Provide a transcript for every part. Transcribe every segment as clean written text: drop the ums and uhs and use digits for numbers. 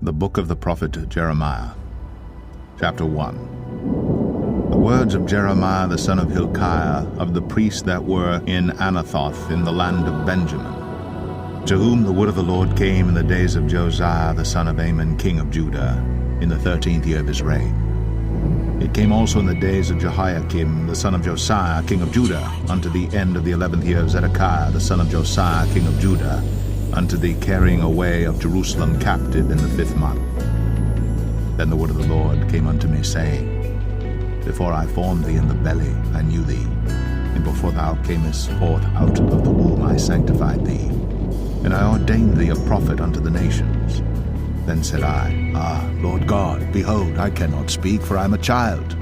The book of the prophet Jeremiah, chapter 1. The words of Jeremiah the son of Hilkiah, of the priests that were in Anathoth in the land of Benjamin, to whom the word of the Lord came in the days of Josiah the son of Amon king of Judah, in the 13th year of his reign. It came also in the days of Jehoiakim the son of Josiah king of Judah, unto the end of the 11th year of Zedekiah the son of Josiah king of Judah, unto the carrying away of Jerusalem captive in the 5th month. Then the word of the Lord came unto me, saying, Before I formed thee in the belly I knew thee, and before thou camest forth out of the womb I sanctified thee, and I ordained thee a prophet unto the nations. Then said I, Lord God, behold, I cannot speak, for I am a child.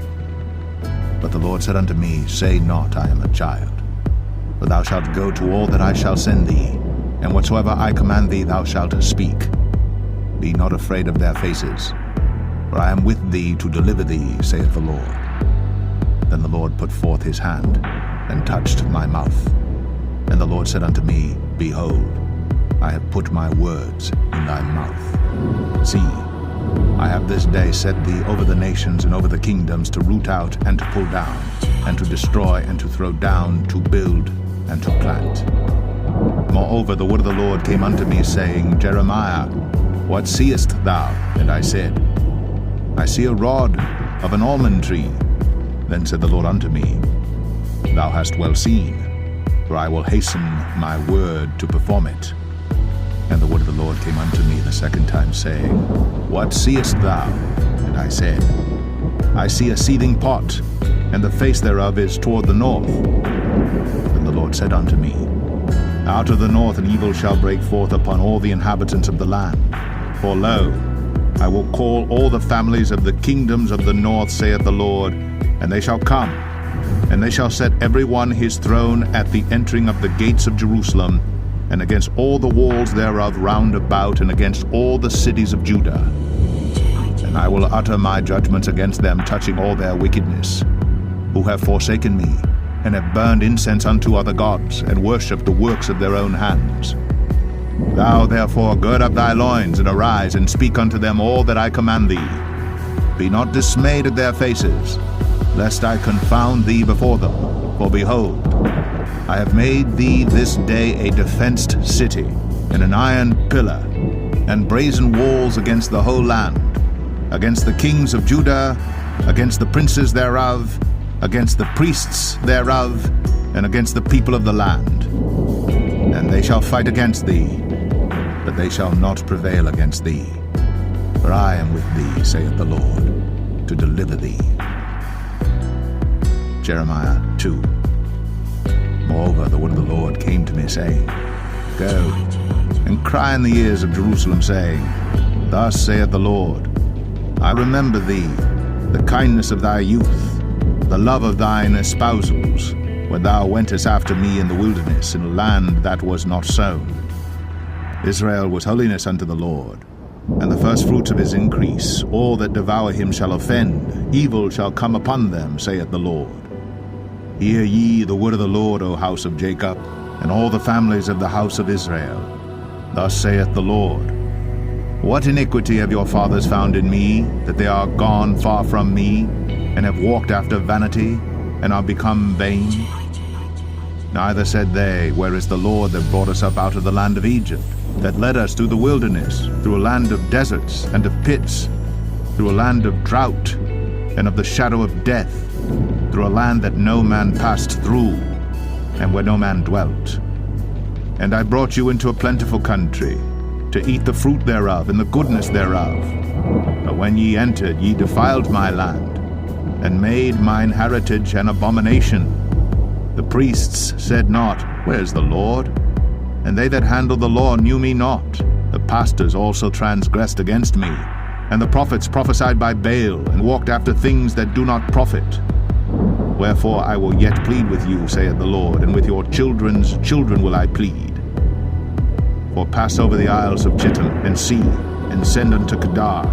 But the Lord said unto me, Say not, I am a child, for thou shalt go to all that I shall send thee, and whatsoever I command thee thou shalt speak. Be not afraid of their faces, for I am with thee to deliver thee, saith the Lord. Then the Lord put forth his hand, and touched my mouth. And the Lord said unto me, Behold, I have put my words in thy mouth. See, I have this day set thee over the nations and over the kingdoms, to root out and to pull down, and to destroy and to throw down, to build and to plant. Moreover, the word of the Lord came unto me, saying, Jeremiah, what seest thou? And I said, I see a rod of an almond tree. Then said the Lord unto me, Thou hast well seen, for I will hasten my word to perform it. And the word of the Lord came unto me the second time, saying, What seest thou? And I said, I see a seething pot, and the face thereof is toward the north. Then the Lord said unto me, Out of the north an evil shall break forth upon all the inhabitants of the land. For lo, I will call all the families of the kingdoms of the north, saith the Lord, and they shall come, and they shall set every one his throne at the entering of the gates of Jerusalem, and against all the walls thereof round about, and against all the cities of Judah. And I will utter my judgments against them touching all their wickedness, who have forsaken me, and have burned incense unto other gods, and worshipped the works of their own hands. Thou therefore gird up thy loins, and arise, and speak unto them all that I command thee. Be not dismayed at their faces, lest I confound thee before them. For behold, I have made thee this day a defenced city, and an iron pillar, and brazen walls against the whole land, against the kings of Judah, against the princes thereof, against the priests thereof, and against the people of the land. And they shall fight against thee, but they shall not prevail against thee. For I am with thee, saith the Lord, to deliver thee. Jeremiah 2. Moreover, the word of the Lord came to me, saying, Go, and cry in the ears of Jerusalem, saying, Thus saith the Lord, I remember thee, the kindness of thy youth, the love of thine espousals, when thou wentest after me in the wilderness, in a land that was not sown. Israel was holiness unto the Lord, and the firstfruits of his increase. All that devour him shall offend, evil shall come upon them, saith the Lord. Hear ye the word of the Lord, O house of Jacob, and all the families of the house of Israel. Thus saith the Lord, What iniquity have your fathers found in me, that they are gone far from me, and have walked after vanity, and are become vain? Neither said they, Where is the Lord that brought us up out of the land of Egypt, that led us through the wilderness, through a land of deserts and of pits, through a land of drought and of the shadow of death, through a land that no man passed through, and where no man dwelt. And I brought you into a plentiful country, to eat the fruit thereof and the goodness thereof. But when ye entered, ye defiled my land, and made mine heritage an abomination. The priests said not, Where is the Lord? And they that handled the law knew me not. The pastors also transgressed against me, and the prophets prophesied by Baal, and walked after things that do not profit. Wherefore I will yet plead with you, saith the Lord, and with your children's children will I plead. For pass over the isles of Chittim, and see, and send unto Kedar,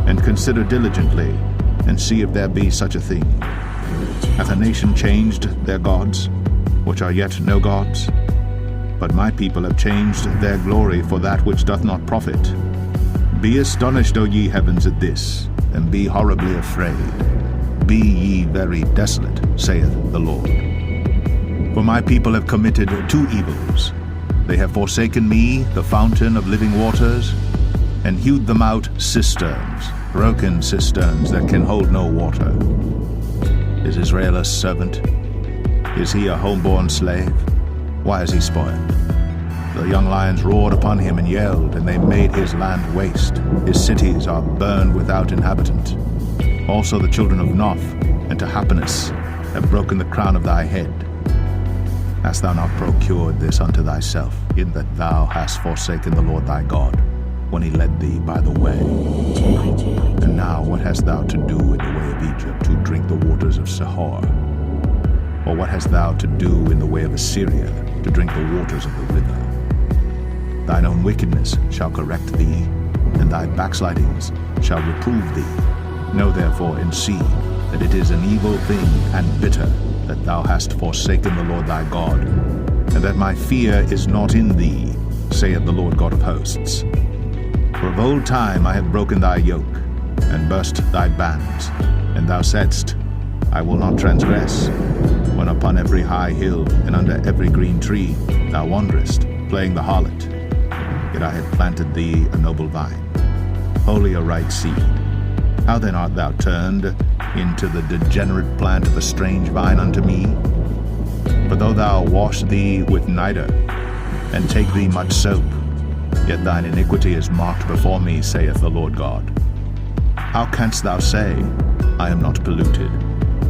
and consider diligently, and see if there be such a thing. Hath a nation changed their gods, which are yet no gods? But my people have changed their glory for that which doth not profit. Be astonished, O ye heavens, at this, and be horribly afraid. Be ye very desolate, saith the Lord. For my people have committed two evils. They have forsaken me, the fountain of living waters, and hewed them out cisterns, broken cisterns that can hold no water. Is Israel a servant? Is he a homeborn slave? Why is he spoiled? The young lions roared upon him and yelled, and they made his land waste. His cities are burned without inhabitant. Also the children of Noph and Tahpanhes have broken the crown of thy head. Hast thou not procured this unto thyself, in that thou hast forsaken the Lord thy God, when he led thee by the way? And now what hast thou to do in the way of Egypt, to drink the waters of Sihor? Or what hast thou to do in the way of Assyria, to drink the waters of the river? Thine own wickedness shall correct thee, and thy backslidings shall reprove thee. Know therefore and see that it is an evil thing and bitter that thou hast forsaken the Lord thy God, and that my fear is not in thee, saith the Lord God of hosts. For of old time I have broken thy yoke, and burst thy bands, and thou saidst, I will not transgress, when upon every high hill and under every green tree thou wanderest, playing the harlot. Yet I had planted thee a noble vine, wholly a right seed. How then art thou turned into the degenerate plant of a strange vine unto me? For though thou wash thee with niter, and take thee much soap, yet thine iniquity is marked before me, saith the Lord God. How canst thou say, I am not polluted?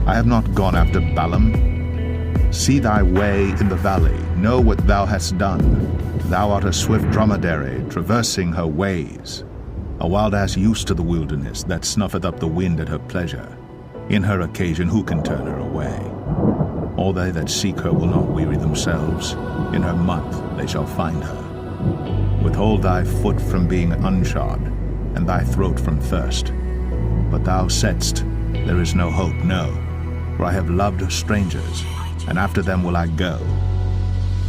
I have not gone after Balaam. See thy way in the valley, know what thou hast done. Thou art a swift dromedary, traversing her ways. A wild ass used to the wilderness, that snuffeth up the wind at her pleasure. In her occasion who can turn her away? All they that seek her will not weary themselves. In her month they shall find her. Withhold thy foot from being unshod, and thy throat from thirst. But thou saidst, there is no hope, no, for I have loved strangers, and after them will I go.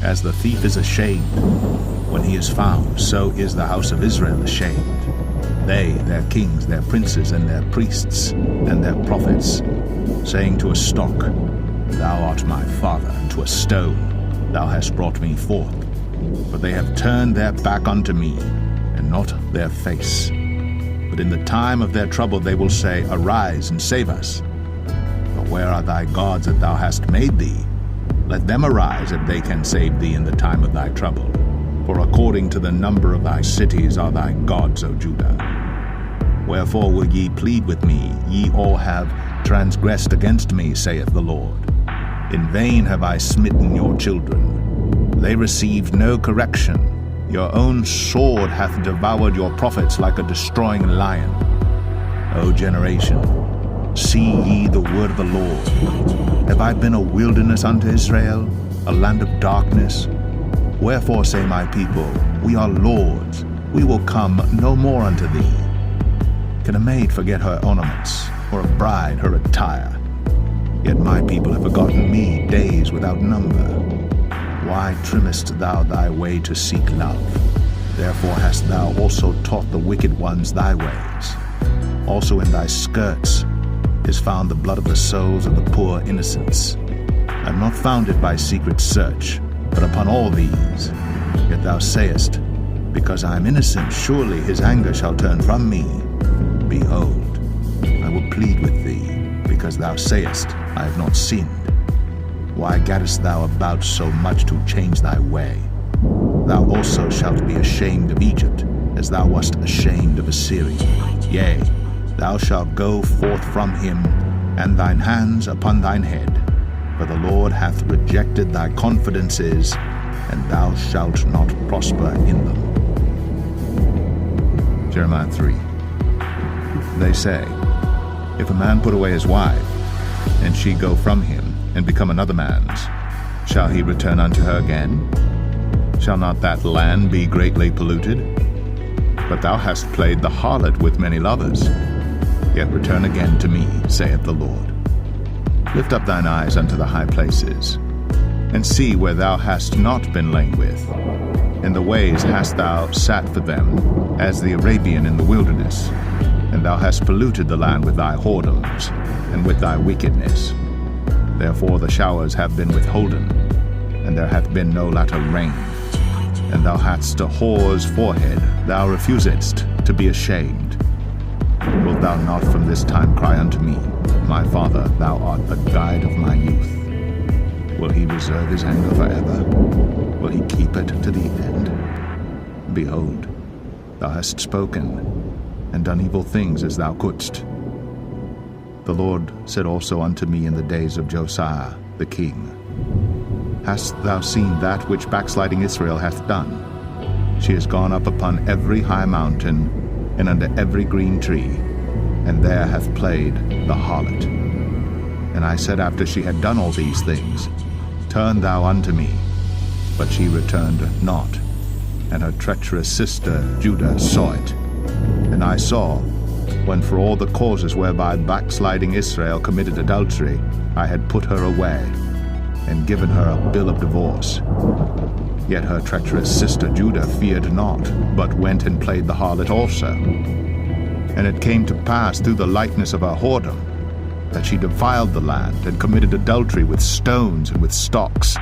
As the thief is ashamed when he is found, so is the house of Israel ashamed. They, their kings, their princes, and their priests, and their prophets, saying to a stock, Thou art my father, and to a stone, Thou hast brought me forth. But they have turned their back unto me, and not their face. But in the time of their trouble they will say, Arise and save us. But where are thy gods that thou hast made thee? Let them arise if they can save thee in the time of thy trouble. For according to the number of thy cities are thy gods, O Judah. Wherefore will ye plead with me? Ye all have transgressed against me, saith the Lord. In vain have I smitten your children. They received no correction. Your own sword hath devoured your prophets like a destroying lion. O generation, see ye the word of the Lord. Have I been a wilderness unto Israel, a land of darkness? Wherefore say my people, We are lords, we will come no more unto thee. Can a maid forget her ornaments, or a bride her attire? Yet my people have forgotten me days without number. Why trimmest thou thy way to seek love? Therefore hast thou also taught the wicked ones thy ways. Also in thy skirts is found the blood of the souls of the poor innocents. I have not found it by secret search, but upon all these. Yet thou sayest, Because I am innocent, surely his anger shall turn from me. Behold, I will plead with thee, because thou sayest, I have not sinned. Why gaddest thou about so much to change thy way? Thou also shalt be ashamed of Egypt, as thou wast ashamed of Assyria. Yea, thou shalt go forth from him, and thine hands upon thine head. For the Lord hath rejected thy confidences, and thou shalt not prosper in them. Jeremiah 3. They say, If a man put away his wife, and she go from him, and become another man's, shall he return unto her again? Shall not that land be greatly polluted? But thou hast played the harlot with many lovers. Yet return again to me, saith the Lord. Lift up thine eyes unto the high places, and see where thou hast not been lain with, In the ways hast thou sat for them, as the Arabian in the wilderness, and thou hast polluted the land with thy whoredoms, and with thy wickedness. Therefore the showers have been withholden, and there hath been no latter rain. And thou hadst a whore's forehead, thou refusedst to be ashamed. Wilt thou not from this time cry unto me, My Father, thou art the guide of my youth? Will he reserve his anger forever? Will he keep it to the end? Behold, thou hast spoken, and done evil things as thou couldst. The Lord said also unto me in the days of Josiah the king, Hast thou seen that which backsliding Israel hath done? She is gone up upon every high mountain, and under every green tree, and there hath played the harlot. And I said after she had done all these things, Turn thou unto me. But she returned not, and her treacherous sister Judah saw it. And I saw, when for all the causes whereby backsliding Israel committed adultery, I had put her away, and given her a bill of divorce. Yet her treacherous sister Judah feared not, but went and played the harlot also. And it came to pass through the lightness of her whoredom, that she defiled the land, and committed adultery with stones and with stocks.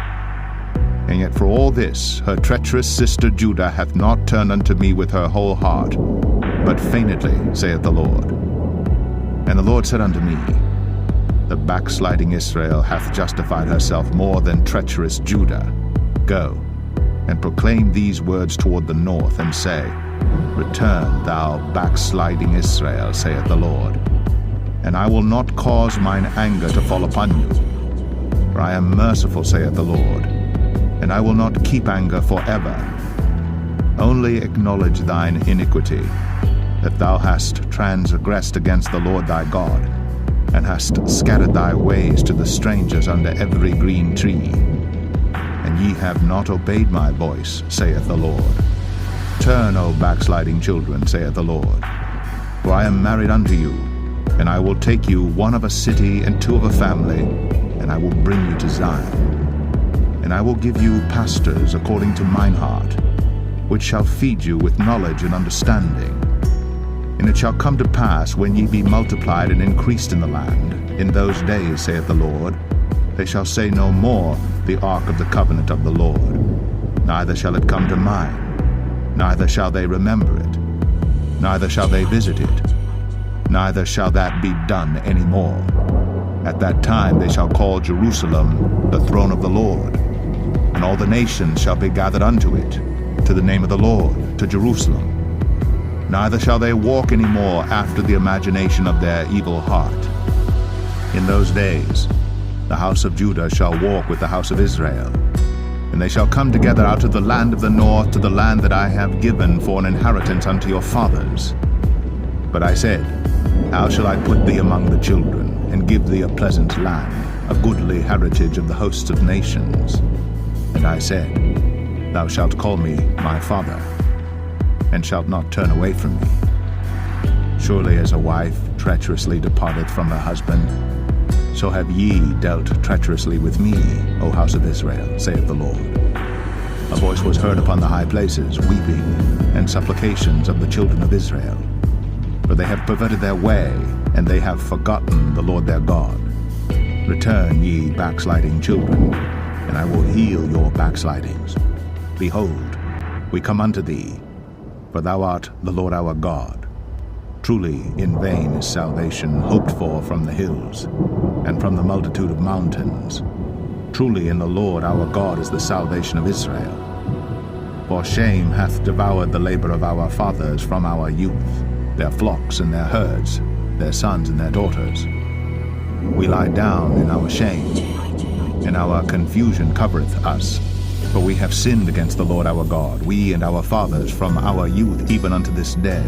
And yet for all this her treacherous sister Judah hath not turned unto me with her whole heart, but feignedly, saith the Lord. And the Lord said unto me, The backsliding Israel hath justified herself more than treacherous Judah. Go, and proclaim these words toward the north, and say, Return, thou backsliding Israel, saith the Lord. And I will not cause mine anger to fall upon you. For I am merciful, saith the Lord, and I will not keep anger forever. Only acknowledge thine iniquity, that thou hast transgressed against the Lord thy God, and hast scattered thy ways to the strangers under every green tree. And ye have not obeyed my voice, saith the Lord. Turn, O backsliding children, saith the Lord. For I am married unto you, and I will take you one of a city and two of a family, and I will bring you to Zion. And I will give you pastors according to mine heart, which shall feed you with knowledge and understanding. And it shall come to pass, when ye be multiplied and increased in the land, in those days, saith the Lord, they shall say no more, the ark of the covenant of the Lord. Neither shall it come to mind, neither shall they remember it, neither shall they visit it, neither shall that be done any more. At that time they shall call Jerusalem the throne of the Lord, and all the nations shall be gathered unto it, to the name of the Lord, to Jerusalem. Neither shall they walk any more after the imagination of their evil heart. In those days the house of Judah shall walk with the house of Israel, and they shall come together out of the land of the north to the land that I have given for an inheritance unto your fathers. But I said, How shall I put thee among the children, and give thee a pleasant land, a goodly heritage of the hosts of nations? And I said, Thou shalt call me my father, and shalt not turn away from me. Surely as a wife treacherously departeth from her husband, so have ye dealt treacherously with me, O house of Israel, saith the Lord. A voice was heard upon the high places, weeping, and supplications of the children of Israel. For they have perverted their way, and they have forgotten the Lord their God. Return, ye backsliding children, and I will heal your backslidings. Behold, we come unto thee, for thou art the Lord our God. Truly in vain is salvation hoped for from the hills, and from the multitude of mountains. Truly in the Lord our God is the salvation of Israel. For shame hath devoured the labor of our fathers from our youth, their flocks and their herds, their sons and their daughters. We lie down in our shame, and our confusion covereth us. For we have sinned against the Lord our God, we and our fathers from our youth even unto this day,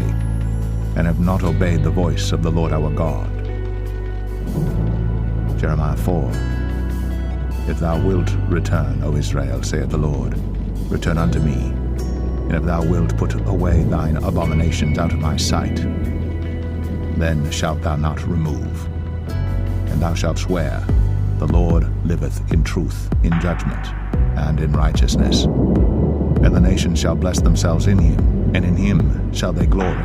and have not obeyed the voice of the Lord our God. Jeremiah 4. If thou wilt return, O Israel, saith the Lord, return unto me. And if thou wilt put away thine abominations out of my sight, then shalt thou not remove. And thou shalt swear, the Lord liveth in truth, in judgment, and in righteousness. and the nations shall bless themselves in him, and in him shall they glory.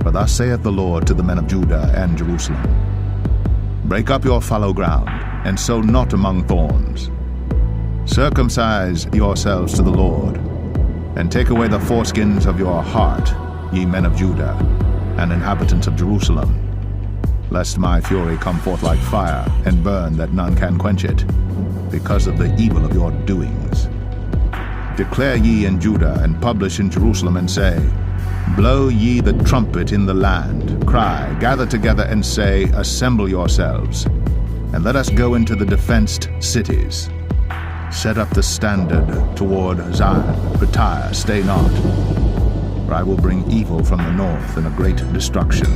For thus saith the Lord to the men of Judah and Jerusalem, Break up your fallow ground, and sow not among thorns. Circumcise yourselves to the Lord, and take away the foreskins of your heart, ye men of Judah, and inhabitants of Jerusalem, lest my fury come forth like fire, and burn that none can quench it, because of the evil of your doings. Declare ye in Judah, and publish in Jerusalem, and say, Blow ye the trumpet in the land, cry, gather together, and say, Assemble yourselves, and let us go into the defenced cities. Set up the standard toward Zion, retire, stay not. For I will bring evil from the north, and a great destruction.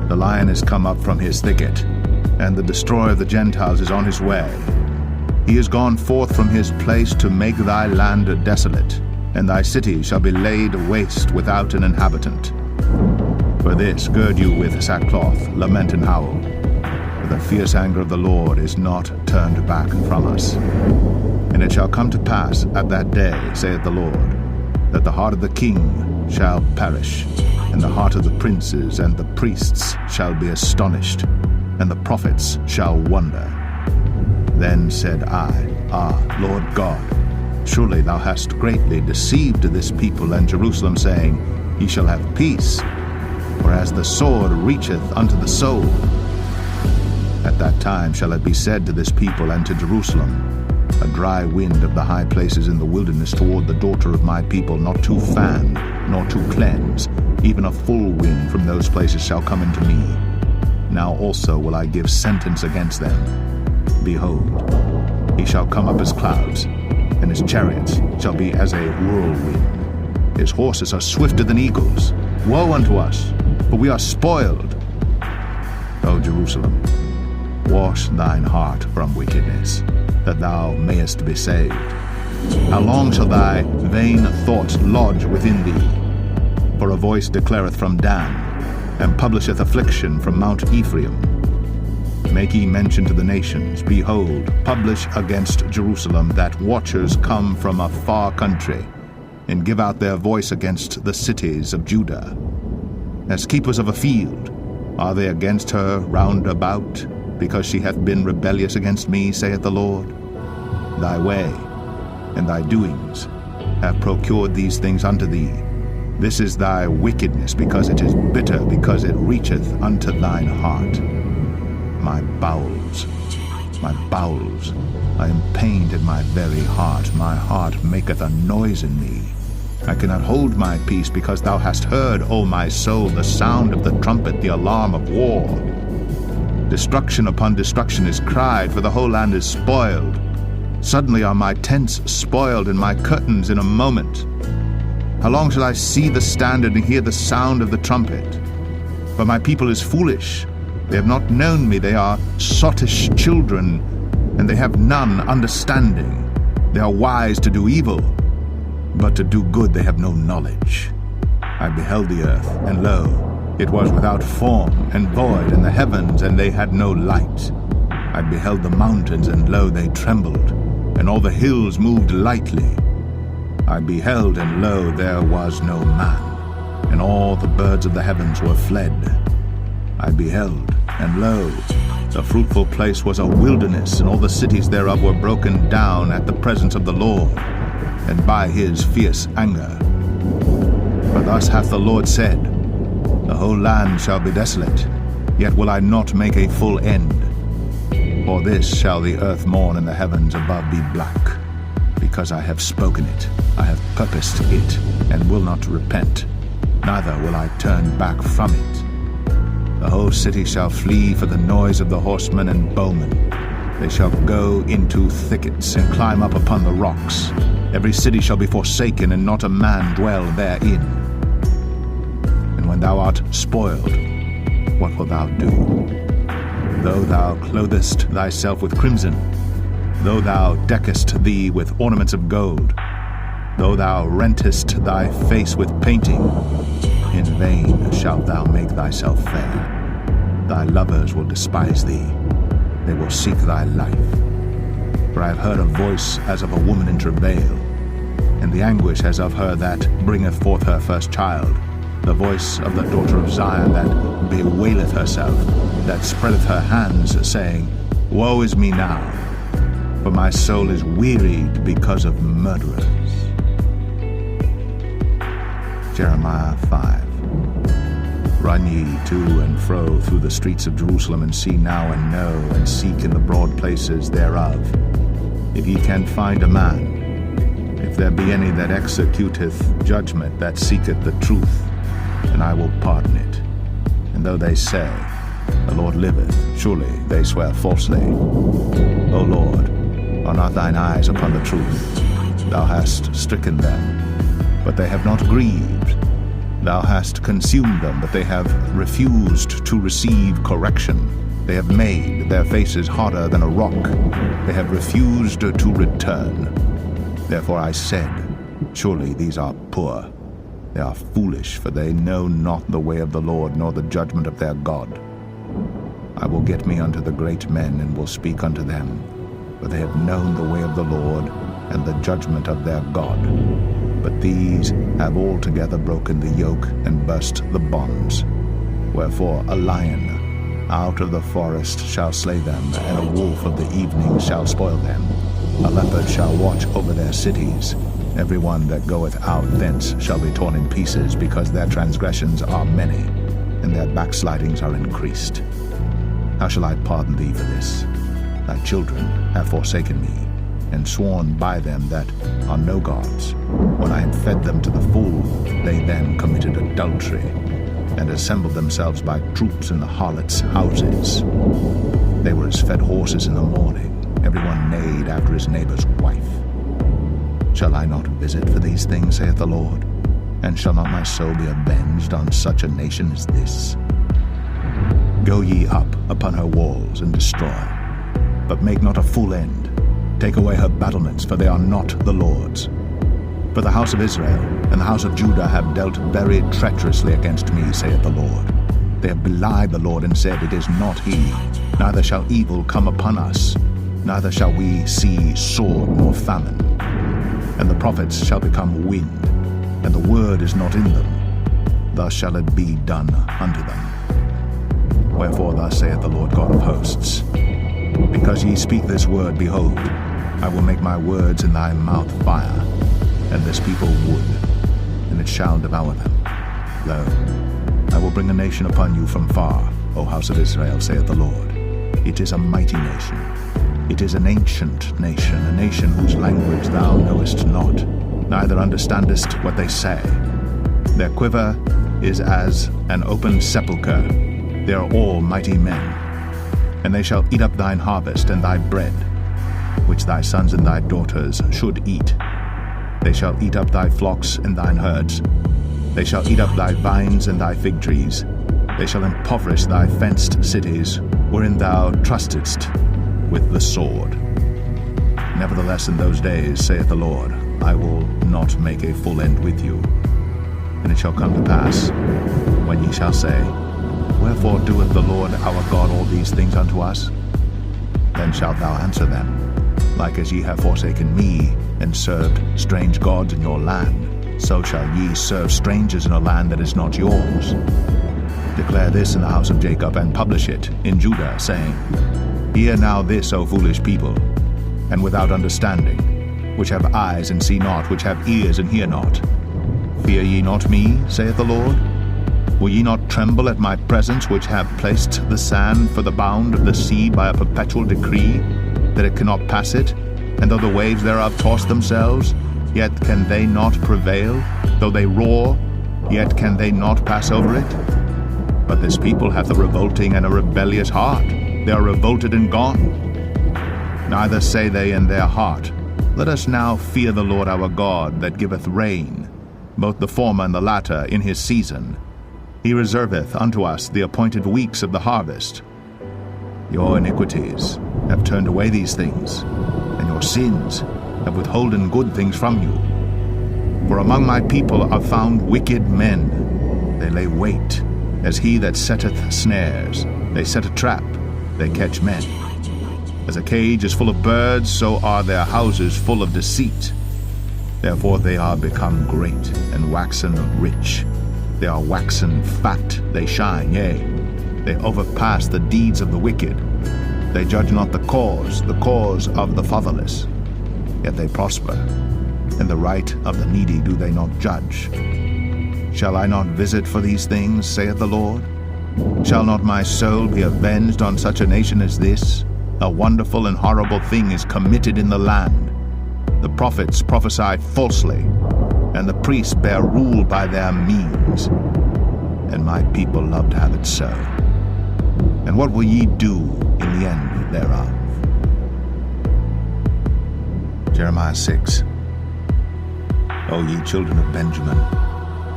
The lion is come up from his thicket, and the destroyer of the Gentiles is on his way. He is gone forth from his place to make thy land desolate, and thy city shall be laid waste without an inhabitant. For this gird you with sackcloth, lament and howl. For the fierce anger of the Lord is not turned back from us. And it shall come to pass at that day, saith the Lord, that the heart of the king shall perish, and the heart of the princes and the priests shall be astonished, and the prophets shall wonder. Then said I, Lord God, surely thou hast greatly deceived this people and Jerusalem, saying, Ye shall have peace, for as the sword reacheth unto the soul. At that time shall it be said to this people and to Jerusalem, A dry wind of the high places in the wilderness toward the daughter of my people, not to fan, nor to cleanse, even a full wind from those places shall come into me. Now also will I give sentence against them. Behold, he shall come up as clouds, and his chariots shall be as a whirlwind. His horses are swifter than eagles. Woe unto us, for we are spoiled. O Jerusalem, wash thine heart from wickedness, that thou mayest be saved. How long shall thy vain thoughts lodge within thee? For a voice declareth from Dan, and publisheth affliction from Mount Ephraim. Make ye mention to the nations, behold, publish against Jerusalem, that watchers come from a far country, and give out their voice against the cities of Judah. As keepers of a field, are they against her round about, because she hath been rebellious against me, saith the Lord? Thy way and thy doings have procured these things unto thee. This is thy wickedness, because it is bitter, because it reacheth unto thine heart. My bowels, I am pained in my very heart. My heart maketh a noise in me. I cannot hold my peace, because thou hast heard, O my soul, the sound of the trumpet, the alarm of war. Destruction upon destruction is cried, for the whole land is spoiled. Suddenly are my tents spoiled, and my curtains in a moment. How long shall I see the standard and hear the sound of the trumpet? For my people is foolish. They have not known me. They are sottish children, and they have none understanding. They are wise to do evil, but to do good they have no knowledge. I beheld the earth, and lo, it was without form and void, and the heavens, and they had no light. I beheld the mountains, and lo, they trembled, and all the hills moved lightly. I beheld, and lo, there was no man, and all the birds of the heavens were fled. I beheld, and lo, the fruitful place was a wilderness, and all the cities thereof were broken down at the presence of the Lord, and by his fierce anger. For thus hath the Lord said, The whole land shall be desolate, yet will I not make a full end. For this shall the earth mourn, and the heavens above be black, because I have spoken it, I have purposed it, and will not repent, neither will I turn back from it. The whole city shall flee for the noise of the horsemen and bowmen. They shall go into thickets, and climb up upon the rocks. Every city shall be forsaken, and not a man dwell therein. And when thou art spoiled, what wilt thou do? Though thou clothest thyself with crimson, though thou deckest thee with ornaments of gold, though thou rentest thy face with painting, in vain shalt thou make thyself fair. Thy lovers will despise thee. They will seek thy life. For I have heard a voice as of a woman in travail. and the anguish as of her that bringeth forth her first child, the voice of the daughter of Zion that bewaileth herself, that spreadeth her hands, saying, Woe is me now, for my soul is wearied because of murderers. Jeremiah 5. Run ye to and fro through the streets of Jerusalem, and see now and know, and seek in the broad places thereof, if ye can find a man, if there be any that executeth judgment, that seeketh the truth, then I will pardon it. And though they say, The Lord liveth, surely they swear falsely. O Lord, are not thine eyes upon the truth? Thou hast stricken them, but they have not grieved. Thou hast consumed them, but they have refused to receive correction. They have made their faces harder than a rock. They have refused to return. Therefore I said, Surely these are poor. They are foolish, for they know not the way of the Lord, nor the judgment of their God. I will get me unto the great men, and will speak unto them, for they have known the way of the Lord, and the judgment of their God. But these have altogether broken the yoke, and burst the bonds. Wherefore a lion out of the forest shall slay them, and a wolf of the evening shall spoil them. A leopard shall watch over their cities. Every one that goeth out thence shall be torn in pieces, because their transgressions are many, and their backslidings are increased. How shall I pardon thee for this? Thy children have forsaken me, and sworn by them that are no gods. When I had fed them to the full, they then committed adultery, and assembled themselves by troops in the harlots' houses. They were as fed horses in the morning, every one neighed after his neighbor's wife. Shall I not visit for these things, saith the Lord? And shall not my soul be avenged on such a nation as this? Go ye up upon her walls, and destroy, but make not a full end. Take away her battlements, for they are not the Lord's. For the house of Israel and the house of Judah have dealt very treacherously against me, saith the Lord. They have belied the Lord, and said, It is not he, neither shall evil come upon us, neither shall we see sword nor famine. And the prophets shall become wind, and the word is not in them. Thus shall it be done unto them. Wherefore thus saith the Lord God of hosts, Because ye speak this word, behold, I will make my words in thy mouth fire, and this people wood, and it shall devour them. Lo, I will bring a nation upon you from far, O house of Israel, saith the Lord. It is a mighty nation. It is an ancient nation, a nation whose language thou knowest not, neither understandest what they say. Their quiver is as an open sepulchre. They are all mighty men. And they shall eat up thine harvest and thy bread, which thy sons and thy daughters should eat. They shall eat up thy flocks and thine herds. They shall eat up thy vines and thy fig trees. They shall impoverish thy fenced cities, wherein thou trustedst, with the sword. Nevertheless in those days, saith the Lord, I will not make a full end with you. And it shall come to pass, when ye shall say, Wherefore doeth the Lord our God all these things unto us? Then shalt thou answer them, Like as ye have forsaken me, and served strange gods in your land, so shall ye serve strangers in a land that is not yours. Declare this in the house of Jacob, and publish it in Judah, saying, Hear now this, O foolish people, and without understanding, which have eyes and see not, which have ears and hear not. Fear ye not me, saith the Lord? Will ye not tremble at my presence, which have placed the sand for the bound of the sea by a perpetual decree, that it cannot pass it? And though the waves thereof toss themselves, yet can they not prevail? Though they roar, yet can they not pass over it? But this people hath a revolting and a rebellious heart. They are revolted and gone. Neither say they in their heart, Let us now fear the Lord our God, that giveth rain, both the former and the latter, in his season. He reserveth unto us the appointed weeks of the harvest. Your iniquities have turned away these things, and your sins have withholden good things from you. For among my people are found wicked men. They lay wait, as he that setteth snares. They set a trap, they catch men. As a cage is full of birds, so are their houses full of deceit. Therefore they are become great, and waxen rich. They are waxen fat, they shine, yea, they overpass the deeds of the wicked. They judge not the cause of the fatherless. Yet they prosper, and the right of the needy do they not judge. Shall I not visit for these things, saith the Lord? Shall not my soul be avenged on such a nation as this? A wonderful and horrible thing is committed in the land. The prophets prophesy falsely, and the priests bear rule by their means. And my people love to have it so. And what will ye do in the end thereof? Jeremiah 6. O ye children of Benjamin,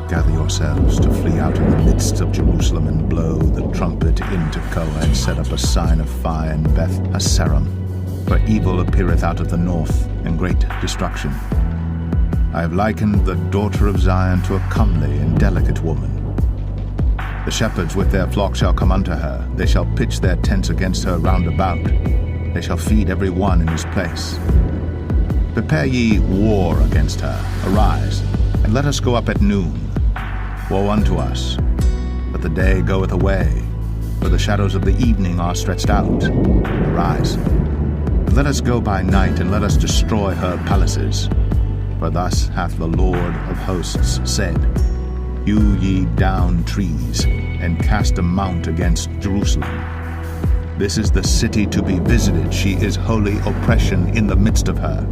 gather yourselves to flee out of the midst of Jerusalem, and blow the trumpet in Tekoa, and set up a sign of fire in Beth Hasaram. For evil appeareth out of the north, and great destruction. I have likened the daughter of Zion to a comely and delicate woman. The shepherds with their flock shall come unto her. They shall pitch their tents against her round about. They shall feed every one in his place. Prepare ye war against her. Arise, and let us go up at noon. Woe unto us, but the day goeth away, for the shadows of the evening are stretched out. Arise, and let us go by night, and let us destroy her palaces. For thus hath the Lord of hosts said, Hew ye down trees, and cast a mount against Jerusalem. This is the city to be visited. She is holy oppression in the midst of her.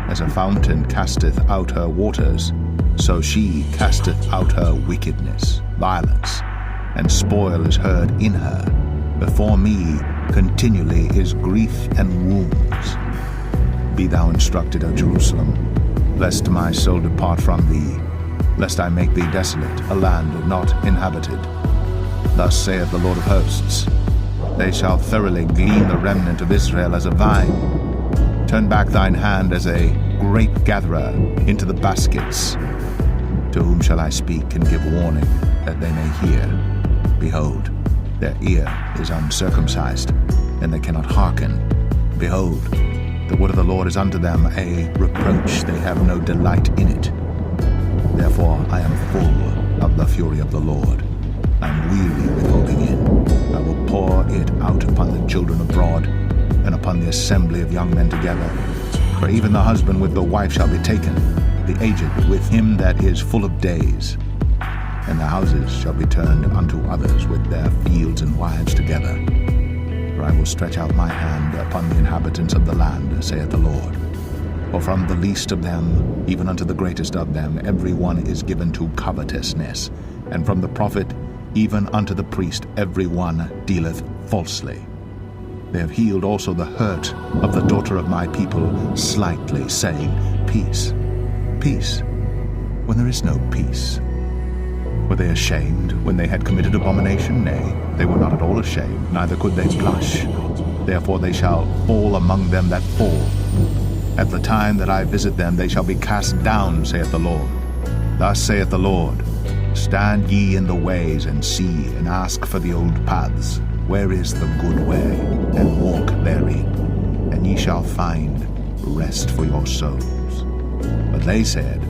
As a fountain casteth out her waters, so she casteth out her wickedness. Violence and spoil is heard in her. Before me continually is grief and wounds. Be thou instructed, O Jerusalem, lest my soul depart from thee, lest I make thee desolate, a land not inhabited. Thus saith the Lord of hosts, they shall thoroughly glean the remnant of Israel as a vine. Turn back thine hand as a grape gatherer into the baskets. To whom shall I speak and give warning, that they may hear? Behold, their ear is uncircumcised, and they cannot hearken. Behold, the word of the Lord is unto them a reproach. They have no delight in it. Therefore I am full of the fury of the Lord. I am weary with holding in. I will pour it out upon the children abroad, and upon the assembly of young men together. For even the husband with the wife shall be taken, the aged with him that is full of days. And the houses shall be turned unto others with their fields and wives together. For I will stretch out my hand upon the inhabitants of the land, saith the Lord. For from the least of them, even unto the greatest of them, every one is given to covetousness. And from the prophet, even unto the priest, every one dealeth falsely. They have healed also the hurt of the daughter of my people slightly, saying, Peace, peace, when there is no peace. Were they ashamed when they had committed abomination? Nay, they were not at all ashamed, neither could they blush. Therefore they shall fall among them that fall. At the time that I visit them, they shall be cast down, saith the Lord. Thus saith the Lord, Stand ye in the ways, and see, and ask for the old paths. Where is the good way? And walk therein, and ye shall find rest for your souls. But they said,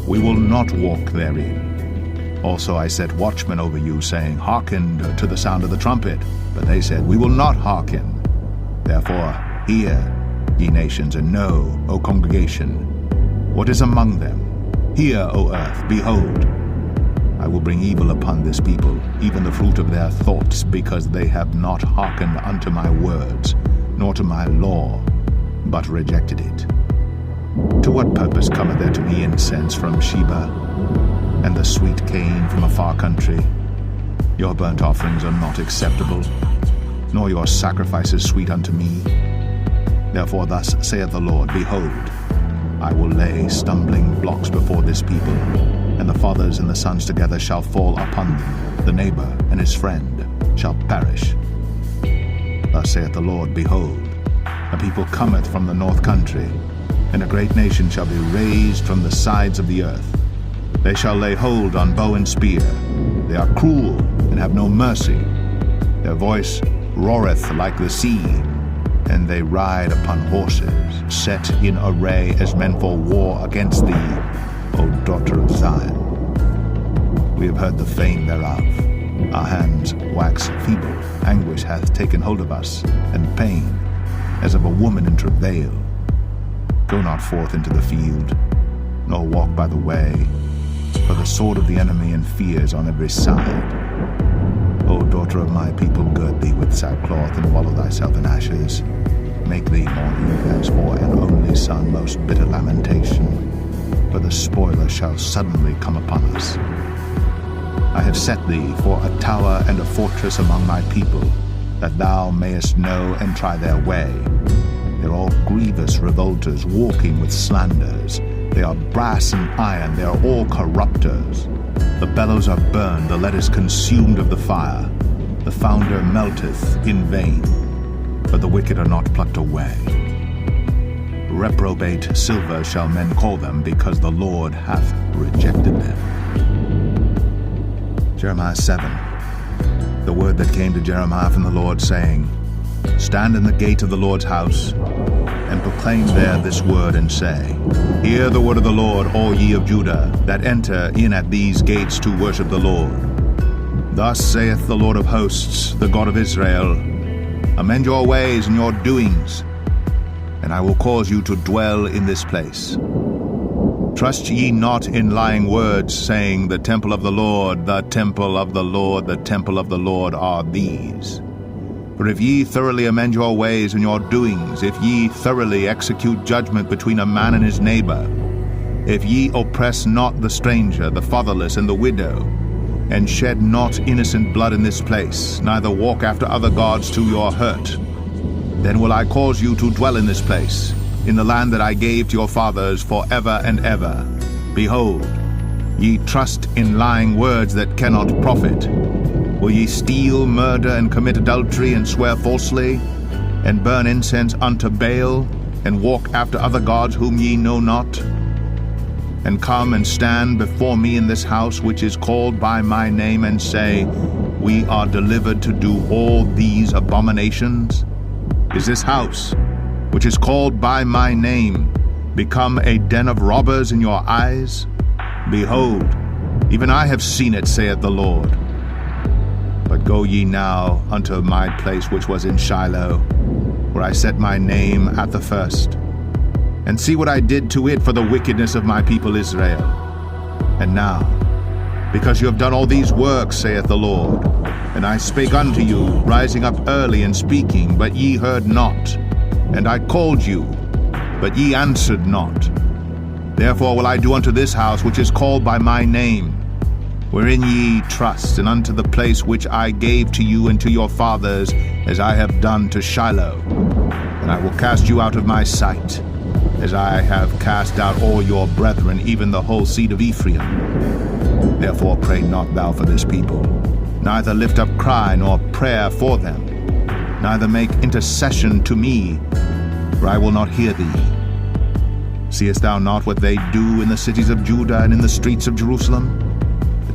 We will not walk therein. Also I set watchmen over you, saying, Hearken to the sound of the trumpet. But they said, We will not hearken. Therefore hear, ye nations, and know, O congregation, what is among them. Hear, O earth, behold, I will bring evil upon this people, even the fruit of their thoughts, because they have not hearkened unto my words, nor to my law, but rejected it. To what purpose cometh there to me incense from Sheba, and the sweet cane from a far country? Your burnt offerings are not acceptable, nor your sacrifices sweet unto me. Therefore thus saith the Lord, Behold, I will lay stumbling blocks before this people, and the fathers and the sons together shall fall upon them. The neighbor and his friend shall perish. Thus saith the Lord, Behold, a people cometh from the north country, and a great nation shall be raised from the sides of the earth. They shall lay hold on bow and spear. They are cruel and have no mercy. Their voice roareth like the sea. and they ride upon horses, set in array as men for war against thee, O daughter of Zion. We have heard the fame thereof. Our hands wax feeble, anguish hath taken hold of us, and pain, as of a woman in travail. Go not forth into the field, nor walk by the way, for the sword of the enemy and fears on every side. O daughter of my people, gird thee with sackcloth, and wallow thyself in ashes. Make thee mourning as for an only son, most bitter lamentation, for the spoiler shall suddenly come upon us. I have set thee for a tower and a fortress among my people, that thou mayest know and try their way. They're all grievous revolters, walking with slanders. They are brass and iron, they are all corrupters. The bellows are burned, the lead is consumed of the fire. The founder melteth in vain, but the wicked are not plucked away. Reprobate silver shall men call them, because the Lord hath rejected them. Jeremiah 7. The word that came to Jeremiah from the Lord, saying, Stand in the gate of the Lord's house, and proclaim there this word, and say, Hear the word of the Lord, all ye of Judah, that enter in at these gates to worship the Lord. Thus saith the Lord of hosts, the God of Israel, Amend your ways and your doings, and I will cause you to dwell in this place. Trust ye not in lying words, saying, The temple of the Lord, the temple of the Lord, the temple of the Lord are these. For if ye thoroughly amend your ways and your doings, if ye thoroughly execute judgment between a man and his neighbor, if ye oppress not the stranger, the fatherless, and the widow, and shed not innocent blood in this place, neither walk after other gods to your hurt, then will I cause you to dwell in this place, in the land that I gave to your fathers forever and ever. Behold, ye trust in lying words that cannot profit. Will ye steal, murder, and commit adultery, and swear falsely, and burn incense unto Baal, and walk after other gods whom ye know not? And come and stand before me in this house which is called by my name, and say, We are delivered to do all these abominations? Is this house, which is called by my name, become a den of robbers in your eyes? Behold, even I have seen it, saith the Lord. But go ye now unto my place which was in Shiloh, where I set my name at the first, and see what I did to it for the wickedness of my people Israel. And now, because you have done all these works, saith the Lord, and I spake unto you, rising up early and speaking, but ye heard not, and I called you, but ye answered not. Therefore will I do unto this house which is called by my name, wherein ye trust, and unto the place which I gave to you and to your fathers, as I have done to Shiloh. And I will cast you out of my sight, as I have cast out all your brethren, even the whole seed of Ephraim. Therefore pray not thou for this people, neither lift up cry nor prayer for them, neither make intercession to me, for I will not hear thee. Seest thou not what they do in the cities of Judah and in the streets of Jerusalem?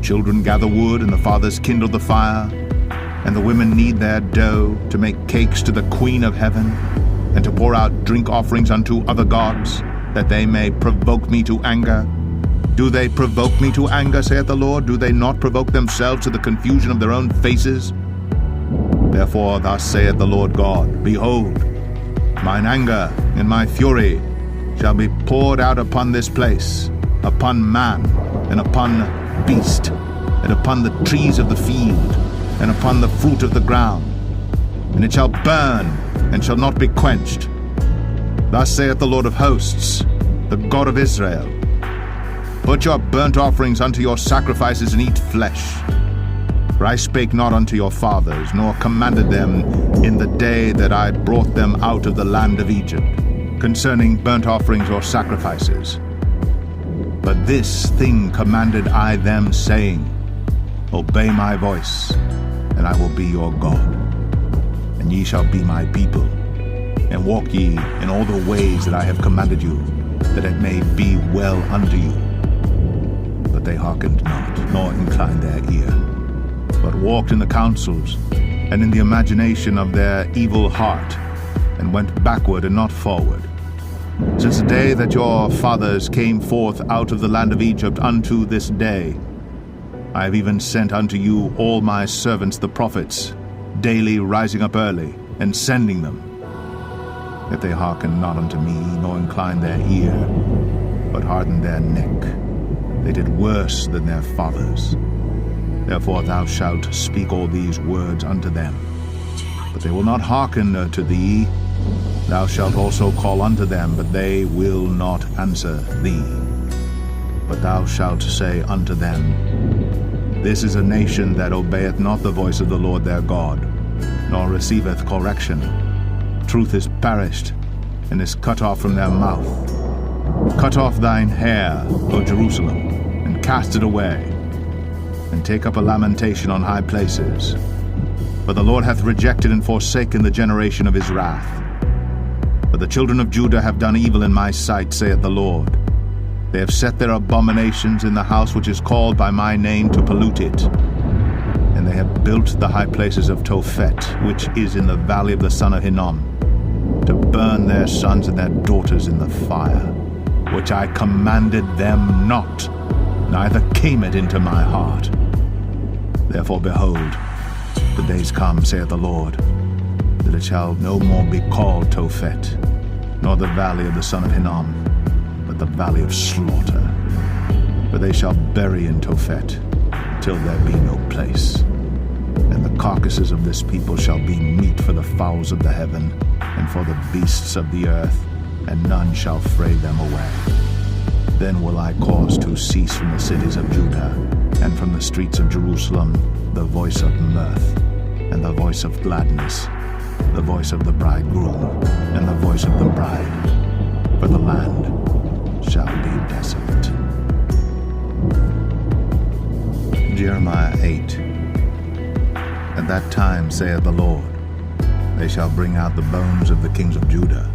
Children gather wood, and the fathers kindle the fire, and the women knead their dough to make cakes to the Queen of heaven, and to pour out drink offerings unto other gods, that they may provoke me to anger. Do they provoke me to anger, saith the Lord? Do they not provoke themselves to the confusion of their own faces? Therefore thus saith the Lord God, Behold, mine anger and my fury shall be poured out upon this place, upon man, and upon beast, and upon the trees of the field, and upon the fruit of the ground, and it shall burn, and shall not be quenched. Thus saith the Lord of hosts, the God of Israel, Put your burnt offerings unto your sacrifices, and eat flesh. For I spake not unto your fathers, nor commanded them in the day that I brought them out of the land of Egypt, concerning burnt offerings or sacrifices. But this thing commanded I them, saying, Obey my voice, and I will be your God, and ye shall be my people, and walk ye in all the ways that I have commanded you, that it may be well unto you. But they hearkened not, nor inclined their ear, but walked in the counsels, and in the imagination of their evil heart, and went backward and not forward. Since the day that your fathers came forth out of the land of Egypt unto this day, I have even sent unto you all my servants the prophets, daily rising up early, and sending them. Yet they hearken not unto me, nor incline their ear, but harden their neck. They did worse than their fathers. Therefore thou shalt speak all these words unto them. But they will not hearken unto thee. Thou shalt also call unto them, but they will not answer thee. But thou shalt say unto them, This is a nation that obeyeth not the voice of the Lord their God, nor receiveth correction. Truth is perished, and is cut off from their mouth. Cut off thine hair, O Jerusalem, and cast it away, and take up a lamentation on high places. For the Lord hath rejected and forsaken the generation of his wrath. For the children of Judah have done evil in my sight, saith the Lord. They have set their abominations in the house which is called by my name to pollute it. And they have built the high places of Tophet, which is in the valley of the son of Hinnom, to burn their sons and their daughters in the fire, which I commanded them not, neither came it into my heart. Therefore, behold, the days come, saith the Lord, that it shall no more be called Tophet, nor the valley of the son of Hinnom, but the valley of slaughter. For they shall bury in Tophet, till there be no place. And the carcasses of this people shall be meat for the fowls of the heaven, and for the beasts of the earth, and none shall fray them away. Then will I cause to cease from the cities of Judah, and from the streets of Jerusalem, the voice of mirth, and the voice of gladness, the voice of the bridegroom, and the voice of the bride, for the land shall be desolate. Jeremiah 8. At that time, saith the Lord, they shall bring out the bones of the kings of Judah,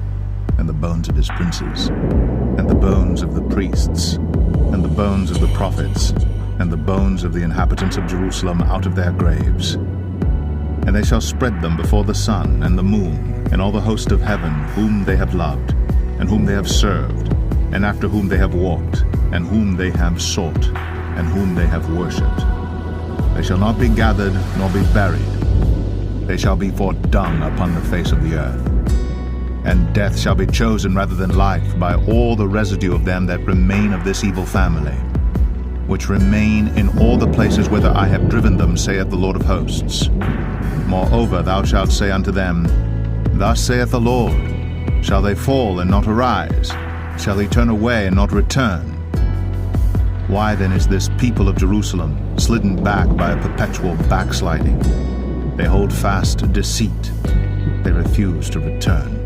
and the bones of his princes, and the bones of the priests, and the bones of the prophets, and the bones of the inhabitants of Jerusalem out of their graves. And they shall spread them before the sun and the moon, and all the host of heaven, whom they have loved, and whom they have served, and after whom they have walked, and whom they have sought, and whom they have worshipped. They shall not be gathered, nor be buried. They shall be for dung upon the face of the earth. And death shall be chosen rather than life by all the residue of them that remain of this evil family, which remain in all the places whither I have driven them, saith the Lord of hosts. Moreover, thou shalt say unto them, Thus saith the Lord, Shall they fall and not arise? Shall they turn away and not return? Why then is this people of Jerusalem slidden back by a perpetual backsliding? They hold fast deceit. They refuse to return.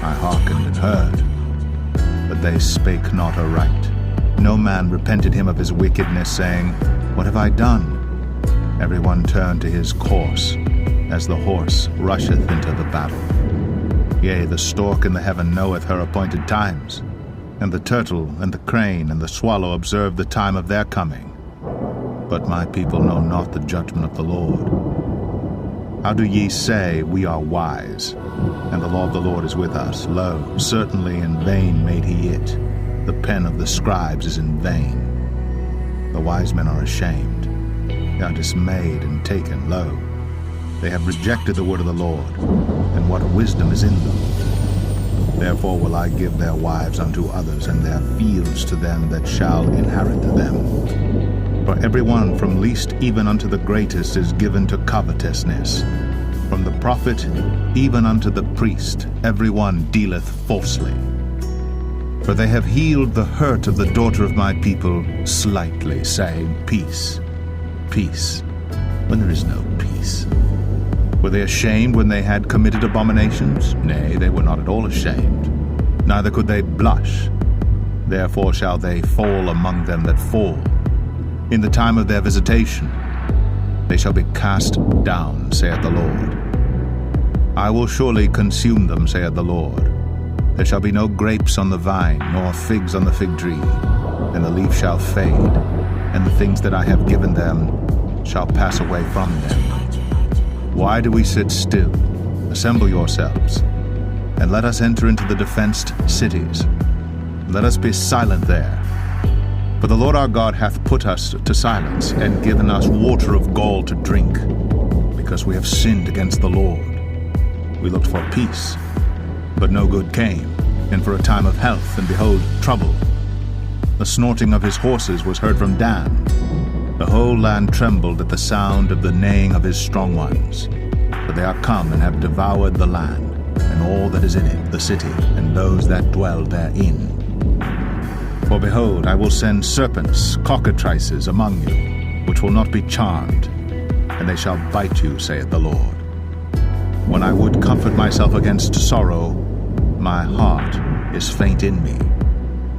I hearkened and heard, but they spake not aright. No man repented him of his wickedness, saying, What have I done? Every one turned to his course, as the horse rusheth into the battle. Yea, the stork in the heaven knoweth her appointed times, and the turtle and the crane and the swallow observe the time of their coming. But my people know not the judgment of the Lord. How do ye say, We are wise, and the law of the Lord is with us? Lo, certainly in vain made he it. The pen of the scribes is in vain. The wise men are ashamed. They are dismayed and taken. Lo, they have rejected the word of the Lord, and what wisdom is in them? Therefore will I give their wives unto others, and their fields to them that shall inherit them. For every one from least even unto the greatest is given to covetousness. From the prophet even unto the priest every one dealeth falsely. For they have healed the hurt of the daughter of my people slightly, saying, Peace, peace, when there is no peace. Were they ashamed when they had committed abominations? Nay, they were not at all ashamed, neither could they blush. Therefore shall they fall among them that fall. In the time of their visitation they shall be cast down, saith the Lord. I will surely consume them, saith the Lord. There shall be no grapes on the vine, nor figs on the fig tree, and the leaf shall fade, and the things that I have given them shall pass away from them. Why do we sit still? Assemble yourselves. and let us enter into the defenced cities. Let us be silent there. For the Lord our God hath put us to silence, and given us water of gall to drink, because we have sinned against the Lord. We looked for peace, but no good came, and for a time of health, and behold, trouble. The snorting of his horses was heard from Dan. The whole land trembled at the sound of the neighing of his strong ones. For they are come and have devoured the land, and all that is in it, the city, and those that dwell therein. For behold, I will send serpents, cockatrices among you, which will not be charmed, and they shall bite you, saith the Lord. When I would comfort myself against sorrow, my heart is faint in me.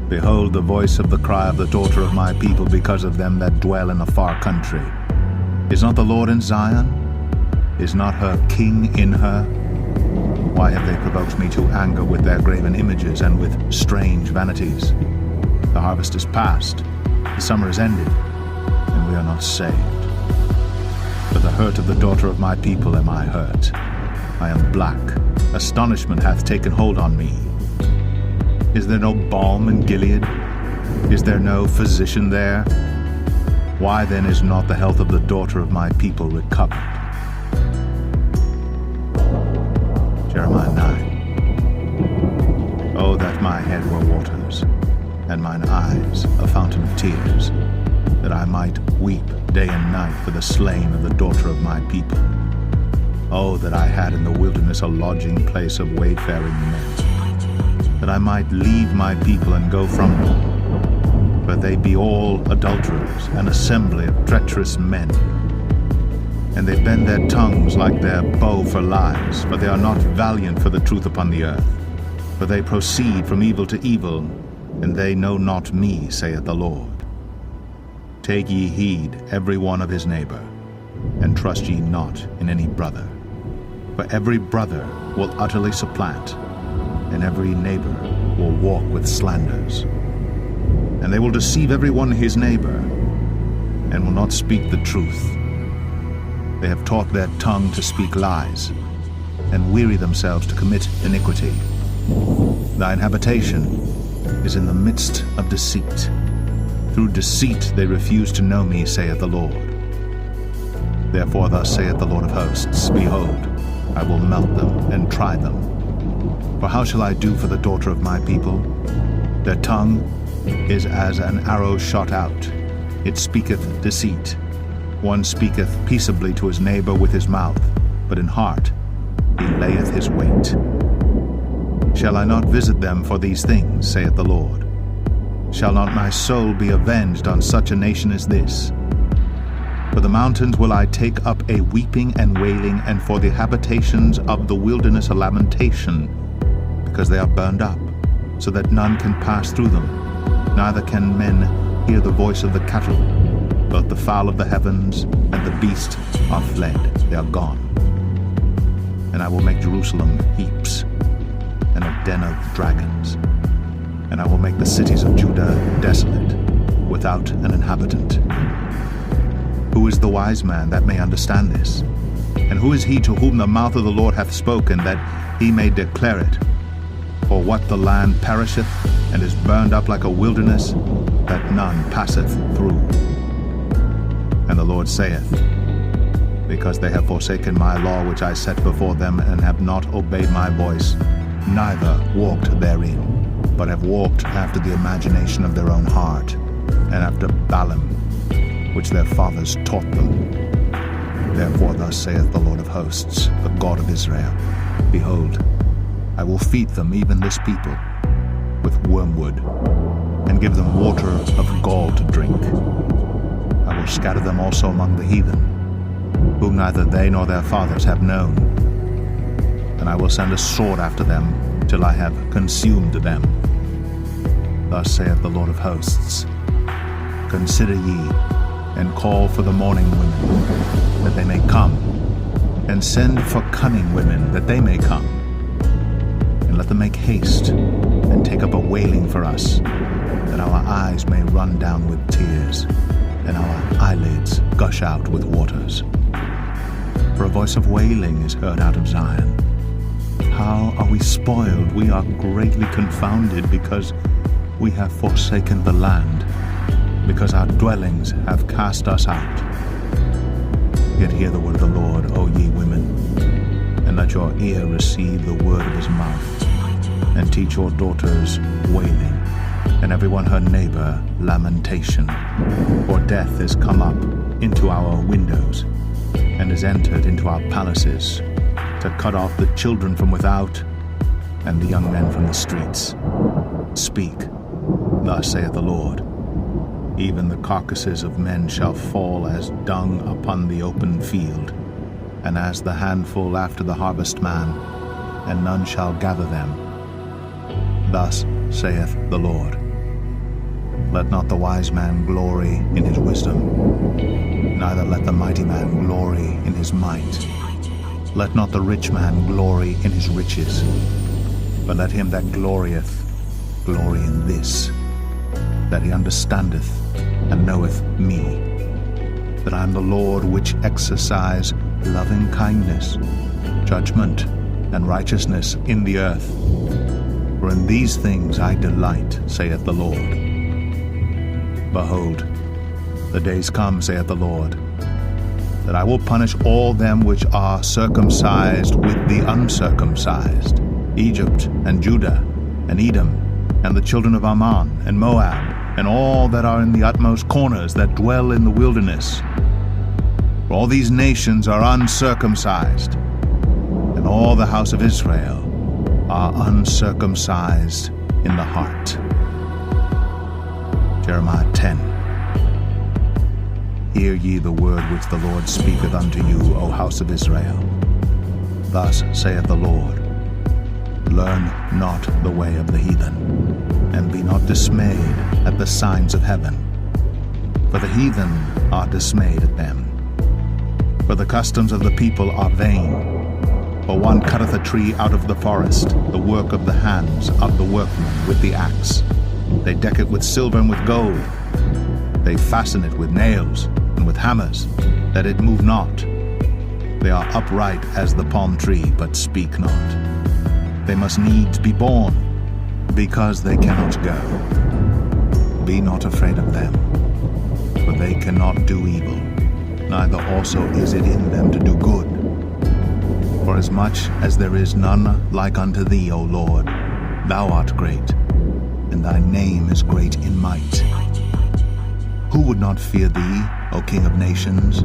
Behold the voice of the cry of the daughter of my people because of them that dwell in a far country. Is not the Lord in Zion? Is not her king in her? Why have they provoked me to anger with their graven images and with strange vanities? The harvest is past, the summer is ended, and we are not saved. For the hurt of the daughter of my people am I hurt. I am black. Astonishment hath taken hold on me. Is there no balm in Gilead? Is there no physician there? Why then is not the health of the daughter of my people recovered? Jeremiah 9. Oh, that my head were waters, and mine eyes a fountain of tears, that I might weep day and night for the slain of the daughter of my people. Oh, that I had in the wilderness a lodging place of wayfaring men, that I might leave my people and go from them. For they be all adulterers, an assembly of treacherous men. And they bend their tongues like their bow for lies, but they are not valiant for the truth upon the earth. For they proceed from evil to evil, and they know not me, saith the Lord. Take ye heed every one of his neighbor, and trust ye not in any brother. For every brother will utterly supplant, and every neighbor will walk with slanders. And they will deceive every one his neighbor, and will not speak the truth. They have taught their tongue to speak lies, and weary themselves to commit iniquity. Thine habitation is in the midst of deceit. Through deceit they refuse to know me, saith the Lord. Therefore thus saith the Lord of hosts, Behold, I will melt them and try them. For how shall I do for the daughter of my people? Their tongue is as an arrow shot out. It speaketh deceit. One speaketh peaceably to his neighbor with his mouth, but in heart he layeth his wait. Shall I not visit them for these things, saith the Lord? Shall not my soul be avenged on such a nation as this? For the mountains will I take up a weeping and wailing, and for the habitations of the wilderness a lamentation, because they are burned up, so that none can pass through them, neither can men hear the voice of the cattle. Both the fowl of the heavens and the beast are fled, they are gone. And I will make Jerusalem heaps, and a den of dragons. And I will make the cities of Judah desolate, without an inhabitant. Who is the wise man that may understand this? And who is he to whom the mouth of the Lord hath spoken, that he may declare it? For what the land perisheth, and is burned up like a wilderness, that none passeth through. And the Lord saith, Because they have forsaken my law which I set before them, and have not obeyed my voice, neither walked therein, but have walked after the imagination of their own heart, and after Balaam, which their fathers taught them. Therefore thus saith the Lord of hosts, the God of Israel, Behold, I will feed them, even this people, with wormwood, and give them water of gall to drink. I will scatter them also among the heathen, whom neither they nor their fathers have known. And I will send a sword after them, till I have consumed them. Thus saith the Lord of hosts, Consider ye, and call for the mourning women, that they may come, and send for cunning women, that they may come. And let them make haste, and take up a wailing for us, that our eyes may run down with tears, and our eyelids gush out with waters. For a voice of wailing is heard out of Zion, How are we spoiled? We are greatly confounded, because we have forsaken the land, because our dwellings have cast us out. Yet hear the word of the Lord, O ye women, and let your ear receive the word of his mouth, and teach your daughters wailing, and everyone her neighbor lamentation. For death is come up into our windows, and is entered into our palaces, to cut off the children from without, and the young men from the streets. Speak, thus saith the Lord. Even the carcasses of men shall fall as dung upon the open field, and as the handful after the harvestman, and none shall gather them. Thus saith the Lord. Let not the wise man glory in his wisdom, neither let the mighty man glory in his might. Let not the rich man glory in his riches, but let him that glorieth glory in this, that he understandeth and knoweth me, that I am the Lord which exercise loving kindness, judgment, and righteousness in the earth. For in these things I delight, saith the Lord. Behold, the days come, saith the Lord, that I will punish all them which are circumcised with the uncircumcised, Egypt and Judah and Edom, and the children of Ammon and Moab, and all that are in the utmost corners that dwell in the wilderness. For all these nations are uncircumcised, and all the house of Israel are uncircumcised in the heart. Jeremiah 10. Hear ye the word which the Lord speaketh unto you, O house of Israel. Thus saith the Lord, learn not the way of the heathen, and be not dismayed at the signs of heaven. For the heathen are dismayed at them. For the customs of the people are vain. For one cutteth a tree out of the forest, the work of the hands of the workman with the axe. They deck it with silver and with gold. They fasten it with nails and with hammers, that it move not. They are upright as the palm tree, but speak not. They must needs be born, because they cannot go. Be not afraid of them, for they cannot do evil, neither also is it in them to do good. For as much as there is none like unto thee, O Lord, thou art great, and thy name is great in might. Who would not fear thee, O King of nations?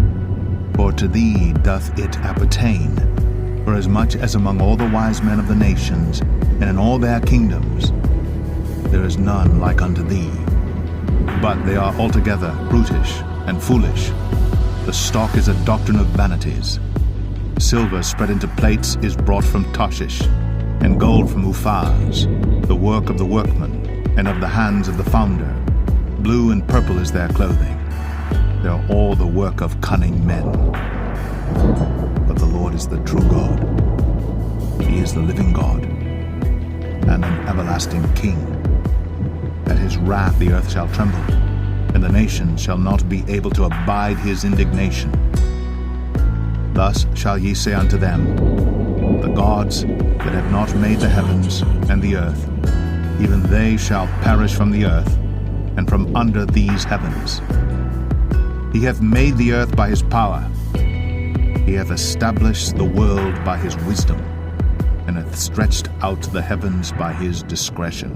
For to thee doth it appertain. For as much as among all the wise men of the nations, and in all their kingdoms, there is none like unto thee. But they are altogether brutish and foolish. The stock is a doctrine of vanities. Silver spread into plates is brought from Tarshish, and gold from Uphaz, the work of the workman, and of the hands of the founder. Blue and purple is their clothing. They are all the work of cunning men. But the Lord is the true God. He is the living God, and an everlasting King. At his wrath the earth shall tremble, and the nations shall not be able to abide his indignation. Thus shall ye say unto them, the gods that have not made the heavens and the earth, even they shall perish from the earth, and from under these heavens. He hath made the earth by his power. He hath established the world by his wisdom, and hath stretched out the heavens by his discretion.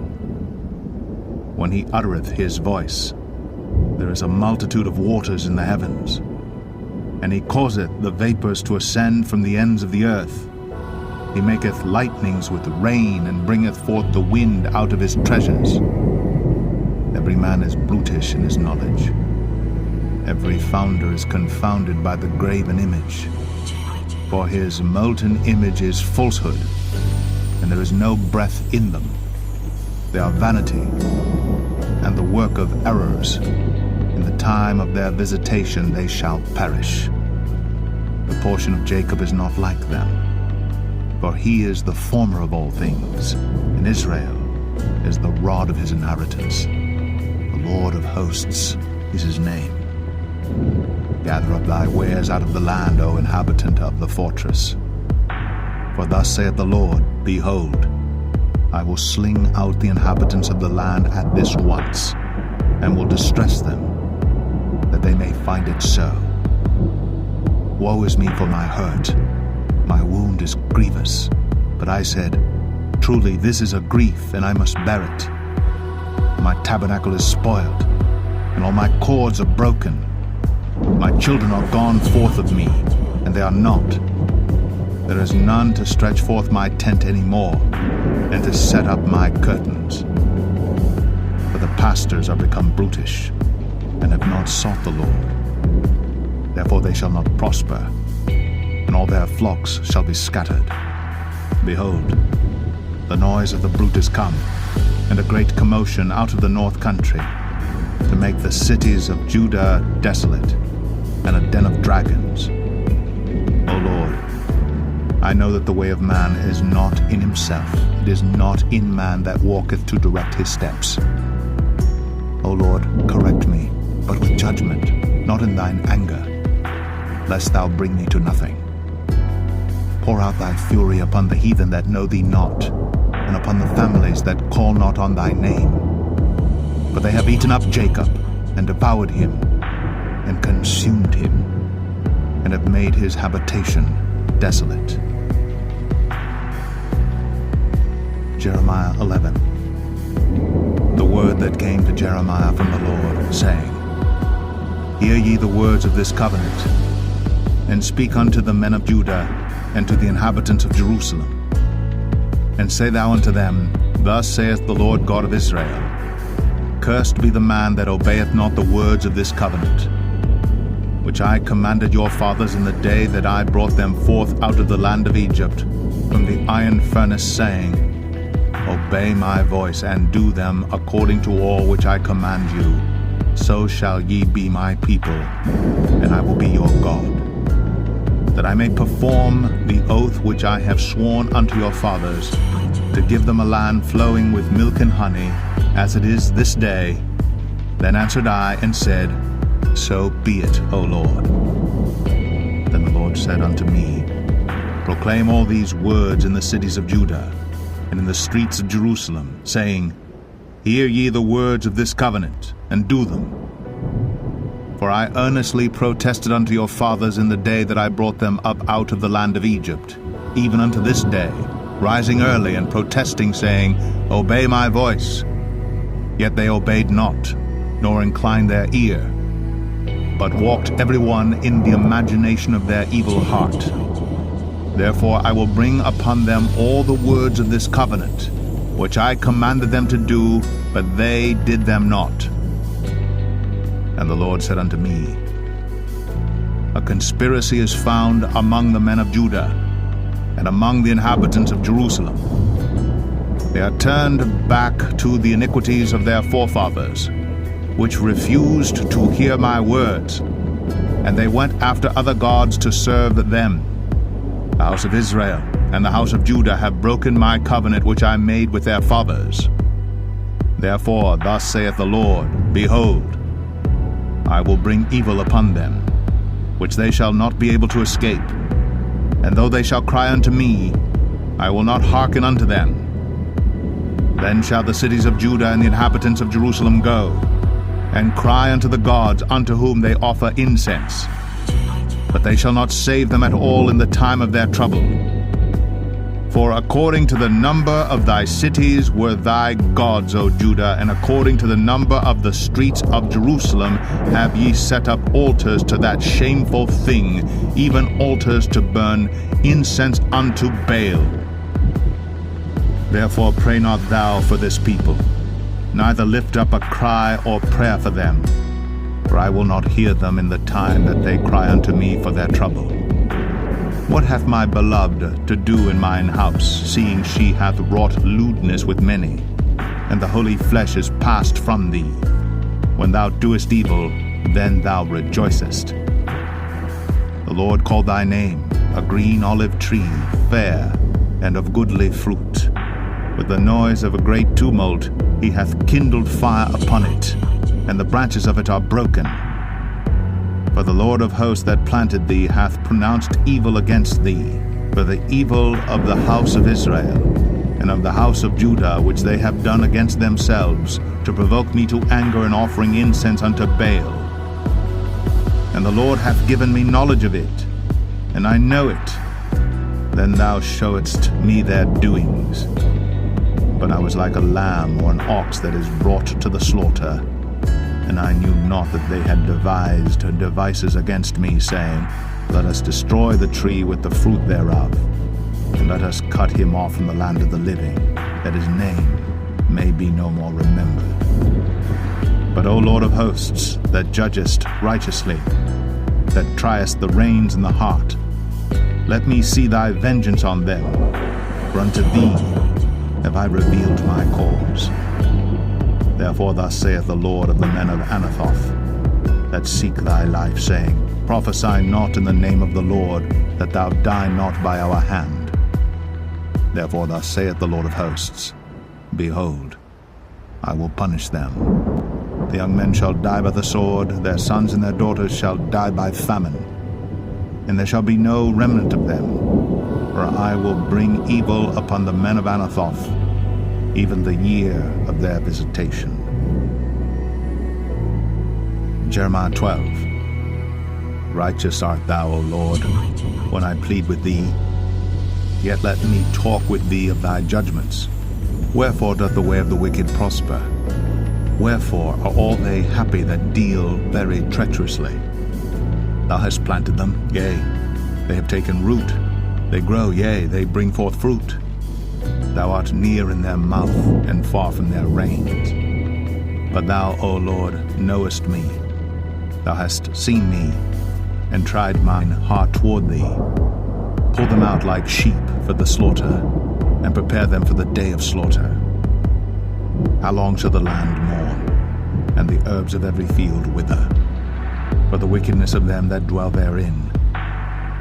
When he uttereth his voice, there is a multitude of waters in the heavens, and he causeth the vapors to ascend from the ends of the earth. He maketh lightnings with rain, and bringeth forth the wind out of his treasures. Every man is brutish in his knowledge. Every founder is confounded by the graven image. For his molten image is falsehood, and there is no breath in them. They are vanity, and the work of errors. In the time of their visitation they shall perish. The portion of Jacob is not like them, for he is the former of all things, and Israel is the rod of his inheritance. The Lord of hosts is his name. Gather up thy wares out of the land, O inhabitant of the fortress. For thus saith the Lord, Behold, I will sling out the inhabitants of the land at this once, and will distress them, that they may find it so. Woe is me for my hurt, my wound is grievous. But I said, Truly this is a grief, and I must bear it. My tabernacle is spoiled, and all my cords are broken. My children are gone forth of me, and they are not. There is none to stretch forth my tent any more, and to set up my curtains. For the pastors are become brutish, and have not sought the Lord. Therefore they shall not prosper, and all their flocks shall be scattered. Behold, the noise of the brute is come, and a great commotion out of the north country, to make the cities of Judah desolate, and a den of dragons. O Lord, I know that the way of man is not in himself. It is not in man that walketh to direct his steps. O Lord, correct me, but with judgment, not in thine anger, lest thou bring me to nothing. Pour out thy fury upon the heathen that know thee not, and upon the families that call not on thy name. For they have eaten up Jacob, and devoured him, and consumed him, and have made his habitation desolate. Jeremiah 11. The word that came to Jeremiah from the Lord, saying, Hear ye the words of this covenant, and speak unto the men of Judah, and to the inhabitants of Jerusalem. And say thou unto them, Thus saith the Lord God of Israel, Cursed be the man that obeyeth not the words of this covenant, which I commanded your fathers in the day that I brought them forth out of the land of Egypt, from the iron furnace, saying, Obey my voice, and do them according to all which I command you. So shall ye be my people, and I will be your God. That I may perform the oath which I have sworn unto your fathers, to give them a land flowing with milk and honey, as it is this day. Then answered I and said, So be it, O Lord. Then the Lord said unto me, Proclaim all these words in the cities of Judah, and in the streets of Jerusalem, saying, Hear ye the words of this covenant, and do them. For I earnestly protested unto your fathers in the day that I brought them up out of the land of Egypt, even unto this day, rising early and protesting, saying, Obey my voice. Yet they obeyed not, nor inclined their ear, but walked every one in the imagination of their evil heart. Therefore I will bring upon them all the words of this covenant, which I commanded them to do, but they did them not. And the Lord said unto me, A conspiracy is found among the men of Judah, and among the inhabitants of Jerusalem. They are turned back to the iniquities of their forefathers, which refused to hear my words, and they went after other gods to serve them. The house of Israel and the house of Judah have broken my covenant which I made with their fathers. Therefore thus saith the Lord, Behold, I will bring evil upon them, which they shall not be able to escape. And though they shall cry unto me, I will not hearken unto them. Then shall the cities of Judah and the inhabitants of Jerusalem go, and cry unto the gods unto whom they offer incense. But they shall not save them at all in the time of their trouble. For according to the number of thy cities were thy gods, O Judah, and according to the number of the streets of Jerusalem have ye set up altars to that shameful thing, even altars to burn incense unto Baal. Therefore pray not thou for this people, neither lift up a cry or prayer for them, for I will not hear them in the time that they cry unto me for their trouble. What hath my beloved to do in mine house, seeing she hath wrought lewdness with many, and the holy flesh is passed from thee? When thou doest evil, then thou rejoicest. The Lord called thy name, a green olive tree, fair, and of goodly fruit. With the noise of a great tumult he hath kindled fire upon it, and the branches of it are broken. For the Lord of hosts that planted thee hath pronounced evil against thee, for the evil of the house of Israel and of the house of Judah, which they have done against themselves, to provoke me to anger in offering incense unto Baal. And the Lord hath given me knowledge of it, and I know it. Then thou showedst me their doings. But I was like a lamb or an ox that is brought to the slaughter, and I knew not that they had devised devices against me, saying, Let us destroy the tree with the fruit thereof, and let us cut him off from the land of the living, that his name may be no more remembered. But, O Lord of hosts, that judgest righteously, that triest the reins and the heart, let me see thy vengeance on them, for unto thee have I revealed my cause. Therefore thus saith the Lord of the men of Anathoth, that seek thy life, saying, Prophesy not in the name of the Lord, that thou die not by our hand. Therefore thus saith the Lord of hosts, Behold, I will punish them. The young men shall die by the sword, their sons and their daughters shall die by famine, and there shall be no remnant of them, for I will bring evil upon the men of Anathoth, even the year of their visitation. Jeremiah 12. Righteous art thou, O Lord, when I plead with thee. Yet let me talk with thee of thy judgments. Wherefore doth the way of the wicked prosper? Wherefore are all they happy that deal very treacherously? Thou hast planted them, yea, they have taken root. They grow, yea, they bring forth fruit. Thou art near in their mouth, and far from their reins. But thou, O Lord, knowest me. Thou hast seen me, and tried mine heart toward thee. Pull them out like sheep for the slaughter, and prepare them for the day of slaughter. How long shall the land mourn, and the herbs of every field wither? For the wickedness of them that dwell therein.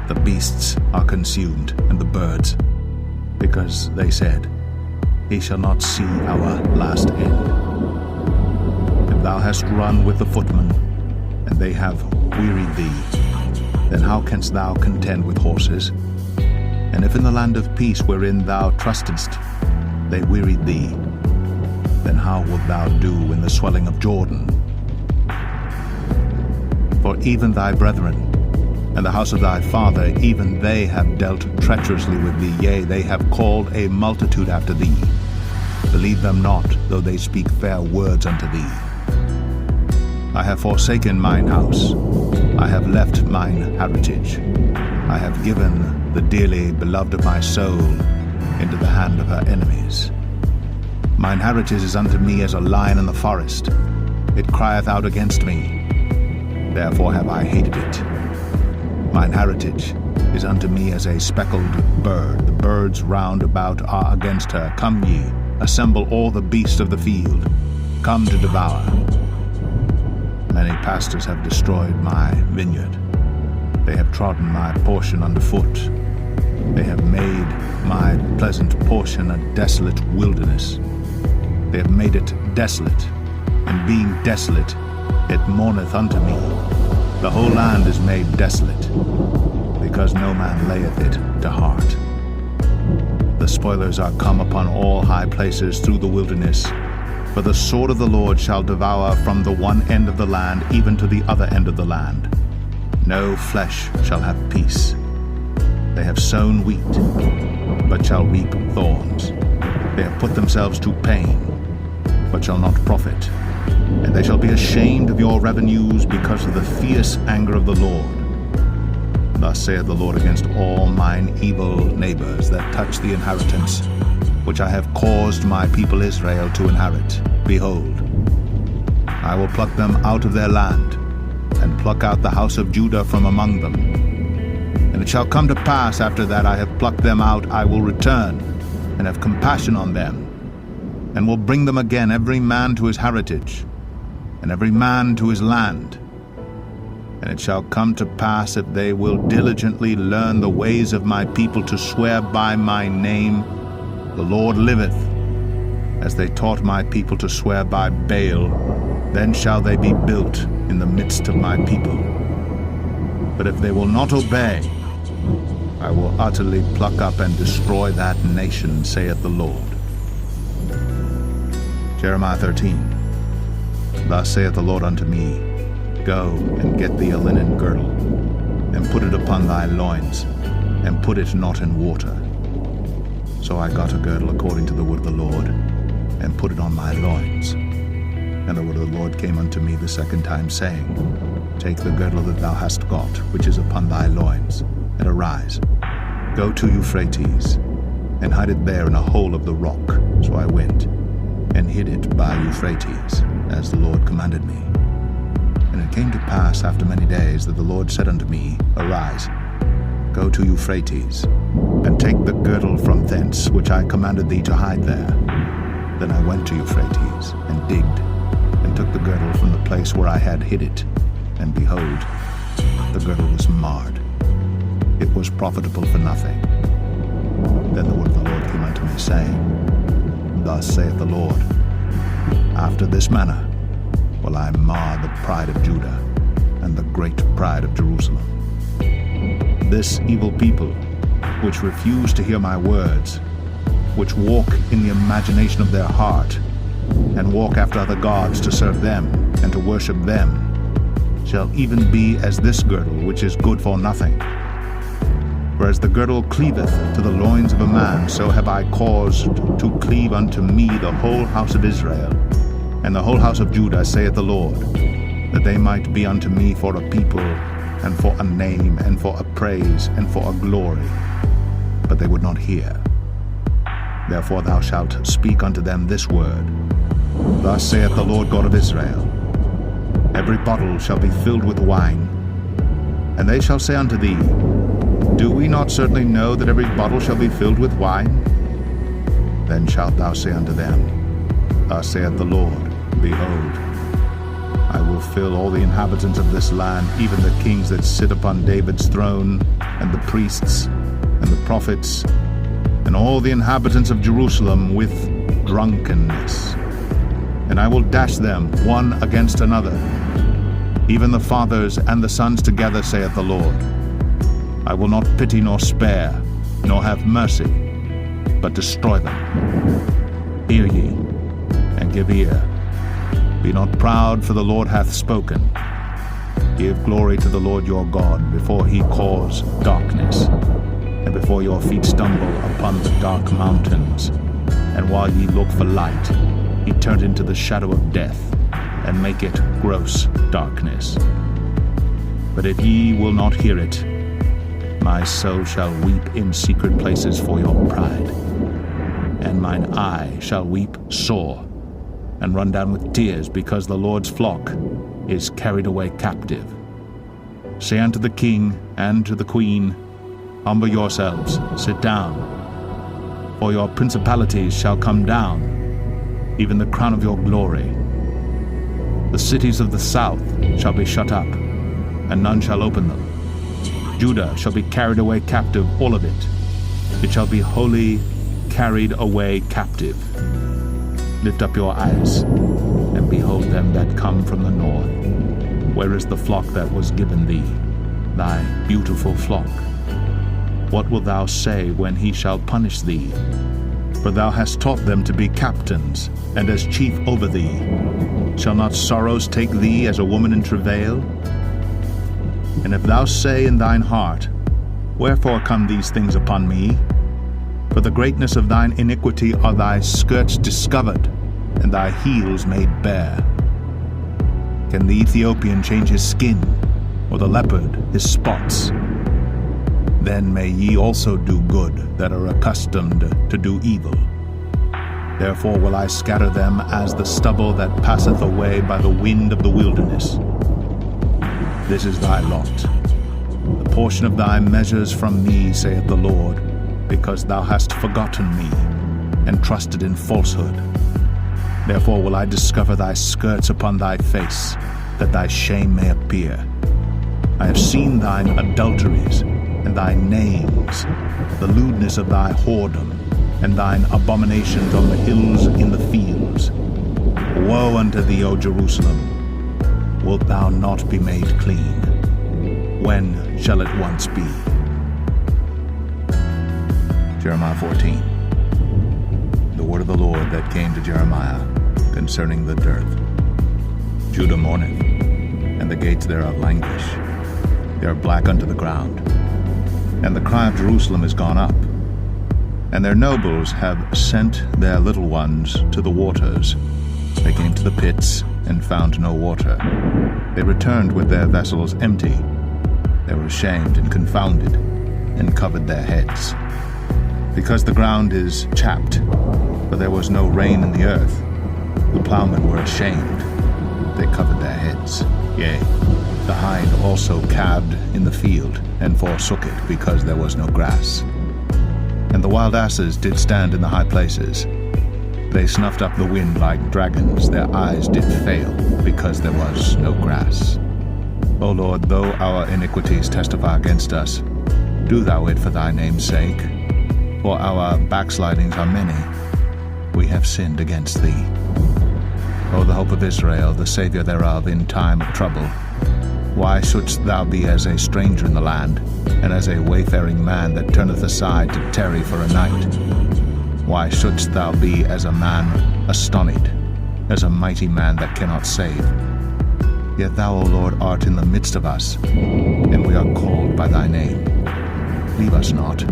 The beasts are consumed, and the birds, because they said, He shall not see our last end. If thou hast run with the footmen, and they have wearied thee, then how canst thou contend with horses? And if in the land of peace wherein thou trustedst they wearied thee, then how wilt thou do in the swelling of Jordan? For even thy brethren, and the house of thy father, even they have dealt treacherously with thee, yea, they have called a multitude after thee. Believe them not, though they speak fair words unto thee. I have forsaken mine house, I have left mine heritage. I have given the dearly beloved of my soul into the hand of her enemies. Mine heritage is unto me as a lion in the forest. It crieth out against me, therefore have I hated it. Mine heritage is unto me as a speckled bird. The birds round about are against her. Come ye, assemble all the beasts of the field. Come to devour. Many pastors have destroyed my vineyard. They have trodden my portion underfoot. They have made my pleasant portion a desolate wilderness. They have made it desolate, and being desolate, it mourneth unto me. The whole land is made desolate, because no man layeth it to heart. The spoilers are come upon all high places through the wilderness, for the sword of the Lord shall devour from the one end of the land even to the other end of the land. No flesh shall have peace. They have sown wheat, but shall reap thorns. They have put themselves to pain, but shall not profit. And they shall be ashamed of your revenues because of the fierce anger of the Lord. Thus saith the Lord against all mine evil neighbors that touch the inheritance, which I have caused my people Israel to inherit. Behold, I will pluck them out of their land, and pluck out the house of Judah from among them. And it shall come to pass, after that I have plucked them out, I will return, and have compassion on them, and will bring them again, every man to his heritage, and every man to his land. And it shall come to pass, if they will diligently learn the ways of my people, to swear by my name, the Lord liveth, as they taught my people to swear by Baal, then shall they be built in the midst of my people. But if they will not obey, I will utterly pluck up and destroy that nation, saith the Lord. Jeremiah 13. Thus saith the Lord unto me, Go and get thee a linen girdle, and put it upon thy loins, and put it not in water. So I got a girdle according to the word of the Lord, and put it on my loins. And the word of the Lord came unto me the second time, saying, Take the girdle that thou hast got, which is upon thy loins, and arise, go to Euphrates, and hide it there in a hole of the rock. So I went, and hid it by Euphrates, as the Lord commanded me. And it came to pass after many days that the Lord said unto me, Arise, go to Euphrates, and take the girdle from thence, which I commanded thee to hide there. Then I went to Euphrates, and digged, and took the girdle from the place where I had hid it, and behold, the girdle was marred. It was profitable for nothing. Then the word of the Lord came unto me, saying, Thus saith the Lord, After this manner will I mar the pride of Judah, and the great pride of Jerusalem. This evil people, which refuse to hear my words, which walk in the imagination of their heart, and walk after other gods to serve them, and to worship them, shall even be as this girdle, which is good for nothing. For as the girdle cleaveth to the loins of a man, so have I caused to cleave unto me the whole house of Israel, and the whole house of Judah, saith the Lord, that they might be unto me for a people, and for a name, and for a praise, and for a glory. But they would not hear. Therefore thou shalt speak unto them this word, Thus saith the Lord God of Israel, Every bottle shall be filled with wine, and they shall say unto thee, Do we not certainly know that every bottle shall be filled with wine? Then shalt thou say unto them, Thus saith the Lord, Behold, I will fill all the inhabitants of this land, even the kings that sit upon David's throne, and the priests, and the prophets, and all the inhabitants of Jerusalem with drunkenness. And I will dash them one against another, even the fathers and the sons together, saith the Lord. I will not pity nor spare, nor have mercy, but destroy them. Hear ye, and give ear. Be not proud, for the Lord hath spoken. Give glory to the Lord your God, before he cause darkness, and before your feet stumble upon the dark mountains. And while ye look for light, he turned into the shadow of death, and make it gross darkness. But if ye will not hear it, my soul shall weep in secret places for your pride, and mine eye shall weep sore, and run down with tears, because the Lord's flock is carried away captive. Say unto the king and to the queen, Humble yourselves, sit down, for your principalities shall come down, even the crown of your glory. The cities of the south shall be shut up, and none shall open them. Judah shall be carried away captive, all of it. It shall be wholly carried away captive. Lift up your eyes, and behold them that come from the north. Where is the flock that was given thee, thy beautiful flock? What wilt thou say when he shall punish thee? For thou hast taught them to be captains, and as chief over thee. Shall not sorrows take thee as a woman in travail? And if thou say in thine heart, Wherefore come these things upon me? For the greatness of thine iniquity are thy skirts discovered, and thy heels made bare. Can the Ethiopian change his skin, or the leopard his spots? Then may ye also do good that are accustomed to do evil. Therefore will I scatter them as the stubble that passeth away by the wind of the wilderness. This is thy lot, the portion of thy measures from me, saith the Lord, because thou hast forgotten me, and trusted in falsehood. Therefore will I discover thy skirts upon thy face, that thy shame may appear. I have seen thine adulteries, and thy names, the lewdness of thy whoredom, and thine abominations on the hills in the fields. Woe unto thee, O Jerusalem! Wilt thou not be made clean? When shall it once be? Jeremiah 14. The word of the Lord that came to Jeremiah concerning the dearth. Judah mourneth, and the gates thereof languish. They are black unto the ground. And the cry of Jerusalem is gone up. And their nobles have sent their little ones to the waters. They came to the pits, and found no water. They returned with their vessels empty. They were ashamed and confounded, and covered their heads. Because the ground is chapped, for there was no rain in the earth, the plowmen were ashamed. They covered their heads. Yea, the hind also calved in the field, and forsook it, because there was no grass. And the wild asses did stand in the high places. They snuffed up the wind like dragons. Their eyes did fail, because there was no grass. O Lord, though our iniquities testify against us, do thou it for thy name's sake. For our backslidings are many. We have sinned against thee. O the hope of Israel, the Savior thereof in time of trouble. Why shouldst thou be as a stranger in the land, and as a wayfaring man that turneth aside to tarry for a night? Why shouldst thou be as a man astonied, as a mighty man that cannot save? Yet thou, O Lord, art in the midst of us, and we are called by thy name. Leave us not.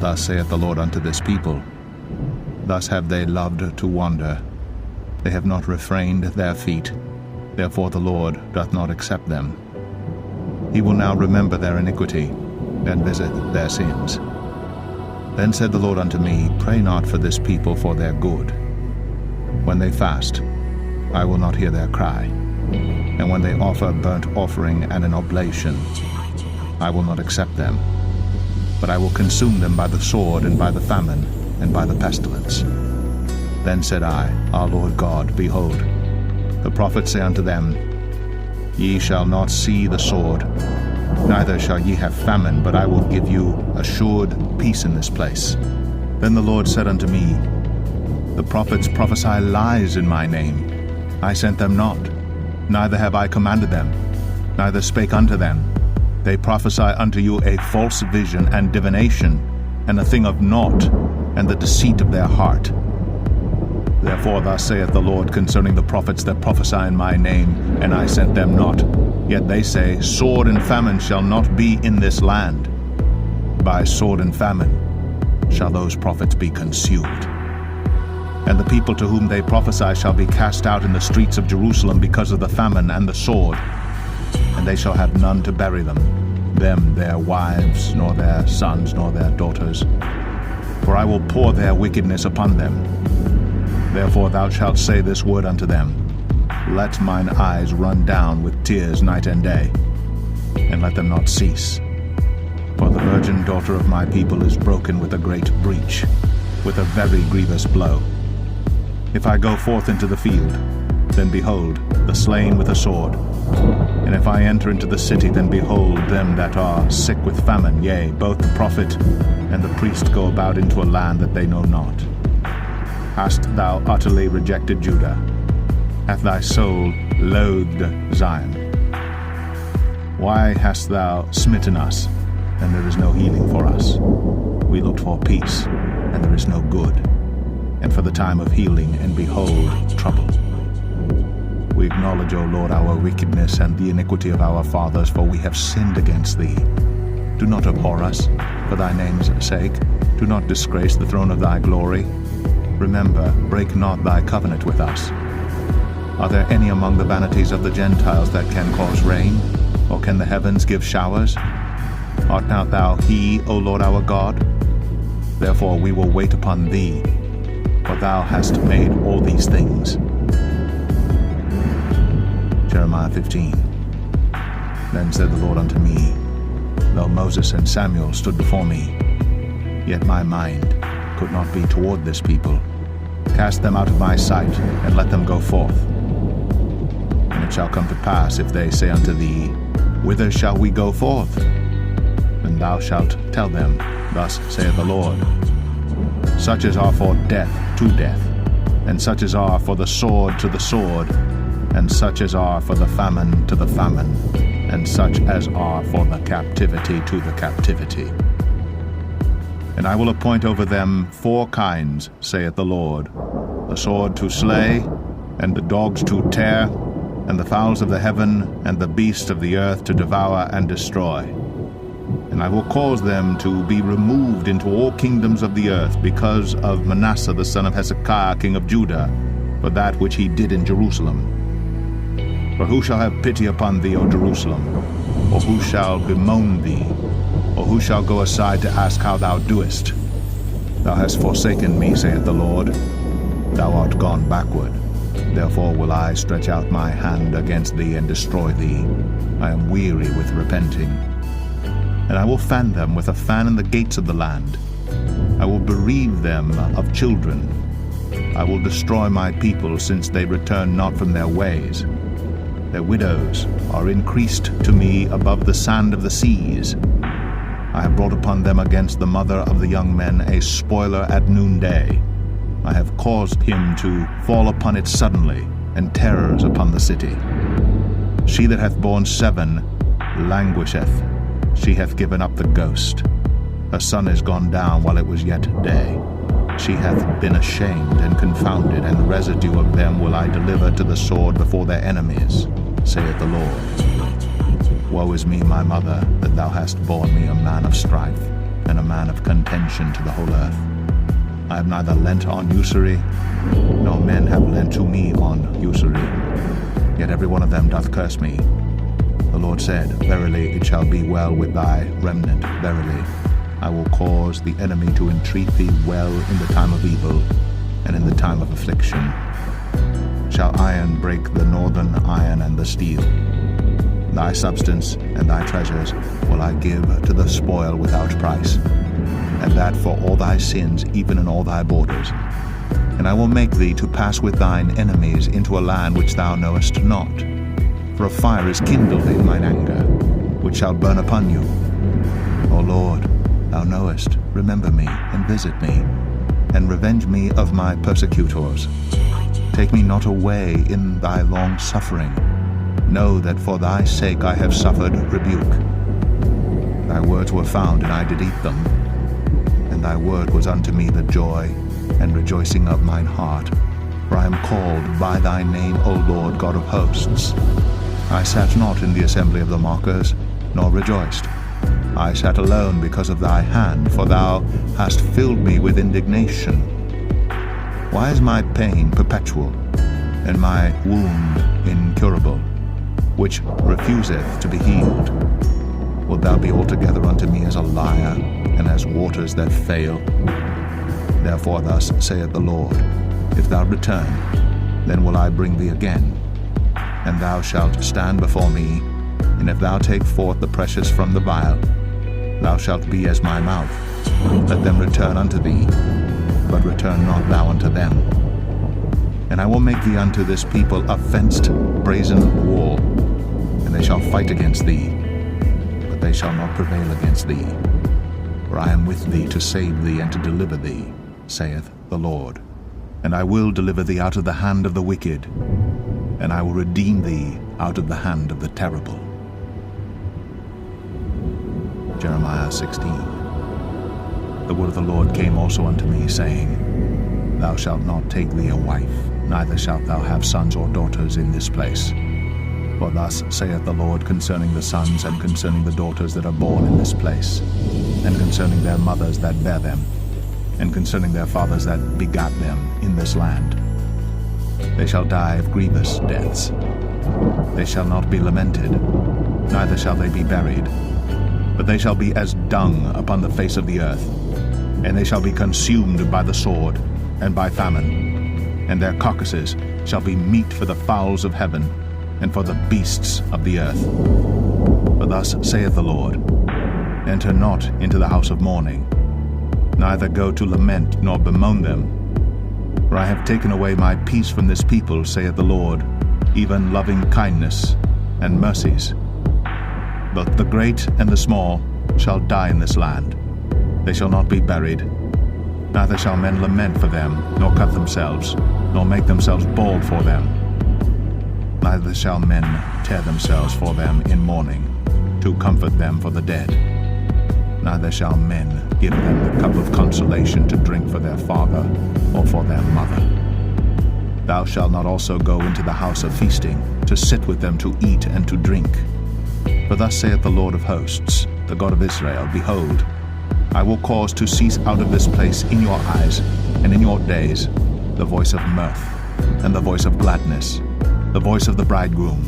Thus saith the Lord unto this people, thus have they loved to wander. They have not refrained their feet, therefore the Lord doth not accept them. He will now remember their iniquity, and visit their sins. Then said the Lord unto me, pray not for this people for their good. When they fast, I will not hear their cry. And when they offer burnt offering and an oblation, I will not accept them. But I will consume them by the sword, and by the famine, and by the pestilence. Then said I, Our Lord God, behold, the prophets say unto them, Ye shall not see the sword, neither shall ye have famine, but I will give you assured peace in this place. Then the Lord said unto me, The prophets prophesy lies in my name. I sent them not, neither have I commanded them, neither spake unto them. They prophesy unto you a false vision and divination, and a thing of naught, and the deceit of their heart. Therefore thus saith the Lord concerning the prophets that prophesy in my name, and I sent them not. Yet they say, Sword and famine shall not be in this land. By sword and famine shall those prophets be consumed. And the people to whom they prophesy shall be cast out in the streets of Jerusalem because of the famine and the sword. And they shall have none to bury them, their wives, nor their sons, nor their daughters. For I will pour their wickedness upon them. Therefore thou shalt say this word unto them, Let mine eyes run down with tears night and day, and let them not cease. For the virgin daughter of my people is broken with a great breach, with a very grievous blow. If I go forth into the field, then behold, the slain with a sword. And if I enter into the city, then behold, them that are sick with famine, yea, both the prophet and the priest go about into a land that they know not. Hast thou utterly rejected Judah? Hath thy soul loathed Zion? Why hast thou smitten us, and there is no healing for us? We looked for peace, and there is no good, and for the time of healing, and behold, trouble. We acknowledge, O Lord, our wickedness and the iniquity of our fathers, for we have sinned against thee. Do not abhor us, for thy name's sake. Do not disgrace the throne of thy glory. Remember, break not thy covenant with us. Are there any among the vanities of the Gentiles that can cause rain, or can the heavens give showers? Art not thou he, O Lord our God? Therefore we will wait upon thee, for thou hast made all these things. Jeremiah 15. Then said the Lord unto me, Though Moses and Samuel stood before me, yet my mind could not be toward this people. Cast them out of my sight, and let them go forth. And it shall come to pass, if they say unto thee, Whither shall we go forth? Then thou shalt tell them, Thus saith the Lord, Such as are for death to death, and such as are for the sword to the sword, and such as are for the famine to the famine, and such as are for the captivity to the captivity. And I will appoint over them 4 kinds, saith the Lord, the sword to slay, and the dogs to tear, and the fowls of the heaven, and the beasts of the earth to devour and destroy. And I will cause them to be removed into all kingdoms of the earth, because of Manasseh the son of Hezekiah king of Judah, for that which he did in Jerusalem. For who shall have pity upon thee, O Jerusalem? Or who shall bemoan thee? Or who shall go aside to ask how thou doest? Thou hast forsaken me, saith the Lord. Thou art gone backward. Therefore will I stretch out my hand against thee and destroy thee. I am weary with repenting. And I will fan them with a fan in the gates of the land. I will bereave them of children. I will destroy my people, since they return not from their ways. Their widows are increased to me above the sand of the seas. I have brought upon them against the mother of the young men a spoiler at noonday. I have caused him to fall upon it suddenly, and terrors upon the city. She that hath borne 7 languisheth. She hath given up the ghost. Her son is gone down while it was yet day. She hath been ashamed and confounded, and the residue of them will I deliver to the sword before their enemies, saith the Lord. Woe is me, my mother, that thou hast borne me a man of strife, and a man of contention to the whole earth. I have neither lent on usury, nor men have lent to me on usury. Yet every one of them doth curse me. The Lord said, Verily it shall be well with thy remnant. Verily I will cause the enemy to entreat thee well in the time of evil, and in the time of affliction. Shall iron break the northern iron and the steel? Thy substance and thy treasures will I give to the spoil without price, and that for all thy sins, even in all thy borders. And I will make thee to pass with thine enemies into a land which thou knowest not. For a fire is kindled in mine anger, which shall burn upon you. O Lord, thou knowest, remember me, and visit me, and revenge me of my persecutors. Take me not away in thy long suffering. Know that for thy sake I have suffered rebuke. Thy words were found, and I did eat them. And thy word was unto me the joy and rejoicing of mine heart. For I am called by thy name, O Lord God of hosts. I sat not in the assembly of the mockers, nor rejoiced. I sat alone because of thy hand, for thou hast filled me with indignation. Why is my pain perpetual, and my wound incurable, which refuseth to be healed? Wilt thou be altogether unto me as a liar, and as waters that fail? Therefore thus saith the Lord, If thou return, then will I bring thee again, and thou shalt stand before me, and if thou take forth the precious from the vial, thou shalt be as my mouth. Let them return unto thee, but return not thou unto them. And I will make thee unto this people a fenced brazen wall, and they shall fight against thee, but they shall not prevail against thee. For I am with thee to save thee and to deliver thee, saith the Lord. And I will deliver thee out of the hand of the wicked, and I will redeem thee out of the hand of the terrible. Jeremiah 16. The word of the Lord came also unto me, saying, Thou shalt not take thee a wife, neither shalt thou have sons or daughters in this place. For thus saith the Lord concerning the sons and concerning the daughters that are born in this place, and concerning their mothers that bear them, and concerning their fathers that begat them in this land. They shall die of grievous deaths. They shall not be lamented, neither shall they be buried, but they shall be as dung upon the face of the earth, and they shall be consumed by the sword and by famine, and their carcasses shall be meat for the fowls of heaven, and for the beasts of the earth. For thus saith the Lord, Enter not into the house of mourning, neither go to lament nor bemoan them. For I have taken away my peace from this people, saith the Lord, even loving kindness and mercies. Both the great and the small shall die in this land. They shall not be buried, neither shall men lament for them, nor cut themselves, nor make themselves bald for them. Neither shall men tear themselves for them in mourning, to comfort them for the dead. neither shall men give them the cup of consolation to drink for their father or for their mother. Thou shalt not also go into the house of feasting, to sit with them to eat and to drink. For thus saith the Lord of hosts, the God of Israel, Behold, I will cause to cease out of this place in your eyes and in your days the voice of mirth, and the voice of gladness, the voice of the bridegroom,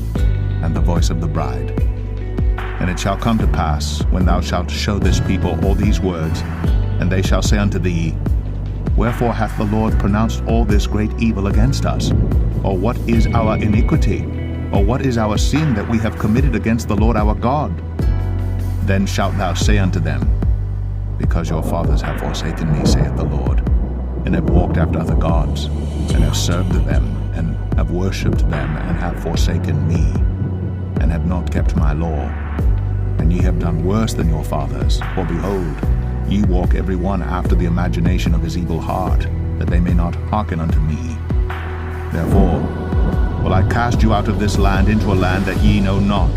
and the voice of the bride. And it shall come to pass, when thou shalt show this people all these words, and they shall say unto thee, Wherefore hath the Lord pronounced all this great evil against us? Or what is our iniquity? Or what is our sin that we have committed against the Lord our God? Then shalt thou say unto them, Because your fathers have forsaken me, saith the Lord, and have walked after other gods, and have served them, and have worshipped them, and have forsaken me, and have not kept my law. And ye have done worse than your fathers, for behold, ye walk every one after the imagination of his evil heart, that they may not hearken unto me. Therefore will I cast you out of this land into a land that ye know not,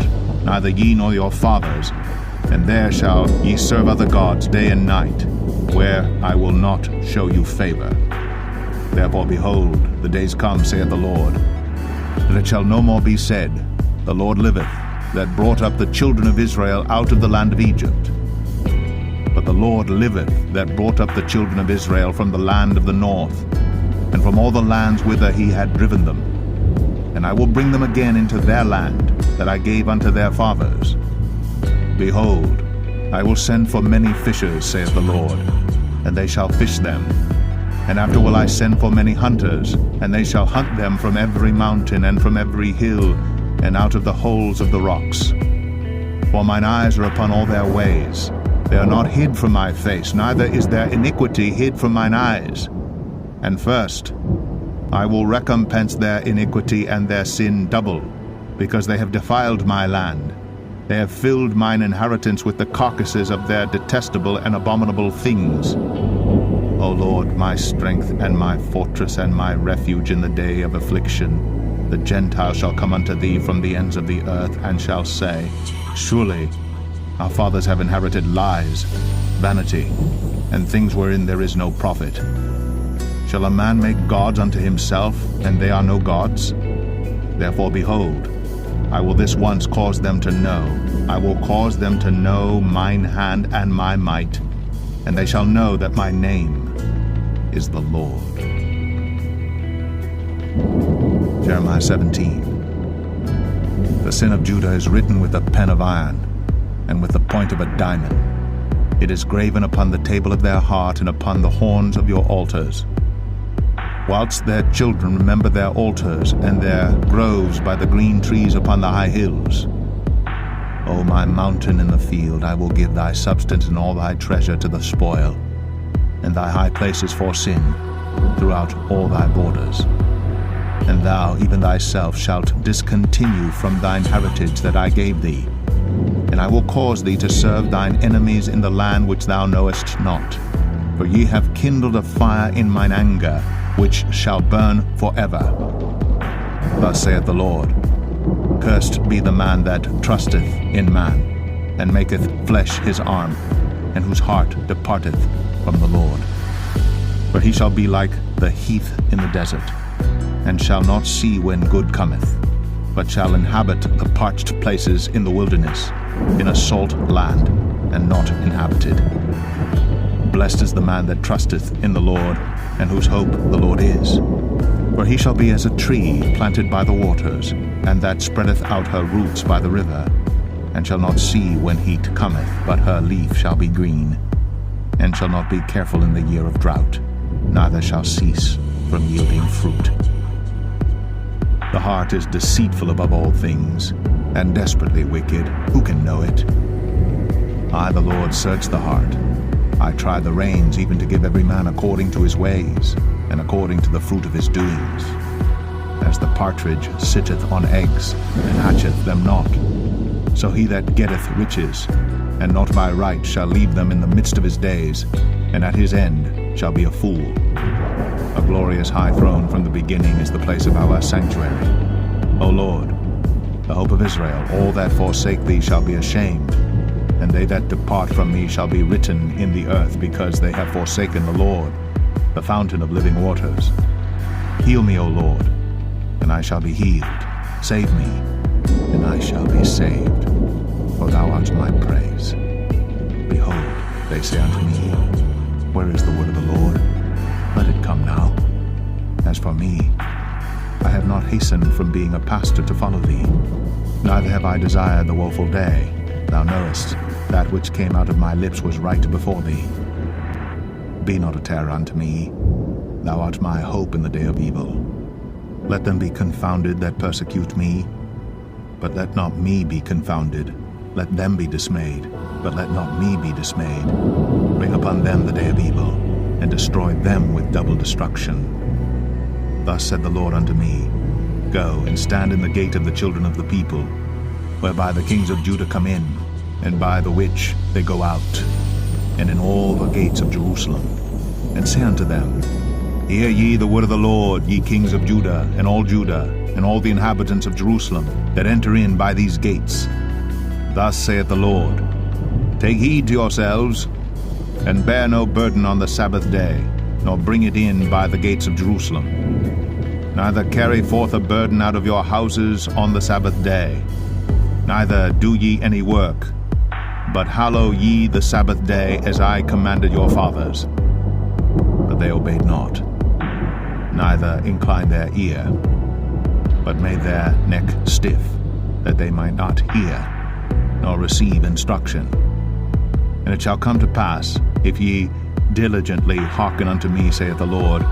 neither ye nor your fathers, and there shall ye serve other gods day and night, where I will not show you favor. Therefore, behold, the days come, saith the Lord, that it shall no more be said, The Lord liveth, that brought up the children of Israel out of the land of Egypt. But the Lord liveth, that brought up the children of Israel from the land of the north, and from all the lands whither he had driven them. And I will bring them again into their land, that I gave unto their fathers. Behold, I will send for many fishers, saith the Lord, and they shall fish them. And after will I send for many hunters, and they shall hunt them from every mountain and from every hill, and out of the holes of the rocks. For mine eyes are upon all their ways. They are not hid from my face, neither is their iniquity hid from mine eyes. And first, I will recompense their iniquity and their sin double, because they have defiled my land. They have filled mine inheritance with the carcasses of their detestable and abominable things. O Lord, my strength and my fortress and my refuge in the day of affliction, the Gentiles shall come unto thee from the ends of the earth, and shall say, Surely our fathers have inherited lies, vanity, and things wherein there is no profit. Shall a man make gods unto himself, and they are no gods? Therefore, behold, I will this once cause them to know, I will cause them to know mine hand and my might, and they shall know that my name is the Lord. Jeremiah 17. The sin of Judah is written with a pen of iron, and with the point of a diamond. It is graven upon the table of their heart, and upon the horns of your altars. Whilst their children remember their altars, and their groves by the green trees upon the high hills. O my mountain in the field, I will give thy substance and all thy treasure to the spoil, and thy high places for sin, throughout all thy borders. And thou, even thyself, shalt discontinue from thine heritage that I gave thee. And I will cause thee to serve thine enemies in the land which thou knowest not. For ye have kindled a fire in mine anger, which shall burn forever. Thus saith the Lord, Cursed be the man that trusteth in man, and maketh flesh his arm, and whose heart departeth from the Lord. For he shall be like the heath in the desert, and shall not see when good cometh, but shall inhabit the parched places in the wilderness, in a salt land, and not inhabited. Blessed is the man that trusteth in the Lord, and whose hope the Lord is. For he shall be as a tree planted by the waters, and that spreadeth out her roots by the river, and shall not see when heat cometh, but her leaf shall be green, and shall not be careful in the year of drought, neither shall cease from yielding fruit. The heart is deceitful above all things, and desperately wicked. Who can know it? I, the Lord, search the heart. I try the reins, even to give every man according to his ways, and according to the fruit of his doings. As the partridge sitteth on eggs, and hatcheth them not, so he that getteth riches, and not by right, shall leave them in the midst of his days, and at his end shall be a fool. A glorious high throne from the beginning is the place of our sanctuary. O Lord, the hope of Israel, all that forsake thee shall be ashamed. and they that depart from me shall be written in the earth, because they have forsaken the Lord, the fountain of living waters. Heal me, O Lord, and I shall be healed. Save me, and I shall be saved, for thou art my praise. Behold, they say unto me, where is the word of the Lord? Let it come now. As for me, I have not hastened from being a pastor to follow thee, neither have I desired the woeful day. Thou knowest, that which came out of my lips was right before thee. Be not a terror unto me, thou art my hope in the day of evil. Let them be confounded that persecute me, but let not me be confounded. Let them be dismayed, but let not me be dismayed. Bring upon them the day of evil, and destroy them with double destruction. Thus said the Lord unto me, Go and stand in the gate of the children of the people, whereby the kings of Judah come in, and by the which they go out, and in all the gates of Jerusalem. And say unto them, Hear ye the word of the Lord, ye kings of Judah, and all the inhabitants of Jerusalem, that enter in by these gates. Thus saith the Lord, Take heed to yourselves, and bear no burden on the Sabbath day, nor bring it in by the gates of Jerusalem. Neither carry forth a burden out of your houses on the Sabbath day. Neither do ye any work, but hallow ye the Sabbath day as I commanded your fathers. But they obeyed not, neither inclined their ear, but made their neck stiff, that they might not hear, nor receive instruction. And it shall come to pass, if ye diligently hearken unto me, saith the Lord,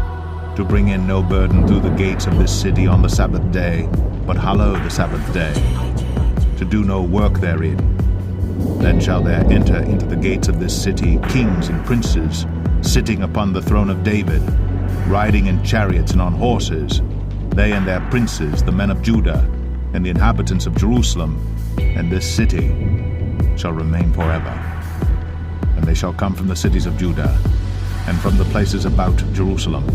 to bring in no burden through the gates of this city on the Sabbath day, but hallow the Sabbath day, to do no work therein. Then shall there enter into the gates of this city kings and princes, sitting upon the throne of David, riding in chariots and on horses, they and their princes, the men of Judah, and the inhabitants of Jerusalem, and this city shall remain forever. And they shall come from the cities of Judah, and from the places about Jerusalem,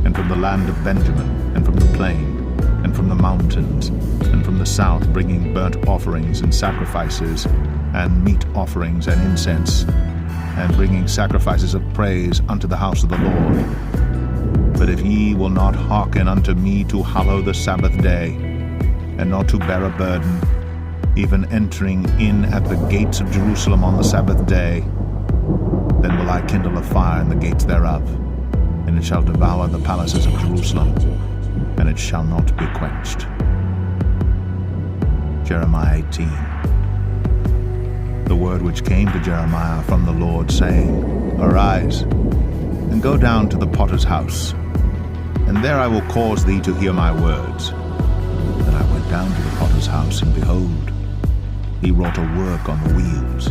and from the land of Benjamin, and from the plain, and from the mountains, and from the south, bringing burnt offerings and sacrifices, and meat offerings and incense, and bringing sacrifices of praise unto the house of the Lord. But if ye will not hearken unto me to hallow the Sabbath day, and not to bear a burden, even entering in at the gates of Jerusalem on the Sabbath day, then will I kindle a fire in the gates thereof, and it shall devour the palaces of Jerusalem, and it shall not be quenched. Jeremiah 18. The word which came to Jeremiah from the Lord, saying, Arise, and go down to the potter's house, and there I will cause thee to hear my words. Then I went down to the potter's house, and behold, he wrought a work on the wheels,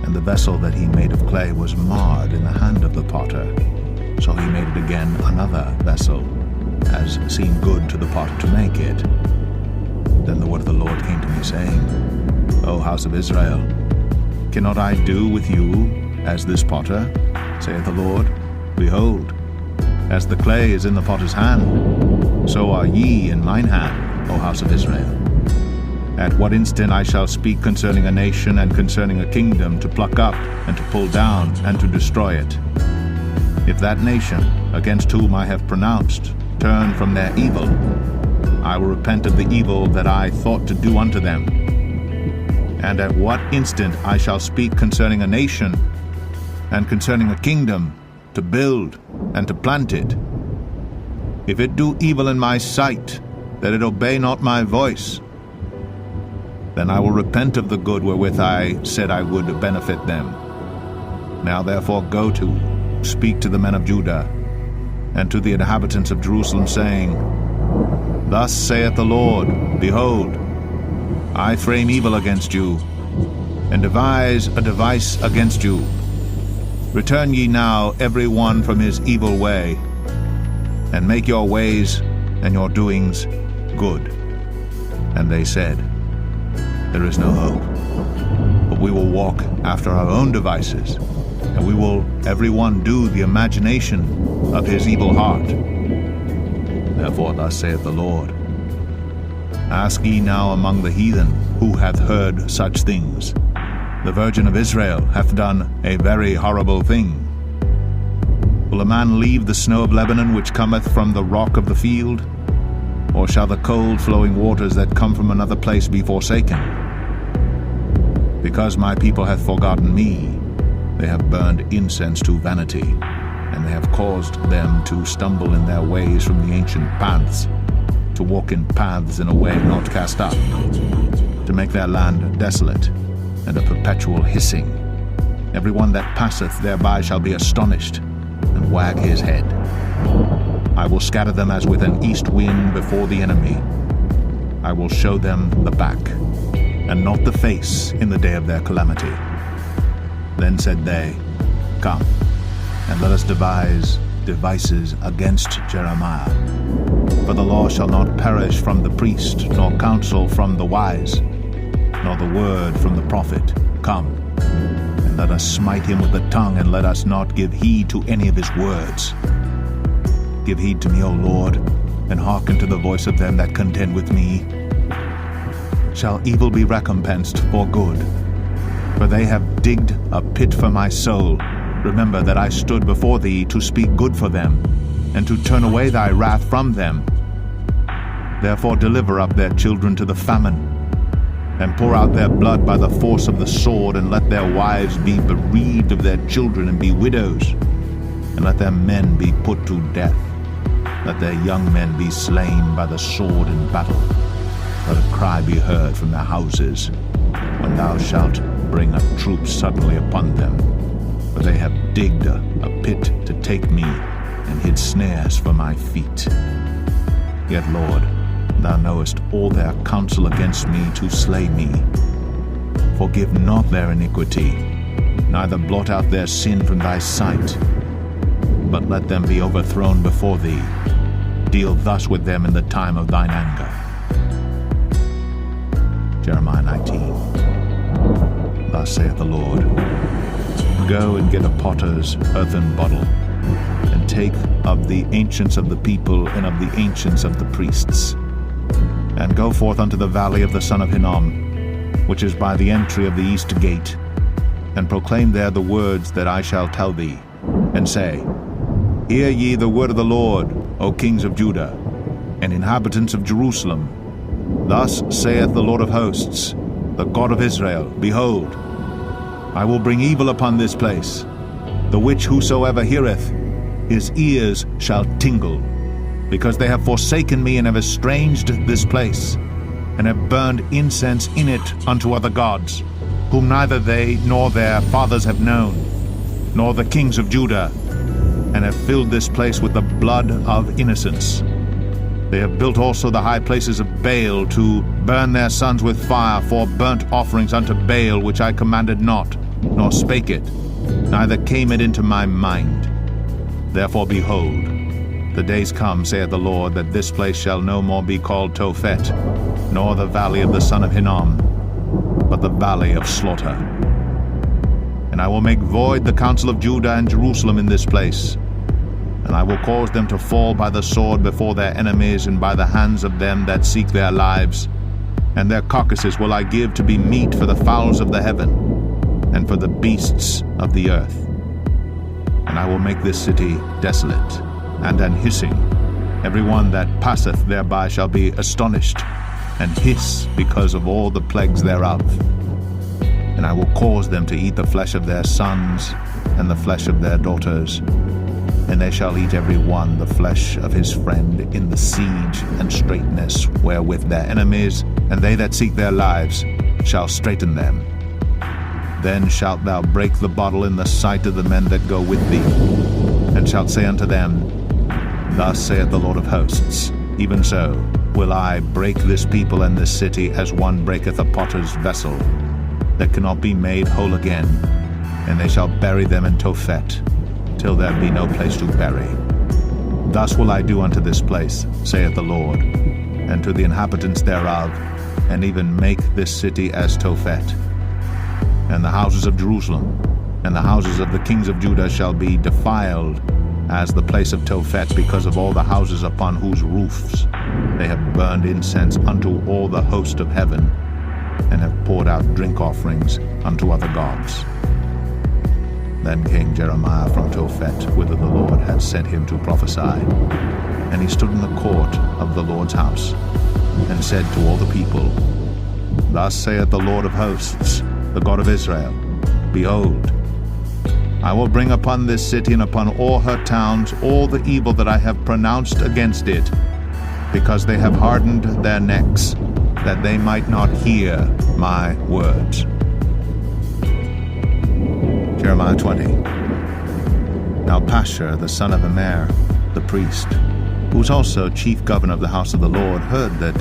and the vessel that he made of clay was marred in the hand of the potter. So he made it again another vessel, as seemed good to the potter to make it. Then the word of the Lord came to me, saying, O house of Israel, cannot I do with you as this potter, saith the Lord? Behold, as the clay is in the potter's hand, so are ye in mine hand, O house of Israel. At what instant I shall speak concerning a nation and concerning a kingdom, to pluck up and to pull down and to destroy it. If that nation, against whom I have pronounced, turn from their evil, I will repent of the evil that I thought to do unto them. And at what instant I shall speak concerning a nation and concerning a kingdom, to build and to plant it. If it do evil in my sight, that it obey not my voice, then I will repent of the good wherewith I said I would benefit them. Now therefore go to, speak to the men of Judah, and to the inhabitants of Jerusalem, saying, Thus saith the Lord, Behold, I frame evil against you, and devise a device against you. Return ye now every one from his evil way, and make your ways and your doings good. And they said, There is no hope, but we will walk after our own devices, and we will every one do the imagination of his evil heart. Therefore thus saith the Lord, Ask ye now among the heathen who hath heard such things, The Virgin of Israel hath done a very horrible thing. Will a man leave the snow of Lebanon, which cometh from the rock of the field? Or shall the cold flowing waters that come from another place be forsaken? Because my people hath forgotten me, they have burned incense to vanity, and they have caused them to stumble in their ways from the ancient paths, to walk in paths in a way not cast up, to make their land desolate, and a perpetual hissing. Every one that passeth thereby shall be astonished, and wag his head. I will scatter them as with an east wind before the enemy. I will show them the back, and not the face in the day of their calamity. Then said they, Come, and let us devise devices against Jeremiah. For the law shall not perish from the priest, nor counsel from the wise, nor the word from the prophet. Come, and let us smite him with the tongue, and let us not give heed to any of his words. Give heed to me, O Lord, and hearken to the voice of them that contend with me. Shall evil be recompensed for good? For they have digged a pit for my soul. Remember that I stood before thee to speak good for them, and to turn away thy wrath from them. Therefore deliver up their children to the famine, and pour out their blood by the force of the sword, and let their wives be bereaved of their children, and be widows, and let their men be put to death. Let their young men be slain by the sword in battle. Let a cry be heard from their houses, when thou shalt bring a troop suddenly upon them. For they have digged a pit to take me, and hid snares for my feet. Yet, Lord, thou knowest all their counsel against me to slay me. Forgive not their iniquity, neither blot out their sin from thy sight, but let them be overthrown before thee. Deal thus with them in the time of thine anger. Jeremiah 19. Thus saith the Lord, Go and get a potter's earthen bottle, and take of the ancients of the people and of the ancients of the priests, and go forth unto the valley of the son of Hinnom, which is by the entry of the east gate, and proclaim there the words that I shall tell thee, and say, Hear ye the word of the Lord, O kings of Judah, and inhabitants of Jerusalem. Thus saith the Lord of hosts, the God of Israel, Behold, I will bring evil upon this place, the which whosoever heareth, his ears shall tingle, because they have forsaken me and have estranged this place, and have burned incense in it unto other gods, whom neither they nor their fathers have known, nor the kings of Judah, and have filled this place with the blood of innocents. They have built also the high places of Baal, to burn their sons with fire for burnt offerings unto Baal, which I commanded not, nor spake it, neither came it into my mind. Therefore, behold, the days come, saith the Lord, that this place shall no more be called Tophet, nor the valley of the son of Hinnom, but the valley of slaughter. And I will make void the counsel of Judah and Jerusalem in this place, and I will cause them to fall by the sword before their enemies, and by the hands of them that seek their lives. And their carcasses will I give to be meat for the fowls of the heaven, and for the beasts of the earth. And I will make this city desolate, and an hissing. Every one that passeth thereby shall be astonished, and hiss because of all the plagues thereof. And I will cause them to eat the flesh of their sons, and the flesh of their daughters, and they shall eat every one the flesh of his friend in the siege and straitness wherewith their enemies, and they that seek their lives, shall straiten them. Then shalt thou break the bottle in the sight of the men that go with thee, and shalt say unto them, Thus saith the Lord of hosts, Even so will I break this people and this city, as one breaketh a potter's vessel, that cannot be made whole again, and they shall bury them in Tophet, till there be no place to bury. Thus will I do unto this place, saith the Lord, and to the inhabitants thereof, and even make this city as Tophet. And the houses of Jerusalem, and the houses of the kings of Judah shall be defiled as the place of Tophet, because of all the houses upon whose roofs they have burned incense unto all the host of heaven, and have poured out drink offerings unto other gods. Then came Jeremiah from Tophet, whither the Lord had sent him to prophesy. And he stood in the court of the Lord's house, and said to all the people, Thus saith the Lord of hosts, the God of Israel, Behold, I will bring upon this city and upon all her towns all the evil that I have pronounced against it, because they have hardened their necks, that they might not hear my words. Jeremiah 20. Now Pashur, the son of Immer, the priest, who was also chief governor of the house of the Lord, heard that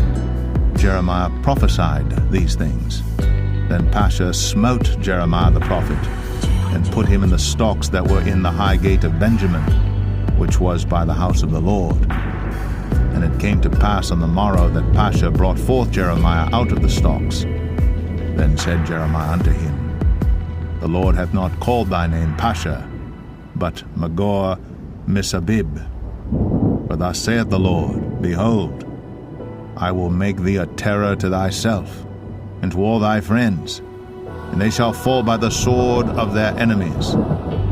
Jeremiah prophesied these things. Then Pashur smote Jeremiah the prophet, and put him in the stocks that were in the high gate of Benjamin, which was by the house of the Lord. And it came to pass on the morrow that Pashur brought forth Jeremiah out of the stocks. Then said Jeremiah unto him, The Lord hath not called thy name Pashur, but Magor Missabib. For thus saith the Lord, Behold, I will make thee a terror to thyself, and to all thy friends, and they shall fall by the sword of their enemies,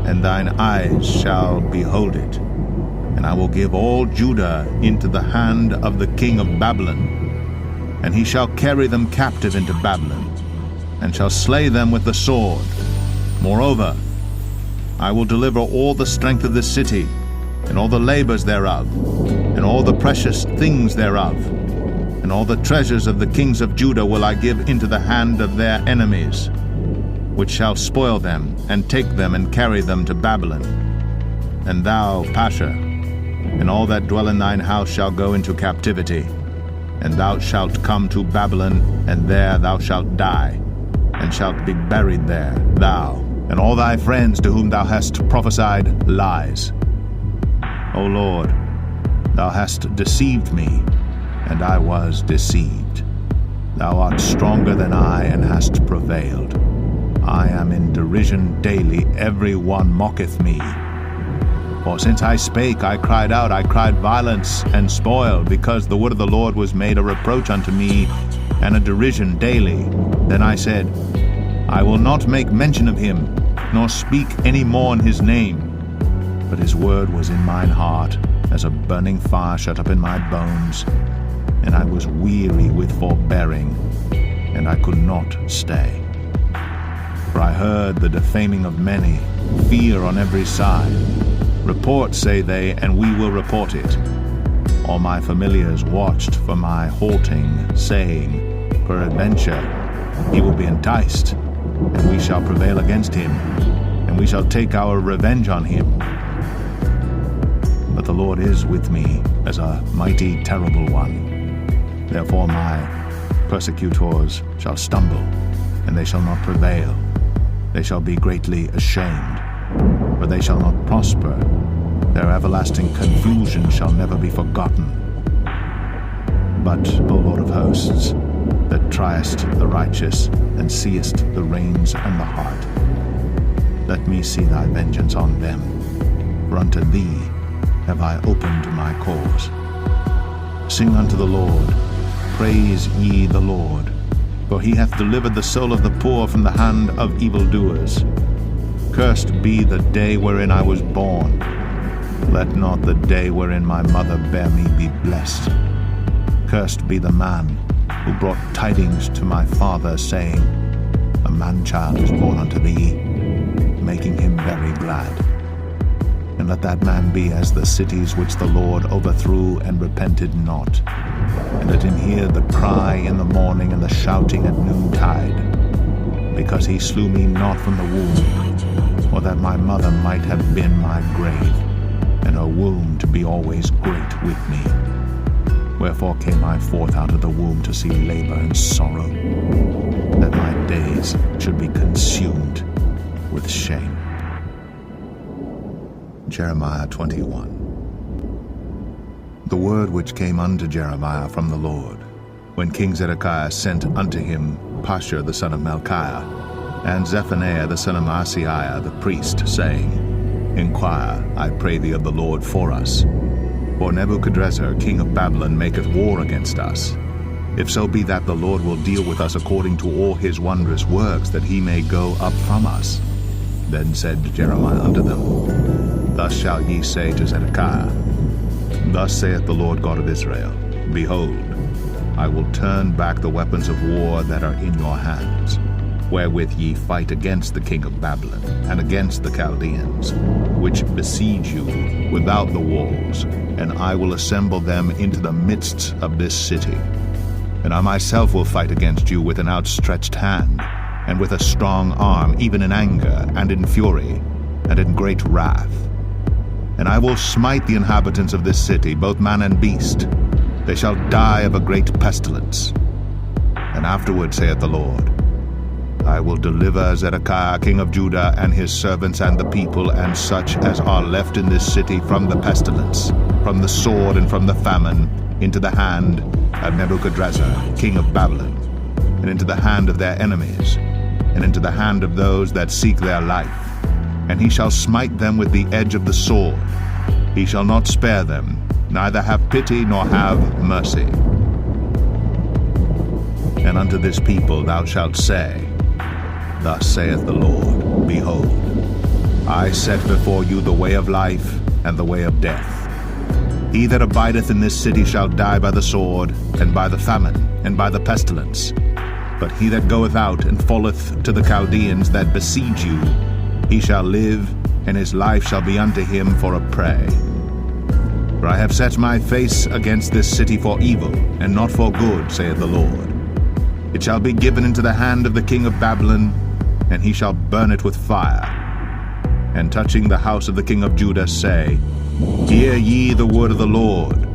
and thine eyes shall behold it. And I will give all Judah into the hand of the king of Babylon, and he shall carry them captive into Babylon, and shall slay them with the sword. Moreover, I will deliver all the strength of the city, and all the labors thereof, and all the precious things thereof, and all the treasures of the kings of Judah will I give into the hand of their enemies, which shall spoil them, and take them, and carry them to Babylon. And thou, Pashur, and all that dwell in thine house shall go into captivity, and thou shalt come to Babylon, and there thou shalt die, and shalt be buried there, thou, and all thy friends to whom thou hast prophesied lies. O Lord, thou hast deceived me, and I was deceived. Thou art stronger than I, and hast prevailed. I am in derision daily, every one mocketh me. For since I spake, I cried out, I cried violence and spoil, because the word of the Lord was made a reproach unto me, and a derision daily. Then I said, I will not make mention of him, nor speak any more in his name. But his word was in mine heart, as a burning fire shut up in my bones, and I was weary with forbearing, and I could not stay. For I heard the defaming of many, fear on every side. Report, say they, and we will report it. All my familiars watched for my halting, saying, Peradventure, he will be enticed, and we shall prevail against him, and we shall take our revenge on him. But the Lord is with me as a mighty, terrible one. Therefore my persecutors shall stumble, and they shall not prevail. They shall be greatly ashamed, for they shall not prosper. Their everlasting confusion shall never be forgotten. But, O Lord of hosts, that triest the righteous, and seest the reins and the heart, let me see thy vengeance on them, for unto thee have I opened my cause. Sing unto the Lord, praise ye the Lord, for he hath delivered the soul of the poor from the hand of evildoers. Cursed be the day wherein I was born. Let not the day wherein my mother bare me be blessed. Cursed be the man who brought tidings to my father, saying, A man-child is born unto thee, making him very glad. And let that man be as the cities which the Lord overthrew and repented not. And let him hear the cry in the morning and the shouting at noontide, because he slew me not from the womb, or that my mother might have been my grave, and her womb to be always great with me. Wherefore came I forth out of the womb to see labor and sorrow, that my days should be consumed with shame. Jeremiah 21. The word which came unto Jeremiah from the Lord, when King Zedekiah sent unto him Pashur the son of Malchiah, and Zephaniah the son of Maaseiah the priest, saying, Inquire, I pray thee, of the Lord for us. For Nebuchadrezzar king of Babylon maketh war against us. if so be that the Lord will deal with us according to all his wondrous works, that he may go up from us. Then said Jeremiah unto them, Thus shall ye say to Zedekiah, Thus saith the Lord God of Israel, Behold, I will turn back the weapons of war that are in your hands, wherewith ye fight against the king of Babylon, and against the Chaldeans, which besiege you without the walls, and I will assemble them into the midst of this city. And I myself will fight against you with an outstretched hand, and with a strong arm, even in anger, and in fury, and in great wrath. And I will smite the inhabitants of this city, both man and beast. They shall die of a great pestilence. And afterward, saith the Lord, I will deliver Zedekiah king of Judah and his servants and the people and such as are left in this city from the pestilence, from the sword and from the famine, into the hand of Nebuchadrezzar king of Babylon, and into the hand of their enemies, and into the hand of those that seek their life. And he shall smite them with the edge of the sword. He shall not spare them, neither have pity nor have mercy. And unto this people thou shalt say, Thus saith the Lord, Behold, I set before you the way of life and the way of death. He that abideth in this city shall die by the sword, and by the famine, and by the pestilence. But he that goeth out and falleth to the Chaldeans that besiege you, he shall live, and his life shall be unto him for a prey. For I have set my face against this city for evil, and not for good, saith the Lord. It shall be given into the hand of the king of Babylon, and he shall burn it with fire. And touching the house of the king of Judah, say, Hear ye the word of the Lord.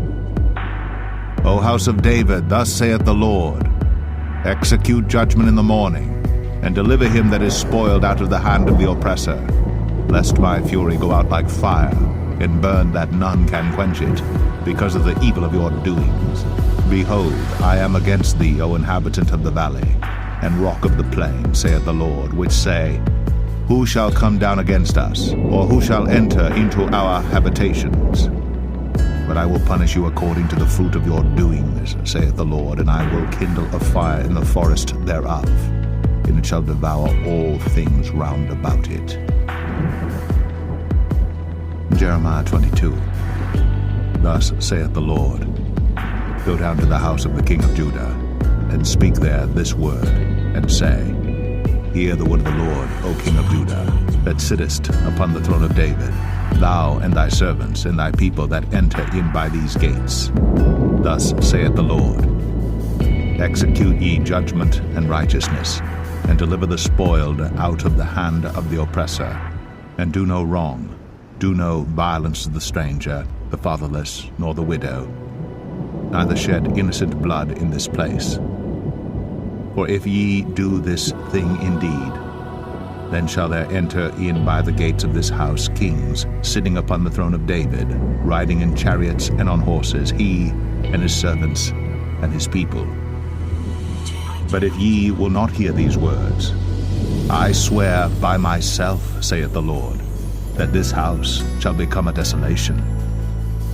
O house of David, thus saith the Lord, Execute judgment in the morning, and deliver him that is spoiled out of the hand of the oppressor, lest my fury go out like fire, and burn that none can quench it, because of the evil of your doings. Behold, I am against thee, O inhabitant of the valley, and rock of the plain, saith the Lord, which say, Who shall come down against us, or who shall enter into our habitations? But I will punish you according to the fruit of your doings, saith the Lord, and I will kindle a fire in the forest thereof, and it shall devour all things round about it. Jeremiah 22. Thus saith the Lord, Go down to the house of the king of Judah, and speak there this word, and say, Hear the word of the Lord, O king of Judah, that sittest upon the throne of David, thou and thy servants and thy people that enter in by these gates. Thus saith the Lord, Execute ye judgment and righteousness, and deliver the spoiled out of the hand of the oppressor, and do no wrong, do no violence to the stranger, the fatherless, nor the widow, neither shed innocent blood in this place. For if ye do this thing indeed, then shall there enter in by the gates of this house kings, sitting upon the throne of David, riding in chariots and on horses, he and his servants and his people. But if ye will not hear these words, I swear by myself, saith the Lord, that this house shall become a desolation.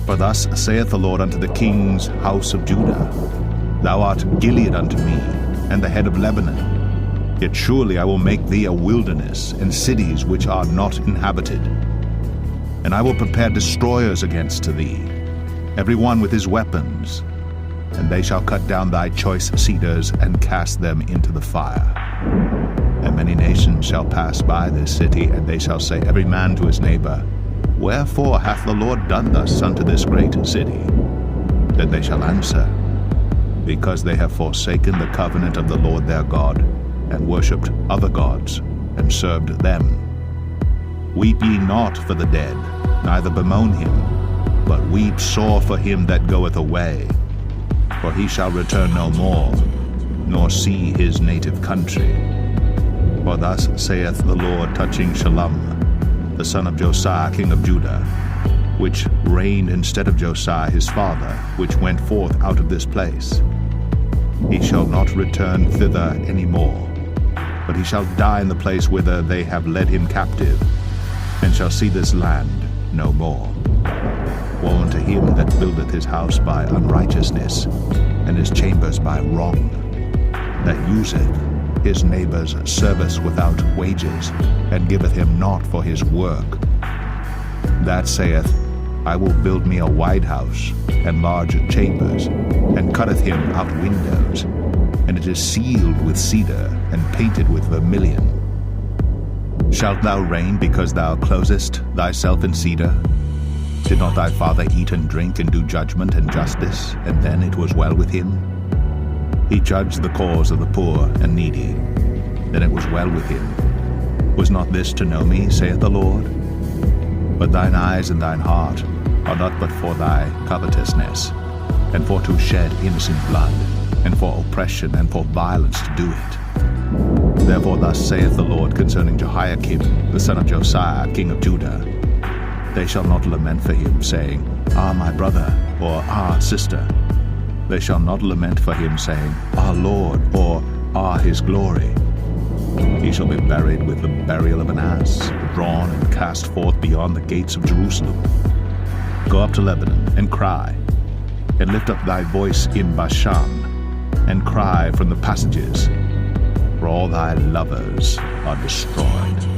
For thus saith the Lord unto the king's house of Judah, Thou art Gilead unto me, and the head of Lebanon. Yet surely I will make thee a wilderness, and cities which are not inhabited. And I will prepare destroyers against thee, every one with his weapons, and they shall cut down thy choice cedars, and cast them into the fire. And many nations shall pass by this city, and they shall say every man to his neighbor, Wherefore hath the Lord done thus unto this great city? Then they shall answer, Because they have forsaken the covenant of the Lord their God, and worshipped other gods, and served them. Weep ye not for the dead, neither bemoan him, but weep sore for him that goeth away, for he shall return no more, nor see his native country. For thus saith the Lord touching Shallum, the son of Josiah king of Judah, which reigned instead of Josiah his father, which went forth out of this place. He shall not return thither any more, but he shall die in the place whither they have led him captive, and shall see this land no more. Woe unto him that buildeth his house by unrighteousness, and his chambers by wrong, that useth his neighbor's service without wages, and giveth him naught for his work, that saith, I will build me a wide house, and large chambers, and cutteth him out windows, and it is sealed with cedar, and painted with vermilion. Shalt thou reign because thou closest thyself in cedar? Did not thy father eat and drink and do judgment and justice, and then it was well with him? He judged the cause of the poor and needy, then it was well with him. Was not this to know me, saith the Lord? But thine eyes and thine heart are not but for thy covetousness, and for to shed innocent blood, and for oppression, and for violence to do it. Therefore thus saith the Lord concerning Jehoiakim, the son of Josiah, king of Judah, they shall not lament for him, saying, Ah, my brother, or Ah, sister. They shall not lament for him, saying, Our Lord, or Ah, his glory. He shall be buried with the burial of an ass, drawn and cast forth beyond the gates of Jerusalem. Go up to Lebanon, and cry, and lift up thy voice in Bashan, and cry from the passages, for all thy lovers are destroyed.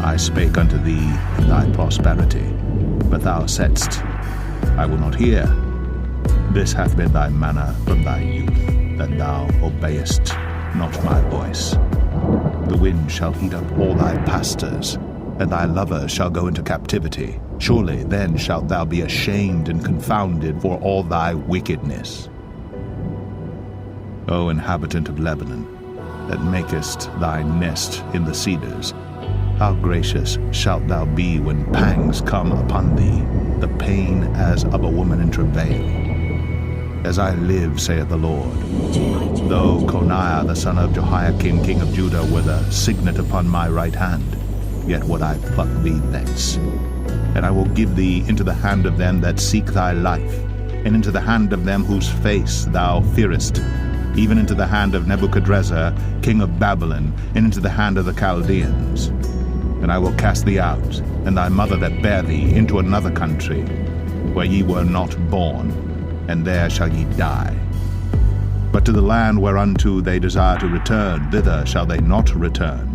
I spake unto thee in thy prosperity, but thou saidst, I will not hear. This hath been thy manner from thy youth, that thou obeyest not my voice. The wind shall eat up all thy pastors, and thy lovers shall go into captivity. Surely then shalt thou be ashamed and confounded for all thy wickedness. O inhabitant of Lebanon, that makest thy nest in the cedars, how gracious shalt thou be when pangs come upon thee, the pain as of a woman in travail. As I live, saith the Lord, though Coniah the son of Jehoiakim king of Judah were the signet upon my right hand, yet would I pluck thee thence. And I will give thee into the hand of them that seek thy life, and into the hand of them whose face thou fearest, even into the hand of Nebuchadrezzar king of Babylon, and into the hand of the Chaldeans. And I will cast thee out, and thy mother that bare thee, into another country, where ye were not born, and there shall ye die. But to the land whereunto they desire to return, thither shall they not return.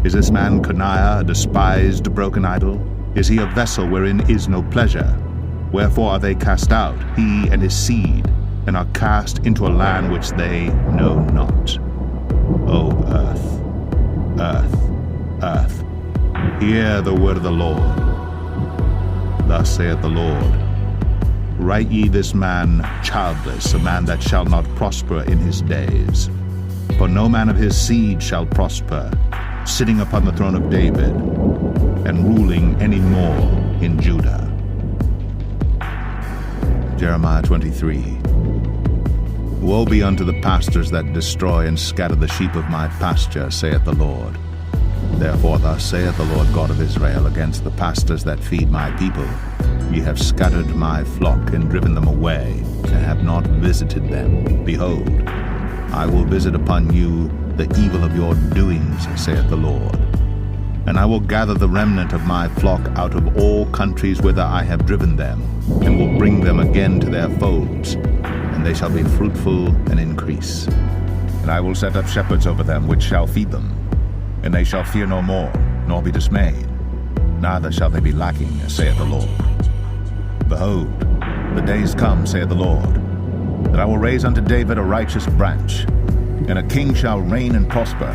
Is this man Coniah a despised broken idol? Is he a vessel wherein is no pleasure? Wherefore are they cast out, he and his seed, and are cast into a land which they know not. O earth, earth, earth, hear the word of the Lord. Thus saith the Lord, write ye this man childless, a man that shall not prosper in his days. For no man of his seed shall prosper, sitting upon the throne of David, and ruling any more in Judah. Jeremiah 23. Woe be unto the pastors that destroy and scatter the sheep of my pasture, saith the Lord. Therefore thus saith the Lord God of Israel against the pastors that feed my people, Ye have scattered my flock and driven them away, and have not visited them. Behold, I will visit upon you the evil of your doings, saith the Lord. And I will gather the remnant of my flock out of all countries whither I have driven them, and will bring them again to their folds, and they shall be fruitful and increase. And I will set up shepherds over them which shall feed them, and they shall fear no more, nor be dismayed, neither shall they be lacking, saith the Lord. Behold, the days come, saith the Lord, that I will raise unto David a righteous branch, and a king shall reign and prosper,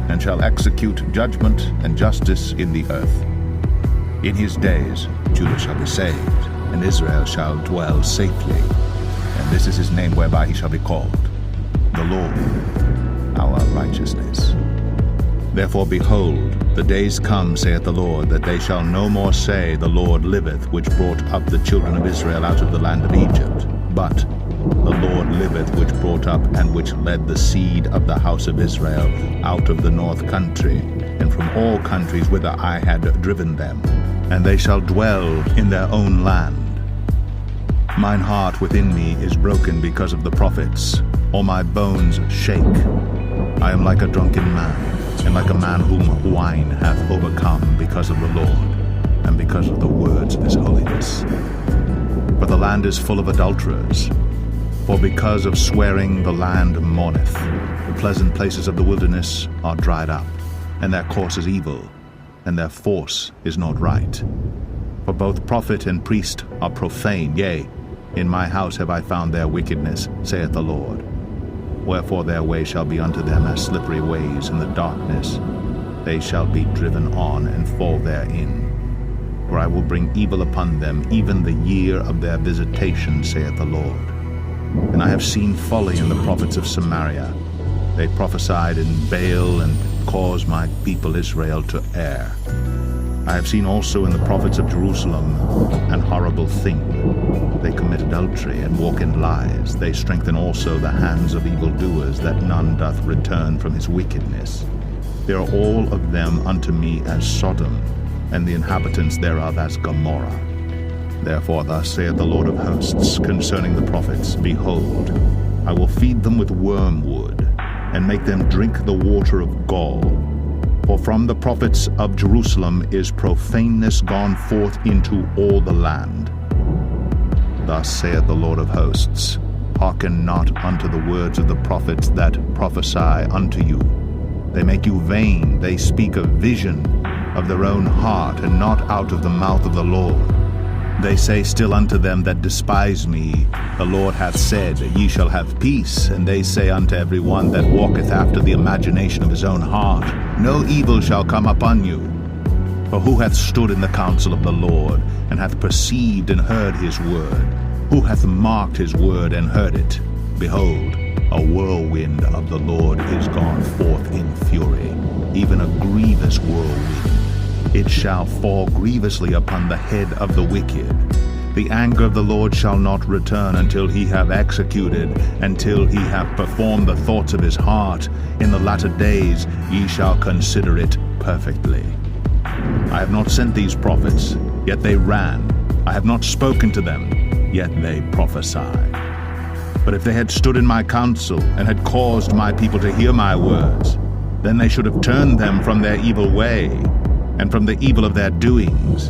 and shall execute judgment and justice in the earth. In his days Judah shall be saved, and Israel shall dwell safely. And this is his name whereby he shall be called, the Lord, our righteousness. Therefore, behold, the days come, saith the Lord, that they shall no more say, The Lord liveth, which brought up the children of Israel out of the land of Egypt, but the Lord liveth, which brought up and which led the seed of the house of Israel out of the north country, and from all countries whither I had driven them, and they shall dwell in their own land. Mine heart within me is broken because of the prophets, all my bones shake. I am like a drunken man, and like a man whom wine hath overcome because of the Lord, and because of the words of his holiness. For the land is full of adulterers, For because of swearing the land mourneth, the pleasant places of the wilderness are dried up, and their course is evil, and their force is not right. For both prophet and priest are profane, yea, in my house have I found their wickedness, saith the Lord. Wherefore their way shall be unto them as slippery ways in the darkness. They shall be driven on and fall therein. For I will bring evil upon them, even the year of their visitation, saith the Lord. And I have seen folly in the prophets of Samaria. They prophesied in Baal and caused my people Israel to err. I have seen also in the prophets of Jerusalem an horrible thing. They commit adultery and walk in lies. They strengthen also the hands of evildoers, that none doth return from his wickedness. They are all of them unto me as Sodom, and the inhabitants thereof as Gomorrah. Therefore thus saith the Lord of hosts concerning the prophets, Behold, I will feed them with wormwood, and make them drink the water of gall. For from the prophets of Jerusalem is profaneness gone forth into all the land. Thus saith the Lord of hosts, Hearken not unto the words of the prophets that prophesy unto you. They make you vain, they speak a vision of their own heart, and not out of the mouth of the Lord. They say still unto them that despise me, The Lord hath said, Ye shall have peace. And they say unto every one that walketh after the imagination of his own heart, No evil shall come upon you. For who hath stood in the counsel of the Lord, and hath perceived and heard his word? Who hath marked his word and heard it? Behold, a whirlwind of the Lord is gone forth in fury, even a grievous whirlwind. It shall fall grievously upon the head of the wicked. The anger of the Lord shall not return until he have executed, until he have performed the thoughts of his heart. In the latter days ye shall consider it perfectly. I have not sent these prophets, yet they ran. I have not spoken to them, yet they prophesied. But if they had stood in my counsel, and had caused my people to hear my words, then they should have turned them from their evil way, and from the evil of their doings.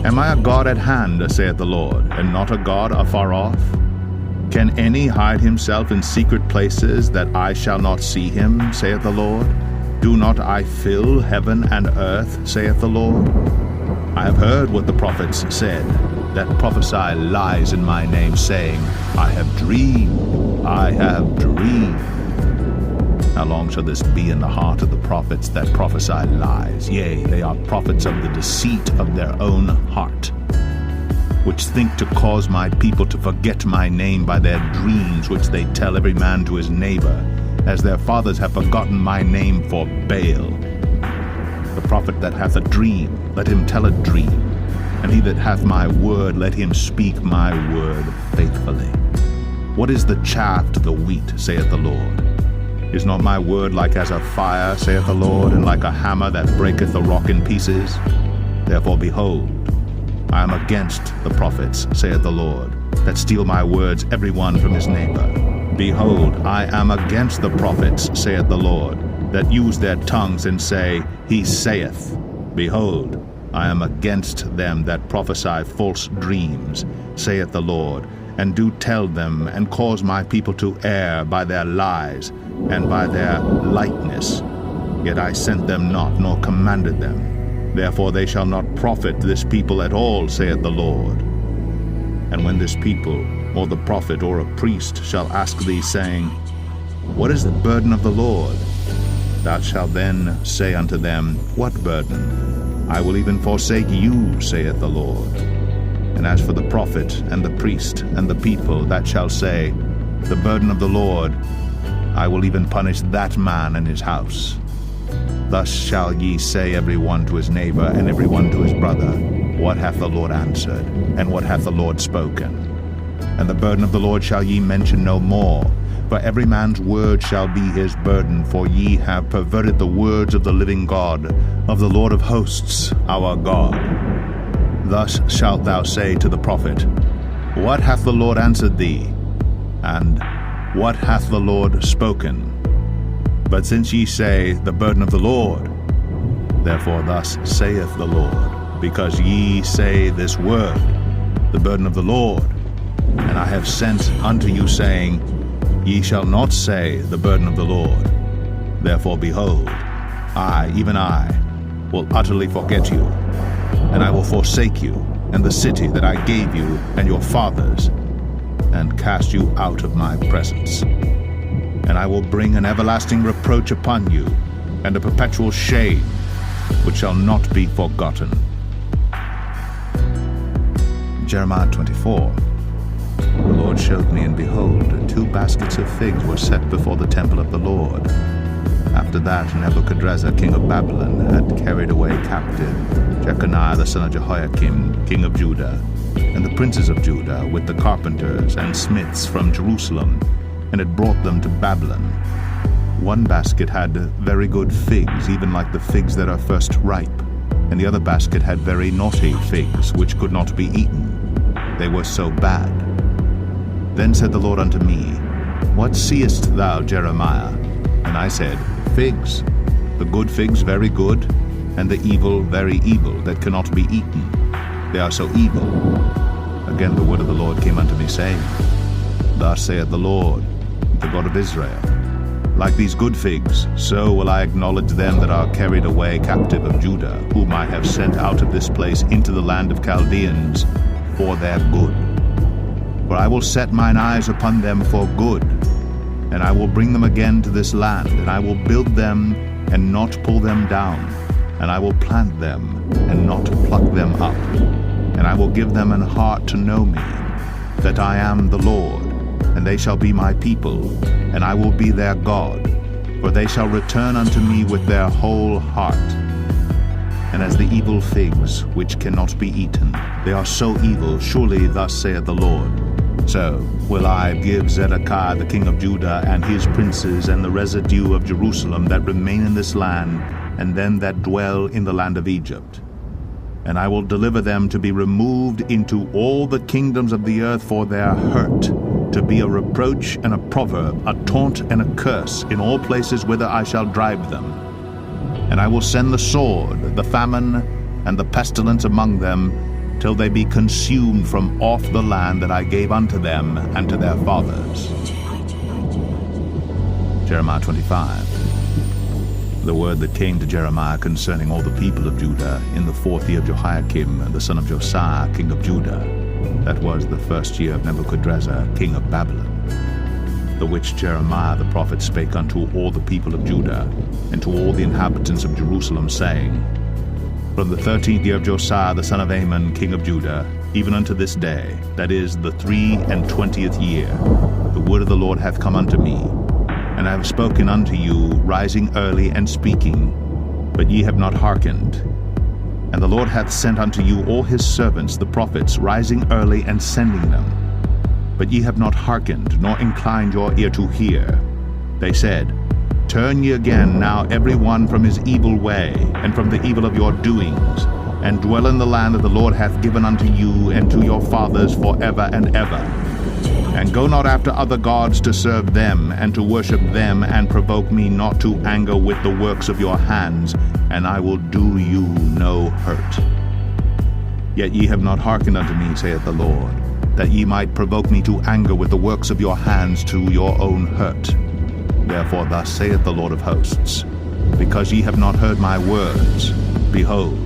Am I a God at hand, saith the Lord, and not a God afar off? Can any hide himself in secret places, that I shall not see him, saith the Lord? Do not I fill heaven and earth, saith the Lord? I have heard what the prophets said, that prophesy lies in my name, saying, I have dreamed, I have dreamed. How long shall this be in the heart of the prophets that prophesy lies? Yea, they are prophets of the deceit of their own heart, which think to cause my people to forget my name by their dreams, which they tell every man to his neighbor, as their fathers have forgotten my name for Baal. The prophet that hath a dream, let him tell a dream, and he that hath my word, let him speak my word faithfully. What is the chaff to the wheat, saith the Lord? Is not my word like as a fire, saith the Lord, and like a hammer that breaketh the rock in pieces? Therefore, behold, I am against the prophets, saith the Lord, that steal my words, every one from his neighbor. Behold, I am against the prophets, saith the Lord, that use their tongues and say, He saith. Behold, I am against them that prophesy false dreams, saith the Lord, and do tell them, and cause my people to err by their lies, and by their lightness. Yet I sent them not, nor commanded them. Therefore they shall not profit this people at all, saith the Lord. And when this people, or the prophet, or a priest, shall ask thee, saying, What is the burden of the Lord? Thou shalt then say unto them, What burden? I will even forsake you, saith the Lord. And as for the prophet, and the priest, and the people, that shall say, The burden of the Lord, I will even punish that man and his house. Thus shall ye say every one to his neighbor, and every one to his brother, What hath the Lord answered, and what hath the Lord spoken? And the burden of the Lord shall ye mention no more, for every man's word shall be his burden, for ye have perverted the words of the living God, of the Lord of hosts, our God. Thus shalt thou say to the prophet, What hath the Lord answered thee? And what hath the Lord spoken? But since ye say, The burden of the Lord, therefore thus saith the Lord, because ye say this word, The burden of the Lord, And I have sent unto you, saying, Ye shall not say, The burden of the Lord. Therefore, behold, I, even I, will utterly forget you, and I will forsake you, and the city that I gave you and your fathers, and cast you out of my presence. And I will bring an everlasting reproach upon you, and a perpetual shame, which shall not be forgotten. Jeremiah 24. The Lord showed me, and behold, 2 baskets of figs were set before the temple of the Lord. After that, Nebuchadrezzar, king of Babylon, had carried away captive Jeconiah the son of Jehoiakim, king of Judah, and the princes of Judah, with the carpenters and smiths from Jerusalem, and had brought them to Babylon. 1 basket had very good figs, even like the figs that are first ripe, and the other basket had very naughty figs, which could not be eaten. They were so bad. Then said the Lord unto me, What seest thou, Jeremiah? And I said, Figs, the good figs very good, and the evil very evil, that cannot be eaten. They are so evil. Again the word of the Lord came unto me, saying, Thus saith the Lord, the God of Israel, Like these good figs, so will I acknowledge them that are carried away captive of Judah, whom I have sent out of this place into the land of Chaldeans, for their good. For I will set mine eyes upon them for good, and I will bring them again to this land, and I will build them and not pull them down, and I will plant them and not pluck them up. And I will give them an heart to know me, that I am the Lord, and they shall be my people, and I will be their God, for they shall return unto me with their whole heart. And as the evil figs, which cannot be eaten, they are so evil, surely thus saith the Lord, so will I give Zedekiah the king of Judah and his princes and the residue of Jerusalem that remain in this land, and them that dwell in the land of Egypt. And I will deliver them to be removed into all the kingdoms of the earth for their hurt, to be a reproach and a proverb, a taunt and a curse in all places whither I shall drive them. And I will send the sword, the famine, and the pestilence among them, till they be consumed from off the land that I gave unto them and to their fathers. Jeremiah 25. The word that came to Jeremiah concerning all the people of Judah in the 4th year of Jehoiakim, the son of Josiah, king of Judah, that was the 1st year of Nebuchadrezzar, king of Babylon, the which Jeremiah the prophet spake unto all the people of Judah, and to all the inhabitants of Jerusalem, saying, From the 13th year of Josiah the son of Amon, king of Judah, even unto this day, that is the 23rd year, the word of the Lord hath come unto me, and I have spoken unto you, rising early and speaking, but ye have not hearkened. And the Lord hath sent unto you all his servants the prophets, rising early and sending them. But ye have not hearkened, nor inclined your ear to hear. They said, Turn ye again now every one from his evil way, and from the evil of your doings, and dwell in the land that the Lord hath given unto you and to your fathers forever and ever. And go not after other gods to serve them, and to worship them, and provoke me not to anger with the works of your hands, and I will do you no hurt. Yet ye have not hearkened unto me, saith the Lord, that ye might provoke me to anger with the works of your hands to your own hurt. Therefore thus saith the Lord of hosts, Because ye have not heard my words, behold,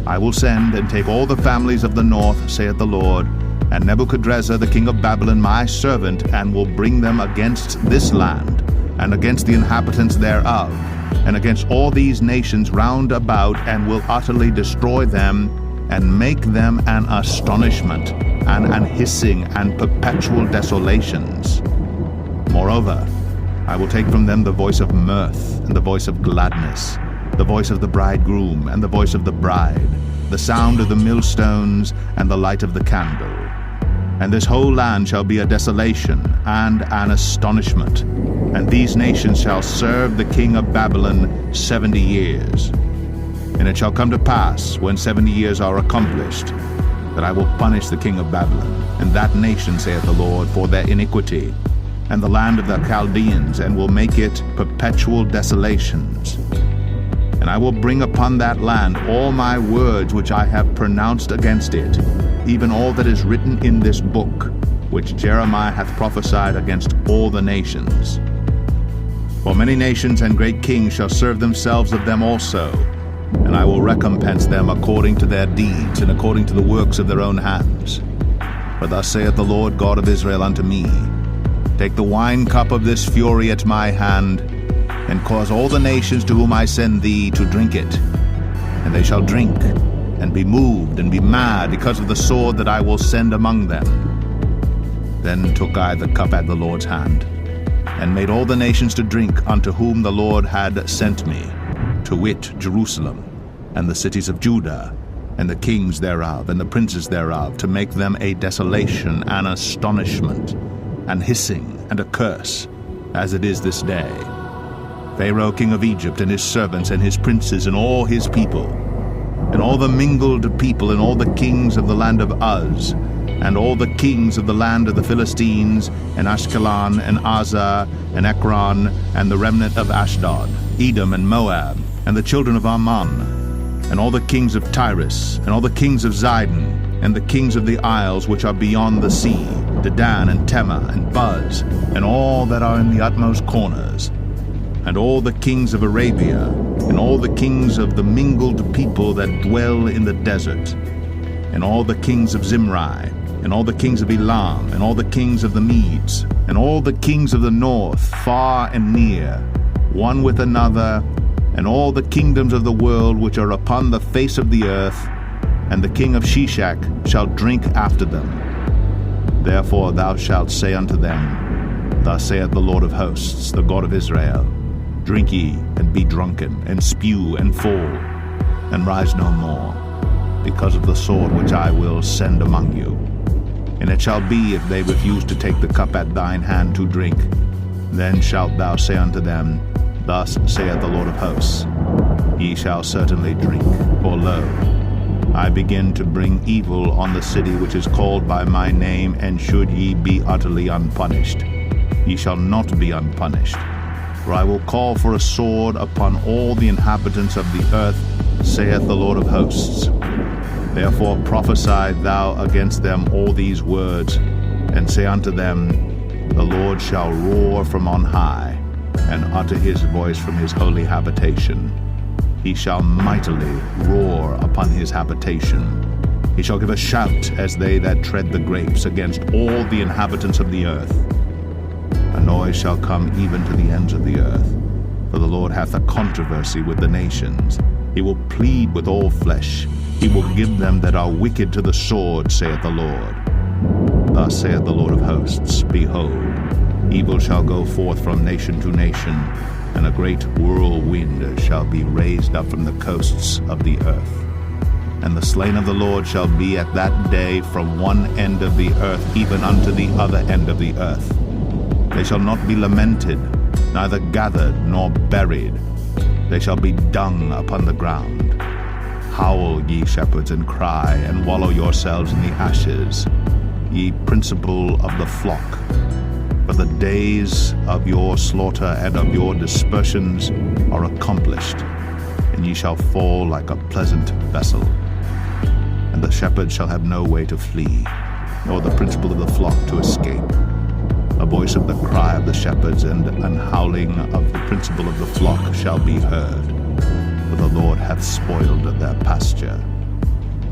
I will send and take all the families of the north, saith the Lord, and Nebuchadrezzar the king of Babylon my servant, and will bring them against this land, and against the inhabitants thereof, and against all these nations round about, and will utterly destroy them, and make them an astonishment, and an hissing, and perpetual desolations. Moreover, I will take from them the voice of mirth, and the voice of gladness, the voice of the bridegroom, and the voice of the bride, the sound of the millstones, and the light of the candle. And this whole land shall be a desolation, and an astonishment, and these nations shall serve the king of Babylon 70 years. And it shall come to pass, when 70 years are accomplished, that I will punish the king of Babylon, and that nation, saith the Lord, for their iniquity, and the land of the Chaldeans, and will make it perpetual desolations. And I will bring upon that land all my words which I have pronounced against it, even all that is written in this book, which Jeremiah hath prophesied against all the nations. For many nations and great kings shall serve themselves of them also, and I will recompense them according to their deeds and according to the works of their own hands. For thus saith the Lord God of Israel unto me, Take the wine cup of this fury at my hand, and cause all the nations to whom I send thee to drink it. And they shall drink, and be moved, and be mad, because of the sword that I will send among them. Then took I the cup at the Lord's hand, and made all the nations to drink unto whom the Lord had sent me, to wit, Jerusalem, and the cities of Judah, and the kings thereof, and the princes thereof, to make them a desolation, and astonishment, and hissing, and a curse, as it is this day. Pharaoh king of Egypt, and his servants, and his princes, and all his people, and all the mingled people, and all the kings of the land of Uz, and all the kings of the land of the Philistines, and Ashkelon, and Azah, and Ekron, and the remnant of Ashdod, Edom, and Moab, and the children of Ammon, and all the kings of Tyrus, and all the kings of Zidon, and the kings of the isles which are beyond the sea, Dedan, and Tema, and Buz, and all that are in the utmost corners, and all the kings of Arabia, and all the kings of the mingled people that dwell in the desert, and all the kings of Zimri, and all the kings of Elam, and all the kings of the Medes, and all the kings of the north, far and near, one with another, and all the kingdoms of the world which are upon the face of the earth, and the king of Shishak shall drink after them. Therefore thou shalt say unto them, Thus saith the Lord of hosts, the God of Israel, Drink ye, and be drunken, and spew, and fall, and rise no more, because of the sword which I will send among you. And it shall be, if they refuse to take the cup at thine hand to drink, then shalt thou say unto them, Thus saith the Lord of hosts, Ye shall certainly drink, for lo, I begin to bring evil on the city which is called by my name, and should ye be utterly unpunished, ye shall not be unpunished. For I will call for a sword upon all the inhabitants of the earth, saith the Lord of hosts. Therefore prophesy thou against them all these words, and say unto them, The Lord shall roar from on high, and utter his voice from his holy habitation. He shall mightily roar upon his habitation. He shall give a shout as they that tread the grapes against all the inhabitants of the earth. A noise shall come even to the ends of the earth, for the Lord hath a controversy with the nations. He will plead with all flesh. He will give them that are wicked to the sword, saith the Lord. Thus saith the Lord of hosts, Behold, evil shall go forth from nation to nation, and a great whirlwind shall be raised up from the coasts of the earth. And the slain of the Lord shall be at that day from one end of the earth even unto the other end of the earth. They shall not be lamented, neither gathered nor buried. They shall be dung upon the ground. Howl, ye shepherds, and cry, and wallow yourselves in the ashes, ye principal of the flock. For the days of your slaughter and of your dispersions are accomplished, and ye shall fall like a pleasant vessel. And the shepherds shall have no way to flee, nor the principal of the flock to escape. A voice of the cry of the shepherds and an howling of the principal of the flock shall be heard, for the Lord hath spoiled their pasture.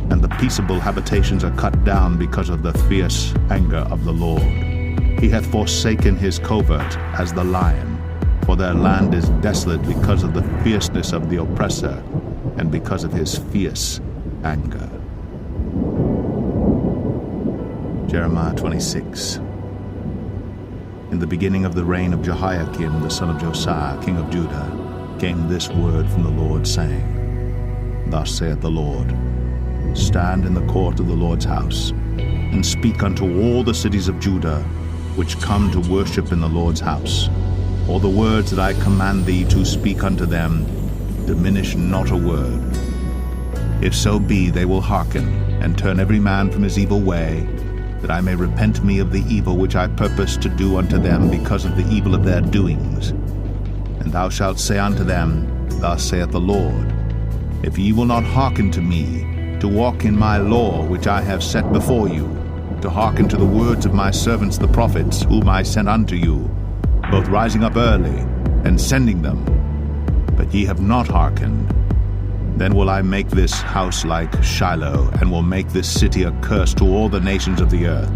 And the peaceable habitations are cut down because of the fierce anger of the Lord. He hath forsaken his covert as the lion, for their land is desolate because of the fierceness of the oppressor, and because of his fierce anger. Jeremiah 26. In the beginning of the reign of Jehoiakim, the son of Josiah, king of Judah, came this word from the Lord, saying, Thus saith the Lord, Stand in the court of the Lord's house, and speak unto all the cities of Judah, which come to worship in the Lord's house. All the words that I command thee to speak unto them, diminish not a word. If so be they will hearken, and turn every man from his evil way, that I may repent me of the evil which I purpose to do unto them because of the evil of their doings. And thou shalt say unto them, Thus saith the Lord, If ye will not hearken to me, to walk in my law which I have set before you, to hearken to the words of my servants the prophets, whom I sent unto you, both rising up early and sending them. But ye have not hearkened. Then will I make this house like Shiloh, and will make this city a curse to all the nations of the earth.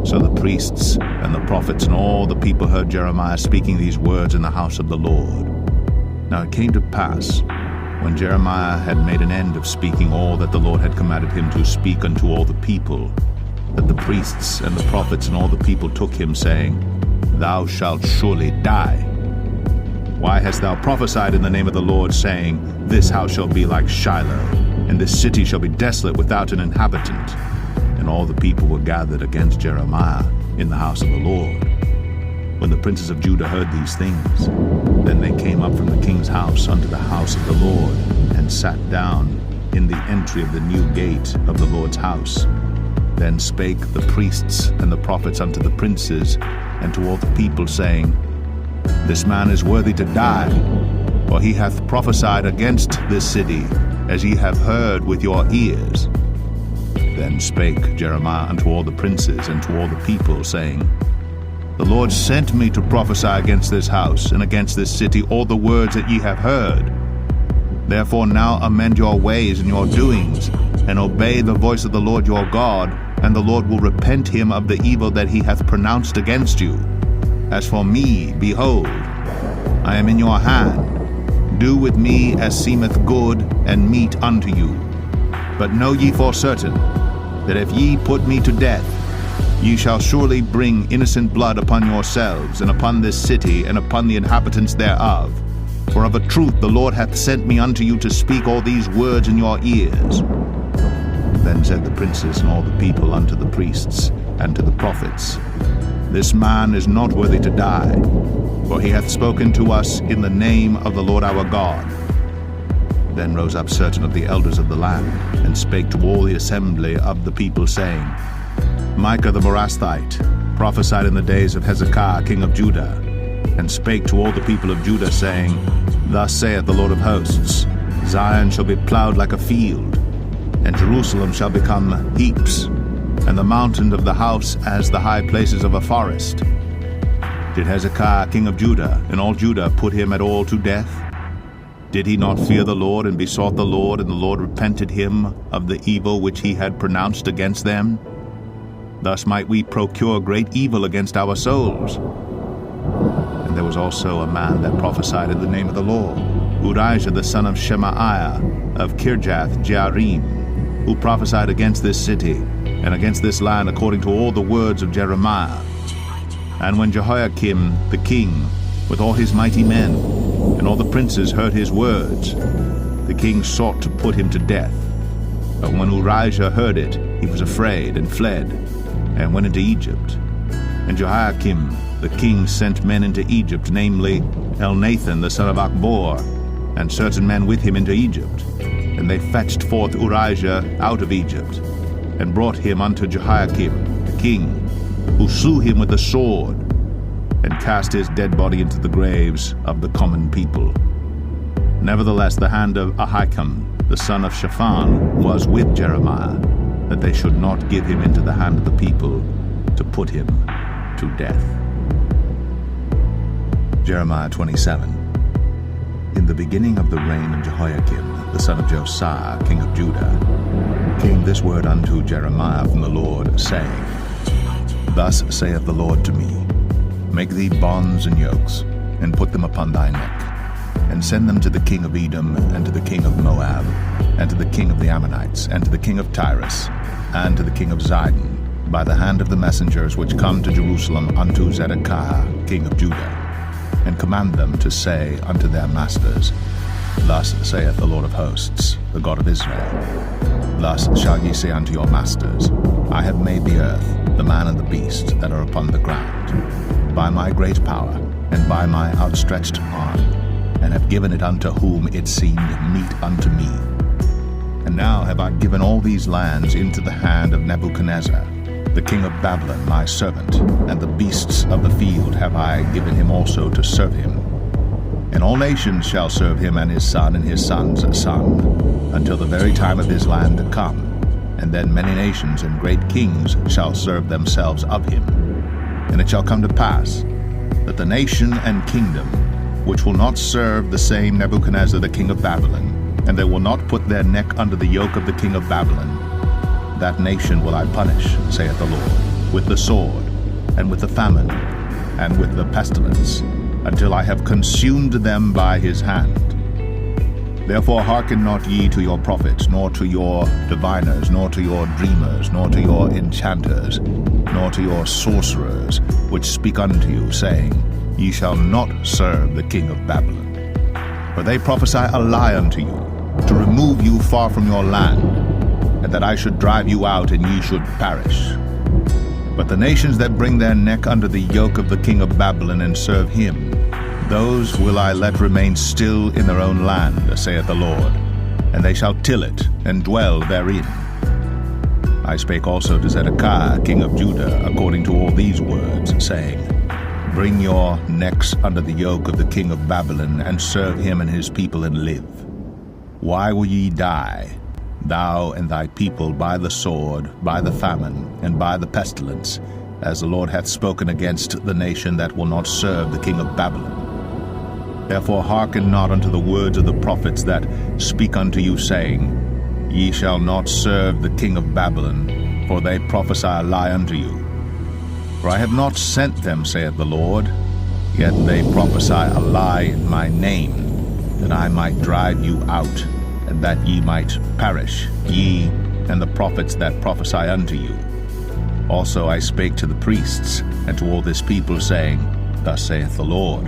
So the priests and the prophets and all the people heard Jeremiah speaking these words in the house of the Lord. Now it came to pass, when Jeremiah had made an end of speaking all that the Lord had commanded him to speak unto all the people, that the priests and the prophets and all the people took him, saying, Thou shalt surely die. Why hast thou prophesied in the name of the Lord, saying, This house shall be like Shiloh, and this city shall be desolate without an inhabitant? And all the people were gathered against Jeremiah in the house of the Lord. When the princes of Judah heard these things, then they came up from the king's house unto the house of the Lord, and sat down in the entry of the new gate of the Lord's house. Then spake the priests and the prophets unto the princes and to all the people, saying, This man is worthy to die, for he hath prophesied against this city, as ye have heard with your ears. Then spake Jeremiah unto all the princes and to all the people, saying, The Lord sent me to prophesy against this house and against this city all the words that ye have heard. Therefore now amend your ways and your doings, and obey the voice of the Lord your God, and the Lord will repent him of the evil that he hath pronounced against you. As for me, behold, I am in your hand. Do with me as seemeth good and meet unto you. But know ye for certain, that if ye put me to death, ye shall surely bring innocent blood upon yourselves, and upon this city, and upon the inhabitants thereof. For of a truth the Lord hath sent me unto you to speak all these words in your ears. Then said the princes and all the people unto the priests and to the prophets, This man is not worthy to die, for he hath spoken to us in the name of the Lord our God. Then rose up certain of the elders of the land, and spake to all the assembly of the people, saying, Micah the Morasthite prophesied in the days of Hezekiah king of Judah, and spake to all the people of Judah, saying, Thus saith the Lord of hosts, Zion shall be plowed like a field, and Jerusalem shall become heaps, and the mountains of the house as the high places of a forest. Did Hezekiah king of Judah and all Judah put him at all to death? Did he not fear the Lord, and besought the Lord, and the Lord repented him of the evil which he had pronounced against them? Thus might we procure great evil against our souls. And there was also a man that prophesied in the name of the Lord, Urijah the son of Shemaiah of Kirjath Jearim, who prophesied against this city and against this land according to all the words of Jeremiah. And when Jehoiakim the king, with all his mighty men, and all the princes heard his words, the king sought to put him to death. But when Urijah heard it, he was afraid, and fled, and went into Egypt. And Jehoiakim the king sent men into Egypt, namely Elnathan the son of Achbor, and certain men with him into Egypt. And they fetched forth Urijah out of Egypt, and brought him unto Jehoiakim the king, who slew him with the sword, and cast his dead body into the graves of the common people. Nevertheless the hand of Ahikam the son of Shaphan was with Jeremiah, that they should not give him into the hand of the people to put him to death. Jeremiah 27. In the beginning of the reign of Jehoiakim the son of Josiah king of Judah came this word unto Jeremiah from the Lord, saying, Thus saith the Lord to me, Make thee bonds and yokes, and put them upon thy neck, and send them to the king of Edom, and to the king of Moab, and to the king of the Ammonites, and to the king of Tyrus, and to the king of Zidon, by the hand of the messengers which come to Jerusalem unto Zedekiah king of Judah, and command them to say unto their masters, Thus saith the Lord of hosts, the God of Israel, Thus shall ye say unto your masters, I have made the earth, the man and the beast that are upon the ground, by my great power, and by my outstretched arm, and have given it unto whom it seemed meet unto me. And now have I given all these lands into the hand of Nebuchadnezzar, the king of Babylon, my servant, and the beasts of the field have I given him also to serve him. And all nations shall serve him, and his son and his son's son, until the very time of his land come. and then many nations and great kings shall serve themselves of him. And it shall come to pass that the nation and kingdom which will not serve the same Nebuchadnezzar the king of Babylon, and they will not put their neck under the yoke of the king of Babylon, that nation will I punish, saith the Lord, with the sword, and with the famine, and with the pestilence, until I have consumed them by his hand. Therefore hearken not ye to your prophets, nor to your diviners, nor to your dreamers, nor to your enchanters, nor to your sorcerers, which speak unto you, saying, Ye shall not serve the king of Babylon. For they prophesy a lie unto you, to remove you far from your land, and that I should drive you out, and ye should perish. But the nations that bring their neck under the yoke of the king of Babylon and serve him, those will I let remain still in their own land, saith the Lord, and they shall till it and dwell therein. I spake also to Zedekiah king of Judah according to all these words, saying, Bring your necks under the yoke of the king of Babylon, and serve him and his people, and live. Why will ye die, thou and thy people, by the sword, by the famine, and by the pestilence, as the Lord hath spoken against the nation that will not serve the king of Babylon? Therefore hearken not unto the words of the prophets that speak unto you, saying, Ye shall not serve the king of Babylon, for they prophesy a lie unto you. For I have not sent them, saith the Lord, yet they prophesy a lie in my name, that I might drive you out, and that ye might perish, ye and the prophets that prophesy unto you. Also I spake to the priests, and to all this people, saying, Thus saith the Lord,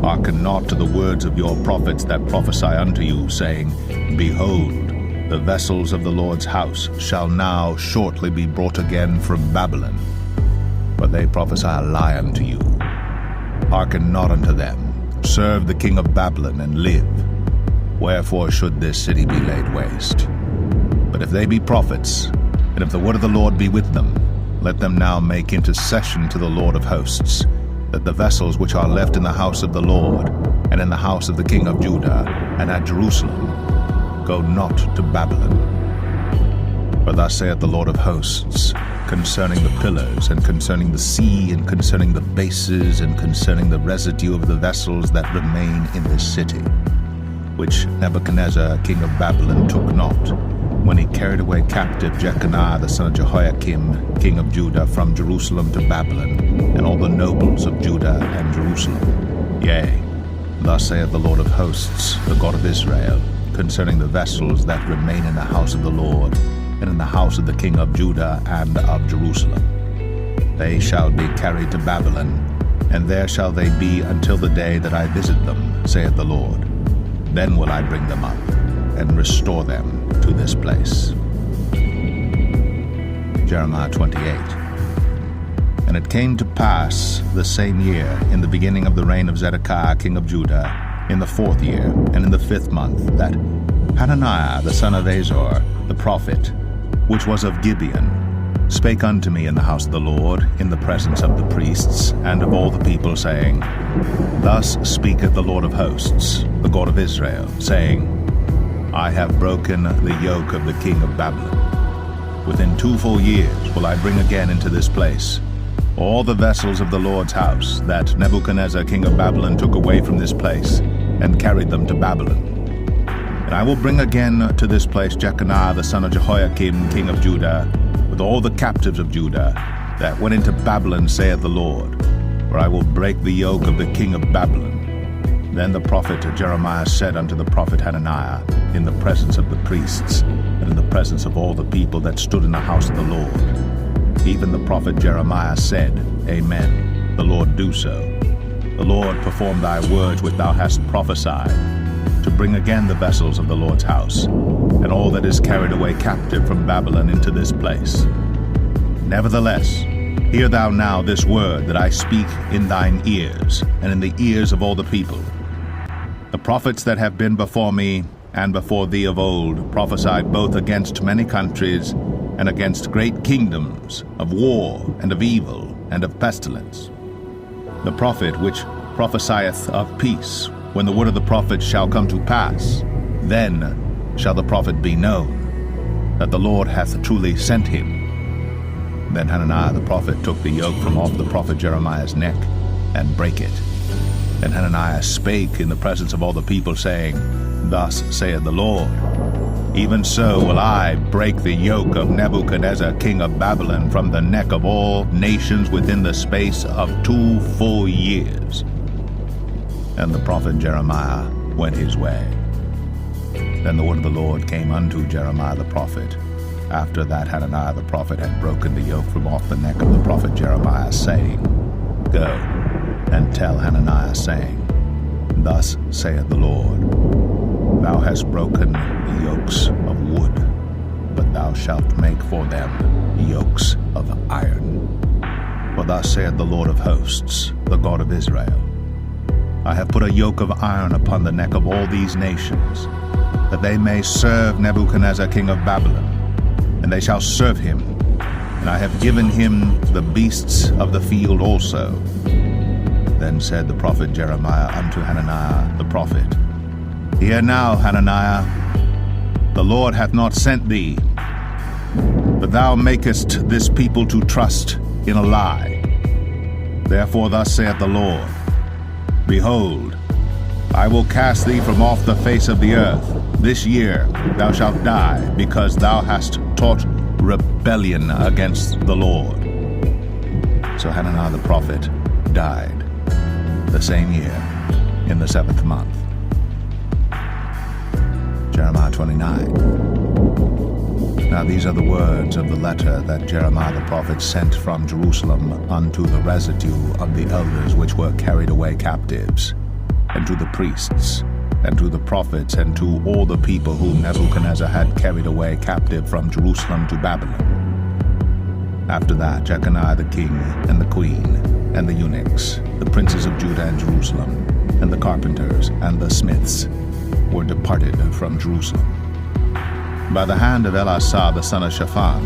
Hearken not to the words of your prophets that prophesy unto you, saying, Behold, the vessels of the Lord's house shall now shortly be brought again from Babylon. For they prophesy a lie unto you. Hearken not unto them. Serve the king of Babylon, and live. Wherefore should this city be laid waste? But if they be prophets, and if the word of the Lord be with them, let them now make intercession to the Lord of hosts, that the vessels which are left in the house of the Lord, and in the house of the king of Judah, and at Jerusalem, go not to Babylon. For thus saith the Lord of hosts, concerning the pillars, and concerning the sea, and concerning the bases, and concerning the residue of the vessels that remain in this city, which Nebuchadnezzar king of Babylon took not, when he carried away captive Jeconiah the son of Jehoiakim king of Judah from Jerusalem to Babylon, and all the nobles of Judah and Jerusalem. Yea, thus saith the Lord of hosts, the God of Israel, concerning the vessels that remain in the house of the Lord, and in the house of the king of Judah and of Jerusalem. They shall be carried to Babylon, and there shall they be until the day that I visit them, saith the Lord. Then will I bring them up, and restore them to this place. Jeremiah 28. And it came to pass the same year, in the beginning of the reign of Zedekiah king of Judah, in the 4th year, and in the 5th month, that Hananiah the son of Azor, the prophet, which was of Gibeon, spake unto me in the house of the Lord, in the presence of the priests, and of all the people, saying, Thus speaketh the Lord of hosts, the God of Israel, saying, I have broken the yoke of the king of Babylon. Within 2 full years will I bring again into this place all the vessels of the Lord's house that Nebuchadnezzar king of Babylon took away from this place, and carried them to Babylon. And I will bring again to this place Jeconiah the son of Jehoiakim king of Judah, with all the captives of Judah, that went into Babylon, saith the Lord, for I will break the yoke of the king of Babylon. Then the prophet Jeremiah said unto the prophet Hananiah, in the presence of the priests, and in the presence of all the people that stood in the house of the Lord, even the prophet Jeremiah said, Amen, the Lord do so. The Lord perform thy words which thou hast prophesied, to bring again the vessels of the Lord's house, and all that is carried away captive from Babylon into this place. Nevertheless, hear thou now this word that I speak in thine ears, and in the ears of all the people. The prophets that have been before me and before thee of old prophesied both against many countries and against great kingdoms, of war and of evil and of pestilence. The prophet which prophesieth of peace, when the word of the prophet shall come to pass, then shall the prophet be known. that the Lord hath truly sent him. Then Hananiah the prophet took the yoke from off the prophet Jeremiah's neck, and brake it. Then Hananiah spake in the presence of all the people, saying, Thus saith the Lord, Even so will I break the yoke of Nebuchadnezzar king of Babylon from the neck of all nations within the space of 2 full years. And the prophet Jeremiah went his way. Then the word of the Lord came unto Jeremiah the prophet, after that Hananiah the prophet had broken the yoke from off the neck of the prophet Jeremiah, saying, Go and tell Hananiah, saying, Thus saith the Lord, Thou hast broken the yokes of wood, but thou shalt make for them yokes of iron. For thus saith the Lord of hosts, the God of Israel, I have put a yoke of iron upon the neck of all these nations, that they may serve Nebuchadnezzar king of Babylon, and they shall serve him. And I have given him the beasts of the field also. Then said the prophet Jeremiah unto Hananiah the prophet, Hear now, Hananiah, the Lord hath not sent thee, but thou makest this people to trust in a lie. Therefore thus saith the Lord, Behold, I will cast thee from off the face of the earth. This year thou shalt die, because thou hast taught rebellion against the Lord. So Hananiah the prophet died the same year, in the 7th month. Jeremiah 29. Now these are the words of the letter that Jeremiah the prophet sent from Jerusalem unto the residue of the elders which were carried away captives, and to the priests, and to the prophets, and to all the people whom Nebuchadnezzar had carried away captive from Jerusalem to Babylon. After that, Jeconiah the king, and the queen, and the eunuchs, the princes of Judah and Jerusalem, and the carpenters, and the smiths, were departed from Jerusalem, by the hand of Elasah the son of Shaphan,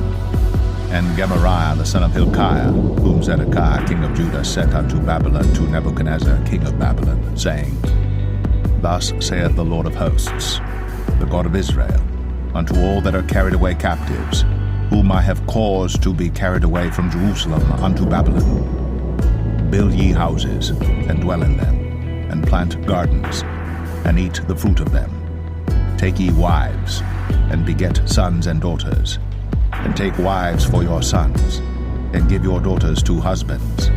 and Gemariah the son of Hilkiah, whom Zedekiah king of Judah sent unto Babylon to Nebuchadnezzar king of Babylon, saying, Thus saith the Lord of hosts, the God of Israel, unto all that are carried away captives, whom I have caused to be carried away from Jerusalem unto Babylon, Build ye houses, and dwell in them, and plant gardens, and eat the fruit of them. Take ye wives, and beget sons and daughters, and take wives for your sons, and give your daughters to husbands,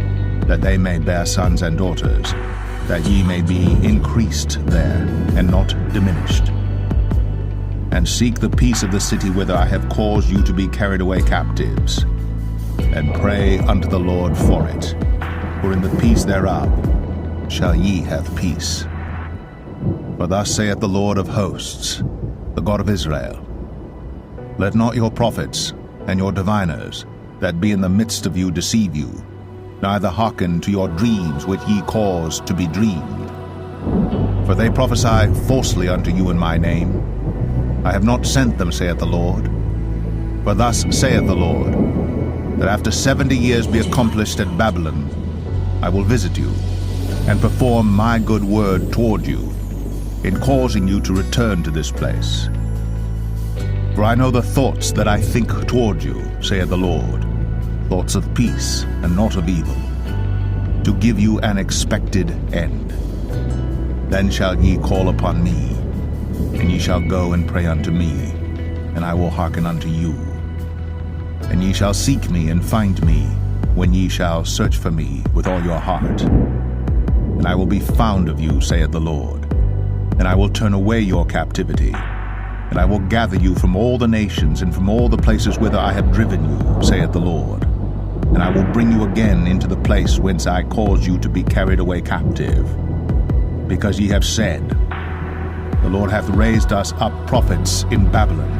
that they may bear sons and daughters, that ye may be increased there, and not diminished. And seek the peace of the city whither I have caused you to be carried away captives, and pray unto the Lord for it, for in the peace thereof shall ye have peace. For thus saith the Lord of hosts, the God of Israel, Let not your prophets and your diviners that be in the midst of you deceive you, neither hearken to your dreams which ye cause to be dreamed. For they prophesy falsely unto you in my name. I have not sent them, saith the Lord. For thus saith the Lord, that after 70 years be accomplished at Babylon, I will visit you, and perform my good word toward you, in causing you to return to this place. For I know the thoughts that I think toward you, saith the Lord, thoughts of peace and not of evil, to give you an expected end. Then shall ye call upon me, and ye shall go and pray unto me, and I will hearken unto you. And ye shall seek me and find me, when ye shall search for me with all your heart. And I will be found of you, saith the Lord, and I will turn away your captivity, and I will gather you from all the nations and from all the places whither I have driven you, saith the Lord. And I will bring you again into the place whence I caused you to be carried away captive. Because ye have said, The Lord hath raised us up prophets in Babylon.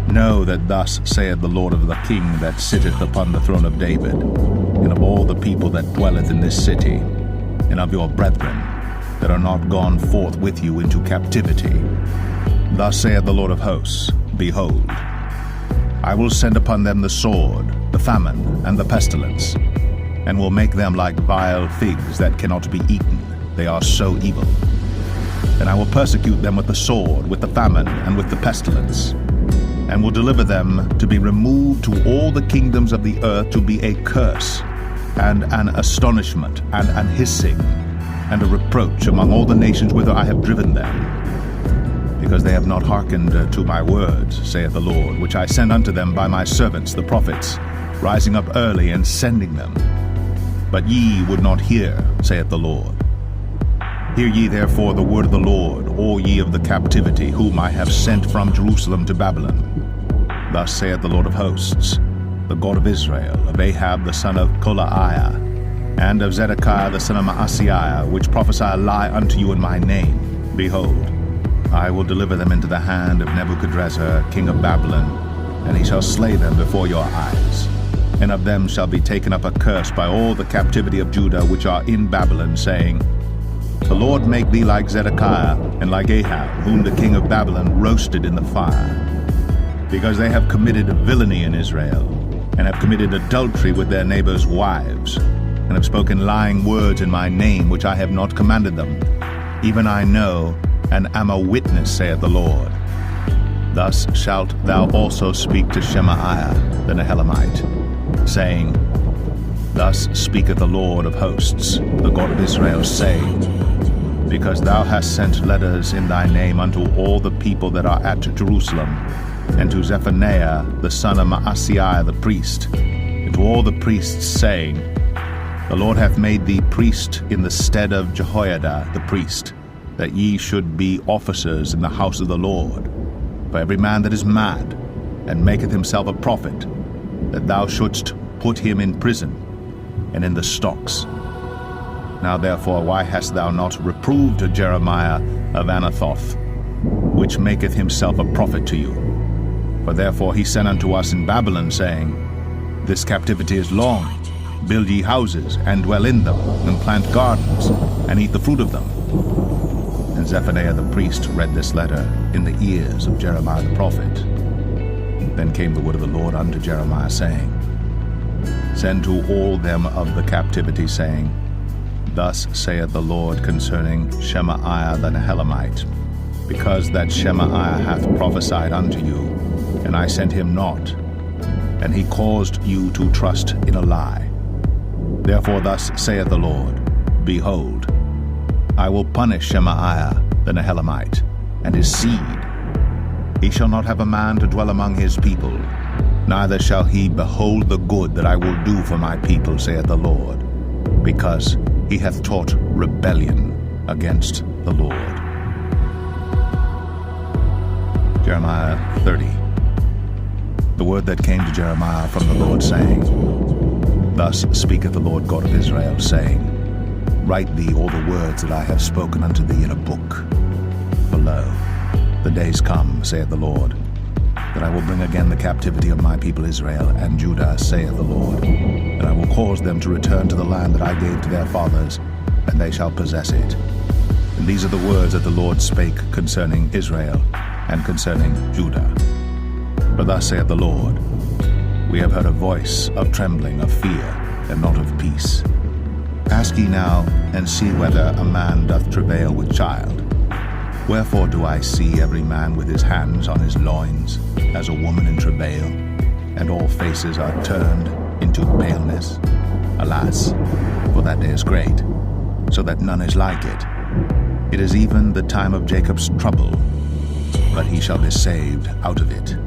Know that thus saith the Lord of the King that sitteth upon the throne of David, and of all the people that dwelleth in this city, and of your brethren that are not gone forth with you into captivity. Thus saith the Lord of hosts, Behold, I will send upon them the sword, the famine, and the pestilence, and will make them like vile figs that cannot be eaten. They are so evil. And I will persecute them with the sword, with the famine, and with the pestilence. and will deliver them to be removed to all the kingdoms of the earth, to be a curse, and an astonishment, and an hissing, and a reproach among all the nations whither I have driven them, because they have not hearkened to my words, saith the Lord, which I sent unto them by my servants the prophets, rising up early and sending them. But ye would not hear, saith the Lord. Hear ye therefore the word of the Lord, all ye of the captivity, whom I have sent from Jerusalem to Babylon. Thus saith the Lord of hosts, the God of Israel, of Ahab the son of Kolaiah, and of Zedekiah the son of Maaseiah, which prophesy a lie unto you in my name. Behold, I will deliver them into the hand of Nebuchadrezzar, king of Babylon, and he shall slay them before your eyes. And of them shall be taken up a curse by all the captivity of Judah which are in Babylon, saying, The Lord make thee like Zedekiah and like Ahab, whom the king of Babylon roasted in the fire. Because they have committed villainy in Israel, and have committed adultery with their neighbors' wives, and have spoken lying words in my name, which I have not commanded them. Even I know, and am a witness, saith the Lord. Thus shalt thou also speak to Shemaiah the Nehelamite, saying, Thus speaketh the Lord of hosts, the God of Israel, saying, Because thou hast sent letters in thy name unto all the people that are at Jerusalem, and to Zephaniah the son of Maaseiah the priest, and to all the priests, saying, The Lord hath made thee priest in the stead of Jehoiada the priest, that ye should be officers in the house of the Lord. For every man that is mad, and maketh himself a prophet, that thou shouldst put him in prison, and in the stocks. Now therefore, why hast thou not reproved Jeremiah of Anathoth, which maketh himself a prophet to you? For therefore he sent unto us in Babylon, saying, This captivity is long. Build ye houses, and dwell in them, and plant gardens, and eat the fruit of them. And Zephaniah the priest read this letter in the ears of Jeremiah the prophet. Then came the word of the Lord unto Jeremiah, saying, Send to all them of the captivity, saying, Thus saith the Lord concerning Shemaiah the Nehelamite, because that Shemaiah hath prophesied unto you, and I sent him not, and he caused you to trust in a lie. Therefore thus saith the Lord, Behold, I will punish Shemaiah the Nehelamite, and his seed. He shall not have a man to dwell among his people, neither shall he behold the good that I will do for my people, saith the Lord, because he hath taught rebellion against the Lord. Jeremiah 30. The word that came to Jeremiah from the Lord, saying, Thus speaketh the Lord God of Israel, saying, Write thee all the words that I have spoken unto thee in a book. For lo, the days come, saith the Lord, that I will bring again the captivity of my people Israel and Judah, saith the Lord, and I will cause them to return to the land that I gave to their fathers, and they shall possess it. And these are the words that the Lord spake concerning Israel and concerning Judah. For thus saith the Lord, We have heard a voice of trembling, of fear, and not of peace. Ask ye now, and see whether a man doth travail with child. Wherefore do I see every man with his hands on his loins, as a woman in travail, and all faces are turned into paleness? Alas, for that day is great, so that none is like it. It is even the time of Jacob's trouble, but he shall be saved out of it.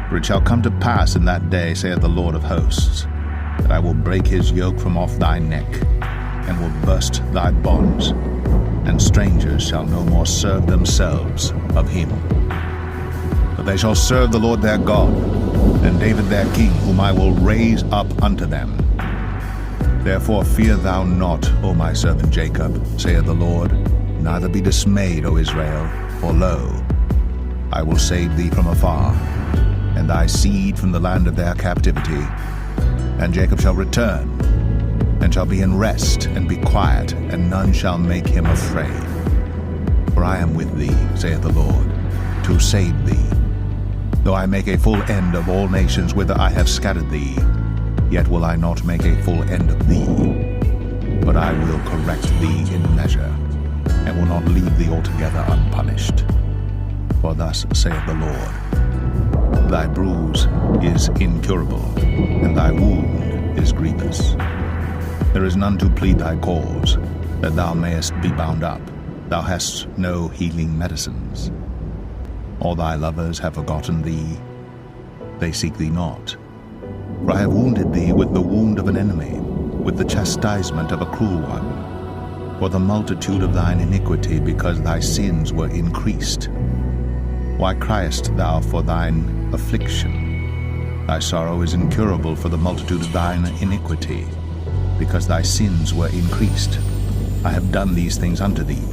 For it shall come to pass in that day, saith the Lord of hosts, that I will break his yoke from off thy neck, and will burst thy bonds, and strangers shall no more serve themselves of him. But they shall serve the Lord their God, and David their king, whom I will raise up unto them. Therefore fear thou not, O my servant Jacob, saith the Lord, neither be dismayed, O Israel, for lo, I will save thee from afar, and thy seed from the land of their captivity. And Jacob shall return, and shall be in rest, and be quiet, and none shall make him afraid. For I am with thee, saith the Lord, to save thee. Though I make a full end of all nations whither I have scattered thee, yet will I not make a full end of thee. But I will correct thee in measure, and will not leave thee altogether unpunished. For thus saith the Lord, Thy bruise is incurable, and thy wound is grievous. There is none to plead thy cause, that thou mayest be bound up. Thou hast no healing medicines. All thy lovers have forgotten thee. They seek thee not. For I have wounded thee with the wound of an enemy, with the chastisement of a cruel one, for the multitude of thine iniquity, because thy sins were increased. Why criest thou for thine affliction? Thy sorrow is incurable for the multitude of thine iniquity, because thy sins were increased. I have done these things unto thee.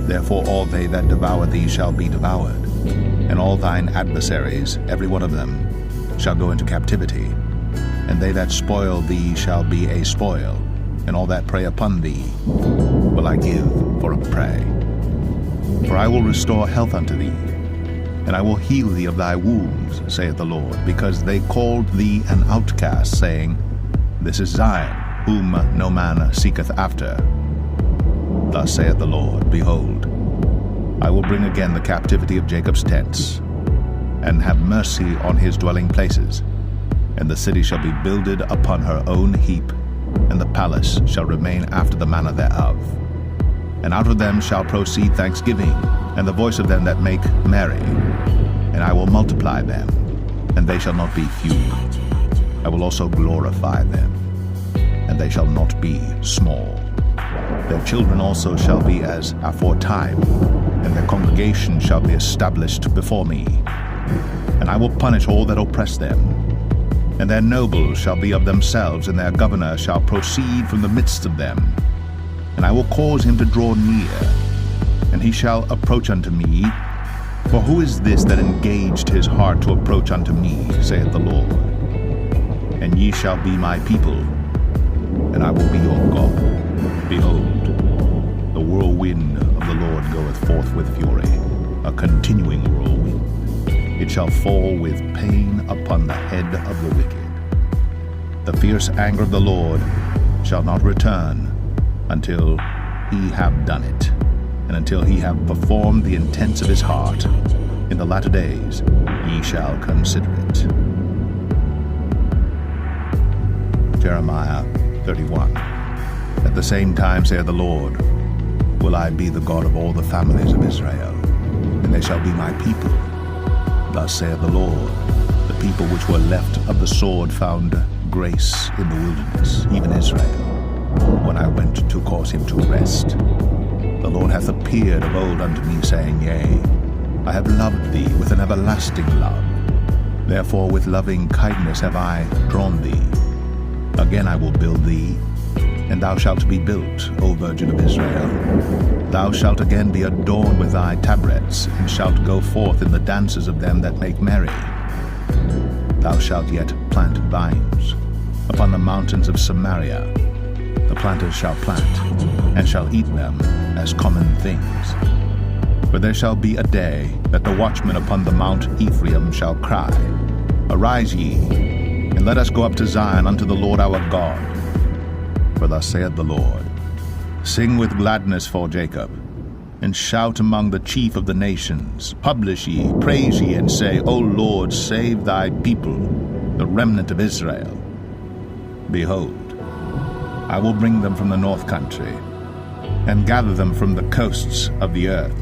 Therefore all they that devour thee shall be devoured, and all thine adversaries, every one of them, shall go into captivity, and they that spoil thee shall be a spoil, and all that prey upon thee will I give for a prey. For I will restore health unto thee, and I will heal thee of thy wounds, saith the Lord, because they called thee an outcast, saying, This is Zion, whom no man seeketh after. Thus saith the Lord, Behold, I will bring again the captivity of Jacob's tents, and have mercy on his dwelling places, and the city shall be builded upon her own heap, and the palace shall remain after the manner thereof. And out of them shall proceed thanksgiving, and the voice of them that make merry. And I will multiply them, and they shall not be few. I will also glorify them, and they shall not be small. Their children also shall be as aforetime, and their congregation shall be established before me. And I will punish all that oppress them. And their nobles shall be of themselves, and their governor shall proceed from the midst of them. And I will cause him to draw near, and he shall approach unto me. For who is this that engaged his heart to approach unto me, saith the Lord? And ye shall be my people, and I will be your God. Behold, the whirlwind of the Lord goeth forth with fury, a continuing whirlwind. It shall fall with pain upon the head of the wicked. The fierce anger of the Lord shall not return until he have done it, and until he have performed the intents of his heart. In the latter days ye shall consider it. Jeremiah 31. At the same time saith the Lord, Will I be the God of all the families of Israel, and they shall be my people. Thus saith the Lord, the people which were left of the sword found grace in the wilderness, even Israel, when I went to cause him to rest. The Lord hath appeared of old unto me, saying, Yea, I have loved thee with an everlasting love. Therefore with loving kindness have I drawn thee. Again I will build thee, and thou shalt be built, O Virgin of Israel. Thou shalt again be adorned with thy tabrets, and shalt go forth in the dances of them that make merry. Thou shalt yet plant vines upon the mountains of Samaria. The planters shall plant, and shall eat them as common things. For there shall be a day that the watchmen upon the Mount Ephraim shall cry, Arise ye, and let us go up to Zion unto the Lord our God. For thus saith the Lord, Sing with gladness for Jacob, and shout among the chief of the nations. Publish ye, praise ye, and say, O Lord, save thy people, the remnant of Israel. Behold, I will bring them from the north country, and gather them from the coasts of the earth,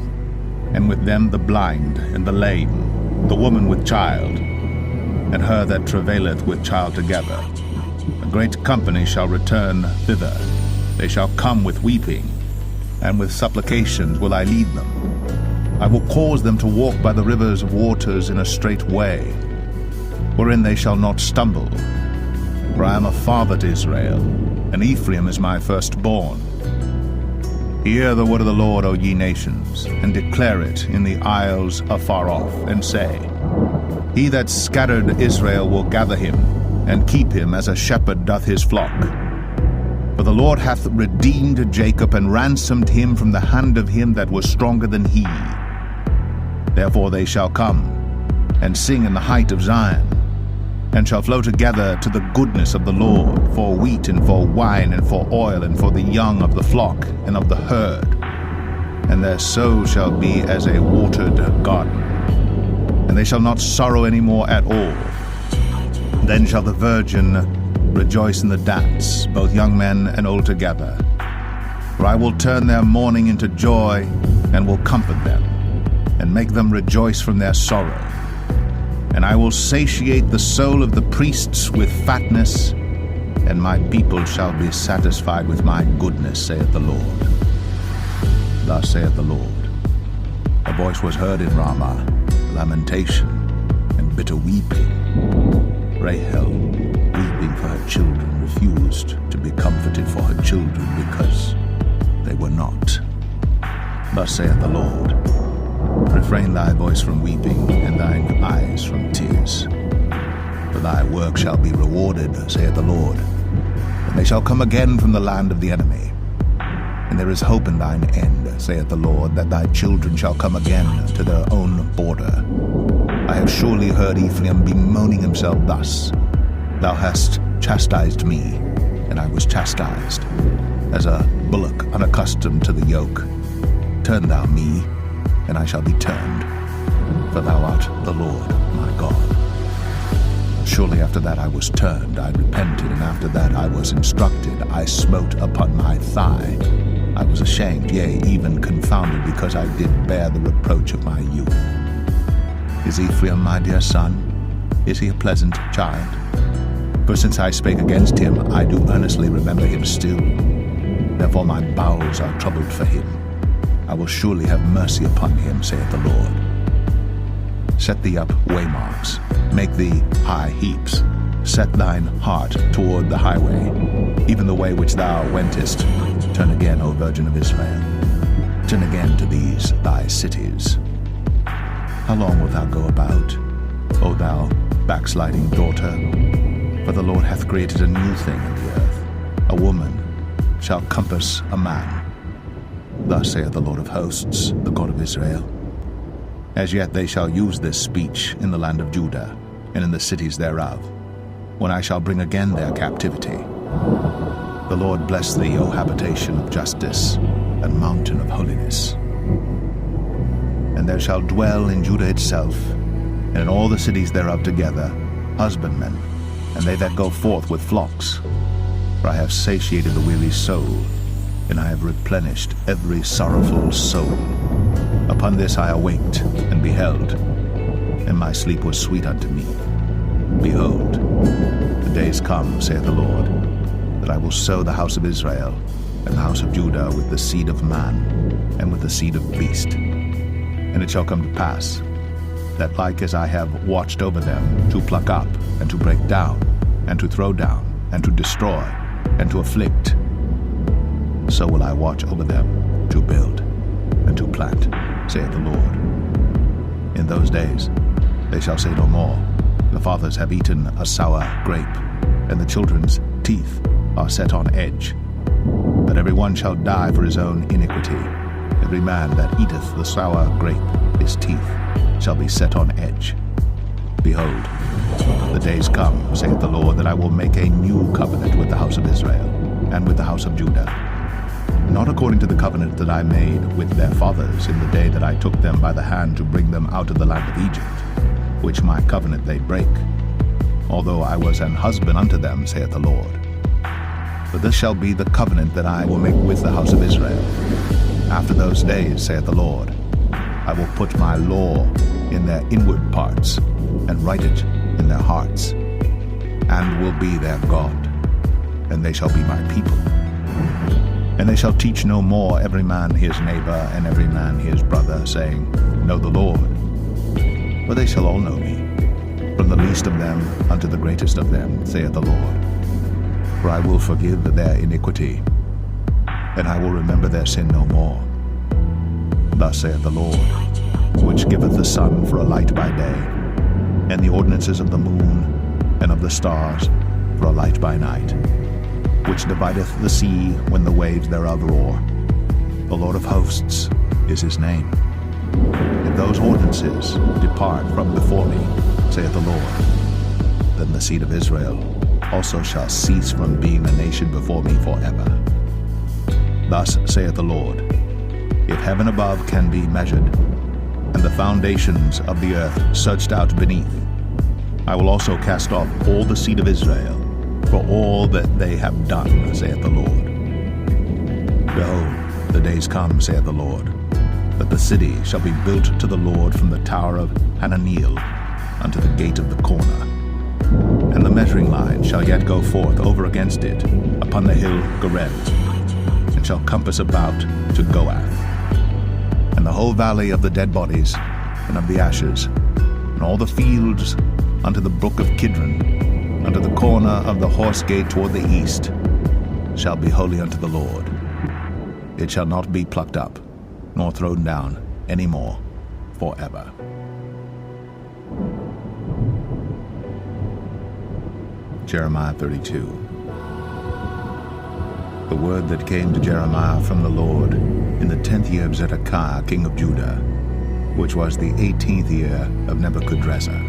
and with them the blind and the lame, the woman with child, and her that travaileth with child together. A great company shall return thither. They shall come with weeping, and with supplications will I lead them. I will cause them to walk by the rivers of waters in a straight way, wherein they shall not stumble. For I am a father to Israel, and Ephraim is my firstborn. Hear the word of the Lord, O ye nations, and declare it in the isles afar off, and say, He that scattered Israel will gather him, and keep him as a shepherd doth his flock. For the Lord hath redeemed Jacob, and ransomed him from the hand of him that was stronger than he. Therefore they shall come, and sing in the height of Zion, and shall flow together to the goodness of the Lord, for wheat, and for wine, and for oil, and for the young of the flock, and of the herd. And their soul shall be as a watered garden, and and they shall not sorrow any more at all. Then shall the virgin rejoice in the dance, both young men and old together. For I will turn their mourning into joy, and will comfort them, and make them rejoice from their sorrow. And I will satiate the soul of the priests with fatness, and my people shall be satisfied with my goodness, saith the Lord. Thus saith the Lord. A voice was heard in Ramah, lamentation and bitter weeping. Rahel, weeping for her children, refused to be comforted for her children because they were not. Thus saith the Lord. Refrain thy voice from weeping, and thine eyes from tears. For thy work shall be rewarded, saith the Lord. And they shall come again from the land of the enemy. And there is hope in thine end, saith the Lord, that thy children shall come again to their own border. I have surely heard Ephraim bemoaning himself thus. Thou hast chastised me, and I was chastised, as a bullock unaccustomed to the yoke. Turn thou me, and I shall be turned, for thou art the Lord my God. Surely after that I was turned, I repented, and after that I was instructed, I smote upon my thigh. I was ashamed, yea, even confounded, because I did bear the reproach of my youth. Is Ephraim my dear son? Is he a pleasant child? For since I spake against him, I do earnestly remember him still. Therefore my bowels are troubled for him. I will surely have mercy upon him, saith the Lord. Set thee up waymarks, make thee high heaps. Set thine heart toward the highway, even the way which thou wentest. Turn again, O Virgin of Israel. Turn again to these thy cities. How long wilt thou go about, O thou backsliding daughter? For the Lord hath created a new thing in the earth. A woman shall compass a man. Thus saith the Lord of hosts, the God of Israel. As yet they shall use this speech in the land of Judah, and in the cities thereof, when I shall bring again their captivity. The Lord bless thee, O habitation of justice, and mountain of holiness. And there shall dwell in Judah itself, and in all the cities thereof together, husbandmen, and they that go forth with flocks. For I have satiated the weary soul, and I have replenished every sorrowful soul. Upon this I awaked, and beheld, and my sleep was sweet unto me. Behold, the days come, saith the Lord, that I will sow the house of Israel and the house of Judah with the seed of man and with the seed of beast. And it shall come to pass, that like as I have watched over them to pluck up and to break down and to throw down and to destroy and to afflict, so will I watch over them to build and to plant, saith the Lord. In those days they shall say no more, the fathers have eaten a sour grape, and the children's teeth are set on edge. But every one shall die for his own iniquity. Every man that eateth the sour grape, his teeth shall be set on edge. Behold, the days come, saith the Lord, that I will make a new covenant with the house of Israel and with the house of Judah, not according to the covenant that I made with their fathers in the day that I took them by the hand to bring them out of the land of Egypt, which my covenant they break, although I was an husband unto them, saith the Lord. But this shall be the covenant that I will make with the house of Israel. After those days, saith the Lord, I will put my law in their inward parts, and write it in their hearts, and will be their God, and they shall be my people. And they shall teach no more every man his neighbor and every man his brother, saying, Know the Lord. For they shall all know me, from the least of them unto the greatest of them, saith the Lord. For I will forgive their iniquity, and I will remember their sin no more. Thus saith the Lord, which giveth the sun for a light by day, and the ordinances of the moon and of the stars for a light by night, which divideth the sea when the waves thereof roar. The Lord of hosts is his name. If those ordinances depart from before me, saith the Lord, then the seed of Israel also shall cease from being a nation before me forever. Thus saith the Lord, if heaven above can be measured, and the foundations of the earth searched out beneath. I will also cast off all the seed of Israel, for all that they have done, saith the Lord. Behold, the days come, saith the Lord, that the city shall be built to the Lord from the tower of Hananeel unto the gate of the corner. And the measuring line shall yet go forth over against it upon the hill Gerez, and shall compass about to Goath. And the whole valley of the dead bodies and of the ashes, and all the fields unto the brook of Kidron, unto the corner of the horse gate toward the east, shall be holy unto the Lord. It shall not be plucked up, nor thrown down any more forever. Jeremiah 32. The word that came to Jeremiah from the Lord in the 10th year of Zedekiah king of Judah, which was the 18th year of Nebuchadrezzar.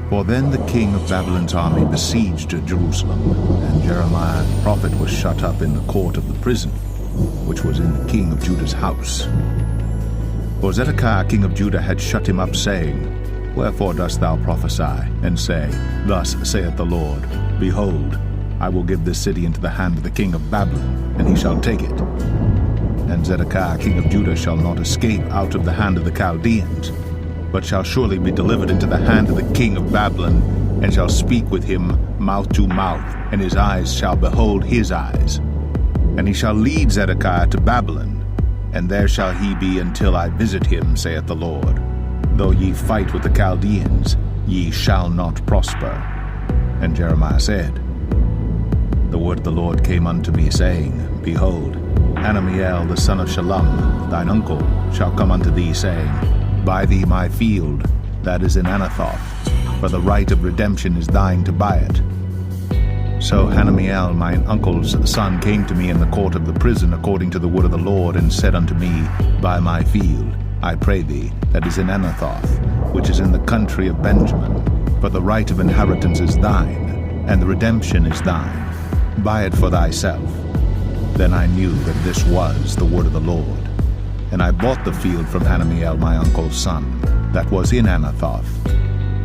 For then the king of Babylon's army besieged Jerusalem, and Jeremiah the prophet was shut up in the court of the prison, which was in the king of Judah's house. For Zedekiah king of Judah had shut him up, saying, Wherefore dost thou prophesy, and say, Thus saith the Lord, Behold, I will give this city into the hand of the king of Babylon, and he shall take it. And Zedekiah king of Judah shall not escape out of the hand of the Chaldeans, but shall surely be delivered into the hand of the king of Babylon, and shall speak with him mouth to mouth, and his eyes shall behold his eyes. And he shall lead Zedekiah to Babylon, and there shall he be until I visit him, saith the Lord. Though ye fight with the Chaldeans, ye shall not prosper. And Jeremiah said, The word of the Lord came unto me, saying, Behold, Hanamiel the son of Shallum, thine uncle, shall come unto thee, saying, Buy thee my field that is in Anathoth, for the right of redemption is thine to buy it. So Hanamiel mine uncle's son came to me in the court of the prison according to the word of the Lord, and said unto me, Buy my field, I pray thee, that is in Anathoth, which is in the country of Benjamin, for the right of inheritance is thine, and the redemption is thine. Buy it for thyself. Then I knew that this was the word of the Lord. And I bought the field from Hanamiel my uncle's son, that was in Anathoth,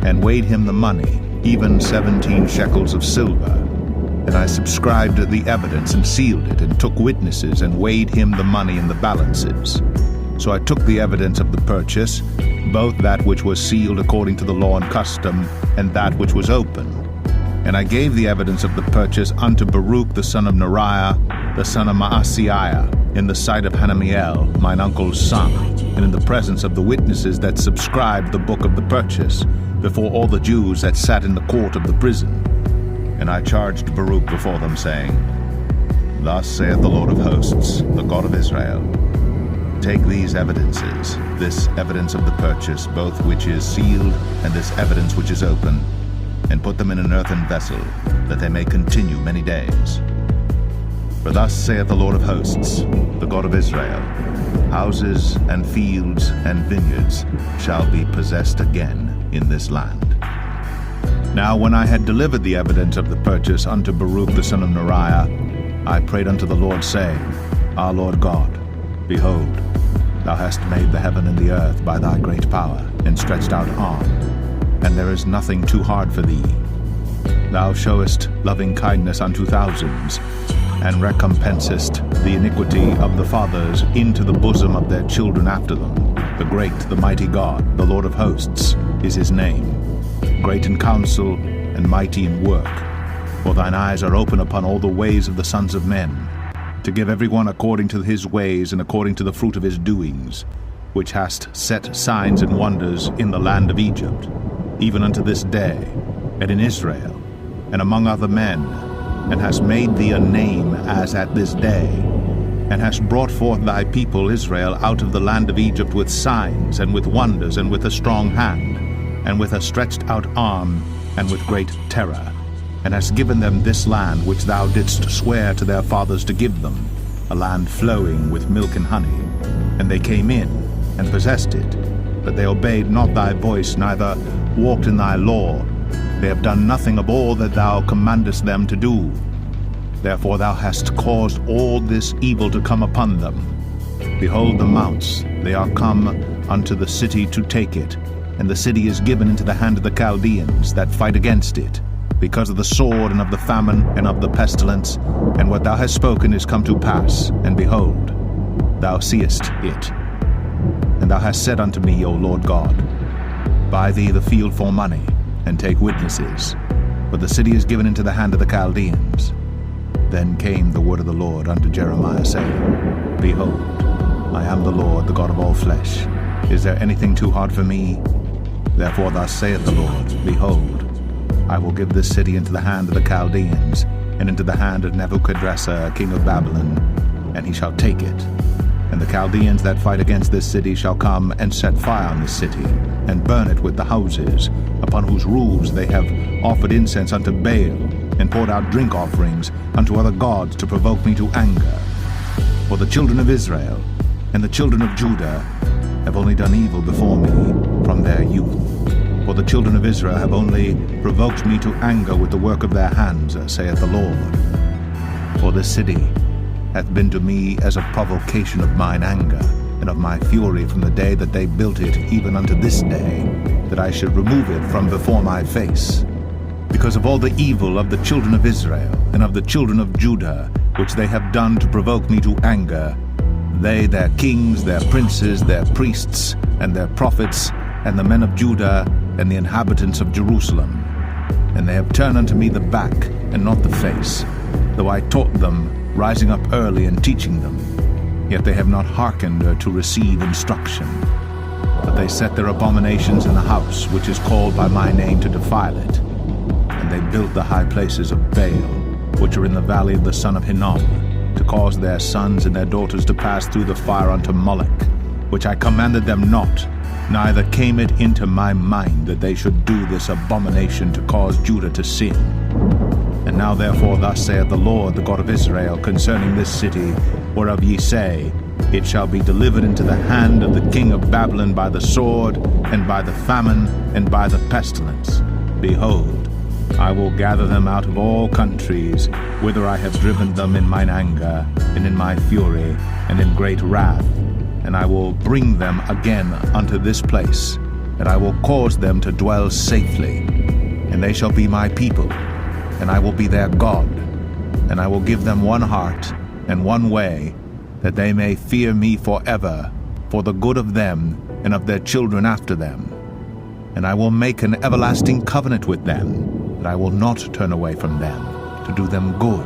and weighed him the money, even 17 shekels of silver. And I subscribed the evidence, and sealed it, and took witnesses, and weighed him the money in the balances. So I took the evidence of the purchase, both that which was sealed according to the law and custom, and that which was open. And I gave the evidence of the purchase unto Baruch the son of Neriah, the son of Maaseiah, in the sight of Hanamiel, mine uncle's son, and in the presence of the witnesses that subscribed the book of the purchase, before all the Jews that sat in the court of the prison. And I charged Baruch before them, saying, Thus saith the Lord of hosts, the God of Israel, Take these evidences, this evidence of the purchase, both which is sealed, and this evidence which is open, and put them in an earthen vessel, that they may continue many days. For thus saith the Lord of hosts, the God of Israel, Houses and fields and vineyards shall be possessed again in this land. Now when I had delivered the evidence of the purchase unto Baruch the son of Neriah, I prayed unto the Lord, saying, Our Lord God, behold, thou hast made the heaven and the earth by thy great power and stretched out arm, and there is nothing too hard for thee. Thou showest loving kindness unto thousands, and recompensest the iniquity of the fathers into the bosom of their children after them. The great, the mighty God, the Lord of hosts, is his name, great in counsel and mighty in work. For thine eyes are open upon all the ways of the sons of men, to give every one according to his ways and according to the fruit of his doings, which hast set signs and wonders in the land of Egypt, even unto this day, and in Israel, and among other men, and hast made thee a name as at this day, and hast brought forth thy people Israel out of the land of Egypt with signs, and with wonders, and with a strong hand, and with a stretched out arm, and with great terror, and hast given them this land which thou didst swear to their fathers to give them, a land flowing with milk and honey. And they came in, and possessed it, but they obeyed not thy voice, neither walked in thy law. They have done nothing of all that thou commandest them to do. Therefore thou hast caused all this evil to come upon them. Behold the mounts, they are come unto the city to take it, and the city is given into the hand of the Chaldeans that fight against it, because of the sword and of the famine and of the pestilence, and what thou hast spoken is come to pass, and behold, thou seest it. And thou hast said unto me, O Lord God, buy thee the field for money, and take witnesses, for the city is given into the hand of the Chaldeans. Then came the word of the Lord unto Jeremiah, saying, Behold, I am the Lord, the God of all flesh. Is there anything too hard for me? Therefore thus saith the Lord, Behold, I will give this city into the hand of the Chaldeans, and into the hand of Nebuchadrezzar, king of Babylon, and he shall take it. And the Chaldeans that fight against this city shall come and set fire on this city, and burn it with the houses, upon whose roofs they have offered incense unto Baal, and poured out drink offerings unto other gods to provoke me to anger. For the children of Israel and the children of Judah have only done evil before me from their youth. For the children of Israel have only provoked me to anger with the work of their hands, saith the Lord. For this city hath been to me as a provocation of mine anger, and of my fury from the day that they built it even unto this day, that I should remove it from before my face. Because of all the evil of the children of Israel and of the children of Judah, which they have done to provoke me to anger, they, their kings, their princes, their priests, and their prophets, and the men of Judah, and the inhabitants of Jerusalem. And they have turned unto me the back, and not the face, though I taught them, rising up early and teaching them. Yet they have not hearkened to receive instruction. But they set their abominations in the house, which is called by my name, to defile it. And they built the high places of Baal, which are in the valley of the son of Hinnom, to cause their sons and their daughters to pass through the fire unto Moloch, which I commanded them not, neither came it into my mind that they should do this abomination to cause Judah to sin. And now therefore thus saith the Lord, the God of Israel, concerning this city, whereof ye say, It shall be delivered into the hand of the king of Babylon by the sword, and by the famine, and by the pestilence. Behold, I will gather them out of all countries, whither I have driven them in mine anger, and in my fury, and in great wrath, and I will bring them again unto this place, and I will cause them to dwell safely. And they shall be my people, and I will be their God, and I will give them one heart and one way, that they may fear me forever, for the good of them and of their children after them. And I will make an everlasting covenant with them, that I will not turn away from them, to do them good,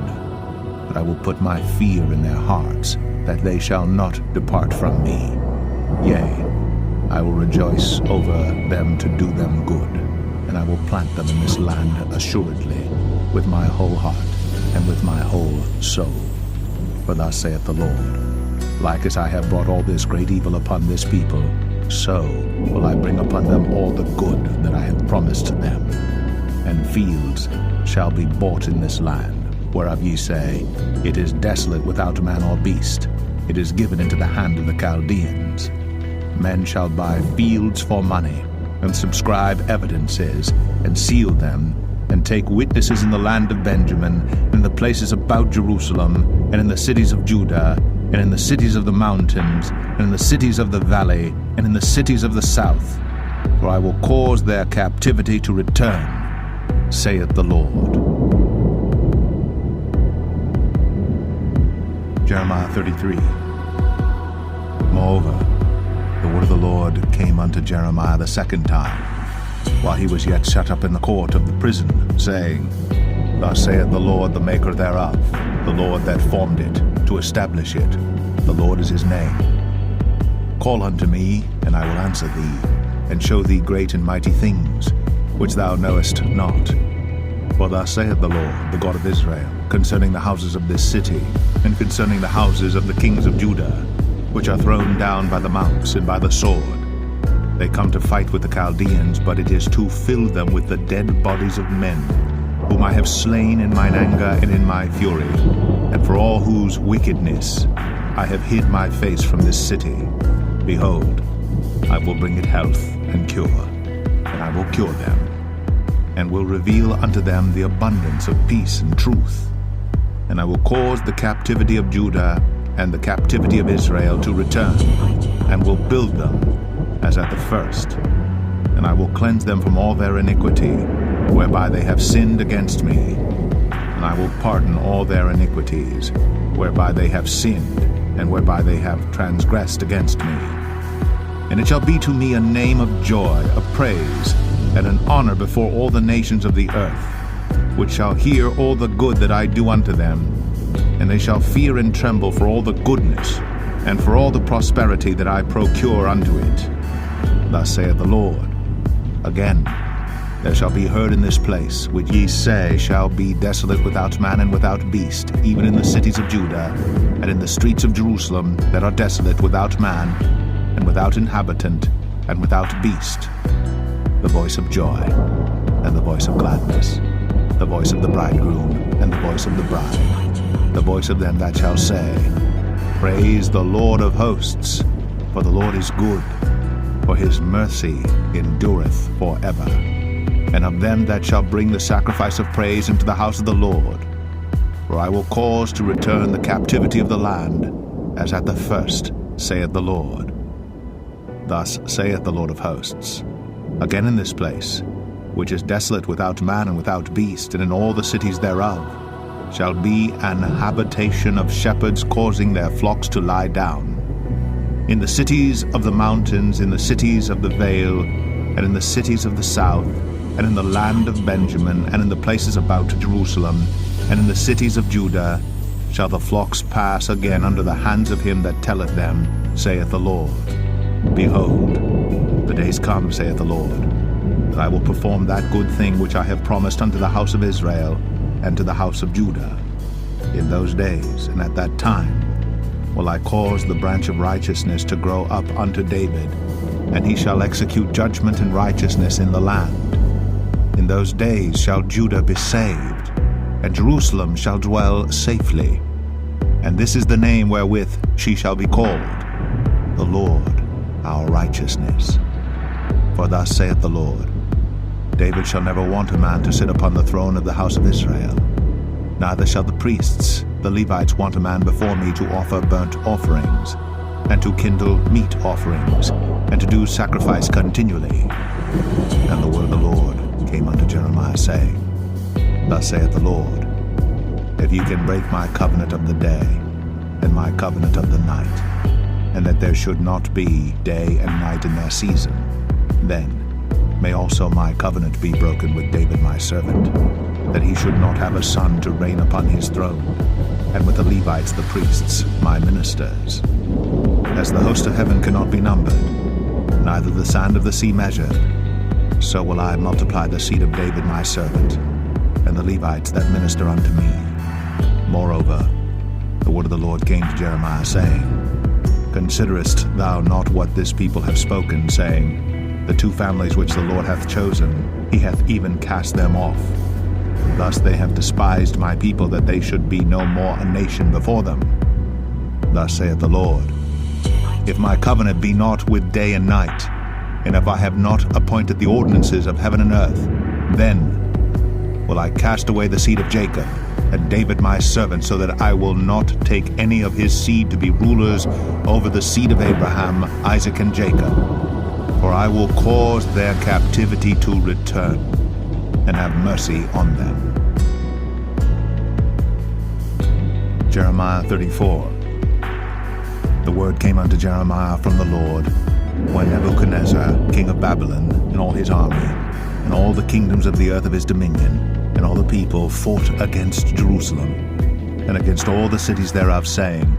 but I will put my fear in their hearts, that they shall not depart from me. Yea, I will rejoice over them to do them good, and I will plant them in this land assuredly, with my whole heart and with my whole soul. For thus saith the Lord, like as I have brought all this great evil upon this people, so will I bring upon them all the good that I have promised to them. And fields shall be bought in this land, whereof ye say, It is desolate without man or beast, it is given into the hand of the Chaldeans. Men shall buy fields for money, and subscribe evidences, and seal them, and take witnesses in the land of Benjamin, and in the places about Jerusalem, and in the cities of Judah, and in the cities of the mountains, and in the cities of the valley, and in the cities of the south. For I will cause their captivity to return, saith the Lord. Jeremiah 33. Moreover, the word of the Lord came unto Jeremiah the second time, while he was yet shut up in the court of the prison, saying, Thus saith the Lord, the maker thereof, the Lord that formed it, to establish it. The Lord is his name. Call unto me, and I will answer thee, and show thee great and mighty things, which thou knowest not. For thus saith the Lord, the God of Israel, concerning the houses of this city, and concerning the houses of the kings of Judah, which are thrown down by the mounts and by the sword. They come to fight with the Chaldeans, but it is to fill them with the dead bodies of men, whom I have slain in mine anger and in my fury, and for all whose wickedness I have hid my face from this city. Behold, I will bring it health and cure, and I will cure them, and will reveal unto them the abundance of peace and truth. And I will cause the captivity of Judah and the captivity of Israel to return, and will build them as at the first. And I will cleanse them from all their iniquity, whereby they have sinned against me. And I will pardon all their iniquities, whereby they have sinned, and whereby they have transgressed against me. And it shall be to me a name of joy, a praise, and an honor before all the nations of the earth, which shall hear all the good that I do unto them, and they shall fear and tremble for all the goodness, and for all the prosperity that I procure unto it. Thus saith the Lord. Again, there shall be heard in this place, which ye say shall be desolate without man and without beast, even in the cities of Judah, and in the streets of Jerusalem that are desolate without man, and without inhabitant, and without beast, the voice of joy, and the voice of gladness, the voice of the bridegroom, and the voice of the bride, the voice of them that shall say, Praise the Lord of hosts, for the Lord is good, for his mercy endureth forever. And of them that shall bring the sacrifice of praise into the house of the Lord, for I will cause to return the captivity of the land, as at the first, saith the Lord. Thus saith the Lord of hosts, again in this place, which is desolate without man and without beast, and in all the cities thereof, shall be an habitation of shepherds causing their flocks to lie down. In the cities of the mountains, in the cities of the vale, and in the cities of the south, and in the land of Benjamin, and in the places about Jerusalem, and in the cities of Judah, shall the flocks pass again under the hands of him that telleth them, saith the Lord. Behold, the days come, saith the Lord, that I will perform that good thing which I have promised unto the house of Israel and to the house of Judah. In those days and at that time will I cause the branch of righteousness to grow up unto David, and he shall execute judgment and righteousness in the land. In those days shall Judah be saved, and Jerusalem shall dwell safely. And this is the name wherewith she shall be called, the Lord our righteousness. For thus saith the Lord, David shall never want a man to sit upon the throne of the house of Israel, neither shall the priests, the Levites, want a man before me to offer burnt offerings, and to kindle meat offerings, and to do sacrifice continually. And the word of the Lord came unto Jeremiah, saying, Thus saith the Lord, If ye can break my covenant of the day, and my covenant of the night, and that there should not be day and night in their season, then may also my covenant be broken with David my servant, that he should not have a son to reign upon his throne, and with the Levites the priests, my ministers. As the host of heaven cannot be numbered, neither the sand of the sea measured, so will I multiply the seed of David my servant, and the Levites that minister unto me. Moreover, the word of the Lord came to Jeremiah, saying, Considerest thou not what this people have spoken, saying, The two families which the Lord hath chosen, he hath even cast them off. Thus they have despised my people, that they should be no more a nation before them. Thus saith the Lord, If my covenant be not with day and night, and if I have not appointed the ordinances of heaven and earth, then will I cast away the seed of Jacob, and David my servant, so that I will not take any of his seed to be rulers over the seed of Abraham, Isaac, and Jacob. For I will cause their captivity to return, and have mercy on them. Jeremiah 34. The word came unto Jeremiah from the Lord, when Nebuchadnezzar, king of Babylon, and all his army, and all the kingdoms of the earth of his dominion, and all the people fought against Jerusalem, and against all the cities thereof, saying,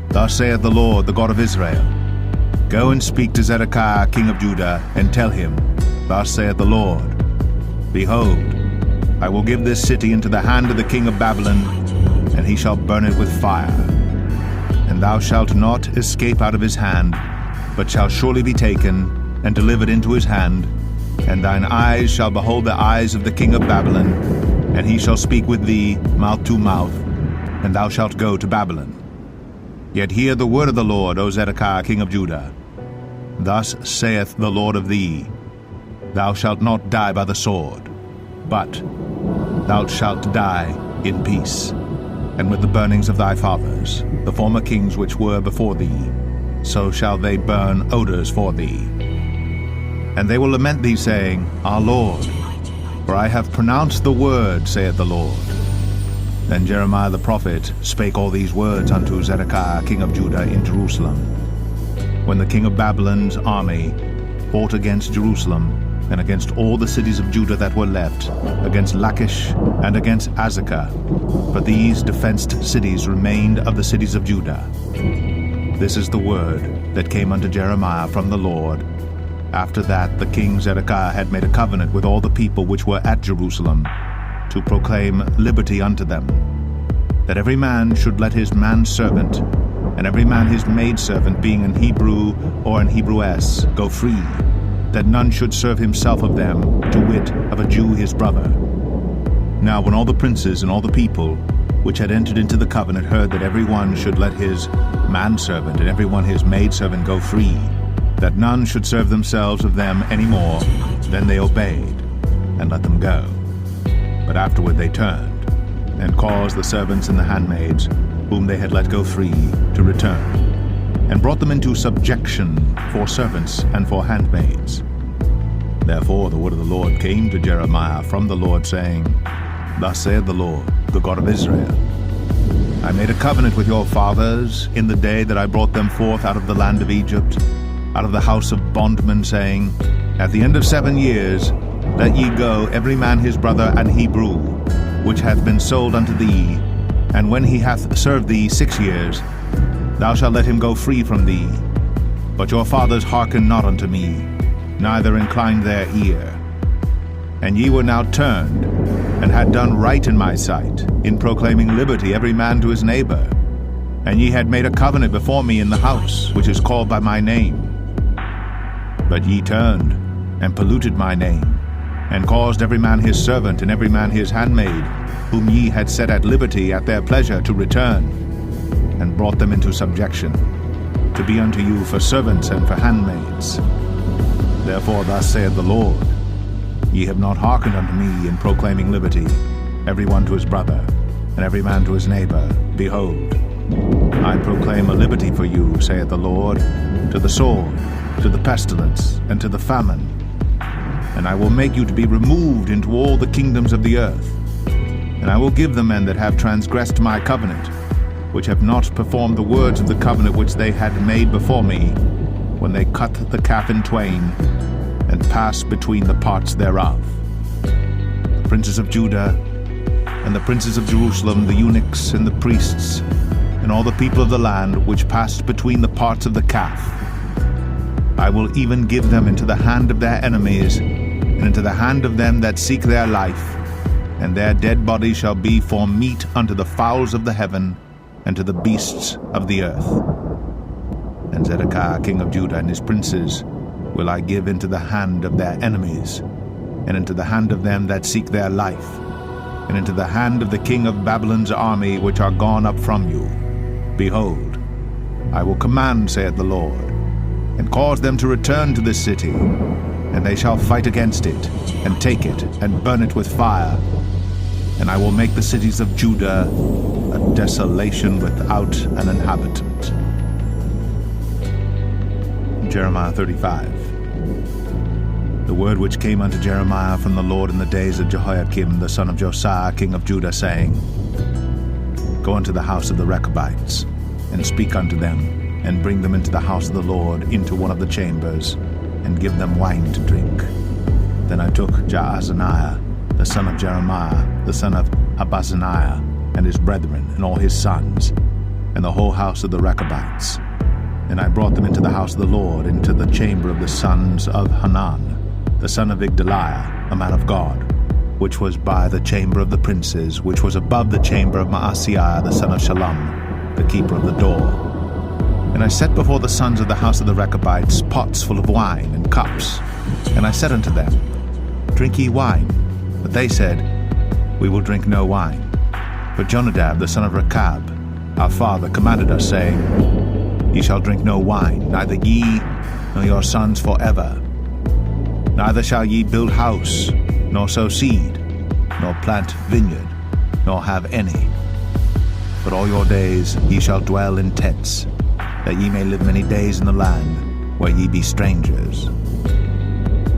Thus saith the Lord, the God of Israel, Go and speak to Zedekiah king of Judah, and tell him, Thus saith the Lord, Behold, I will give this city into the hand of the king of Babylon, and he shall burn it with fire. And thou shalt not escape out of his hand, but shall surely be taken, and delivered into his hand, and thine eyes shall behold the eyes of the king of Babylon, and he shall speak with thee mouth to mouth, and thou shalt go to Babylon. Yet hear the word of the Lord, O Zedekiah king of Judah. Thus saith the Lord of thee, Thou shalt not die by the sword, but thou shalt die in peace. and with the burnings of thy fathers, the former kings which were before thee, so shall they burn odors for thee. And they will lament thee, saying, Our Lord, for I have pronounced the word, saith the Lord. Then Jeremiah the prophet spake all these words unto Zedekiah king of Judah in Jerusalem, when the king of Babylon's army fought against Jerusalem, and against all the cities of Judah that were left, against Lachish and against Azekah. But these defenced cities remained of the cities of Judah. This is the word that came unto Jeremiah from the Lord. After that the king Zedekiah had made a covenant with all the people which were at Jerusalem, to proclaim liberty unto them, that every man should let his manservant, and every man his maidservant, being an Hebrew or an Hebrewess, go free, that none should serve himself of them, to wit, of a Jew his brother. Now when all the princes and all the people which had entered into the covenant heard that every one should let his manservant and every one his maidservant go free, that none should serve themselves of them any more, then they obeyed, and let them go. But afterward they turned, and caused the servants and the handmaids, whom they had let go free, to return, and brought them into subjection for servants and for handmaids. Therefore the word of the Lord came to Jeremiah from the Lord, saying, Thus saith the Lord, the God of Israel, I made a covenant with your fathers in the day that I brought them forth out of the land of Egypt, out of the house of bondmen, saying, At the end of 7 years let ye go every man his brother and Hebrew, which hath been sold unto thee, and when he hath served thee 6 years, thou shalt let him go free from thee. But your fathers hearkened not unto me, neither inclined their ear. And ye were now turned, and had done right in my sight, in proclaiming liberty every man to his neighbor. And ye had made a covenant before me in the house, which is called by my name. But ye turned, and polluted my name, and caused every man his servant and every man his handmaid, whom ye had set at liberty at their pleasure, to return, and brought them into subjection, to be unto you for servants and for handmaids. Therefore thus saith the Lord, Ye have not hearkened unto me in proclaiming liberty, every one to his brother, and every man to his neighbor. Behold, I proclaim a liberty for you, saith the Lord, to the sword, to the pestilence, and to the famine. And I will make you to be removed into all the kingdoms of the earth. And I will give the men that have transgressed my covenant, which have not performed the words of the covenant which they had made before me, when they cut the calf in twain, and passed between the parts thereof. The princes of Judah, and the princes of Jerusalem, the eunuchs and the priests, and all the people of the land which passed between the parts of the calf, I will even give them into the hand of their enemies, and into the hand of them that seek their life, and their dead bodies shall be for meat unto the fowls of the heaven, and to the beasts of the earth. And Zedekiah king of Judah and his princes will I give into the hand of their enemies, and into the hand of them that seek their life, and into the hand of the king of Babylon's army which are gone up from you. Behold, I will command, saith the Lord, and cause them to return to this city, and they shall fight against it, and take it, and burn it with fire. And I will make the cities of Judah a desolation without an inhabitant. Jeremiah 35. The word which came unto Jeremiah from the Lord in the days of Jehoiakim the son of Josiah king of Judah, saying, Go unto the house of the Rechabites, and speak unto them, and bring them into the house of the Lord, into one of the chambers, and give them wine to drink. Then I took Jaazaniah, the son of Jeremiah, the son of Habazzaniah, and his brethren, and all his sons, and the whole house of the Rechabites. And I brought them into the house of the Lord, into the chamber of the sons of Hanan, the son of Igdaliah, a man of God, which was by the chamber of the princes, which was above the chamber of Maaseiah, the son of Shallum, the keeper of the door. And I set before the sons of the house of the Rechabites pots full of wine and cups. And I said unto them, Drink ye wine. But they said, We will drink no wine. But Jonadab, the son of Rechab, our father, commanded us, saying, Ye shall drink no wine, neither ye nor your sons forever. Neither shall ye build house, nor sow seed, nor plant vineyard, nor have any. but all your days ye shall dwell in tents, that ye may live many days in the land where ye be strangers.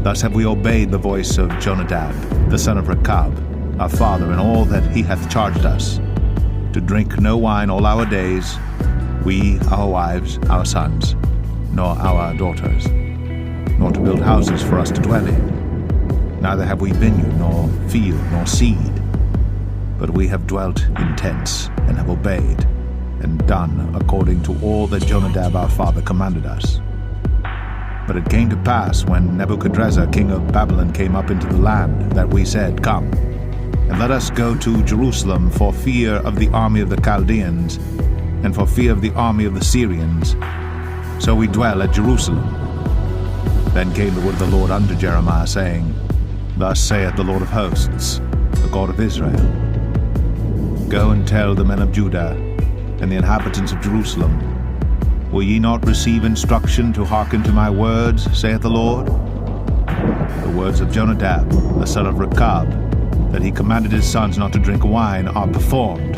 Thus have we obeyed the voice of Jonadab, the son of Rechab, our father, in all that he hath charged us, to drink no wine all our days, we, our wives, our sons, nor our daughters, nor to build houses for us to dwell in. Neither have we vineyard, nor field, nor seed, but we have dwelt in tents, and have obeyed, and done according to all that Jonadab our father commanded us. But it came to pass, when Nebuchadrezzar king of Babylon came up into the land, that we said, Come, and let us go to Jerusalem for fear of the army of the Chaldeans, and for fear of the army of the Syrians. So we dwell at Jerusalem. Then came the word of the Lord unto Jeremiah, saying, Thus saith the Lord of hosts, the God of Israel, Go and tell the men of Judah and the inhabitants of Jerusalem, Will ye not receive instruction to hearken to my words, saith the Lord? The words of Jonadab, the son of Rechab, that he commanded his sons not to drink wine, are performed.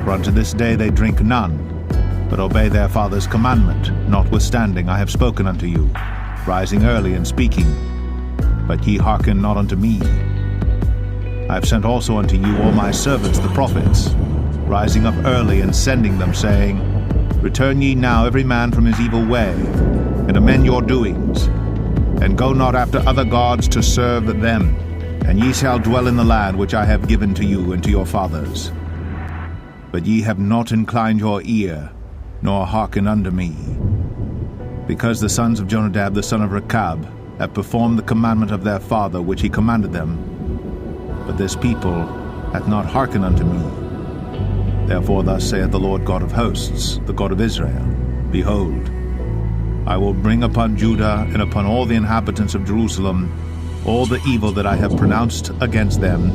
For unto this day they drink none, but obey their father's commandment. Notwithstanding I have spoken unto you, rising early and speaking, but ye hearken not unto me. I have sent also unto you all my servants the prophets, rising up early and sending them, saying, Return ye now every man from his evil way, and amend your doings, and go not after other gods to serve them, and ye shall dwell in the land which I have given to you and to your fathers. But ye have not inclined your ear, nor hearkened unto me, because the sons of Jonadab the son of Rechab have performed the commandment of their father which he commanded them. But this people hath not hearkened unto me. Therefore thus saith the Lord God of hosts, the God of Israel, Behold, I will bring upon Judah and upon all the inhabitants of Jerusalem all the evil that I have pronounced against them,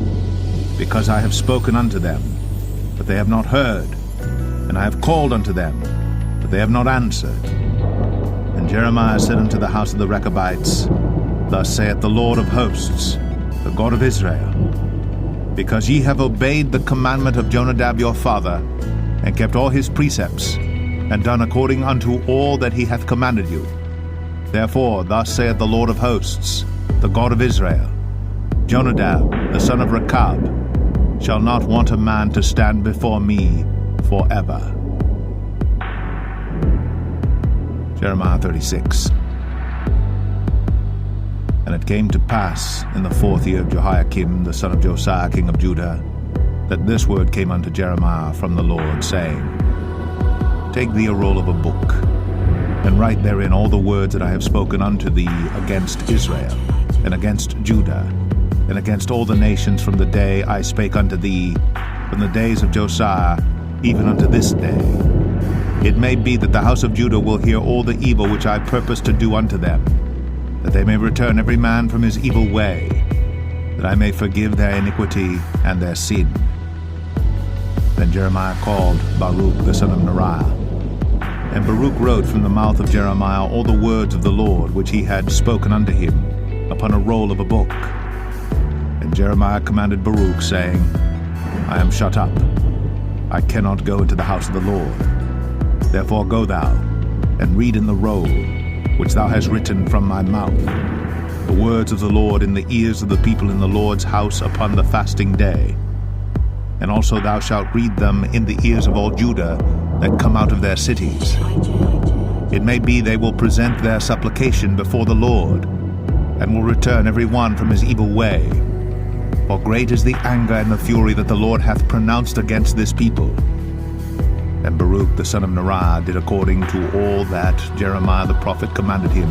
because I have spoken unto them, but they have not heard, and I have called unto them, but they have not answered. And Jeremiah said unto the house of the Rechabites, Thus saith the Lord of hosts, the God of Israel, Because ye have obeyed the commandment of Jonadab your father, and kept all his precepts, and done according unto all that he hath commanded you. Therefore thus saith the Lord of hosts, the God of Israel, Jonadab the son of Rechab shall not want a man to stand before me forever. Jeremiah 36. And it came to pass in the 4th year of Jehoiakim the son of Josiah king of Judah, that this word came unto Jeremiah from the Lord, saying, Take thee a roll of a book, and write therein all the words that I have spoken unto thee against Israel, and against Judah, and against all the nations from the day I spake unto thee, from the days of Josiah, even unto this day. It may be that the house of Judah will hear all the evil which I purpose to do unto them, that they may return every man from his evil way, that I may forgive their iniquity and their sin. Then Jeremiah called Baruch the son of Neriah, and Baruch wrote from the mouth of Jeremiah all the words of the Lord which he had spoken unto him upon a roll of a book. And Jeremiah commanded Baruch, saying, I am shut up, I cannot go into the house of the Lord. Therefore go thou, and read in the roll which thou hast written from my mouth, the words of the Lord in the ears of the people in the Lord's house upon the fasting day. And also thou shalt read them in the ears of all Judah that come out of their cities. It may be they will present their supplication before the Lord, and will return every one from his evil way. For great is the anger and the fury that the Lord hath pronounced against this people. And Baruch the son of Neriah did according to all that Jeremiah the prophet commanded him,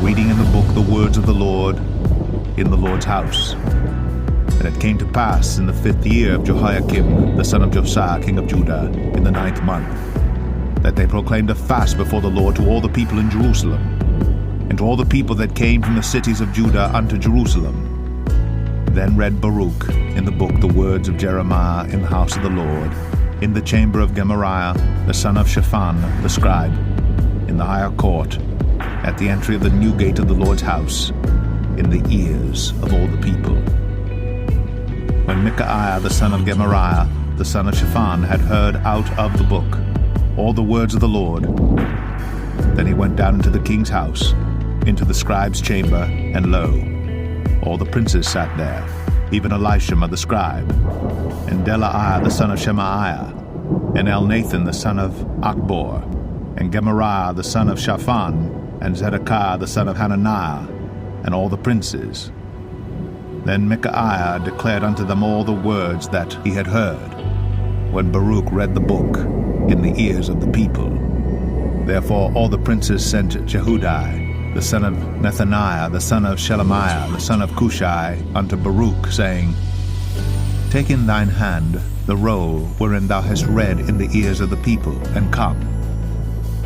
reading in the book the words of the Lord in the Lord's house. And it came to pass in the 5th year of Jehoiakim the son of Josiah king of Judah, in the 9th month, that they proclaimed a fast before the Lord to all the people in Jerusalem, and to all the people that came from the cities of Judah unto Jerusalem. Then read Baruch in the book the words of Jeremiah in the house of the Lord, in the chamber of Gemariah the son of Shaphan the scribe, in the higher court, at the entry of the new gate of the Lord's house, in the ears of all the people. When Micaiah the son of Gemariah, the son of Shaphan, had heard out of the book all the words of the Lord, then he went down into the king's house, into the scribe's chamber, and lo, all the princes sat there, even Elishama the scribe, and Delaiah the son of Shemaiah, and Elnathan the son of Achbor, and Gemariah the son of Shaphan, and Zedekiah the son of Hananiah, and all the princes. Then Micaiah declared unto them all the words that he had heard, when Baruch read the book in the ears of the people. Therefore all the princes sent Jehudi, the son of Nethaniah, the son of Shelemiah, the son of Cushai, unto Baruch, saying, Take in thine hand the roll wherein thou hast read in the ears of the people, and come.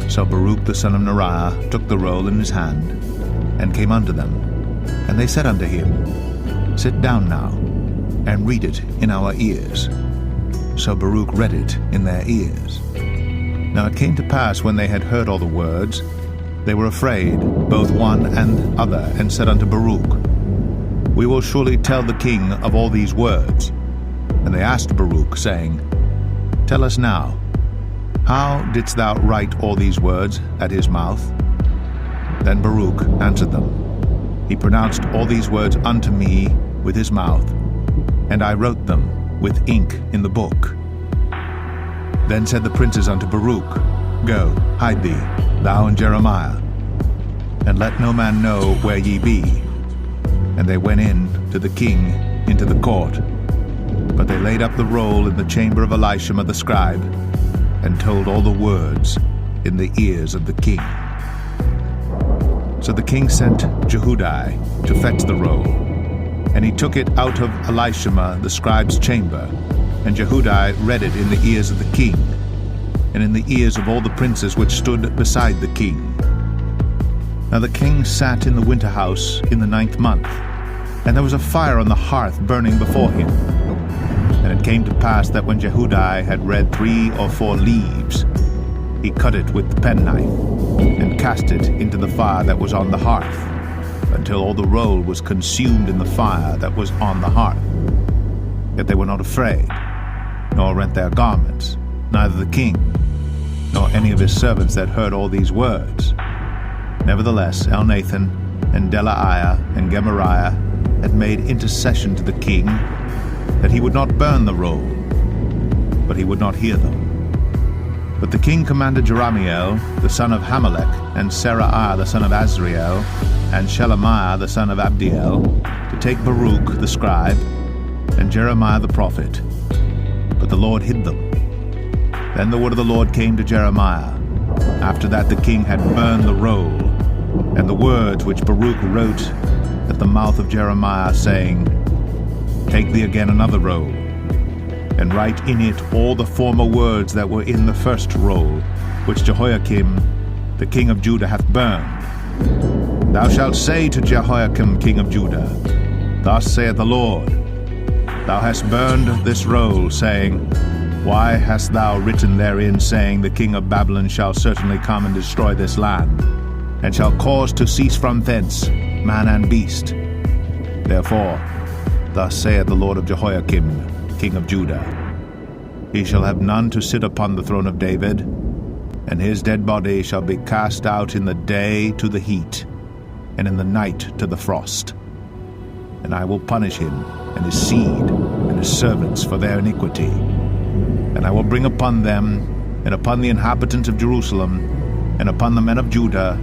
So Baruch the son of Neriah took the roll in his hand, and came unto them. And they said unto him, Sit down now, and read it in our ears. So Baruch read it in their ears. Now it came to pass, when they had heard all the words, they were afraid, both one and other, and said unto Baruch, We will surely tell the king of all these words. And they asked Baruch, saying, Tell us now, how didst thou write all these words at his mouth? Then Baruch answered them, He pronounced all these words unto me with his mouth, and I wrote them with ink in the book. Then said the princes unto Baruch, Go, hide thee, thou and Jeremiah, and let no man know where ye be. And they went in to the king into the court. But they laid up the roll in the chamber of Elishama the scribe, and told all the words in the ears of the king. So the king sent Jehudi to fetch the roll, and he took it out of Elishama the scribe's chamber, and Jehudi read it in the ears of the king, and in the ears of all the princes which stood beside the king. Now the king sat in the winter house in the 9th month, and there was a fire on the hearth burning before him. And it came to pass that when Jehudi had read 3 or 4 leaves, he cut it with the penknife, and cast it into the fire that was on the hearth, until all the roll was consumed in the fire that was on the hearth. Yet they were not afraid, nor rent their garments, neither the king, nor any of his servants that heard all these words. Nevertheless Elnathan, and Delaiah, and Gemariah had made intercession to the king, that he would not burn the roll, but he would not hear them. But the king commanded Jerahmeel, the son of Hamelech, and Seraiah, the son of Azriel, and Shelemiah, the son of Abdiel, to take Baruch the scribe, and Jeremiah the prophet. But the Lord hid them. Then the word of the Lord came to Jeremiah, after that the king had burned the roll, and the words which Baruch wrote at the mouth of Jeremiah, saying, Take thee again another roll, and write in it all the former words that were in the first roll, which Jehoiakim the king of Judah hath burned. Thou shalt say to Jehoiakim king of Judah, Thus saith the Lord, Thou hast burned this roll, saying, Why hast thou written therein, saying, The king of Babylon shall certainly come and destroy this land, and shall cause to cease from thence man and beast? Therefore, thus saith the Lord of Jehoiakim, king of Judah, He shall have none to sit upon the throne of David, and his dead body shall be cast out in the day to the heat, and in the night to the frost. And I will punish him, and his seed, and his servants for their iniquity. And I will bring upon them, and upon the inhabitants of Jerusalem, and upon the men of Judah,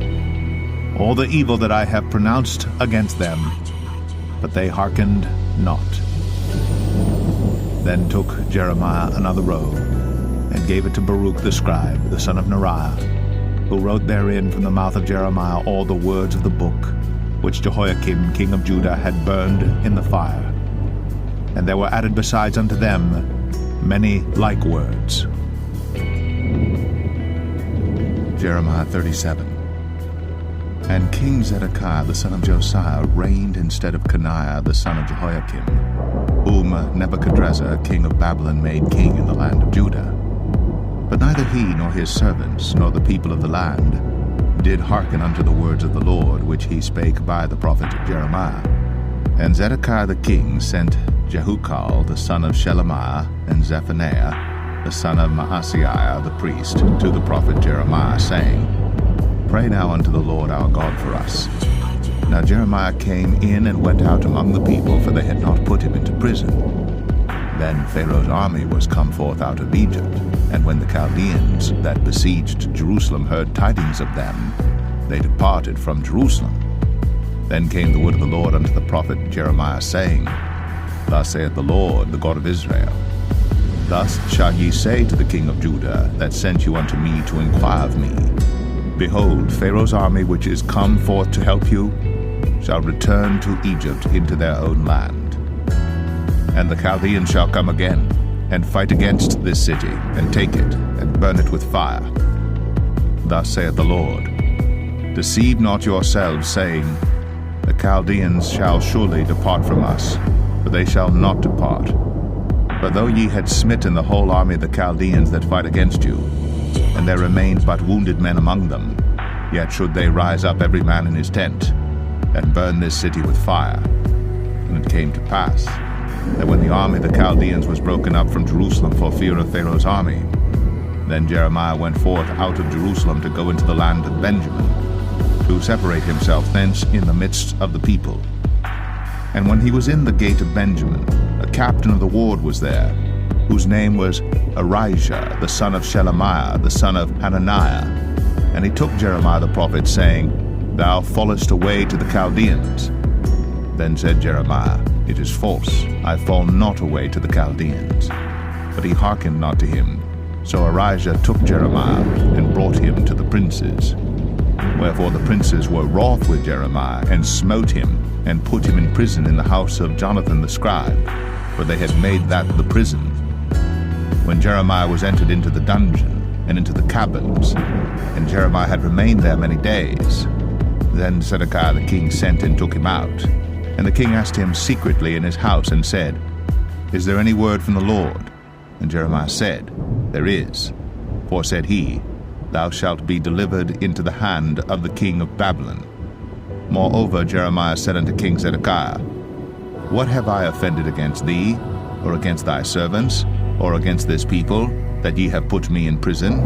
all the evil that I have pronounced against them, but they hearkened not. Then took Jeremiah another roll, and gave it to Baruch the scribe, the son of Neriah, who wrote therein from the mouth of Jeremiah all the words of the book, which Jehoiakim king of Judah had burned in the fire. And there were added besides unto them many like words. Jeremiah 37. And King Zedekiah the son of Josiah reigned instead of Coniah the son of Jehoiakim, whom Nebuchadrezzar king of Babylon made king in the land of Judah. But neither he nor his servants nor the people of the land did hearken unto the words of the Lord, which he spake by the prophet Jeremiah. And Zedekiah the king sent Jehukal the son of Shelemiah, and Zephaniah the son of Maaseiah the priest, to the prophet Jeremiah, saying, Pray now unto the Lord our God for us. Now Jeremiah came in and went out among the people, for they had not put him into prison. Then Pharaoh's army was come forth out of Egypt, and when the Chaldeans that besieged Jerusalem heard tidings of them, they departed from Jerusalem. Then came the word of the Lord unto the prophet Jeremiah, saying, Thus saith the Lord, the God of Israel, Thus shall ye say to the king of Judah, that sent you unto me to inquire of me, Behold, Pharaoh's army which is come forth to help you, shall return to Egypt into their own land. And the Chaldeans shall come again, and fight against this city, and take it, and burn it with fire. Thus saith the Lord, Deceive not yourselves, saying, The Chaldeans shall surely depart from us, for they shall not depart. But though ye had smitten the whole army of the Chaldeans that fight against you, and there remained but wounded men among them, yet should they rise up every man in his tent, and burn this city with fire. And it came to pass, that when the army of the Chaldeans was broken up from Jerusalem for fear of Pharaoh's army, then Jeremiah went forth out of Jerusalem to go into the land of Benjamin, to separate himself thence in the midst of the people. And when he was in the gate of Benjamin, a captain of the ward was there, whose name was Arijah, the son of Shelemiah, the son of Hananiah. And he took Jeremiah the prophet, saying, Thou fallest away to the Chaldeans. Then said Jeremiah, It is false, I fall not away to the Chaldeans. But he hearkened not to him. So Arijah took Jeremiah, and brought him to the princes. Wherefore the princes were wroth with Jeremiah, and smote him, and put him in prison in the house of Jonathan the scribe, for they had made that the prison. When Jeremiah was entered into the dungeon, and into the cabins, and Jeremiah had remained there many days, then Zedekiah the king sent and took him out. And the king asked him secretly in his house, and said, Is there any word from the Lord? And Jeremiah said, There is. For said he, Thou shalt be delivered into the hand of the king of Babylon. Moreover Jeremiah said unto King Zedekiah, What have I offended against thee, or against thy servants, or against this people, that ye have put me in prison?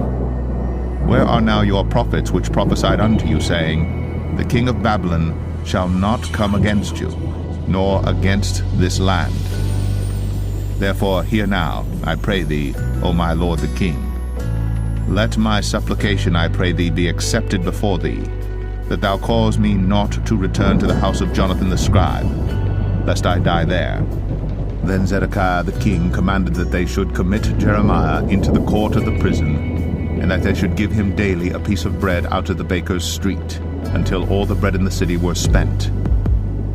Where are now your prophets which prophesied unto you, saying, The king of Babylon shall not come against you, nor against this land? Therefore hear now, I pray thee, O my lord the king. Let my supplication, I pray thee, be accepted before thee, that thou cause me not to return to the house of Jonathan the scribe, lest I die there. Then Zedekiah the king commanded that they should commit Jeremiah into the court of the prison, and that they should give him daily a piece of bread out of the baker's street, until all the bread in the city were spent.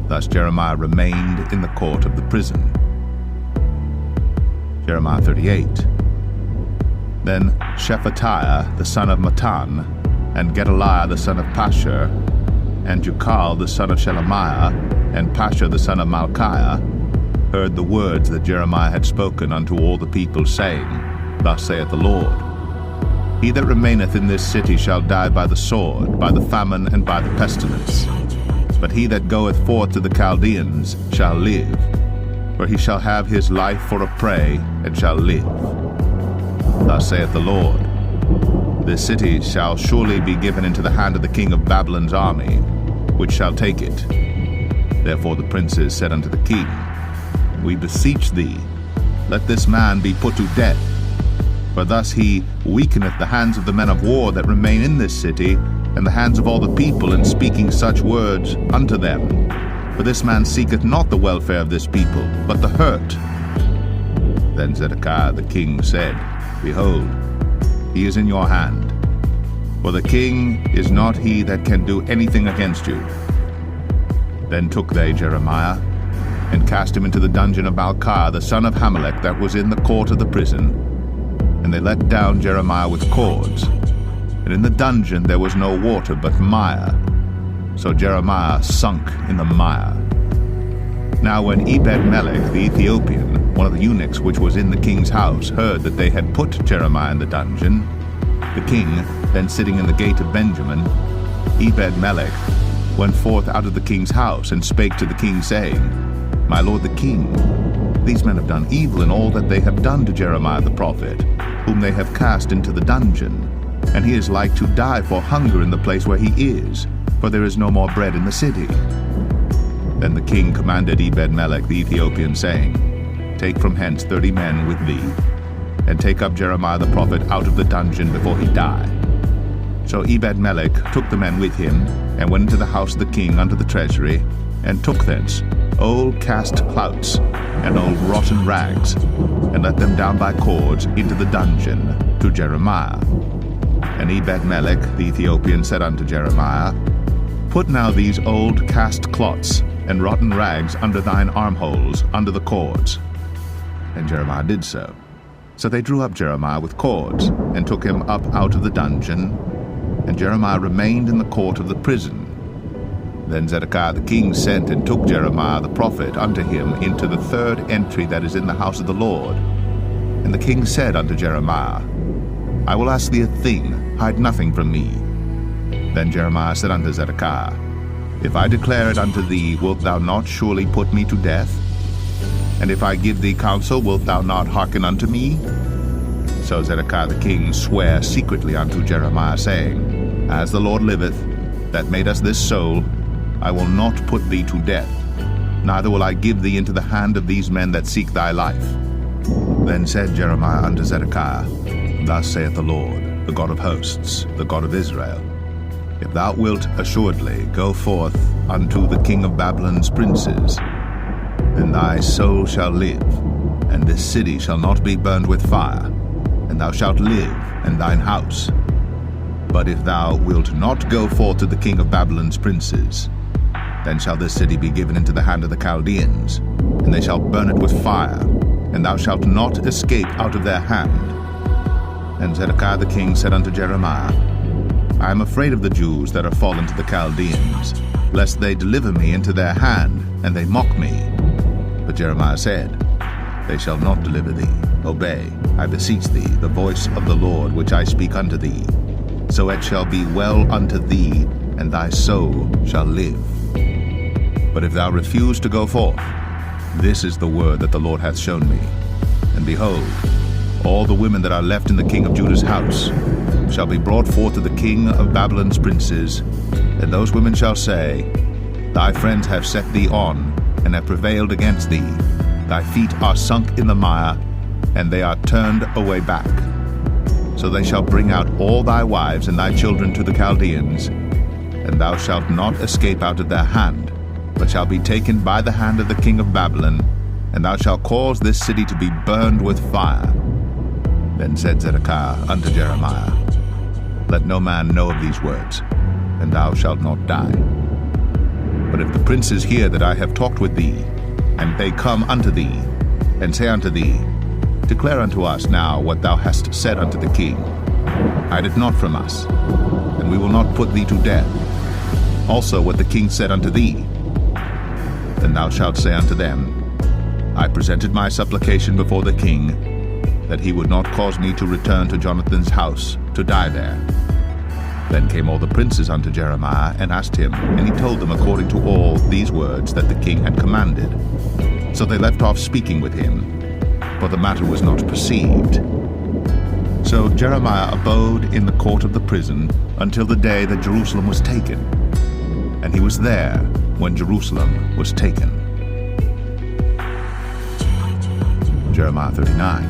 Thus Jeremiah remained in the court of the prison. Jeremiah 38. Then Shephatiah the son of Mattan, and Gedaliah the son of Pashur, and Jukal the son of Shelemiah, and Pashur the son of Malchiah, heard the words that Jeremiah had spoken unto all the people, saying, Thus saith the Lord, He that remaineth in this city shall die by the sword, by the famine, and by the pestilence. But he that goeth forth to the Chaldeans shall live, for he shall have his life for a prey, and shall live. Thus saith the Lord, This city shall surely be given into the hand of the king of Babylon's army, which shall take it. Therefore the princes said unto the king, We beseech thee, let this man be put to death, for thus he weakeneth the hands of the men of war that remain in this city, and the hands of all the people, in speaking such words unto them. For this man seeketh not the welfare of this people, but the hurt. Then Zedekiah the king said, Behold, he is in your hand, for the king is not he that can do anything against you. Then took they Jeremiah, and cast him into the dungeon of Malchiah the son of Hamelech, that was in the court of the prison. And they let down Jeremiah with cords. And in the dungeon there was no water, but mire. So Jeremiah sunk in the mire. Now when Ebed-melech the Ethiopian, one of the eunuchs which was in the king's house, heard that they had put Jeremiah in the dungeon, the king, then sitting in the gate of Benjamin, Ebed-melech went forth out of the king's house, and spake to the king, saying, My lord the king, These men have done evil in all that they have done to Jeremiah the prophet, whom they have cast into the dungeon, and he is like to die for hunger in the place where he is, for there is no more bread in the city. Then the king commanded Ebed-melech the Ethiopian, saying, Take from hence 30 men with thee, and take up Jeremiah the prophet out of the dungeon before he die. So Ebed-melech took the men with him, and went into the house of the king unto the treasury, and took thence old cast clouts and old rotten rags, and let them down by cords into the dungeon to Jeremiah. And Ebed-melech the Ethiopian said unto Jeremiah, Put now these old cast clots and rotten rags under thine armholes, under the cords. And Jeremiah did so. So they drew up Jeremiah with cords, and took him up out of the dungeon, and Jeremiah remained in the court of the prison. Then Zedekiah the king sent and took Jeremiah the prophet unto him into the third entry that is in the house of the Lord. And the king said unto Jeremiah, I will ask thee a thing, hide nothing from me. Then Jeremiah said unto Zedekiah, If I declare it unto thee, wilt thou not surely put me to death? And if I give thee counsel, wilt thou not hearken unto me? So Zedekiah the king sware secretly unto Jeremiah, saying, As the Lord liveth, that made us this soul, I will not put thee to death, neither will I give thee into the hand of these men that seek thy life. Then said Jeremiah unto Zedekiah, Thus saith the Lord, the God of hosts, the God of Israel, If thou wilt assuredly go forth unto the king of Babylon's princes, then thy soul shall live, and this city shall not be burned with fire, and thou shalt live, and thine house. But if thou wilt not go forth to the king of Babylon's princes, then shall this city be given into the hand of the Chaldeans, and they shall burn it with fire, and thou shalt not escape out of their hand. And Zedekiah the king said unto Jeremiah, I am afraid of the Jews that are fallen to the Chaldeans, lest they deliver me into their hand, and they mock me. But Jeremiah said, They shall not deliver thee. Obey, I beseech thee, the voice of the Lord which I speak unto thee. So it shall be well unto thee, and thy soul shall live. But if thou refuse to go forth, this is the word that the Lord hath shown me. And behold, all the women that are left in the king of Judah's house shall be brought forth to the king of Babylon's princes, and those women shall say, Thy friends have set thee on, and have prevailed against thee. Thy feet are sunk in the mire, and they are turned away back. So they shall bring out all thy wives and thy children to the Chaldeans, and thou shalt not escape out of their hand, but shall be taken by the hand of the king of Babylon, and thou shalt cause this city to be burned with fire. Then said Zedekiah unto Jeremiah, Let no man know of these words, and thou shalt not die. But if the princes hear that I have talked with thee, and they come unto thee, and say unto thee, Declare unto us now what thou hast said unto the king. Hide it not from us, and we will not put thee to death. Also what the king said unto thee. Then thou shalt say unto them, I presented my supplication before the king, that he would not cause me to return to Jonathan's house, to die there. Then came all the princes unto Jeremiah, and asked him, and he told them according to all these words that the king had commanded. So they left off speaking with him, for the matter was not perceived. So Jeremiah abode in the court of the prison until the day that Jerusalem was taken. And he was there when Jerusalem was taken. Jeremiah 39.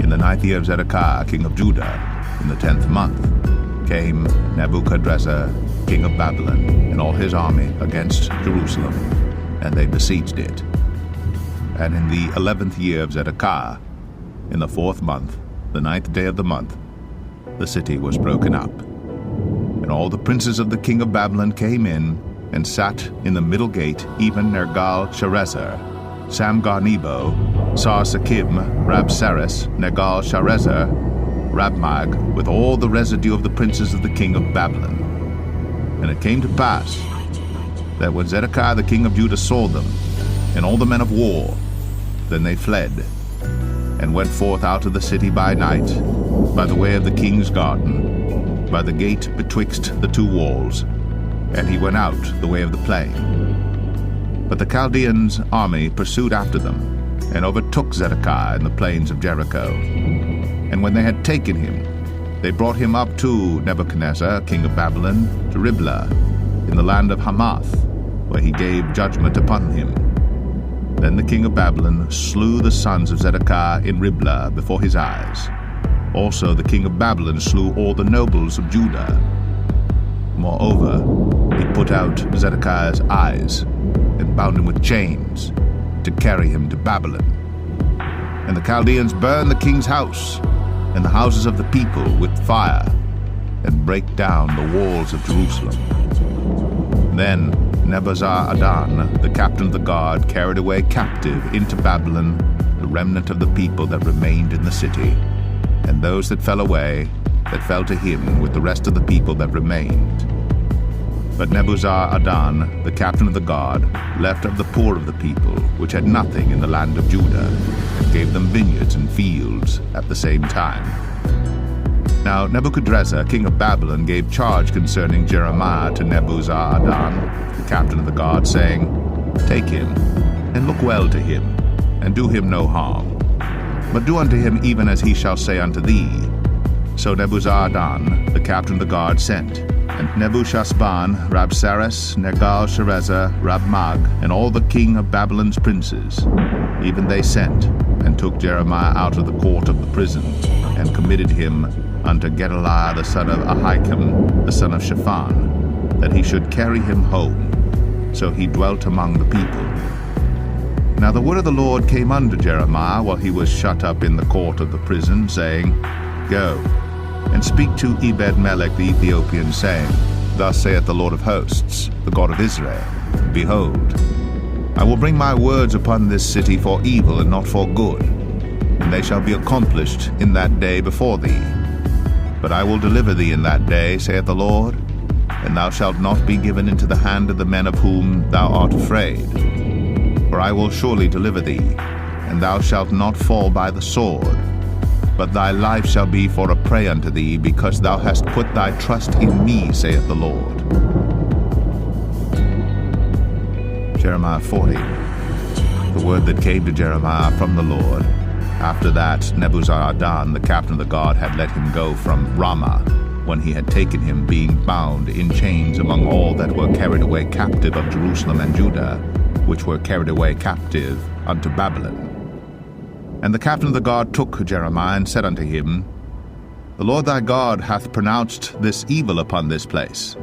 In the 9th year of Zedekiah, king of Judah, in the 10th month, came Nebuchadrezzar, king of Babylon, and all his army against Jerusalem, and they besieged it. And in the 11th year of Zedekiah, in the 4th month, the 9th day of the month, the city was broken up. And all the princes of the king of Babylon came in, and sat in the middle gate, even Nergal-Sharezer, Samgar-Nebo, Sar-Sakim, Rabsaris, Nergal-Sharezer, Rabmag, with all the residue of the princes of the king of Babylon. And it came to pass that when Zedekiah the king of Judah saw them, and all the men of war, then they fled, and went forth out of the city by night, by the way of the king's garden, by the gate betwixt the two walls, and he went out the way of the plain. But the Chaldeans' army pursued after them, and overtook Zedekiah in the plains of Jericho. And when they had taken him, they brought him up to Nebuchadnezzar, king of Babylon, to Riblah, in the land of Hamath, where he gave judgment upon him. Then the king of Babylon slew the sons of Zedekiah in Riblah before his eyes. Also the king of Babylon slew all the nobles of Judah. Moreover, he put out Zedekiah's eyes, and bound him with chains, to carry him to Babylon. And the Chaldeans burned the king's house, and the houses of the people with fire, and brake down the walls of Jerusalem. Then Nebuzaradan, the captain of the guard, carried away captive into Babylon the remnant of the people that remained in the city, and those that fell away, that fell to him with the rest of the people that remained. But Nebuzaradan, the captain of the guard, left of the poor of the people, which had nothing in the land of Judah, and gave them vineyards and fields at the same time. Now Nebuchadrezzar, king of Babylon, gave charge concerning Jeremiah to Nebuzaradan, the captain of the guard, saying, Take him, and look well to him, and do him no harm, but do unto him even as he shall say unto thee. So Nebuzaradan, the captain of the guard, sent, and Nebuchadnezzar, Rabsaris, Nergal-Sharezer, Rabmag, and all the king of Babylon's princes, even they sent, and took Jeremiah out of the court of the prison, and committed him unto Gedaliah the son of Ahikam, the son of Shaphan, that he should carry him home. So he dwelt among the people. Now the word of the Lord came unto Jeremiah while he was shut up in the court of the prison, saying, Go, and speak to Ebed-melech the Ethiopian, saying, Thus saith the Lord of hosts, the God of Israel, Behold, I will bring my words upon this city for evil and not for good, and they shall be accomplished in that day before thee. But I will deliver thee in that day, saith the Lord, and thou shalt not be given into the hand of the men of whom thou art afraid. For I will surely deliver thee, and thou shalt not fall by the sword, but thy life shall be for a prey unto thee, because thou hast put thy trust in me, saith the Lord. Jeremiah 40. The word that came to Jeremiah from the Lord. After that, Nebuzaradan, the captain of the guard, had let him go from Ramah, when he had taken him, being bound in chains among all that were carried away captive of Jerusalem and Judah, which were carried away captive unto Babylon. And the captain of the guard took Jeremiah, and said unto him, The Lord thy God hath pronounced this evil upon this place.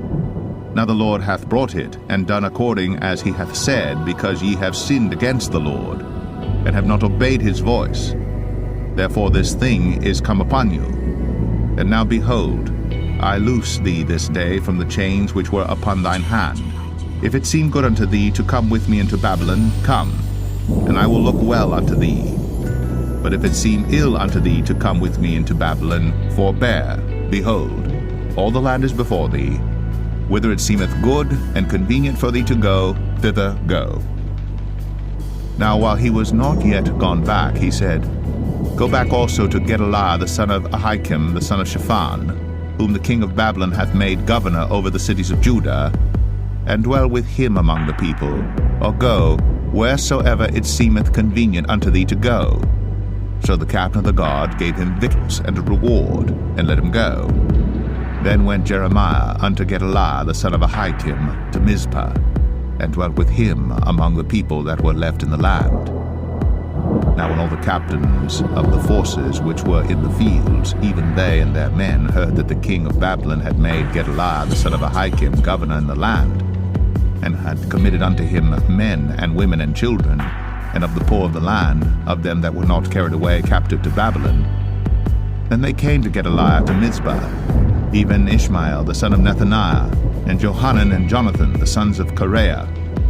Now the Lord hath brought it, and done according as he hath said, because ye have sinned against the Lord, and have not obeyed his voice. Therefore this thing is come upon you. And now behold, I loose thee this day from the chains which were upon thine hand. If it seem good unto thee to come with me into Babylon, come, and I will look well unto thee. But if it seem ill unto thee to come with me into Babylon, forbear. Behold, all the land is before thee. Whither it seemeth good and convenient for thee to go, thither go. Now while he was not yet gone back, he said, Go back also to Gedaliah the son of Ahikam, the son of Shaphan, whom the king of Babylon hath made governor over the cities of Judah, and dwell with him among the people, or go wheresoever it seemeth convenient unto thee to go. So the captain of the guard gave him victuals and a reward, and let him go. Then went Jeremiah unto Gedaliah the son of Ahikam to Mizpah, and dwelt with him among the people that were left in the land. Now when all the captains of the forces which were in the fields, even they and their men, heard that the king of Babylon had made Gedaliah the son of Ahikam governor in the land, and had committed unto him men and women and children, and of the poor of the land, of them that were not carried away captive to Babylon, then they came to Gedaliah to Mizpah, even Ishmael the son of Nethaniah, and Johanan and Jonathan the sons of Kareah,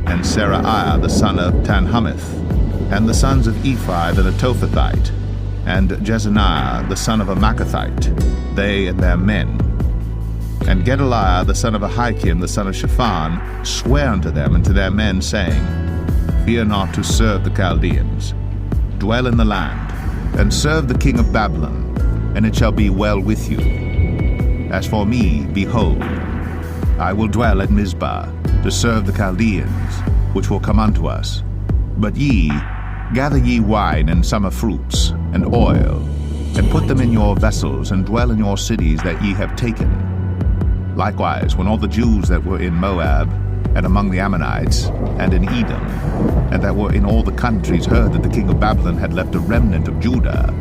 and Seraiah the son of Tanhumeth, and the sons of Ephai the Netophathite, and Jezaniah the son of a Maacathite, they and their men. And Gedaliah the son of Ahikam the son of Shaphan sware unto them and to their men, saying, Fear not to serve the Chaldeans. Dwell in the land, and serve the king of Babylon, and it shall be well with you. As for me, behold, I will dwell at Mizpah, to serve the Chaldeans, which will come unto us. But ye, gather ye wine and summer fruits, and oil, and put them in your vessels, and dwell in your cities that ye have taken. Likewise, when all the Jews that were in Moab, and among the Ammonites, and in Edom, and that were in all the countries, heard that the king of Babylon had left a remnant of Judah,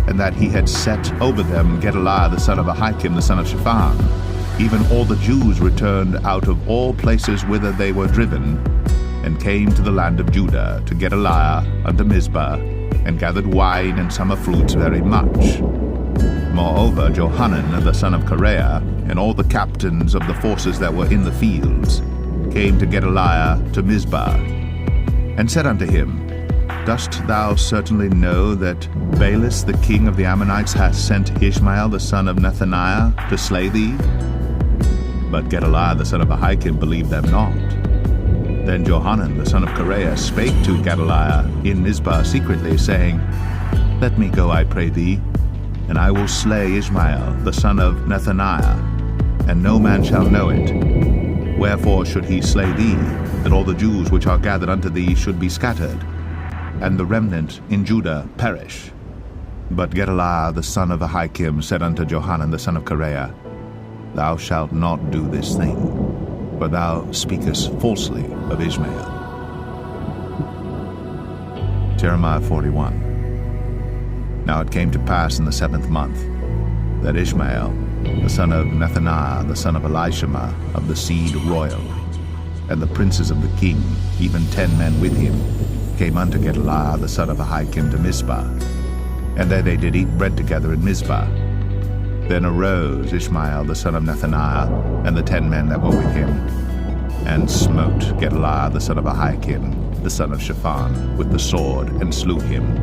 and that he had set over them Gedaliah the son of Ahikam the son of Shaphan, even all the Jews returned out of all places whither they were driven, and came to the land of Judah, to Gedaliah unto Mizpah, and gathered wine and summer fruits very much. Moreover, Johanan the son of Kareah, and all the captains of the forces that were in the fields, came to Gedaliah to Mizpah, and said unto him, Dost thou certainly know that Baalis the king of the Ammonites hath sent Ishmael the son of Nethaniah to slay thee? But Gedaliah the son of Ahikam believed them not. Then Johanan the son of Kareah spake to Gedaliah in Mizpah secretly, saying, Let me go, I pray thee, and I will slay Ishmael the son of Nethaniah, and no man shall know it. Wherefore should he slay thee, that all the Jews which are gathered unto thee should be scattered, and the remnant in Judah perish? But Gedaliah the son of Ahikam said unto Johanan the son of Kareah, Thou shalt not do this thing, for thou speakest falsely of Ishmael. Jeremiah 41. Now it came to pass in the 7th month, that Ishmael, the son of Nethaniah, the son of Elishama, of the seed royal, and the princes of the king, even 10 men with him, came unto Gedaliah the son of Ahikam to Mizpah. And there they did eat bread together in Mizpah. Then arose Ishmael the son of Nethaniah, and the 10 men that were with him, and smote Gedaliah the son of Ahikam, the son of Shaphan, with the sword, and slew him,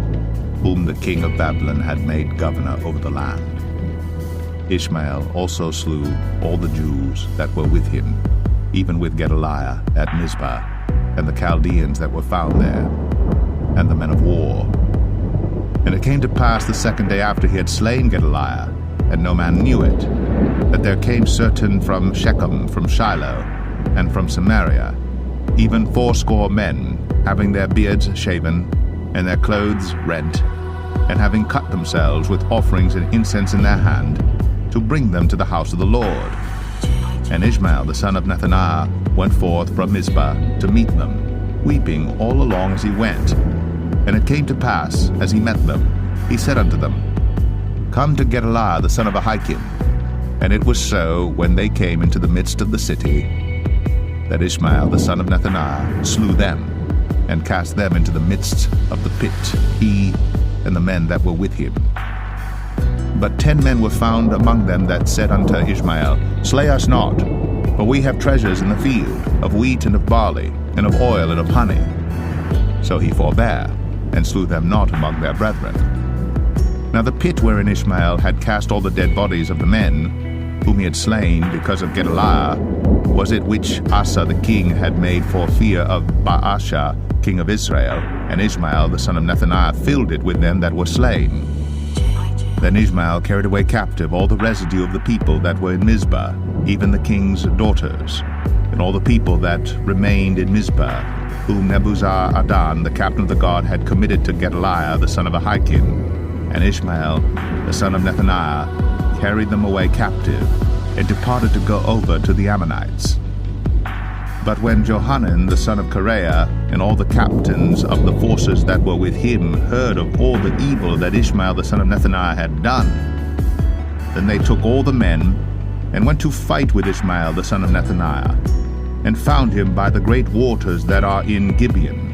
whom the king of Babylon had made governor over the land. Ishmael also slew all the Jews that were with him, even with Gedaliah at Mizpah, and the Chaldeans that were found there, and the men of war. And it came to pass the 2nd day after he had slain Gedaliah, and no man knew it, that there came certain from Shechem, from Shiloh, and from Samaria, even 80 men, having their beards shaven, and their clothes rent, and having cut themselves with offerings and incense in their hand, to bring them to the house of the Lord. And Ishmael the son of Nethaniah went forth from Mizpah to meet them, weeping all along as he went. And it came to pass, as he met them, he said unto them, Come to Gedaliah the son of Ahikam. And it was so, when they came into the midst of the city, that Ishmael the son of Nethaniah slew them, and cast them into the midst of the pit, he and the men that were with him. But 10 men were found among them that said unto Ishmael, Slay us not, for we have treasures in the field, of wheat and of barley, and of oil and of honey. So he forbare, and slew them not among their brethren. Now the pit wherein Ishmael had cast all the dead bodies of the men, whom he had slain because of Gedaliah, was it which Asa the king had made for fear of Baasha king of Israel, and Ishmael the son of Nethaniah filled it with them that were slain. Then Ishmael carried away captive all the residue of the people that were in Mizpah, even the king's daughters, and all the people that remained in Mizpah, whom Nebuzaradan the captain of the guard had committed to Gedaliah the son of Ahikam. And Ishmael the son of Nethaniah carried them away captive, and departed to go over to the Ammonites. But when Johanan the son of Kareah and all the captains of the forces that were with him heard of all the evil that Ishmael the son of Nethaniah had done, then they took all the men, and went to fight with Ishmael the son of Nethaniah, and found him by the great waters that are in Gibeon.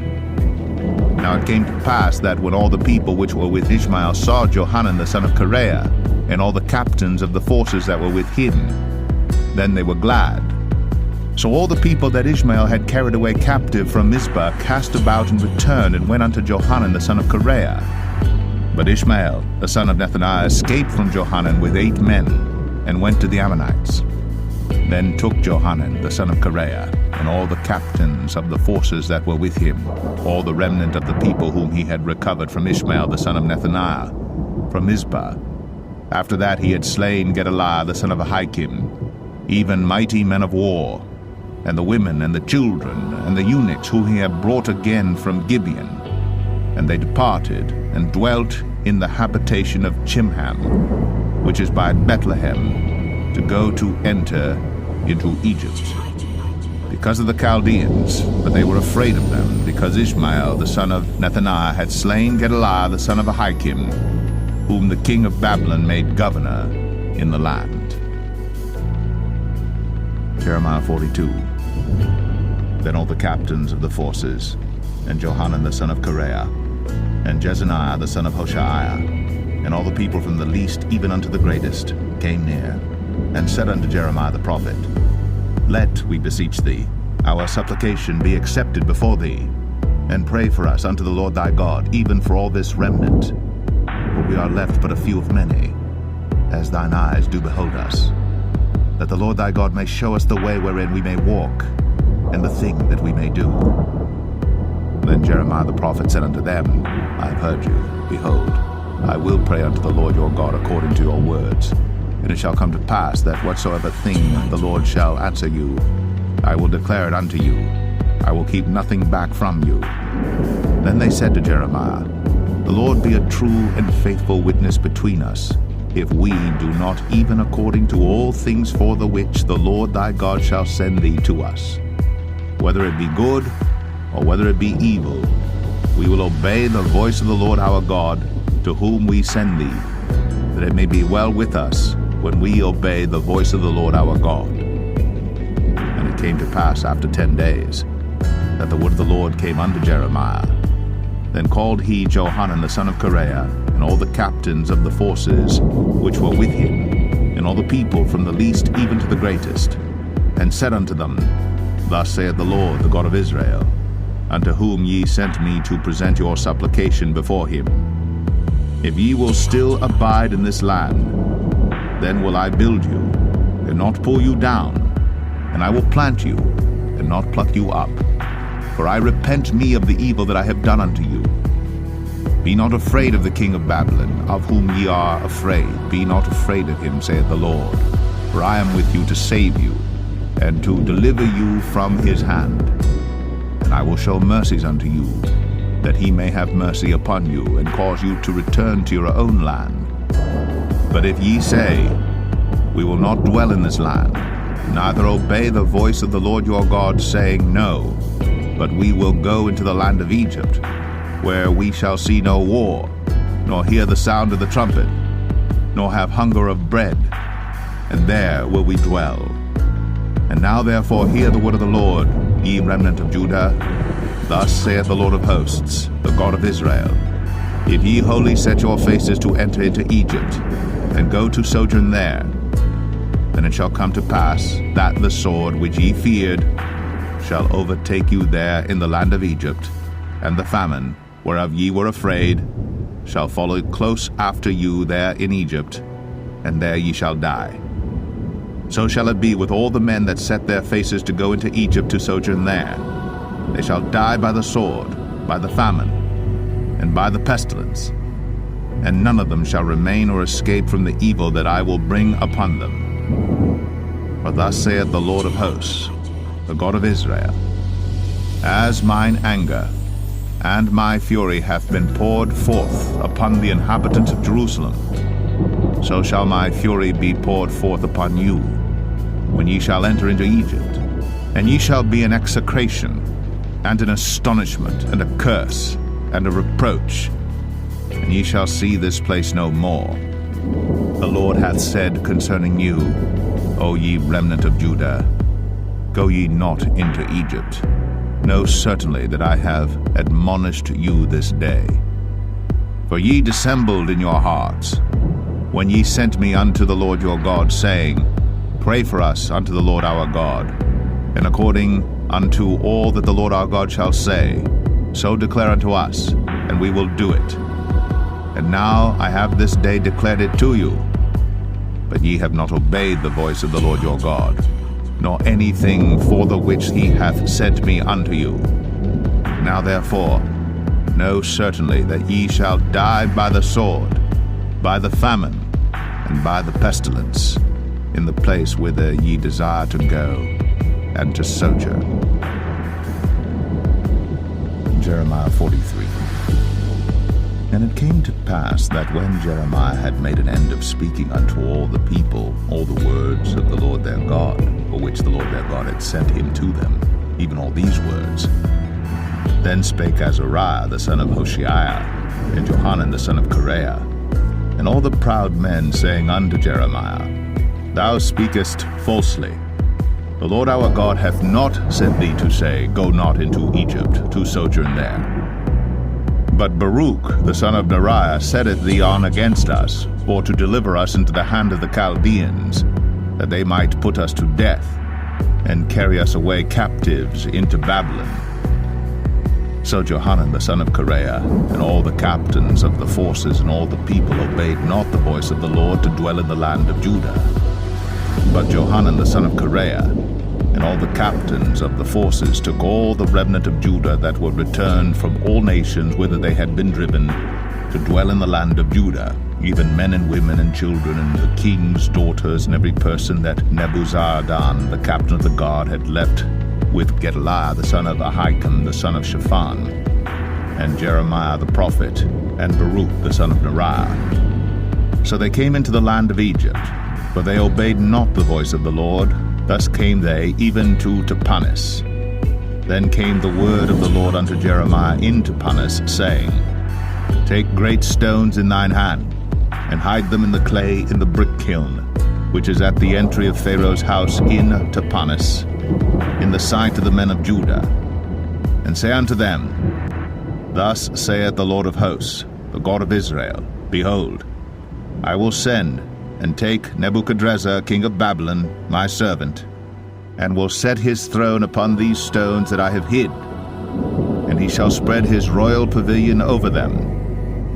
Now it came to pass that when all the people which were with Ishmael saw Johanan the son of Kareah, and all the captains of the forces that were with him, then they were glad. So all the people that Ishmael had carried away captive from Mizpah cast about and returned, and went unto Johanan the son of Kareah. But Ishmael the son of Nethaniah escaped from Johanan with 8 men, and went to the Ammonites. Then took Johanan the son of Kareah, and all the captains of the forces that were with him, all the remnant of the people whom he had recovered from Ishmael the son of Nethaniah, from Mizpah. After that he had slain Gedaliah the son of Ahikam, even mighty men of war, and the women, and the children, and the eunuchs whom he had brought again from Gibeon. And they departed, and dwelt in the habitation of Chimham, which is by Bethlehem, to go to enter into Egypt, because of the Chaldeans. But they were afraid of them, because Ishmael the son of Nethaniah had slain Gedaliah the son of Ahikam, whom the king of Babylon made governor in the land. Jeremiah 42. Then all the captains of the forces, and Johanan the son of Kareah, and Jezaniah the son of Hoshaiah, and all the people from the least even unto the greatest, came near, and said unto Jeremiah the prophet, Let, we beseech thee, our supplication be accepted before thee, and pray for us unto the Lord thy God, even for all this remnant. For we are left but a few of many, as thine eyes do behold us, that the Lord thy God may show us the way wherein we may walk, and the thing that we may do. Then Jeremiah the prophet said unto them, I have heard you. Behold, I will pray unto the Lord your God according to your words. And it shall come to pass that whatsoever thing the Lord shall answer you, I will declare it unto you. I will keep nothing back from you. Then they said to Jeremiah, The Lord be a true and faithful witness between us, if we do not even according to all things for the which the Lord thy God shall send thee to us. Whether it be good, or whether it be evil, we will obey the voice of the Lord our God, to whom we send thee, that it may be well with us when we obey the voice of the Lord our God. And it came to pass after 10 days, that the word of the Lord came unto Jeremiah. Then called he Johanan the son of Kareah, and all the captains of the forces which were with him, and all the people from the least even to the greatest, and said unto them, Thus saith the Lord, the God of Israel, unto whom ye sent me to present your supplication before him. If ye will still abide in this land, then will I build you, and not pull you down, and I will plant you, and not pluck you up. For I repent me of the evil that I have done unto you. Be not afraid of the king of Babylon, of whom ye are afraid. Be not afraid of him, saith the Lord. For I am with you to save you, and to deliver you from his hand. And I will show mercies unto you, that he may have mercy upon you, and cause you to return to your own land. But if ye say, We will not dwell in this land, neither obey the voice of the Lord your God, saying, No, but we will go into the land of Egypt, where we shall see no war, nor hear the sound of the trumpet, nor have hunger of bread, and there will we dwell. And now therefore hear the word of the Lord, ye remnant of Judah. Thus saith the Lord of hosts, the God of Israel, If ye wholly set your faces to enter into Egypt, and go to sojourn there, then it shall come to pass that the sword which ye feared shall overtake you there in the land of Egypt, and the famine, whereof ye were afraid, shall follow close after you there in Egypt, and there ye shall die. So shall it be with all the men that set their faces to go into Egypt to sojourn there. They shall die by the sword, by the famine, and by the pestilence, and none of them shall remain or escape from the evil that I will bring upon them. For thus saith the Lord of hosts, the God of Israel, As mine anger and my fury hath been poured forth upon the inhabitants of Jerusalem, so shall my fury be poured forth upon you, when ye shall enter into Egypt. And ye shall be an execration, and an astonishment, and a curse, and a reproach, and ye shall see this place no more. The Lord hath said concerning you, O ye remnant of Judah, Go ye not into Egypt. Know certainly that I have admonished you this day. For ye dissembled in your hearts, when ye sent me unto the Lord your God, saying, Pray for us unto the Lord our God, and according unto all that the Lord our God shall say, so declare unto us, and we will do it. And now I have this day declared it to you, but ye have not obeyed the voice of the Lord your God, nor anything for the which he hath sent me unto you. Now therefore, know certainly that ye shall die by the sword, by the famine, and by the pestilence, in the place whither ye desire to go. and to sojourn. Jeremiah 43. And it came to pass that when Jeremiah had made an end of speaking unto all the people all the words of the Lord their God, for which the Lord their God had sent him to them, even all these words, then spake Azariah the son of Hoshea, and Johanan the son of Kareah, and all the proud men, saying unto Jeremiah, Thou speakest falsely. The Lord our God hath not sent thee to say, Go not into Egypt, to sojourn there. But Baruch the son of Neriah setteth thee on against us, for to deliver us into the hand of the Chaldeans, that they might put us to death, and carry us away captives into Babylon. So Johanan the son of Kareah, and all the captains of the forces and all the people obeyed not the voice of the Lord to dwell in the land of Judah. But Johanan the son of Kareah, and all the captains of the forces took all the remnant of Judah that were returned from all nations whither they had been driven, to dwell in the land of Judah, even men and women and children, and the king's daughters, and every person that Nebuzaradan the captain of the guard had left, with Gedaliah the son of Ahikam the son of Shaphan, and Jeremiah the prophet, and Baruch the son of Neriah. So they came into the land of Egypt, for they obeyed not the voice of the Lord. Thus came they even to Tahpanhes. Then came the word of the Lord unto Jeremiah in Tahpanhes, saying, Take great stones in thine hand, and hide them in the clay in the brick kiln, which is at the entry of Pharaoh's house in Tahpanhes, in the sight of the men of Judah, and say unto them, Thus saith the Lord of hosts, the God of Israel, Behold, I will send and take Nebuchadrezzar king of Babylon, my servant, and will set his throne upon these stones that I have hid, and he shall spread his royal pavilion over them.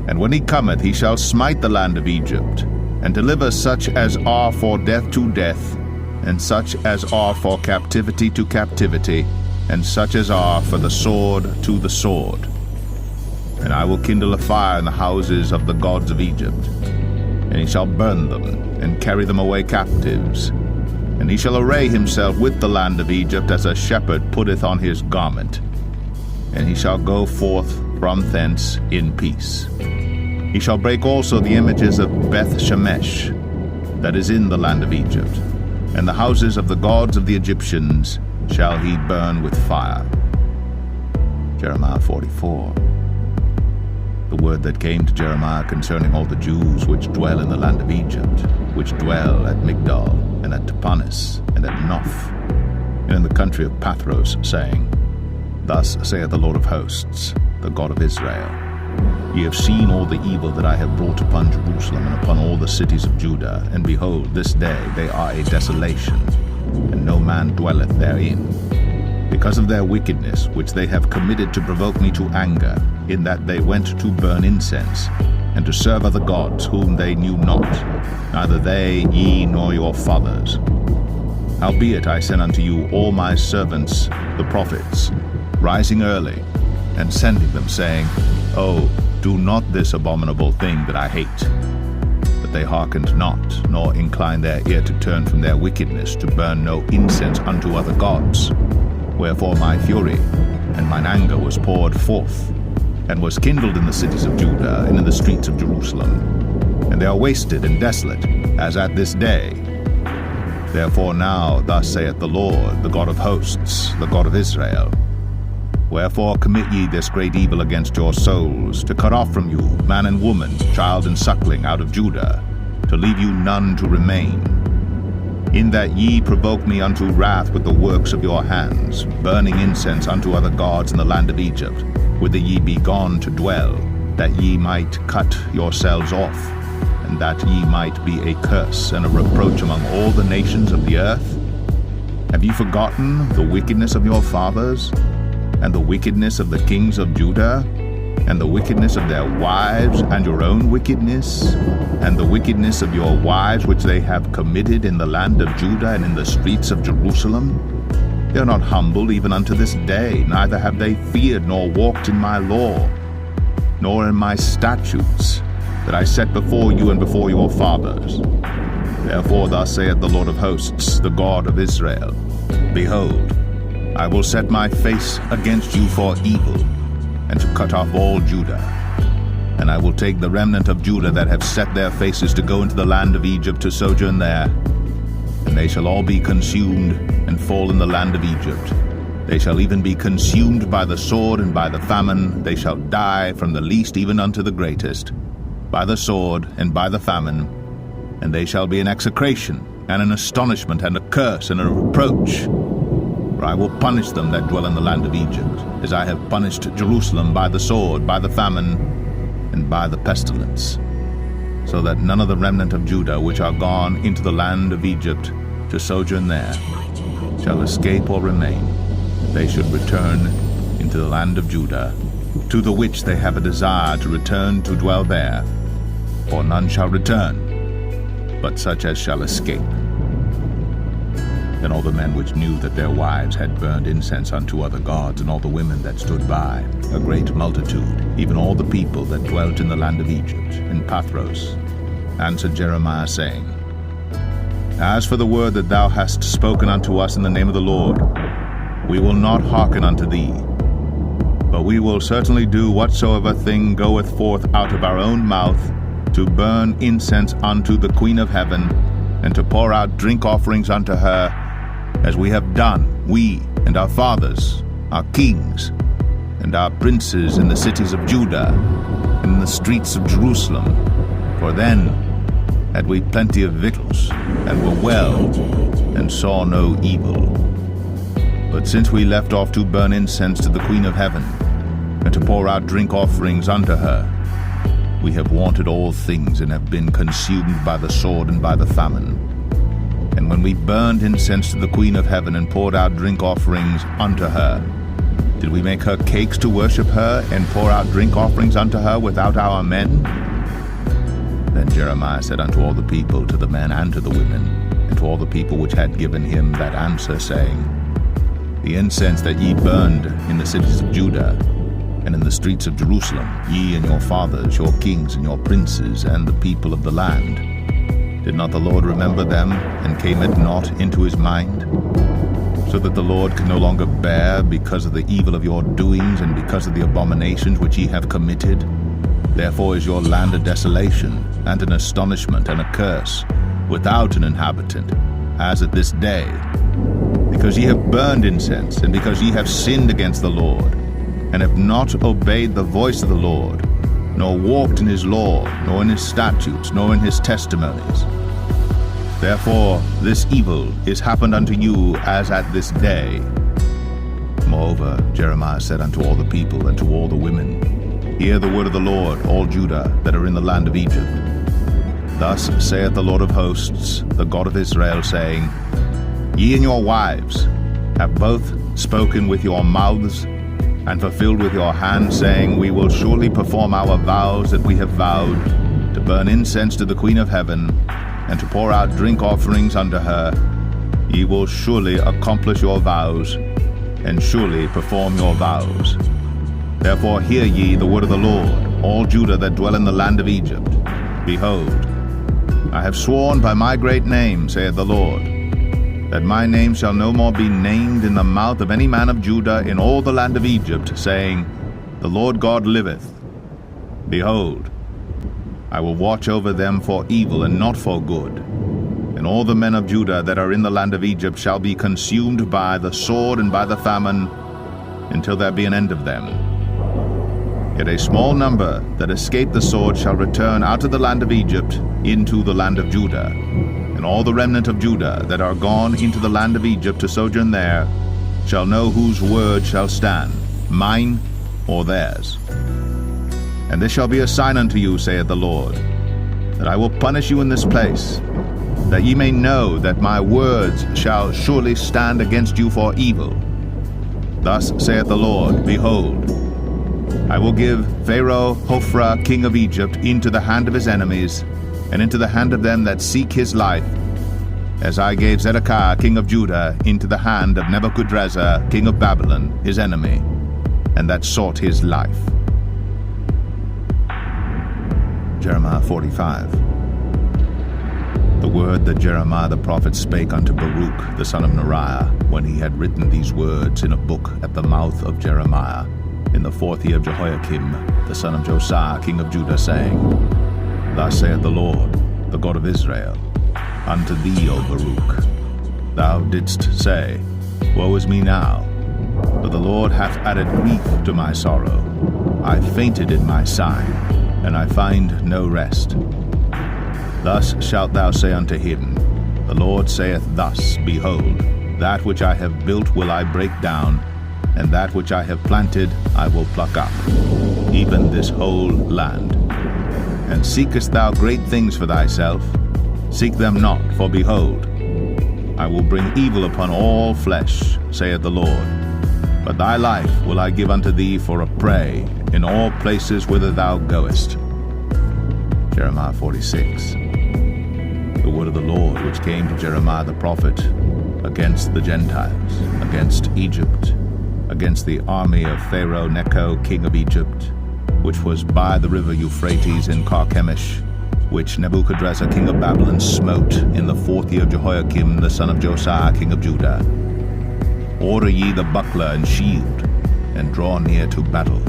And when he cometh, he shall smite the land of Egypt, and deliver such as are for death to death, and such as are for captivity to captivity, and such as are for the sword to the sword. And I will kindle a fire in the houses of the gods of Egypt, and he shall burn them, and carry them away captives. And he shall array himself with the land of Egypt as a shepherd putteth on his garment, and he shall go forth from thence in peace. He shall break also the images of Beth Shemesh, that is in the land of Egypt, and the houses of the gods of the Egyptians shall he burn with fire. Jeremiah 44. The word that came to Jeremiah concerning all the Jews which dwell in the land of Egypt, which dwell at Migdol, and at Tahpanhes, and at Noph, and in the country of Pathros, saying, Thus saith the Lord of hosts, the God of Israel, Ye have seen all the evil that I have brought upon Jerusalem and upon all the cities of Judah, and behold, this day they are a desolation, and no man dwelleth therein, because of their wickedness which they have committed to provoke me to anger, in that they went to burn incense, and to serve other gods whom they knew not, neither they, ye, nor your fathers. Howbeit I sent unto you all my servants the prophets, rising early, and sending them, saying, Oh, do not this abominable thing that I hate. But they hearkened not, nor inclined their ear to turn from their wickedness, to burn no incense unto other gods. Wherefore my fury and mine anger was poured forth, and was kindled in the cities of Judah and in the streets of Jerusalem. And they are wasted and desolate, as at this day. Therefore now thus saith the Lord, the God of hosts, the God of Israel, Wherefore commit ye this great evil against your souls, to cut off from you man and woman, child and suckling out of Judah, to leave you none to remain, in that ye provoke me unto wrath with the works of your hands, burning incense unto other gods in the land of Egypt, whither ye be gone to dwell, that ye might cut yourselves off, and that ye might be a curse and a reproach among all the nations of the earth? Have ye forgotten the wickedness of your fathers, and the wickedness of the kings of Judah, and the wickedness of their wives, and your own wickedness, and the wickedness of your wives which they have committed in the land of Judah and in the streets of Jerusalem? They are not humble even unto this day, neither have they feared nor walked in my law, nor in my statutes, that I set before you and before your fathers. Therefore thus saith the Lord of hosts, the God of Israel, Behold, I will set my face against you for evil, and to cut off all Judah. And I will take the remnant of Judah that have set their faces to go into the land of Egypt to sojourn there, and they shall all be consumed and fall in the land of Egypt. They shall even be consumed by the sword and by the famine. They shall die from the least even unto the greatest, by the sword and by the famine. And they shall be an execration, and an astonishment, and a curse, and a reproach. For I will punish them that dwell in the land of Egypt, as I have punished Jerusalem by the sword, by the famine, and by the pestilence, so that none of the remnant of Judah which are gone into the land of Egypt to sojourn there shall escape or remain. They should return into the land of Judah, to the which they have a desire to return to dwell there, for none shall return, but such as shall escape. Then all the men which knew that their wives had burned incense unto other gods, and all the women that stood by, a great multitude, even all the people that dwelt in the land of Egypt, in Pathros, answered Jeremiah, saying, As for the word that thou hast spoken unto us in the name of the Lord, we will not hearken unto thee, but we will certainly do whatsoever thing goeth forth out of our own mouth, to burn incense unto the Queen of Heaven, and to pour out drink offerings unto her, as we have done, we and our fathers, our kings, and our princes in the cities of Judah, and in the streets of Jerusalem. For then had we plenty of victuals, and were well, and saw no evil. But since we left off to burn incense to the Queen of Heaven, and to pour out drink offerings unto her, we have wanted all things, and have been consumed by the sword and by the famine. And when we burned incense to the Queen of Heaven, and poured out drink offerings unto her, did we make her cakes to worship her, and pour out drink offerings unto her without our men? Then Jeremiah said unto all the people, to the men and to the women, and to all the people which had given him that answer, saying, The incense that ye burned in the cities of Judah, and in the streets of Jerusalem, ye and your fathers, your kings and your princes, and the people of the land, did not the Lord remember them, and came it not into his mind? So that the Lord can no longer bear because of the evil of your doings, and because of the abominations which ye have committed? Therefore is your land a desolation, and an astonishment, and a curse, without an inhabitant, as at this day, because ye have burned incense, and because ye have sinned against the Lord, and have not obeyed the voice of the Lord, nor walked in his law, nor in his statutes, nor in his testimonies. Therefore this evil is happened unto you as at this day. Moreover, Jeremiah said unto all the people and to all the women, Hear the word of the Lord, all Judah that are in the land of Egypt. Thus saith the Lord of hosts, the God of Israel, saying, Ye and your wives have both spoken with your mouths, and fulfilled with your hands, saying, We will surely perform our vows that we have vowed, to burn incense to the Queen of Heaven, and to pour out drink offerings unto her. Ye will surely accomplish your vows, and surely perform your vows. Therefore hear ye the word of the Lord, all Judah that dwell in the land of Egypt. Behold, I have sworn by my great name, saith the Lord, that my name shall no more be named in the mouth of any man of Judah in all the land of Egypt, saying, The Lord God liveth. Behold, I will watch over them for evil and not for good. And all the men of Judah that are in the land of Egypt shall be consumed by the sword and by the famine, until there be an end of them. Yet a small number that escape the sword shall return out of the land of Egypt into the land of Judah. And all the remnant of Judah that are gone into the land of Egypt to sojourn there shall know whose word shall stand, mine or theirs. And this shall be a sign unto you, saith the Lord, that I will punish you in this place, that ye may know that my words shall surely stand against you for evil. Thus saith the Lord, Behold, I will give Pharaoh Hophra king of Egypt into the hand of his enemies, and into the hand of them that seek his life, as I gave Zedekiah king of Judah into the hand of Nebuchadrezzar king of Babylon, his enemy, and that sought his life. Jeremiah 45. The word that Jeremiah the prophet spake unto Baruch the son of Neriah, when he had written these words in a book at the mouth of Jeremiah, in the 4th year of Jehoiakim the son of Josiah king of Judah, saying, Thus saith the Lord, the God of Israel, unto thee, O Baruch, thou didst say, Woe is me now, for the Lord hath added grief to my sorrow. I fainted in my sighing, and I find no rest. Thus shalt thou say unto him, The Lord saith thus, Behold, that which I have built will I break down, and that which I have planted I will pluck up, even this whole land. And seekest thou great things for thyself? Seek them not, for behold, I will bring evil upon all flesh, saith the Lord. But thy life will I give unto thee for a prey in all places whither thou goest. Jeremiah 46. The word of the Lord which came to Jeremiah the prophet against the Gentiles, against Egypt, against the army of Pharaoh Necho king of Egypt, which was by the river Euphrates in Carchemish, which Nebuchadrezzar king of Babylon smote in the 4th year of Jehoiakim the son of Josiah king of Judah. Order ye the buckler and shield, and draw near to battle.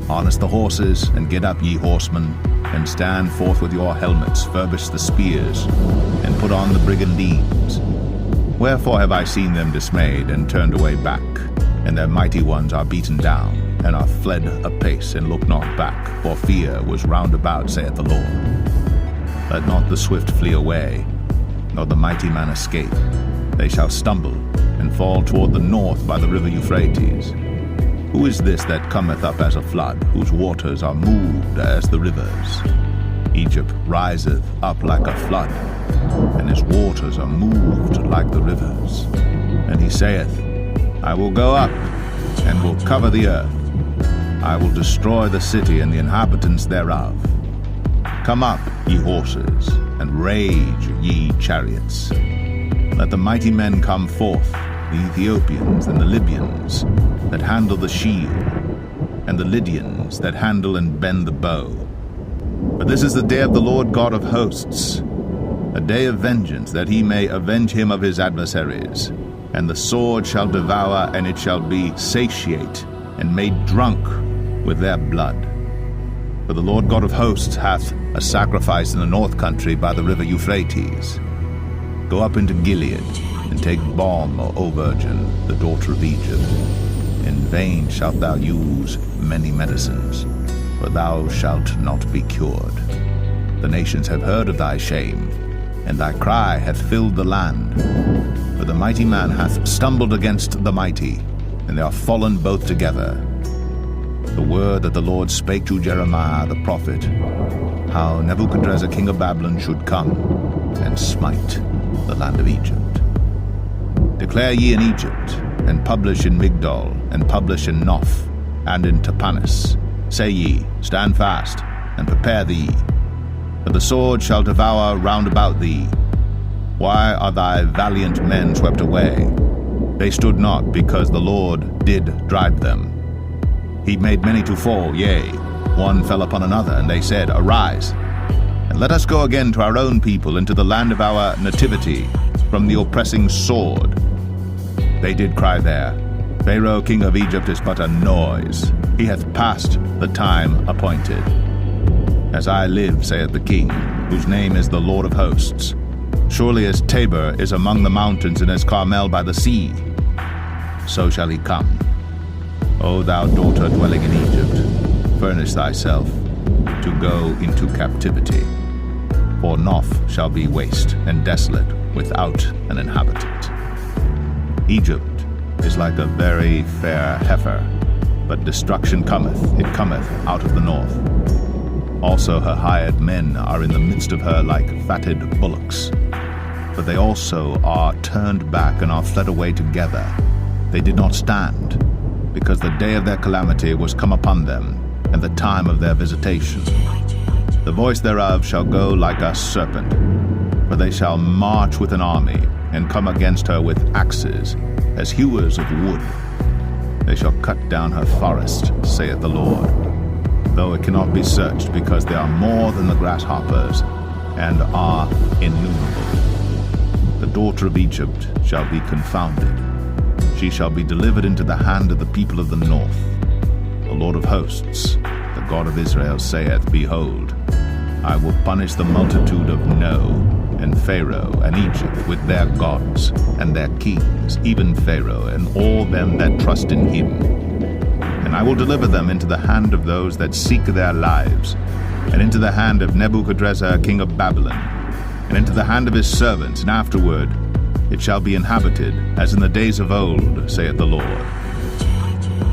Harness the horses, and get up, ye horsemen, and stand forth with your helmets, furbish the spears, and put on the brigandines. Wherefore have I seen them dismayed, and turned away back, and their mighty ones are beaten down, and are fled apace, and look not back, for fear was round about, saith the Lord. Let not the swift flee away, nor the mighty man escape. They shall stumble, and fall toward the north by the river Euphrates. Who is this that cometh up as a flood, whose waters are moved as the rivers? Egypt riseth up like a flood, and his waters are moved like the rivers. And he saith, I will go up, and will cover the earth. I will destroy the city and the inhabitants thereof. Come up, ye horses, and rage, ye chariots. Let the mighty men come forth, the Ethiopians and the Libyans, that handle the shield, and the Lydians that handle and bend the bow. For this is the day of the Lord God of hosts, a day of vengeance, that he may avenge him of his adversaries. And the sword shall devour, and it shall be satiate, and made drunk with their blood. For the Lord God of hosts hath a sacrifice in the north country by the river Euphrates. Go up into Gilead, and take balm, O virgin, the daughter of Egypt. In vain shalt thou use many medicines, for thou shalt not be cured. The nations have heard of thy shame, and thy cry hath filled the land. For the mighty man hath stumbled against the mighty, and they are fallen both together. The word that the Lord spake to Jeremiah the prophet, how Nebuchadrezzar king of Babylon should come and smite the land of Egypt. Declare ye in Egypt, and publish in Migdol, and publish in Noph, and in Tapanhes. Say ye, Stand fast, and prepare thee, for the sword shall devour round about thee. Why are thy valiant men swept away? They stood not, because the Lord did drive them. He made many to fall, yea, one fell upon another, and they said, Arise, and let us go again to our own people, into the land of our nativity, from the oppressing sword. They did cry there, Pharaoh king of Egypt is but a noise. He hath passed the time appointed. As I live, saith the king, whose name is the Lord of hosts, surely as Tabor is among the mountains, and as Carmel by the sea, so shall he come. O thou daughter dwelling in Egypt, furnish thyself to go into captivity. For Noph shall be waste and desolate, without an inhabitant. Egypt is like a very fair heifer, but destruction cometh, it cometh out of the north. Also her hired men are in the midst of her like fatted bullocks. But they also are turned back, and are fled away together. They did not stand, because the day of their calamity was come upon them, and the time of their visitation. The voice thereof shall go like a serpent, for they shall march with an army, and come against her with axes, as hewers of wood. They shall cut down her forest, saith the Lord, though it cannot be searched, because they are more than the grasshoppers, and are innumerable. The daughter of Egypt shall be confounded. She shall be delivered into the hand of the people of the north. The Lord of hosts, the God of Israel, saith, Behold, I will punish the multitude of No, and Pharaoh, and Egypt, with their gods, and their kings, even Pharaoh, and all them that trust in him. And I will deliver them into the hand of those that seek their lives, and into the hand of Nebuchadrezzar king of Babylon, and into the hand of his servants, and afterward it shall be inhabited, as in the days of old, saith the Lord.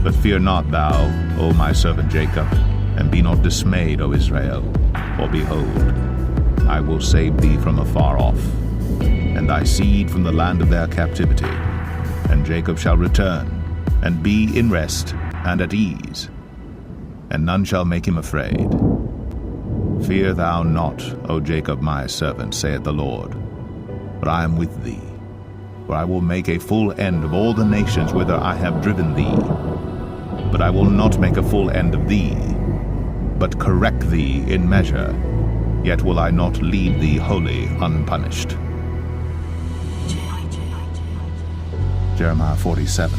But fear not thou, O my servant Jacob, and be not dismayed, O Israel, for behold, I will save thee from afar off, and thy seed from the land of their captivity. And Jacob shall return, and be in rest, and at ease, and none shall make him afraid. Fear thou not, O Jacob my servant, saith the Lord, for I am with thee. For I will make a full end of all the nations whither I have driven thee. But I will not make a full end of thee, but correct thee in measure, yet will I not leave thee wholly unpunished. Jeremiah 47.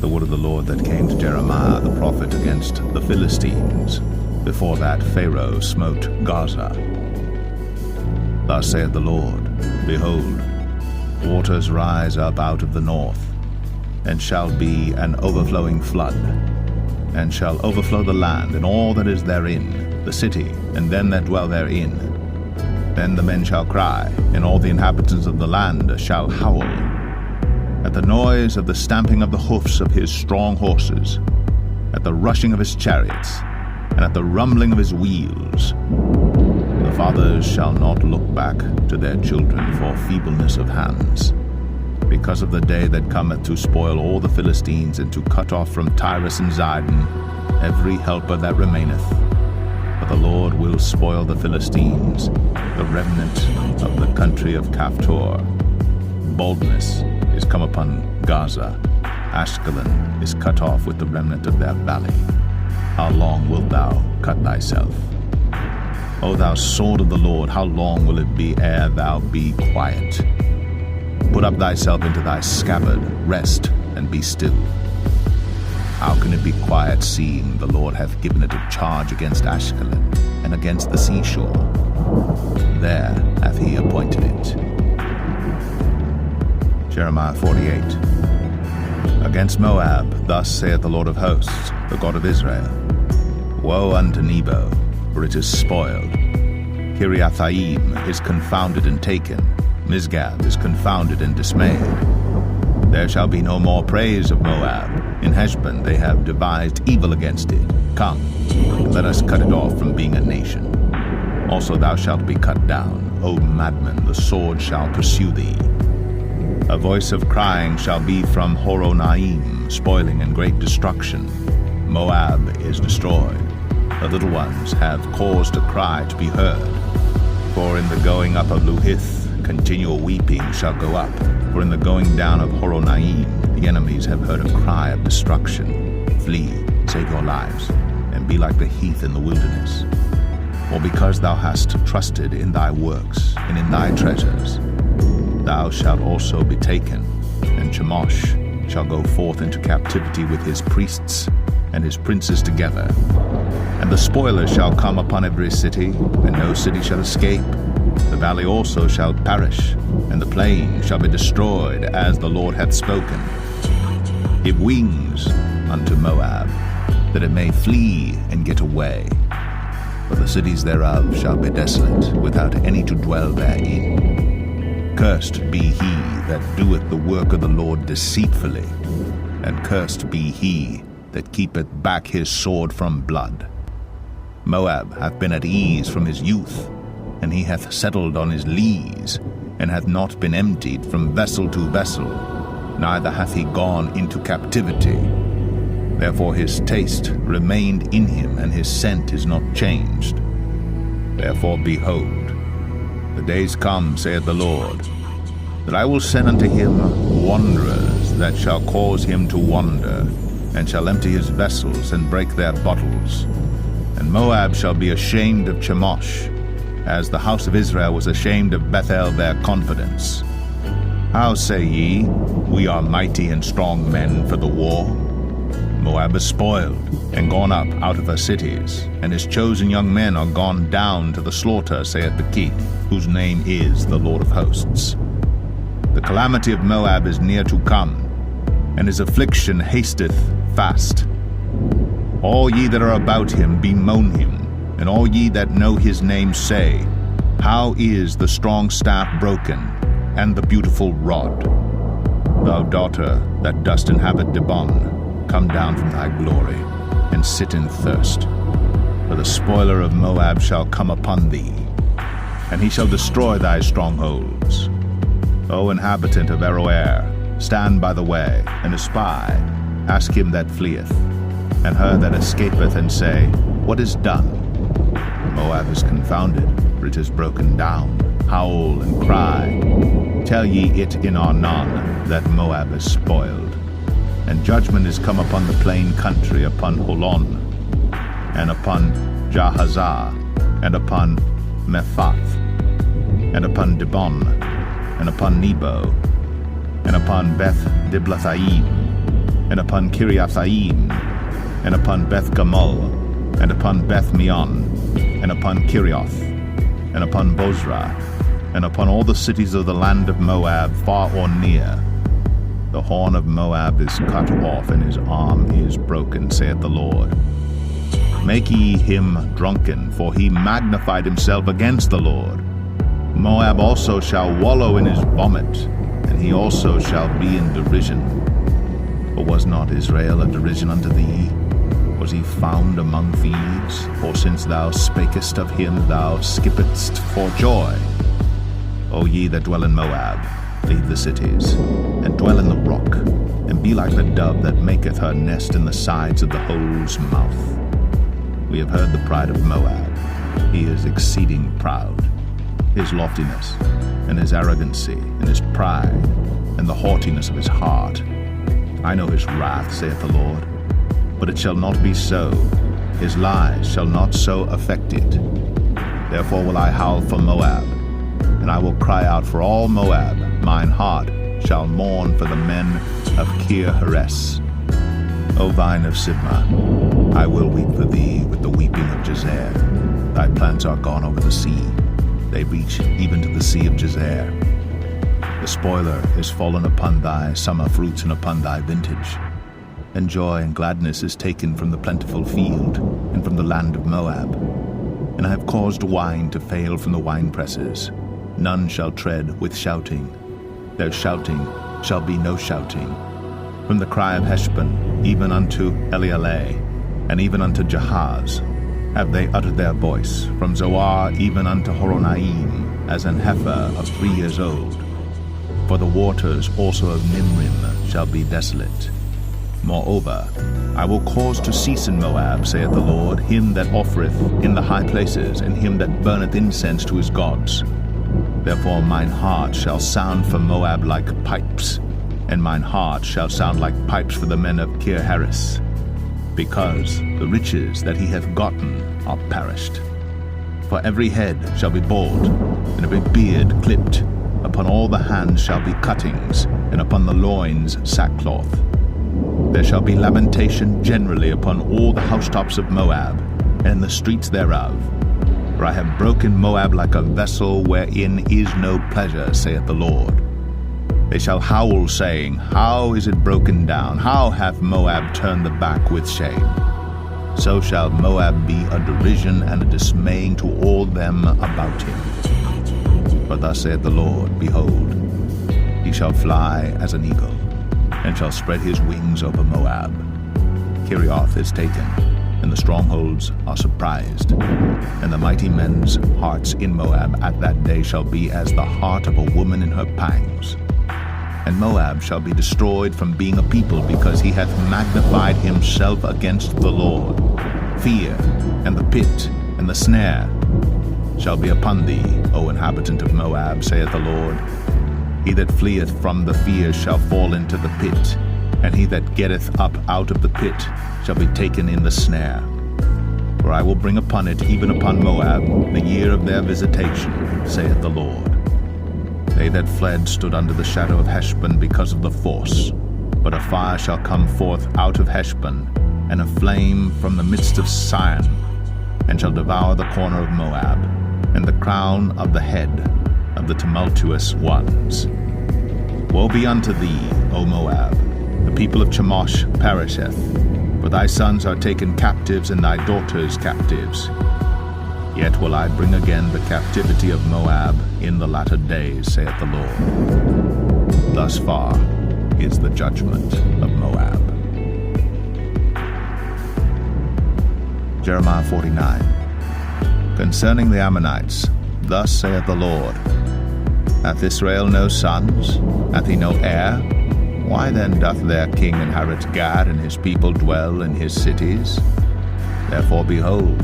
The word of the Lord that came to Jeremiah the prophet against the Philistines, before that Pharaoh smote Gaza. Thus saith the Lord, Behold, waters rise up out of the north, and shall be an overflowing flood, and shall overflow the land and all that is therein, the city and them that dwell therein. Then the men shall cry, and all the inhabitants of the land shall howl, at the noise of the stamping of the hoofs of his strong horses, at the rushing of his chariots, and at the rumbling of his wheels. The fathers shall not look back to their children for feebleness of hands, because of the day that cometh to spoil all the Philistines, and to cut off from Tyrus and Zidon every helper that remaineth. For the Lord will spoil the Philistines, the remnant of the country of Caphtor. Baldness is come upon Gaza. Ashkelon is cut off with the remnant of their valley. How long wilt thou cut thyself? O thou sword of the Lord, how long will it be ere thou be quiet? Put up thyself into thy scabbard, rest, and be still. How can it be quiet, seeing the Lord hath given it a charge against Ashkelon, and against the seashore? There hath he appointed it. Jeremiah 48. Against Moab, thus saith the Lord of hosts, the God of Israel, Woe unto Nebo, for it is spoiled. Kiriathaim is confounded and taken. Misgab is confounded and dismayed. There shall be no more praise of Moab. In Heshbon they have devised evil against it. Come, let us cut it off from being a nation. Also thou shalt be cut down, O madman, the sword shall pursue thee. A voice of crying shall be from Horonaim, spoiling and great destruction. Moab is destroyed. The little ones have cause to cry to be heard. For in the going up of Luhith, continual weeping shall go up. For in the going down of Horonaim, the enemies have heard a cry of destruction. Flee, save your lives, and be like the heath in the wilderness. For because thou hast trusted in thy works and in thy treasures, thou shalt also be taken, and Chemosh shall go forth into captivity with his priests and his princes together. And the spoilers shall come upon every city, and no city shall escape. The valley also shall perish, and the plain shall be destroyed, as the Lord hath spoken. Give wings unto Moab, that it may flee and get away. For the cities thereof shall be desolate, without any to dwell therein. Cursed be he that doeth the work of the Lord deceitfully, and cursed be he that keepeth back his sword from blood. Moab hath been at ease from his youth, and he hath settled on his lees, and hath not been emptied from vessel to vessel, neither hath he gone into captivity. Therefore his taste remained in him, and his scent is not changed. Therefore, behold, the days come, saith the Lord, that I will send unto him wanderers that shall cause him to wander, and shall empty his vessels and break their bottles. And Moab shall be ashamed of Chemosh, as the house of Israel was ashamed of Bethel their confidence. How say ye, we are mighty and strong men for the war? Moab is spoiled, and gone up out of her cities, and his chosen young men are gone down to the slaughter, saith the King, whose name is the Lord of hosts. The calamity of Moab is near to come, and his affliction hasteth fast. All ye that are about him bemoan him, and all ye that know his name say, How is the strong staff broken, and the beautiful rod? Thou daughter that dost inhabit Dibon, come down from thy glory, and sit in thirst. For the spoiler of Moab shall come upon thee, and he shall destroy thy strongholds. O inhabitant of Aroer, stand by the way, and espy, ask him that fleeth, and her that escapeth, and say, What is done? Moab is confounded, for it is broken down. Howl and cry. Tell ye it in Arnon, that Moab is spoiled. And judgment is come upon the plain country, upon Holon, and upon Jahazah, and upon Mephath, and upon Dibon, and upon Nebo, and upon Beth Diblathaim, and upon Kiriathaim, and upon Beth Gamul, and upon Beth Meon, and upon Kirioth, and upon Bozrah, and upon all the cities of the land of Moab, far or near. The horn of Moab is cut off, and his arm is broken, saith the Lord. Make ye him drunken, for he magnified himself against the Lord. Moab also shall wallow in his vomit, and he also shall be in derision. For was not Israel a derision unto thee? Was he found among thieves? For since thou spakest of him, thou skippedst for joy. O ye that dwell in Moab, leave the cities, and dwell in the rock, and be like the dove that maketh her nest in the sides of the hole's mouth. We have heard the pride of Moab. He is exceeding proud. His loftiness, and his arrogancy, and his pride, and the haughtiness of his heart. I know his wrath, saith the Lord, but it shall not be so. His lies shall not so affect it. Therefore will I howl for Moab, and I will cry out for all Moab. Mine heart shall mourn for the men of Kir Heres. O vine of Sibmah, I will weep for thee with the weeping of Jazer. Thy plants are gone over the sea. They reach even to the sea of Jazer. The spoiler is fallen upon thy summer fruits and upon thy vintage. And joy and gladness is taken from the plentiful field and from the land of Moab. And I have caused wine to fail from the winepresses. None shall tread with shouting. Their shouting shall be no shouting. From the cry of Heshbon, even unto Elealeh, and even unto Jahaz, have they uttered their voice, from Zoar even unto Horonaim, as an heifer of 3 years old. For the waters also of Nimrim shall be desolate. Moreover, I will cause to cease in Moab, saith the Lord, him that offereth in the high places, and him that burneth incense to his gods. Therefore mine heart shall sound for Moab like pipes, and mine heart shall sound like pipes for the men of Kir Heres, because the riches that he hath gotten are perished. For every head shall be bald, and every beard clipped. Upon all the hands shall be cuttings, and upon the loins sackcloth. There shall be lamentation generally upon all the housetops of Moab, and in the streets thereof. For I have broken Moab like a vessel wherein is no pleasure, saith the Lord. They shall howl, saying, How is it broken down? How hath Moab turned the back with shame? So shall Moab be a derision and a dismaying to all them about him. For thus saith the Lord, Behold, he shall fly as an eagle, and shall spread his wings over Moab. Kirioth is taken, and the strongholds are surprised. And the mighty men's hearts in Moab at that day shall be as the heart of a woman in her pangs. And Moab shall be destroyed from being a people, because he hath magnified himself against the Lord. Fear, and the pit, and the snare shall be upon thee, O inhabitant of Moab, saith the Lord. He that fleeth from the fear shall fall into the pit, and he that getteth up out of the pit shall be taken in the snare. For I will bring upon it, even upon Moab, the year of their visitation, saith the Lord. They that fled stood under the shadow of Heshbon because of the force. But a fire shall come forth out of Heshbon, and a flame from the midst of Sion, and shall devour the corner of Moab, and the crown of the head of the tumultuous ones. Woe be unto thee, O Moab! The people of Chemosh perisheth, for thy sons are taken captives, and thy daughters captives. Yet will I bring again the captivity of Moab in the latter days, saith the Lord. Thus far is the judgment of Moab. Jeremiah 49. Concerning the Ammonites, thus saith the Lord, Hath Israel no sons? Hath he no heir? Why then doth their king inherit Gad, and his people dwell in his cities? Therefore, behold,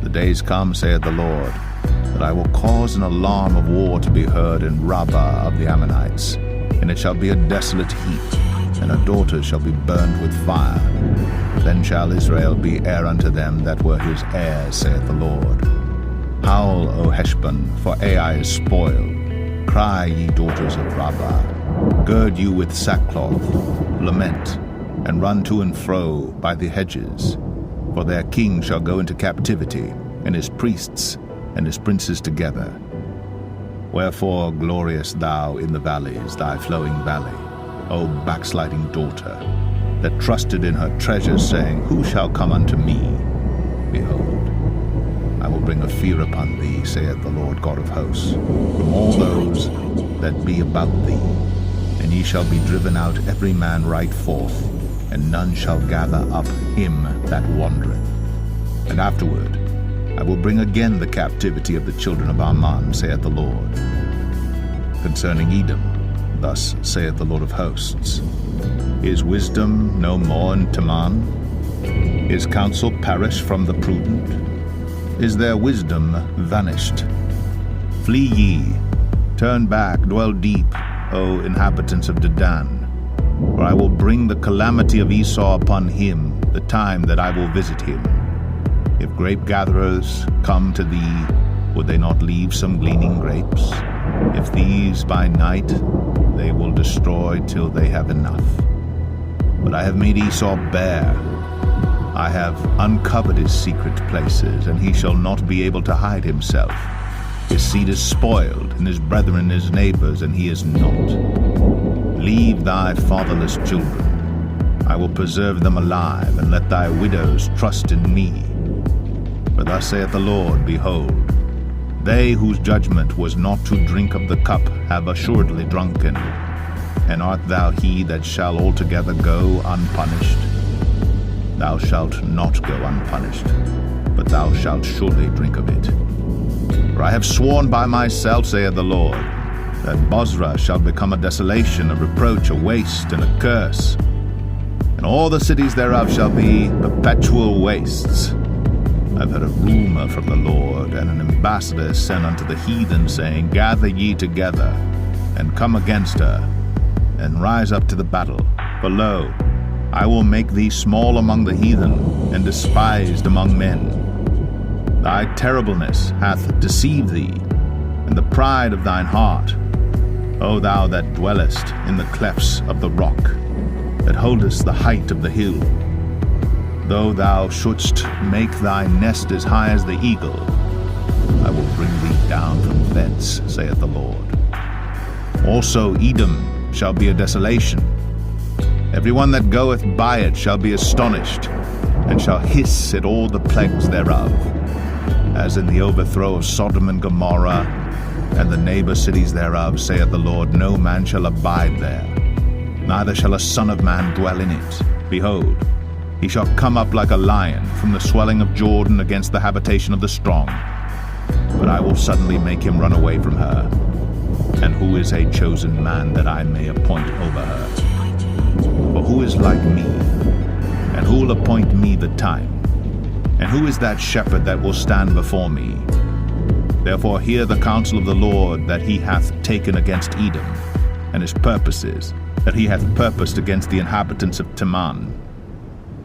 the days come, saith the Lord, that I will cause an alarm of war to be heard in Rabbah of the Ammonites, and it shall be a desolate heap, and her daughters shall be burned with fire. Then shall Israel be heir unto them that were his heirs, saith the Lord. Howl, O Heshbon, for Ai is spoiled. Cry, ye daughters of Rabbah. Gird you with sackcloth, lament, and run to and fro by the hedges. For their king shall go into captivity, and his priests and his princes together. Wherefore gloriest thou in the valleys, thy flowing valley, O backsliding daughter, that trusted in her treasures, saying, Who shall come unto me? Behold, I will bring a fear upon thee, saith the Lord God of hosts, from all those that be about thee. And ye shall be driven out every man right forth, and none shall gather up him that wandereth. And afterward I will bring again the captivity of the children of Ammon, saith the Lord. Concerning Edom, thus saith the Lord of hosts, Is wisdom no more in Teman? Is counsel perished from the prudent? Is their wisdom vanished? Flee ye, turn back, dwell deep, O inhabitants of Dedan. For I will bring the calamity of Esau upon him, the time that I will visit him. If grape gatherers come to thee, would they not leave some gleaning grapes? If these by night, they will destroy till they have enough. But I have made Esau bare. I have uncovered his secret places, and he shall not be able to hide himself. His seed is spoiled, and his brethren his neighbors, and he is not. Leave thy fatherless children. I will preserve them alive, and let thy widows trust in me. For thus saith the Lord, Behold, they whose judgment was not to drink of the cup have assuredly drunken. And art thou he that shall altogether go unpunished? Thou shalt not go unpunished, but thou shalt surely drink of it. For I have sworn by myself, saith the Lord, that Bozrah shall become a desolation, a reproach, a waste, and a curse. And all the cities thereof shall be perpetual wastes. I've heard a rumor from the Lord, and an ambassador sent unto the heathen, saying, Gather ye together, and come against her, and rise up to the battle. For lo, I will make thee small among the heathen, and despised among men. Thy terribleness hath deceived thee, and the pride of thine heart, O thou that dwellest in the clefts of the rock, that holdest the height of the hill. Though thou shouldst make thy nest as high as the eagle, I will bring thee down from thence, saith the Lord. Also Edom shall be a desolation. Every one that goeth by it shall be astonished, and shall hiss at all the plagues thereof. As in the overthrow of Sodom and Gomorrah, and the neighbor cities thereof, saith the Lord, no man shall abide there, neither shall a son of man dwell in it. Behold, he shall come up like a lion from the swelling of Jordan against the habitation of the strong. But I will suddenly make him run away from her. And who is a chosen man that I may appoint over her? For who is like me? And who will appoint me the time? And who is that shepherd that will stand before me? Therefore hear the counsel of the Lord that he hath taken against Edom, and his purposes that he hath purposed against the inhabitants of Teman.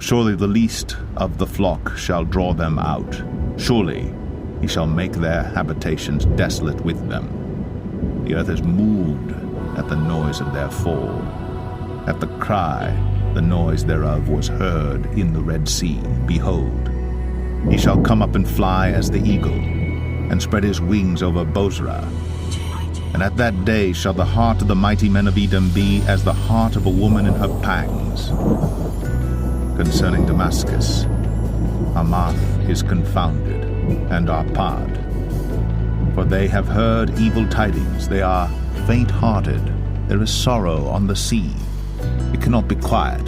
Surely the least of the flock shall draw them out. Surely he shall make their habitations desolate with them. The earth is moved at the noise of their fall. At the cry, the noise thereof was heard in the Red Sea. Behold, he shall come up and fly as the eagle, and spread his wings over Bozrah. And at that day shall the heart of the mighty men of Edom be as the heart of a woman in her pangs. Concerning Damascus, Hamath is confounded, and Arpad. For they have heard evil tidings, they are faint-hearted, there is sorrow on the sea, it cannot be quiet.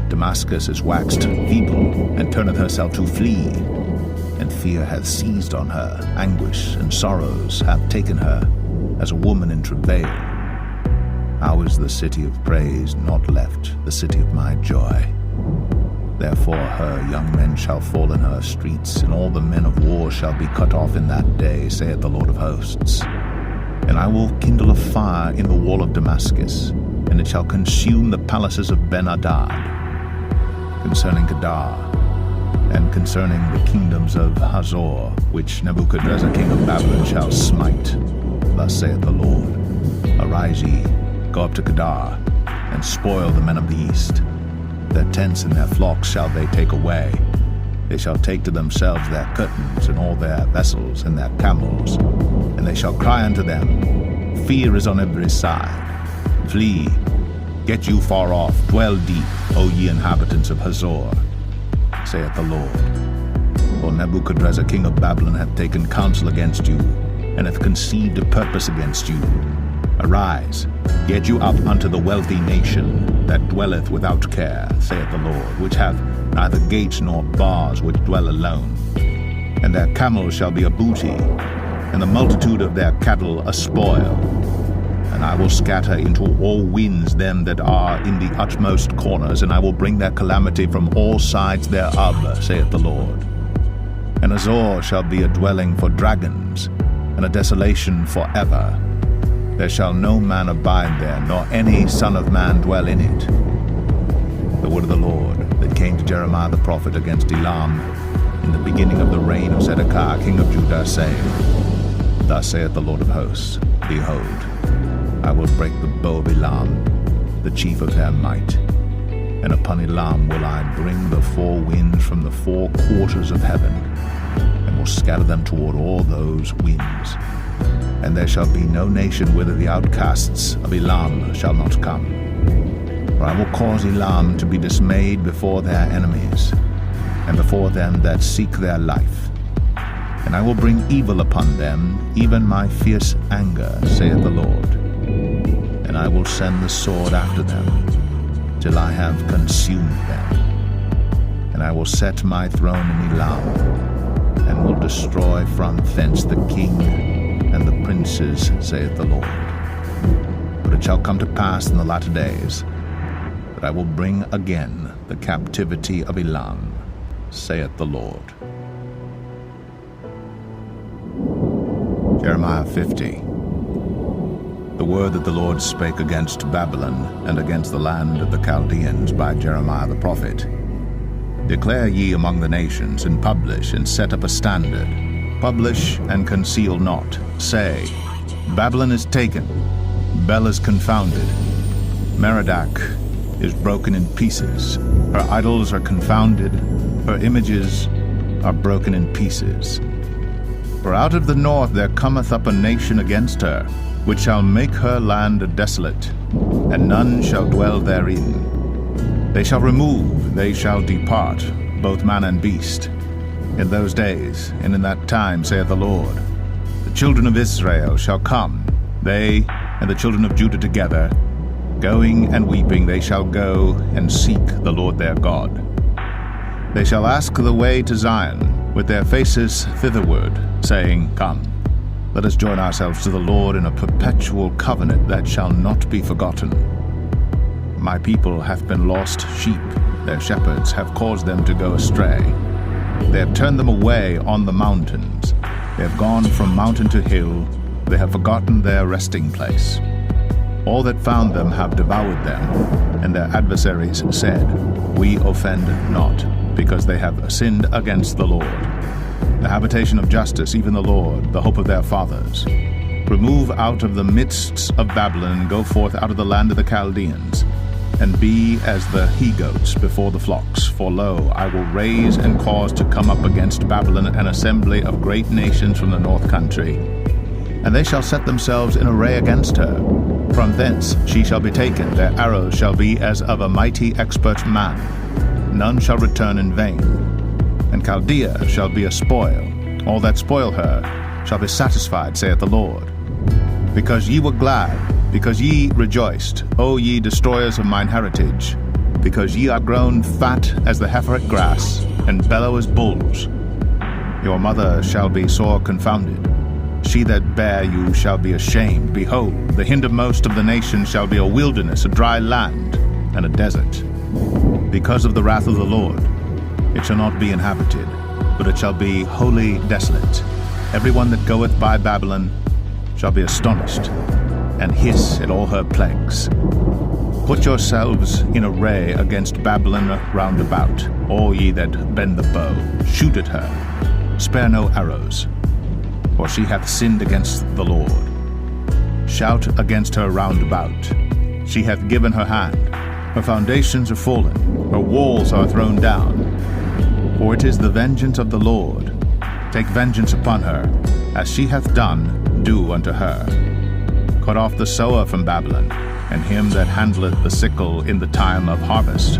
Damascus is waxed feeble, and turneth herself to flee, and fear hath seized on her, anguish and sorrows have taken her, as a woman in travail. How is the city of praise not left, the city of my joy? Therefore her young men shall fall in her streets, and all the men of war shall be cut off in that day, saith the Lord of hosts. And I will kindle a fire in the wall of Damascus, and it shall consume the palaces of Ben-Hadad. Concerning Kedar, and concerning the kingdoms of Hazor, which Nebuchadrezzar king of Babylon shall smite, thus saith the Lord, Arise ye, go up to Kedar, and spoil the men of the east. Their tents and their flocks shall they take away. They shall take to themselves their curtains, and all their vessels, and their camels. And they shall cry unto them, Fear is on every side. Flee, get you far off, dwell deep, O ye inhabitants of Hazor, saith the Lord. For Nebuchadrezzar king of Babylon hath taken counsel against you, and hath conceived a purpose against you. Arise, get you up unto the wealthy nation that dwelleth without care, saith the Lord, which hath neither gates nor bars, which dwell alone. And their camels shall be a booty, and the multitude of their cattle a spoil. And I will scatter into all winds them that are in the utmost corners, and I will bring their calamity from all sides thereof, saith the Lord. And Azor shall be a dwelling for dragons, and a desolation forever. There shall no man abide there, nor any son of man dwell in it. The word of the Lord that came to Jeremiah the prophet against Elam in the beginning of the reign of Zedekiah king of Judah, saying, Thus saith the Lord of hosts, Behold, I will break the bow of Elam, the chief of their might, and upon Elam will I bring the four winds from the four quarters of heaven, and will scatter them toward all those winds. And there shall be no nation whither the outcasts of Elam shall not come. For I will cause Elam to be dismayed before their enemies, and before them that seek their life. And I will bring evil upon them, even my fierce anger, saith the Lord. And I will send the sword after them, till I have consumed them. And I will set my throne in Elam, and will destroy from thence the king and the princes, saith the Lord. But it shall come to pass in the latter days that I will bring again the captivity of Elam, saith the Lord. Jeremiah 50. The word that the Lord spake against Babylon and against the land of the Chaldeans by Jeremiah the prophet. Declare ye among the nations, and publish, and set up a standard. Publish and conceal not. Say, Babylon is taken, Bel is confounded, Merodach is broken in pieces. Her idols are confounded, her images are broken in pieces. For out of the north there cometh up a nation against her, which shall make her land desolate, and none shall dwell therein. They shall remove, they shall depart, both man and beast. In those days, and in that time, saith the Lord, the children of Israel shall come, they and the children of Judah together, going and weeping they shall go and seek the Lord their God. They shall ask the way to Zion, with their faces thitherward, saying, Come, let us join ourselves to the Lord in a perpetual covenant that shall not be forgotten. My people hath been lost sheep, their shepherds have caused them to go astray. They have turned them away on the mountains. They have gone from mountain to hill. They have forgotten their resting place. All that found them have devoured them, and their adversaries said, We offend not, because they have sinned against the Lord. The habitation of justice, even the Lord, the hope of their fathers. Remove out of the midst of Babylon, and go forth out of the land of the Chaldeans, and be as the he-goats before the flocks. For lo, I will raise and cause to come up against Babylon an assembly of great nations from the north country. And they shall set themselves in array against her. From thence she shall be taken, their arrows shall be as of a mighty expert man. None shall return in vain. And Chaldea shall be a spoil. All that spoil her shall be satisfied, saith the Lord. Because ye were glad, because ye rejoiced, O ye destroyers of mine heritage, because ye are grown fat as the heifer at grass, and bellow as bulls. Your mother shall be sore confounded. She that bare you shall be ashamed. Behold, the hindermost of the nations shall be a wilderness, a dry land, and a desert. Because of the wrath of the Lord, it shall not be inhabited, but it shall be wholly desolate. Every one that goeth by Babylon shall be astonished, and hiss at all her plagues. Put yourselves in array against Babylon round about, all ye that bend the bow. Shoot at her, spare no arrows, for she hath sinned against the Lord. Shout against her round about. She hath given her hand. Her foundations are fallen. Her walls are thrown down. For it is the vengeance of the Lord. Take vengeance upon her. As she hath done, do unto her. Cut off the sower from Babylon, and him that handleth the sickle in the time of harvest.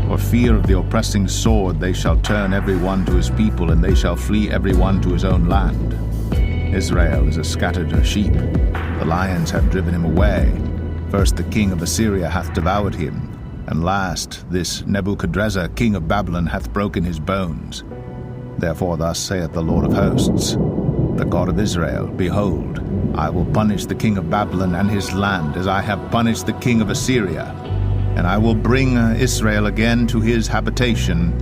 For fear of the oppressing sword they shall turn every one to his people, and they shall flee every one to his own land. Israel is as scattered sheep. The lions have driven him away. First the king of Assyria hath devoured him, and last this Nebuchadrezzar king of Babylon hath broken his bones. Therefore thus saith the Lord of hosts, the God of Israel, Behold, I will punish the king of Babylon and his land, as I have punished the king of Assyria. And I will bring Israel again to his habitation,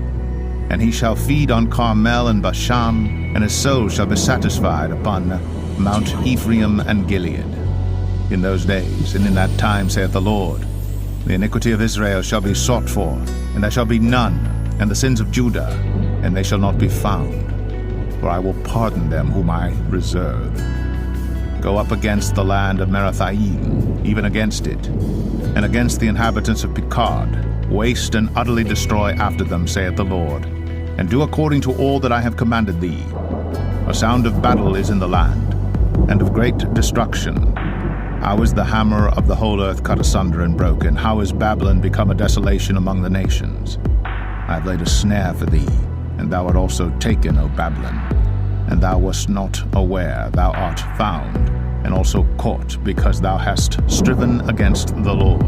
and he shall feed on Carmel and Bashan, and his soul shall be satisfied upon Mount Ephraim and Gilead. In those days and in that time, saith the Lord, the iniquity of Israel shall be sought for, and there shall be none, and the sins of Judah, and they shall not be found. For I will pardon them whom I reserve. Go up against the land of Merathaim, even against it, and against the inhabitants of Pekod. Waste and utterly destroy after them, saith the Lord, and do according to all that I have commanded thee. A sound of battle is in the land, and of great destruction. How is the hammer of the whole earth cut asunder and broken? How is Babylon become a desolation among the nations? I have laid a snare for thee, and thou art also taken, O Babylon. And thou wast not aware, thou art found, and also caught, because thou hast striven against the Lord.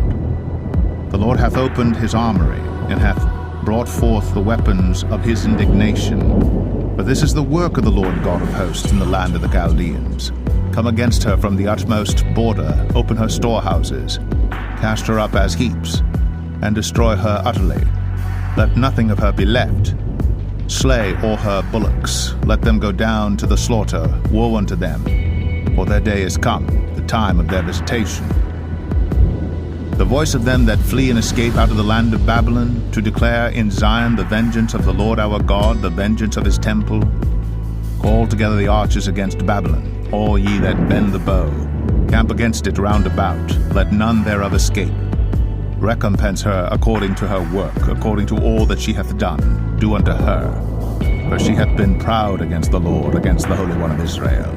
The Lord hath opened his armory, and hath brought forth the weapons of his indignation. For this is the work of the Lord God of hosts in the land of the Chaldeans. Come against her from the utmost border, open her storehouses, cast her up as heaps, and destroy her utterly. Let nothing of her be left. Slay all her bullocks, let them go down to the slaughter. Woe unto them, for their day is come, the time of their visitation. The voice of them that flee and escape out of the land of Babylon, to declare in Zion the vengeance of the Lord our God, the vengeance of his temple. Call together the archers against Babylon, all ye that bend the bow. Camp against it round about, let none thereof escape. Recompense her according to her work, according to all that she hath done. Do unto her. For she hath been proud against the Lord, against the Holy One of Israel.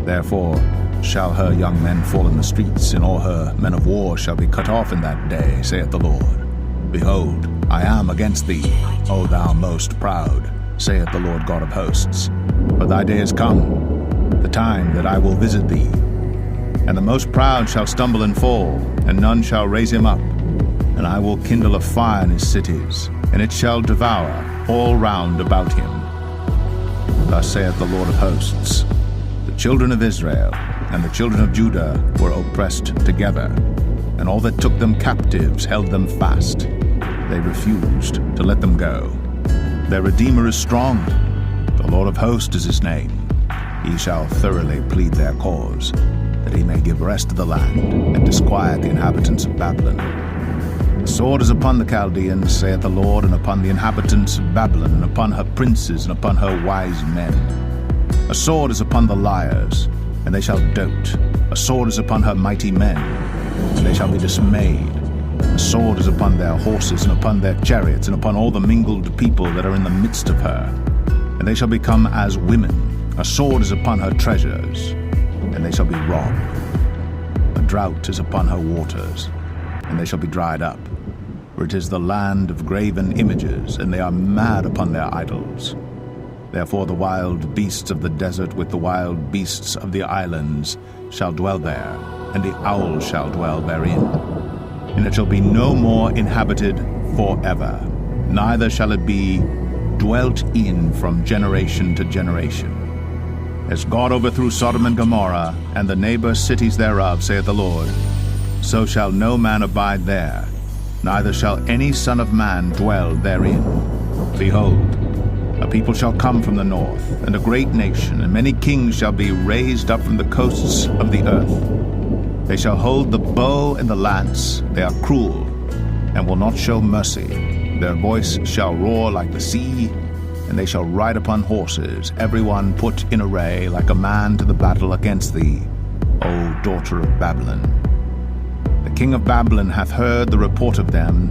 Therefore shall her young men fall in the streets, and all her men of war shall be cut off in that day, saith the Lord. Behold, I am against thee, O thou most proud, saith the Lord God of hosts. For thy day is come, the time that I will visit thee. And the most proud shall stumble and fall, and none shall raise him up. And I will kindle a fire in his cities, and it shall devour all round about him. Thus saith the Lord of hosts, the children of Israel and the children of Judah were oppressed together, and all that took them captives held them fast. They refused to let them go. Their Redeemer is strong. The Lord of hosts is his name. He shall thoroughly plead their cause. that he may give rest to the land, and disquiet the inhabitants of Babylon. The sword is upon the Chaldeans, saith the Lord, and upon the inhabitants of Babylon, and upon her princes, and upon her wise men. A sword is upon the liars, and they shall dote. A sword is upon her mighty men, and they shall be dismayed. A sword is upon their horses, and upon their chariots, and upon all the mingled people that are in the midst of her, and they shall become as women. A sword is upon her treasures, and they shall be robbed. A drought is upon her waters, and they shall be dried up. For it is the land of graven images, and they are mad upon their idols. Therefore the wild beasts of the desert with the wild beasts of the islands shall dwell there, and the owl shall dwell therein. And it shall be no more inhabited forever, neither shall it be dwelt in from generation to generation. As God overthrew Sodom and Gomorrah, and the neighbor cities thereof, saith the Lord, so shall no man abide there, neither shall any son of man dwell therein. Behold, a people shall come from the north, and a great nation, and many kings shall be raised up from the coasts of the earth. They shall hold the bow and the lance. They are cruel, and will not show mercy. Their voice shall roar like the sea, and they shall ride upon horses, every one put in array like a man to the battle against thee, O daughter of Babylon. The king of Babylon hath heard the report of them,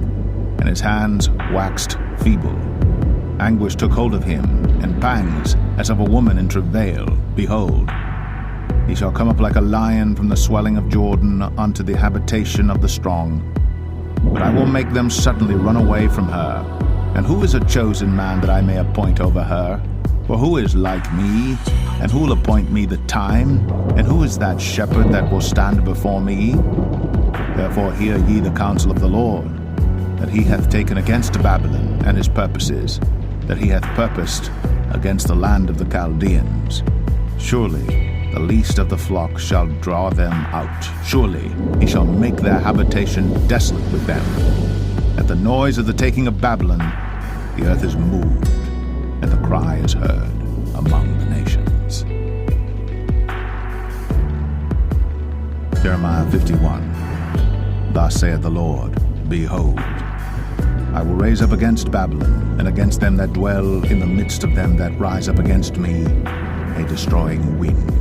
and his hands waxed feeble. Anguish took hold of him, and pangs as of a woman in travail. Behold, he shall come up like a lion from the swelling of Jordan unto the habitation of the strong. But I will make them suddenly run away from her. And who is a chosen man that I may appoint over her? For who is like me? And who will appoint me the time? And who is that shepherd that will stand before me? Therefore hear ye the counsel of the Lord, that he hath taken against Babylon and his purposes, that he hath purposed against the land of the Chaldeans. Surely the least of the flock shall draw them out. Surely he shall make their habitation desolate with them. At the noise of the taking of Babylon, the earth is moved, and the cry is heard among the nations. Jeremiah 51. Thus saith the Lord, Behold, I will raise up against Babylon, and against them that dwell in the midst of them that rise up against me, a destroying wind,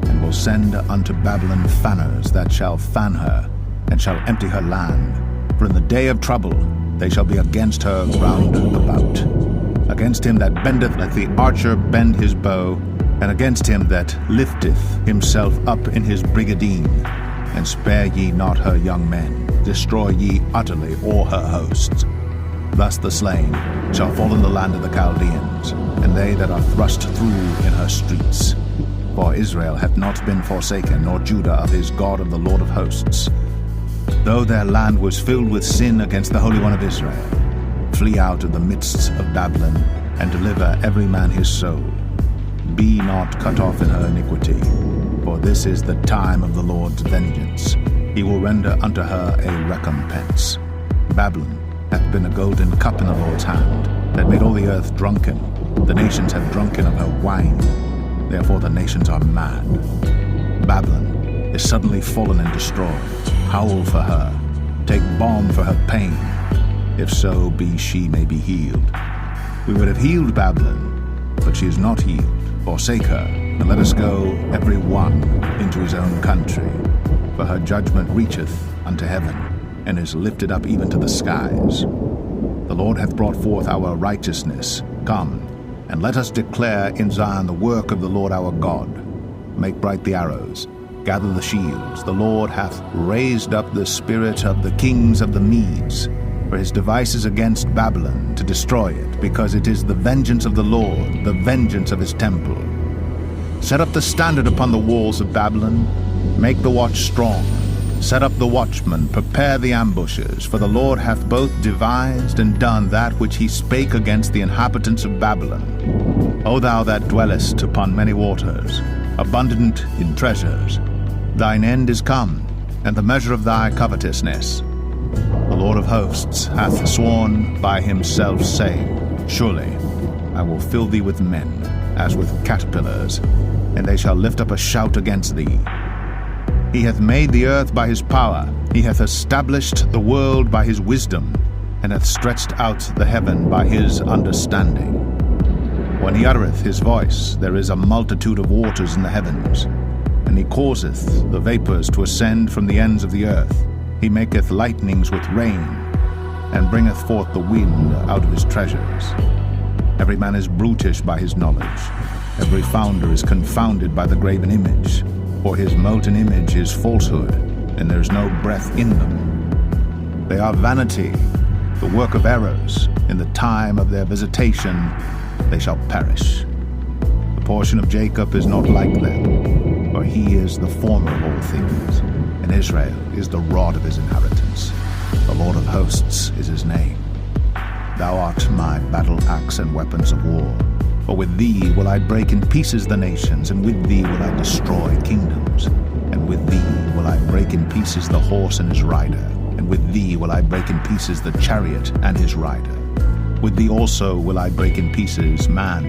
and will send unto Babylon fanners that shall fan her, and shall empty her land. For in the day of trouble they shall be against her round about. Against him that bendeth, let the archer bend his bow, and against him that lifteth himself up in his brigadine. And spare ye not her young men, destroy ye utterly all her hosts. Thus the slain shall fall in the land of the Chaldeans, and they that are thrust through in her streets. For Israel hath not been forsaken, nor Judah of his God, of the Lord of hosts. Though their land was filled with sin against the Holy One of Israel, flee out of the midst of Babylon, and deliver every man his soul. Be not cut off in her iniquity, for this is the time of the Lord's vengeance. He will render unto her a recompense. Babylon hath been a golden cup in the Lord's hand, that made all the earth drunken. The nations have drunken of her wine, therefore the nations are mad. Babylon is suddenly fallen and destroyed. Howl for her, take balm for her pain, if so be she may be healed. We would have healed Babylon, but she is not healed. Forsake her, and let us go every one into his own country. For her judgment reacheth unto heaven, and is lifted up even to the skies. The Lord hath brought forth our righteousness. Come, and let us declare in Zion the work of the Lord our God. Make bright the arrows, gather the shields. The Lord hath raised up the spirit of the kings of the Medes, for his devices against Babylon, to destroy it, because it is the vengeance of the Lord, the vengeance of his temple. Set up the standard upon the walls of Babylon, make the watch strong. Set up the watchmen, prepare the ambushes, for the Lord hath both devised and done that which he spake against the inhabitants of Babylon. O thou that dwellest upon many waters, abundant in treasures, thine end is come, and the measure of thy covetousness. The Lord of hosts hath sworn by himself, saying, Surely I will fill thee with men, as with caterpillars, and they shall lift up a shout against thee. He hath made the earth by his power. He hath established the world by his wisdom, and hath stretched out the heaven by his understanding. When he uttereth his voice, there is a multitude of waters in the heavens, and he causeth the vapors to ascend from the ends of the earth. He maketh lightnings with rain, and bringeth forth the wind out of his treasures. Every man is brutish by his knowledge. Every founder is confounded by the graven image. For his molten image is falsehood, and there is no breath in them. They are vanity, the work of errors. In the time of their visitation they shall perish. The portion of Jacob is not like them, for he is the former of all things, and Israel is the rod of his inheritance. The Lord of hosts is his name. Thou art my battle axe and weapons of war. For with thee will I break in pieces the nations, and with thee will I destroy kingdoms. And with thee will I break in pieces the horse and his rider, and with thee will I break in pieces the chariot and his rider. With thee also will I break in pieces man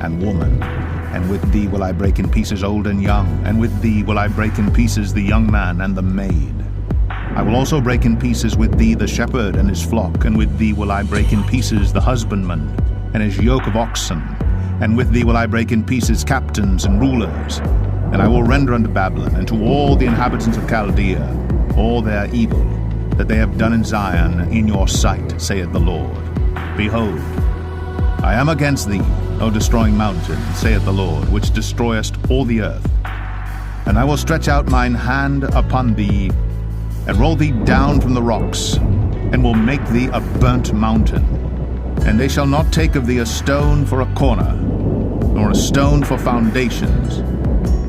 and woman, and with thee will I break in pieces old and young, and with thee will I break in pieces the young man and the maid. I will also break in pieces with thee the shepherd and his flock, and with thee will I break in pieces the husbandman and his yoke of oxen, and with thee will I break in pieces captains and rulers. And I will render unto Babylon and to all the inhabitants of Chaldea all their evil that they have done in Zion in your sight, saith the Lord. Behold, I am against thee, O destroying mountain, saith the Lord, which destroyest all the earth. And I will stretch out mine hand upon thee, and roll thee down from the rocks, and will make thee a burnt mountain. And they shall not take of thee a stone for a corner, nor a stone for foundations,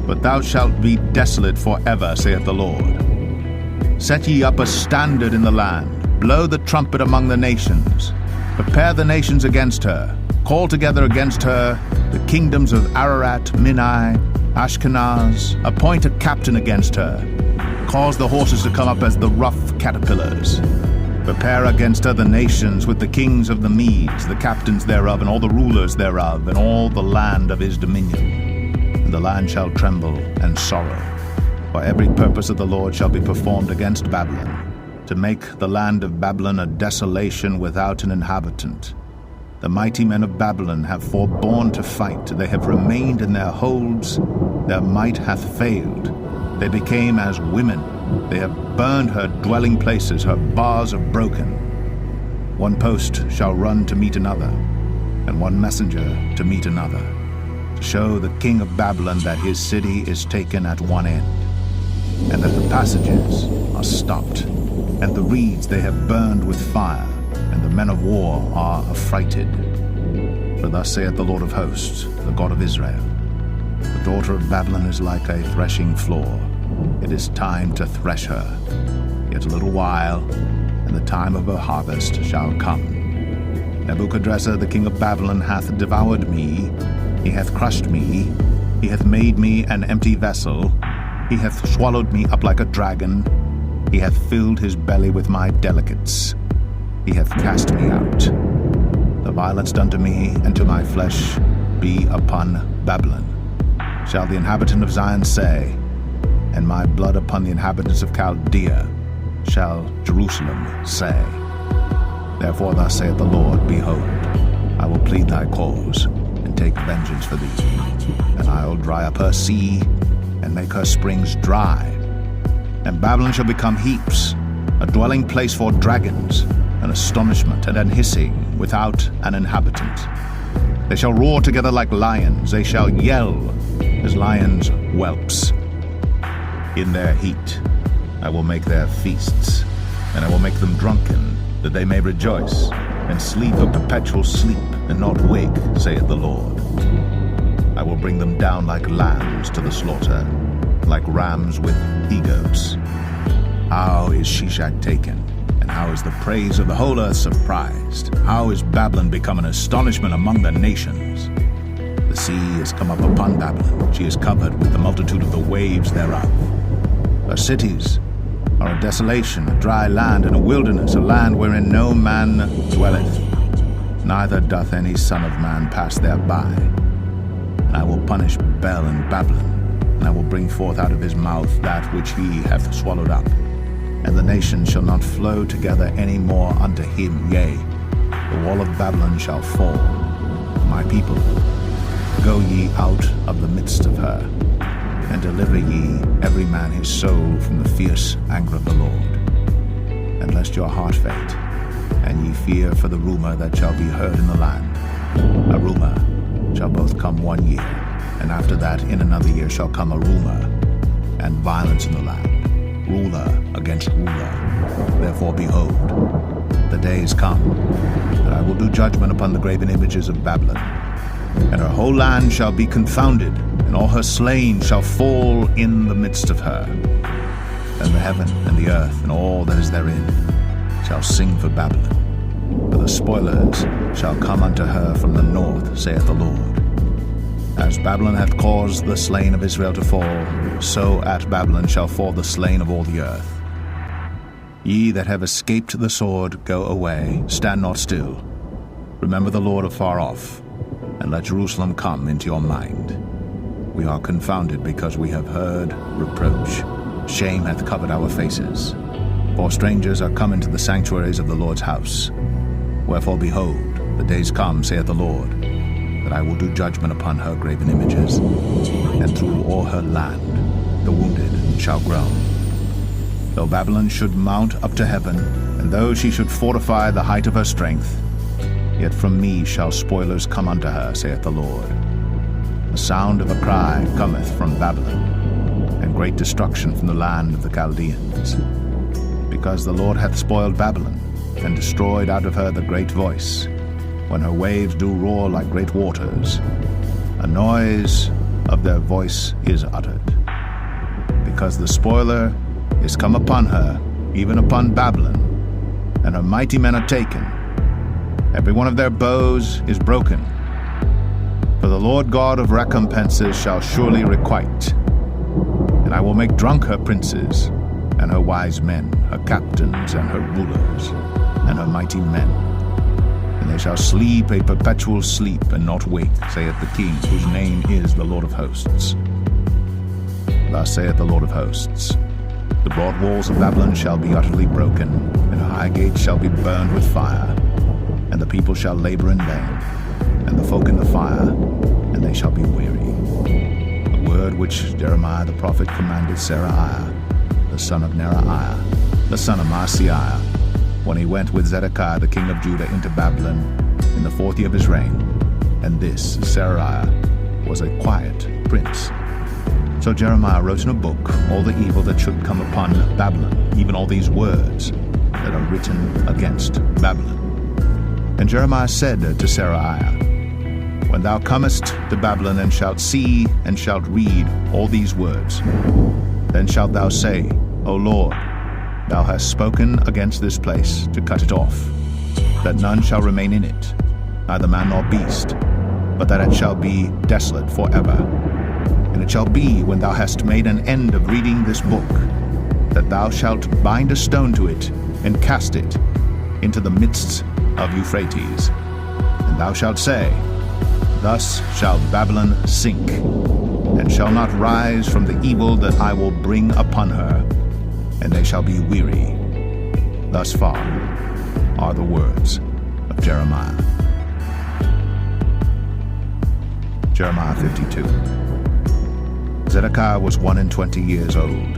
but thou shalt be desolate forever, saith the Lord. Set ye up a standard in the land, blow the trumpet among the nations, prepare the nations against her, call together against her the kingdoms of Ararat, Minai, Ashkenaz, appoint a captain against her, cause the horses to come up as the rough caterpillars. Prepare against her the nations with the kings of the Medes, the captains thereof, and all the rulers thereof, and all the land of his dominion. And the land shall tremble and sorrow, for every purpose of the Lord shall be performed against Babylon, to make the land of Babylon a desolation without an inhabitant. The mighty men of Babylon have forborne to fight, they have remained in their holds, their might hath failed. They became as women. They have burned her dwelling places, her bars are broken. One post shall run to meet another, and one messenger to meet another, to show the king of Babylon that his city is taken at one end, and that the passages are stopped, and the reeds they have burned with fire, and the men of war are affrighted. For thus saith the Lord of hosts, the God of Israel, the daughter of Babylon is like a threshing floor. It is time to thresh her. Yet a little while, and the time of her harvest shall come. Nebuchadrezzar the king of Babylon hath devoured me, he hath crushed me, he hath made me an empty vessel, he hath swallowed me up like a dragon, he hath filled his belly with my delicates, he hath cast me out. The violence done to me and to my flesh be upon Babylon, shall the inhabitant of Zion say, and my blood upon the inhabitants of Chaldea, shall Jerusalem say. Therefore thus saith the Lord, Behold, I will plead thy cause, and take vengeance for thee. And I will dry up her sea, and make her springs dry. And Babylon shall become heaps, a dwelling place for dragons, an astonishment and an hissing, without an inhabitant. They shall roar together like lions, they shall yell as lions' whelps. In their heat I will make their feasts, and I will make them drunken, that they may rejoice, and sleep a perpetual sleep, and not wake, saith the Lord. I will bring them down like lambs to the slaughter, like rams with he-goats. How is Shishak taken, and how is the praise of the whole earth surprised? How is Babylon become an astonishment among the nations? The sea is come up upon Babylon, she is covered with the multitude of the waves thereof. Her cities are a desolation, a dry land, and a wilderness, a land wherein no man dwelleth, neither doth any son of man pass thereby. And I will punish Bel and Babylon, and I will bring forth out of his mouth that which he hath swallowed up. And the nations shall not flow together any more unto him, yea, the wall of Babylon shall fall. My people, go ye out of the midst of her, and deliver ye every man his soul from the fierce anger of the Lord. And lest your heart faint, and ye fear for the rumor that shall be heard in the land. A rumor shall both come 1 year, and after that in another year shall come a rumor, and violence in the land, ruler against ruler. Therefore behold, the days come, that I will do judgment upon the graven images of Babylon, and her whole land shall be confounded, and all her slain shall fall in the midst of her. And the heaven and the earth and all that is therein shall sing for Babylon. For the spoilers shall come unto her from the north, saith the Lord. As Babylon hath caused the slain of Israel to fall, so at Babylon shall fall the slain of all the earth. Ye that have escaped the sword, go away, stand not still. Remember the Lord afar off, and let Jerusalem come into your mind. We are confounded because we have heard reproach. Shame hath covered our faces. For strangers are come into the sanctuaries of the Lord's house. Wherefore, behold, the days come, saith the Lord, that I will do judgment upon her graven images, and through all her land the wounded shall groan. Though Babylon should mount up to heaven, and though she should fortify the height of her strength, yet from me shall spoilers come unto her, saith the Lord. The sound of a cry cometh from Babylon, and great destruction from the land of the Chaldeans. Because the Lord hath spoiled Babylon, and destroyed out of her the great voice, when her waves do roar like great waters, a noise of their voice is uttered. Because the spoiler is come upon her, even upon Babylon, and her mighty men are taken. Every one of their bows is broken. For the Lord God of recompenses shall surely requite. And I will make drunk her princes, and her wise men, her captains, and her rulers, and her mighty men. And they shall sleep a perpetual sleep, and not wake, saith the King, whose name is the Lord of hosts. Thus saith the Lord of hosts, the broad walls of Babylon shall be utterly broken, and her high gates shall be burned with fire, and the people shall labor in vain, and the folk in the fire, and they shall be weary. The word which Jeremiah the prophet commanded Seraiah, the son of Neraiah, the son of Maaseiah, when he went with Zedekiah the king of Judah into Babylon in the 4th year of his reign. And this Seraiah was a quiet prince. So Jeremiah wrote in a book all the evil that should come upon Babylon, even all these words that are written against Babylon. And Jeremiah said to Seraiah, when thou comest to Babylon and shalt see and shalt read all these words, then shalt thou say, O Lord, thou hast spoken against this place to cut it off, that none shall remain in it, neither man nor beast, but that it shall be desolate forever. And it shall be, when thou hast made an end of reading this book, that thou shalt bind a stone to it, and cast it into the midst of Euphrates. And thou shalt say, thus shall Babylon sink, and shall not rise from the evil that I will bring upon her, and they shall be weary. Thus far are the words of Jeremiah. Jeremiah 52. Zedekiah was 21 years old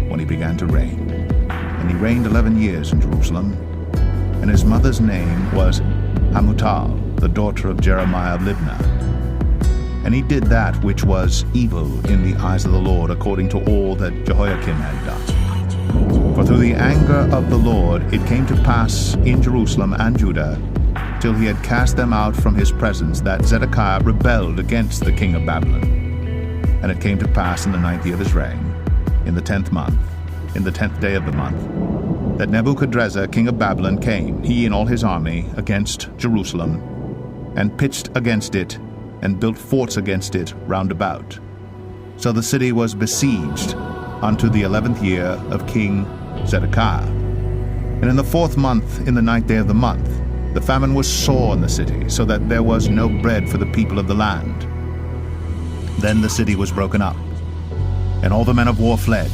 when he began to reign, and he reigned 11 years in Jerusalem. And his mother's name was Hamutal, the daughter of Jeremiah of Libnah. And he did that which was evil in the eyes of the Lord, according to all that Jehoiakim had done. For through the anger of the Lord it came to pass in Jerusalem and Judah, till he had cast them out from his presence, that Zedekiah rebelled against the king of Babylon. And it came to pass in the 9th year of his reign, in the 10th month, in the 10th day of the month, that Nebuchadrezzar king of Babylon came, he and all his army, against Jerusalem, and pitched against it, and built forts against it round about. So the city was besieged unto the 11th year of King Zedekiah. And in the 4th month, in the 9th day of the month, the famine was sore in the city, so that there was no bread for the people of the land. Then the city was broken up, And all the men of war fled,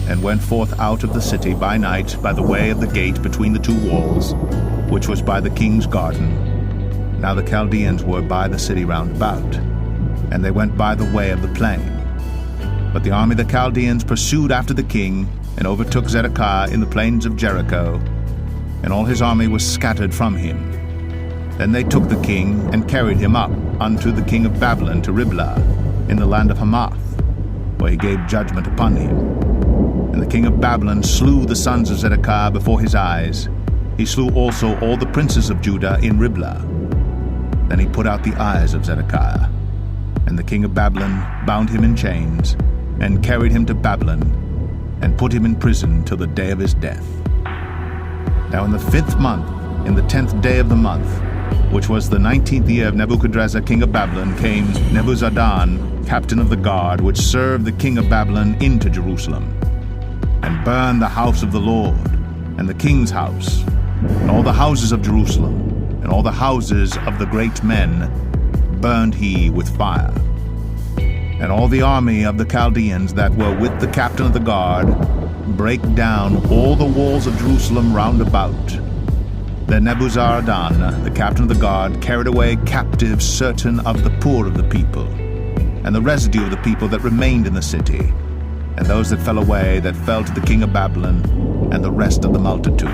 and went forth out of the city by night by the way of the gate between the two walls, which was by the king's garden. Now the Chaldeans were by the city round about, and they went by the way of the plain. But the army of the Chaldeans pursued after the king, and overtook Zedekiah in the plains of Jericho, and all his army was scattered from him. Then they took the king, and carried him up unto the king of Babylon to Riblah, in the land of Hamath, where he gave judgment upon him. And the king of Babylon slew the sons of Zedekiah before his eyes. He slew also all the princes of Judah in Riblah. Then he put out the eyes of Zedekiah. And the king of Babylon bound him in chains, and carried him to Babylon, and put him in prison till the day of his death. Now in the 5th month, in the 10th day of the month, which was the 19th year of Nebuchadrezzar king of Babylon, came Nebuzaradan, captain of the guard, which served the king of Babylon, into Jerusalem, and burned the house of the Lord, and the king's house, and all the houses of Jerusalem, and all the houses of the great men burned he with fire. And all the army of the Chaldeans that were with the captain of the guard brake down all the walls of Jerusalem round about. Then Nebuzaradan, the captain of the guard, carried away captive certain of the poor of the people, and the residue of the people that remained in the city, and those that fell away, that fell to the king of Babylon, and the rest of the multitude.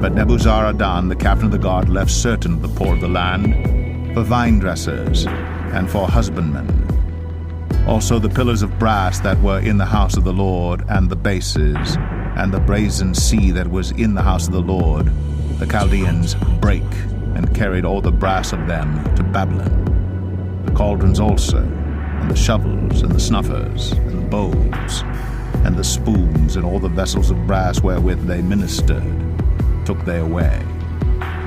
But Nebuzaradan, the captain of the guard, left certain of the poor of the land for vine dressers and for husbandmen. Also the pillars of brass that were in the house of the Lord, and the bases, and the brazen sea that was in the house of the Lord, the Chaldeans brake, and carried all the brass of them to Babylon. The cauldrons also, and the shovels, and the snuffers, and the bowls, and the spoons, and all the vessels of brass wherewith they ministered, took they away,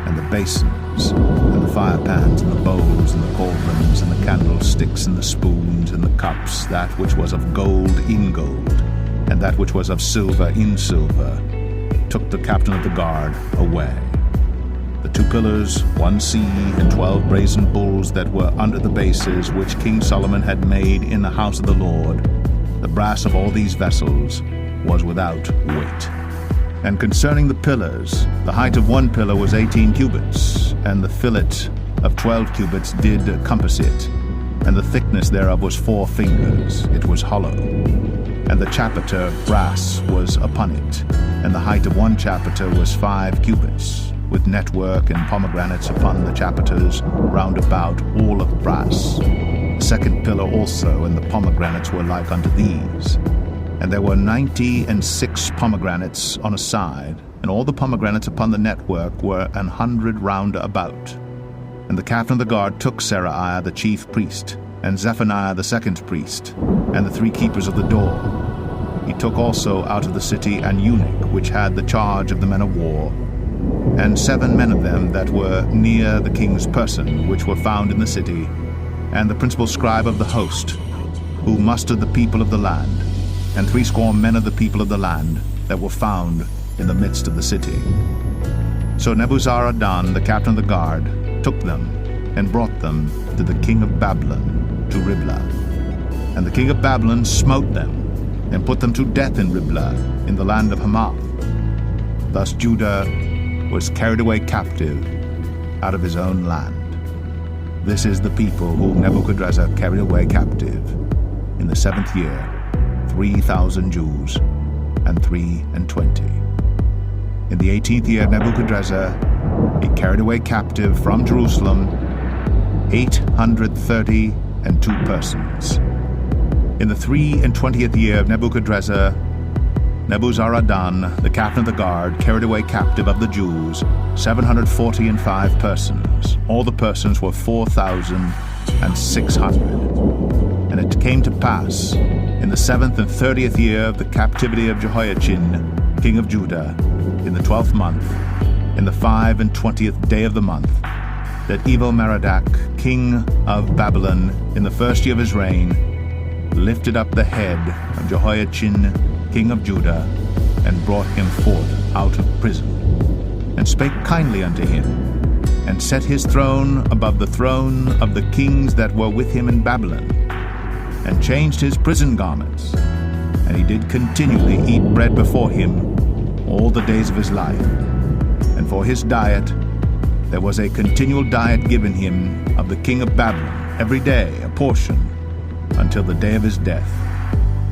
and the basins, and the firepans, and the bowls, and the cauldrons, and the candlesticks, and the spoons, and the cups, that which was of gold in gold, and that which was of silver in silver, took the captain of the guard away. The 2 pillars, 1 sea, and 12 brazen bulls that were under the bases, which King Solomon had made in the house of the Lord, the brass of all these vessels was without weight. And concerning the pillars, the height of 1 pillar was 18 cubits, and the fillet of 12 cubits did compass it, and the thickness thereof was 4 fingers. It was hollow. And the chapiter of brass was upon it, and the height of 1 chapiter was 5 cubits, with network and pomegranates upon the chapiters round about, all of brass. The 2nd pillar also, and the pomegranates were like unto these. And there were 96 pomegranates on a side, and all the pomegranates upon the network were 100 round about. And the captain of the guard took Seraiah the chief priest, and Zephaniah the 2nd priest, and the 3 keepers of the door. He took also out of the city an eunuch, which had the charge of the men of war, and 7 men of them that were near the king's person, which were found in the city, and the principal scribe of the host, who mustered the people of the land, and 80 men of the people of the land that were found in the midst of the city. So Nebuzaradan, the captain of the guard, took them, and brought them to the king of Babylon, to Riblah. And the king of Babylon smote them, and put them to death in Riblah, in the land of Hamath. Thus Judah was carried away captive out of his own land. This is the people whom Nebuchadrezzar carried away captive in the 7th year, 3,000 Jews and 23. In the 18th year of Nebuchadrezzar, he carried away captive from Jerusalem 832 persons. In the 23rd year of Nebuchadrezzar, Nebuzaradan, the captain of the guard, carried away captive of the Jews 745 persons. All the persons were 4,600. And it came to pass, in the 7th and 30th year of the captivity of Jehoiachin, king of Judah, in the 12th month, in the 25th day of the month, that Evil-Merodach, king of Babylon, in the 1st year of his reign, lifted up the head of Jehoiachin, king of Judah, and brought him forth out of prison, and spake kindly unto him, and set his throne above the throne of the kings that were with him in Babylon. and changed his prison garments. And he did continually eat bread before him all the days of his life. And for his diet there was a continual diet given him of the king of Babylon, every day a portion, until the day of his death,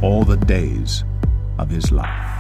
all the days of his life.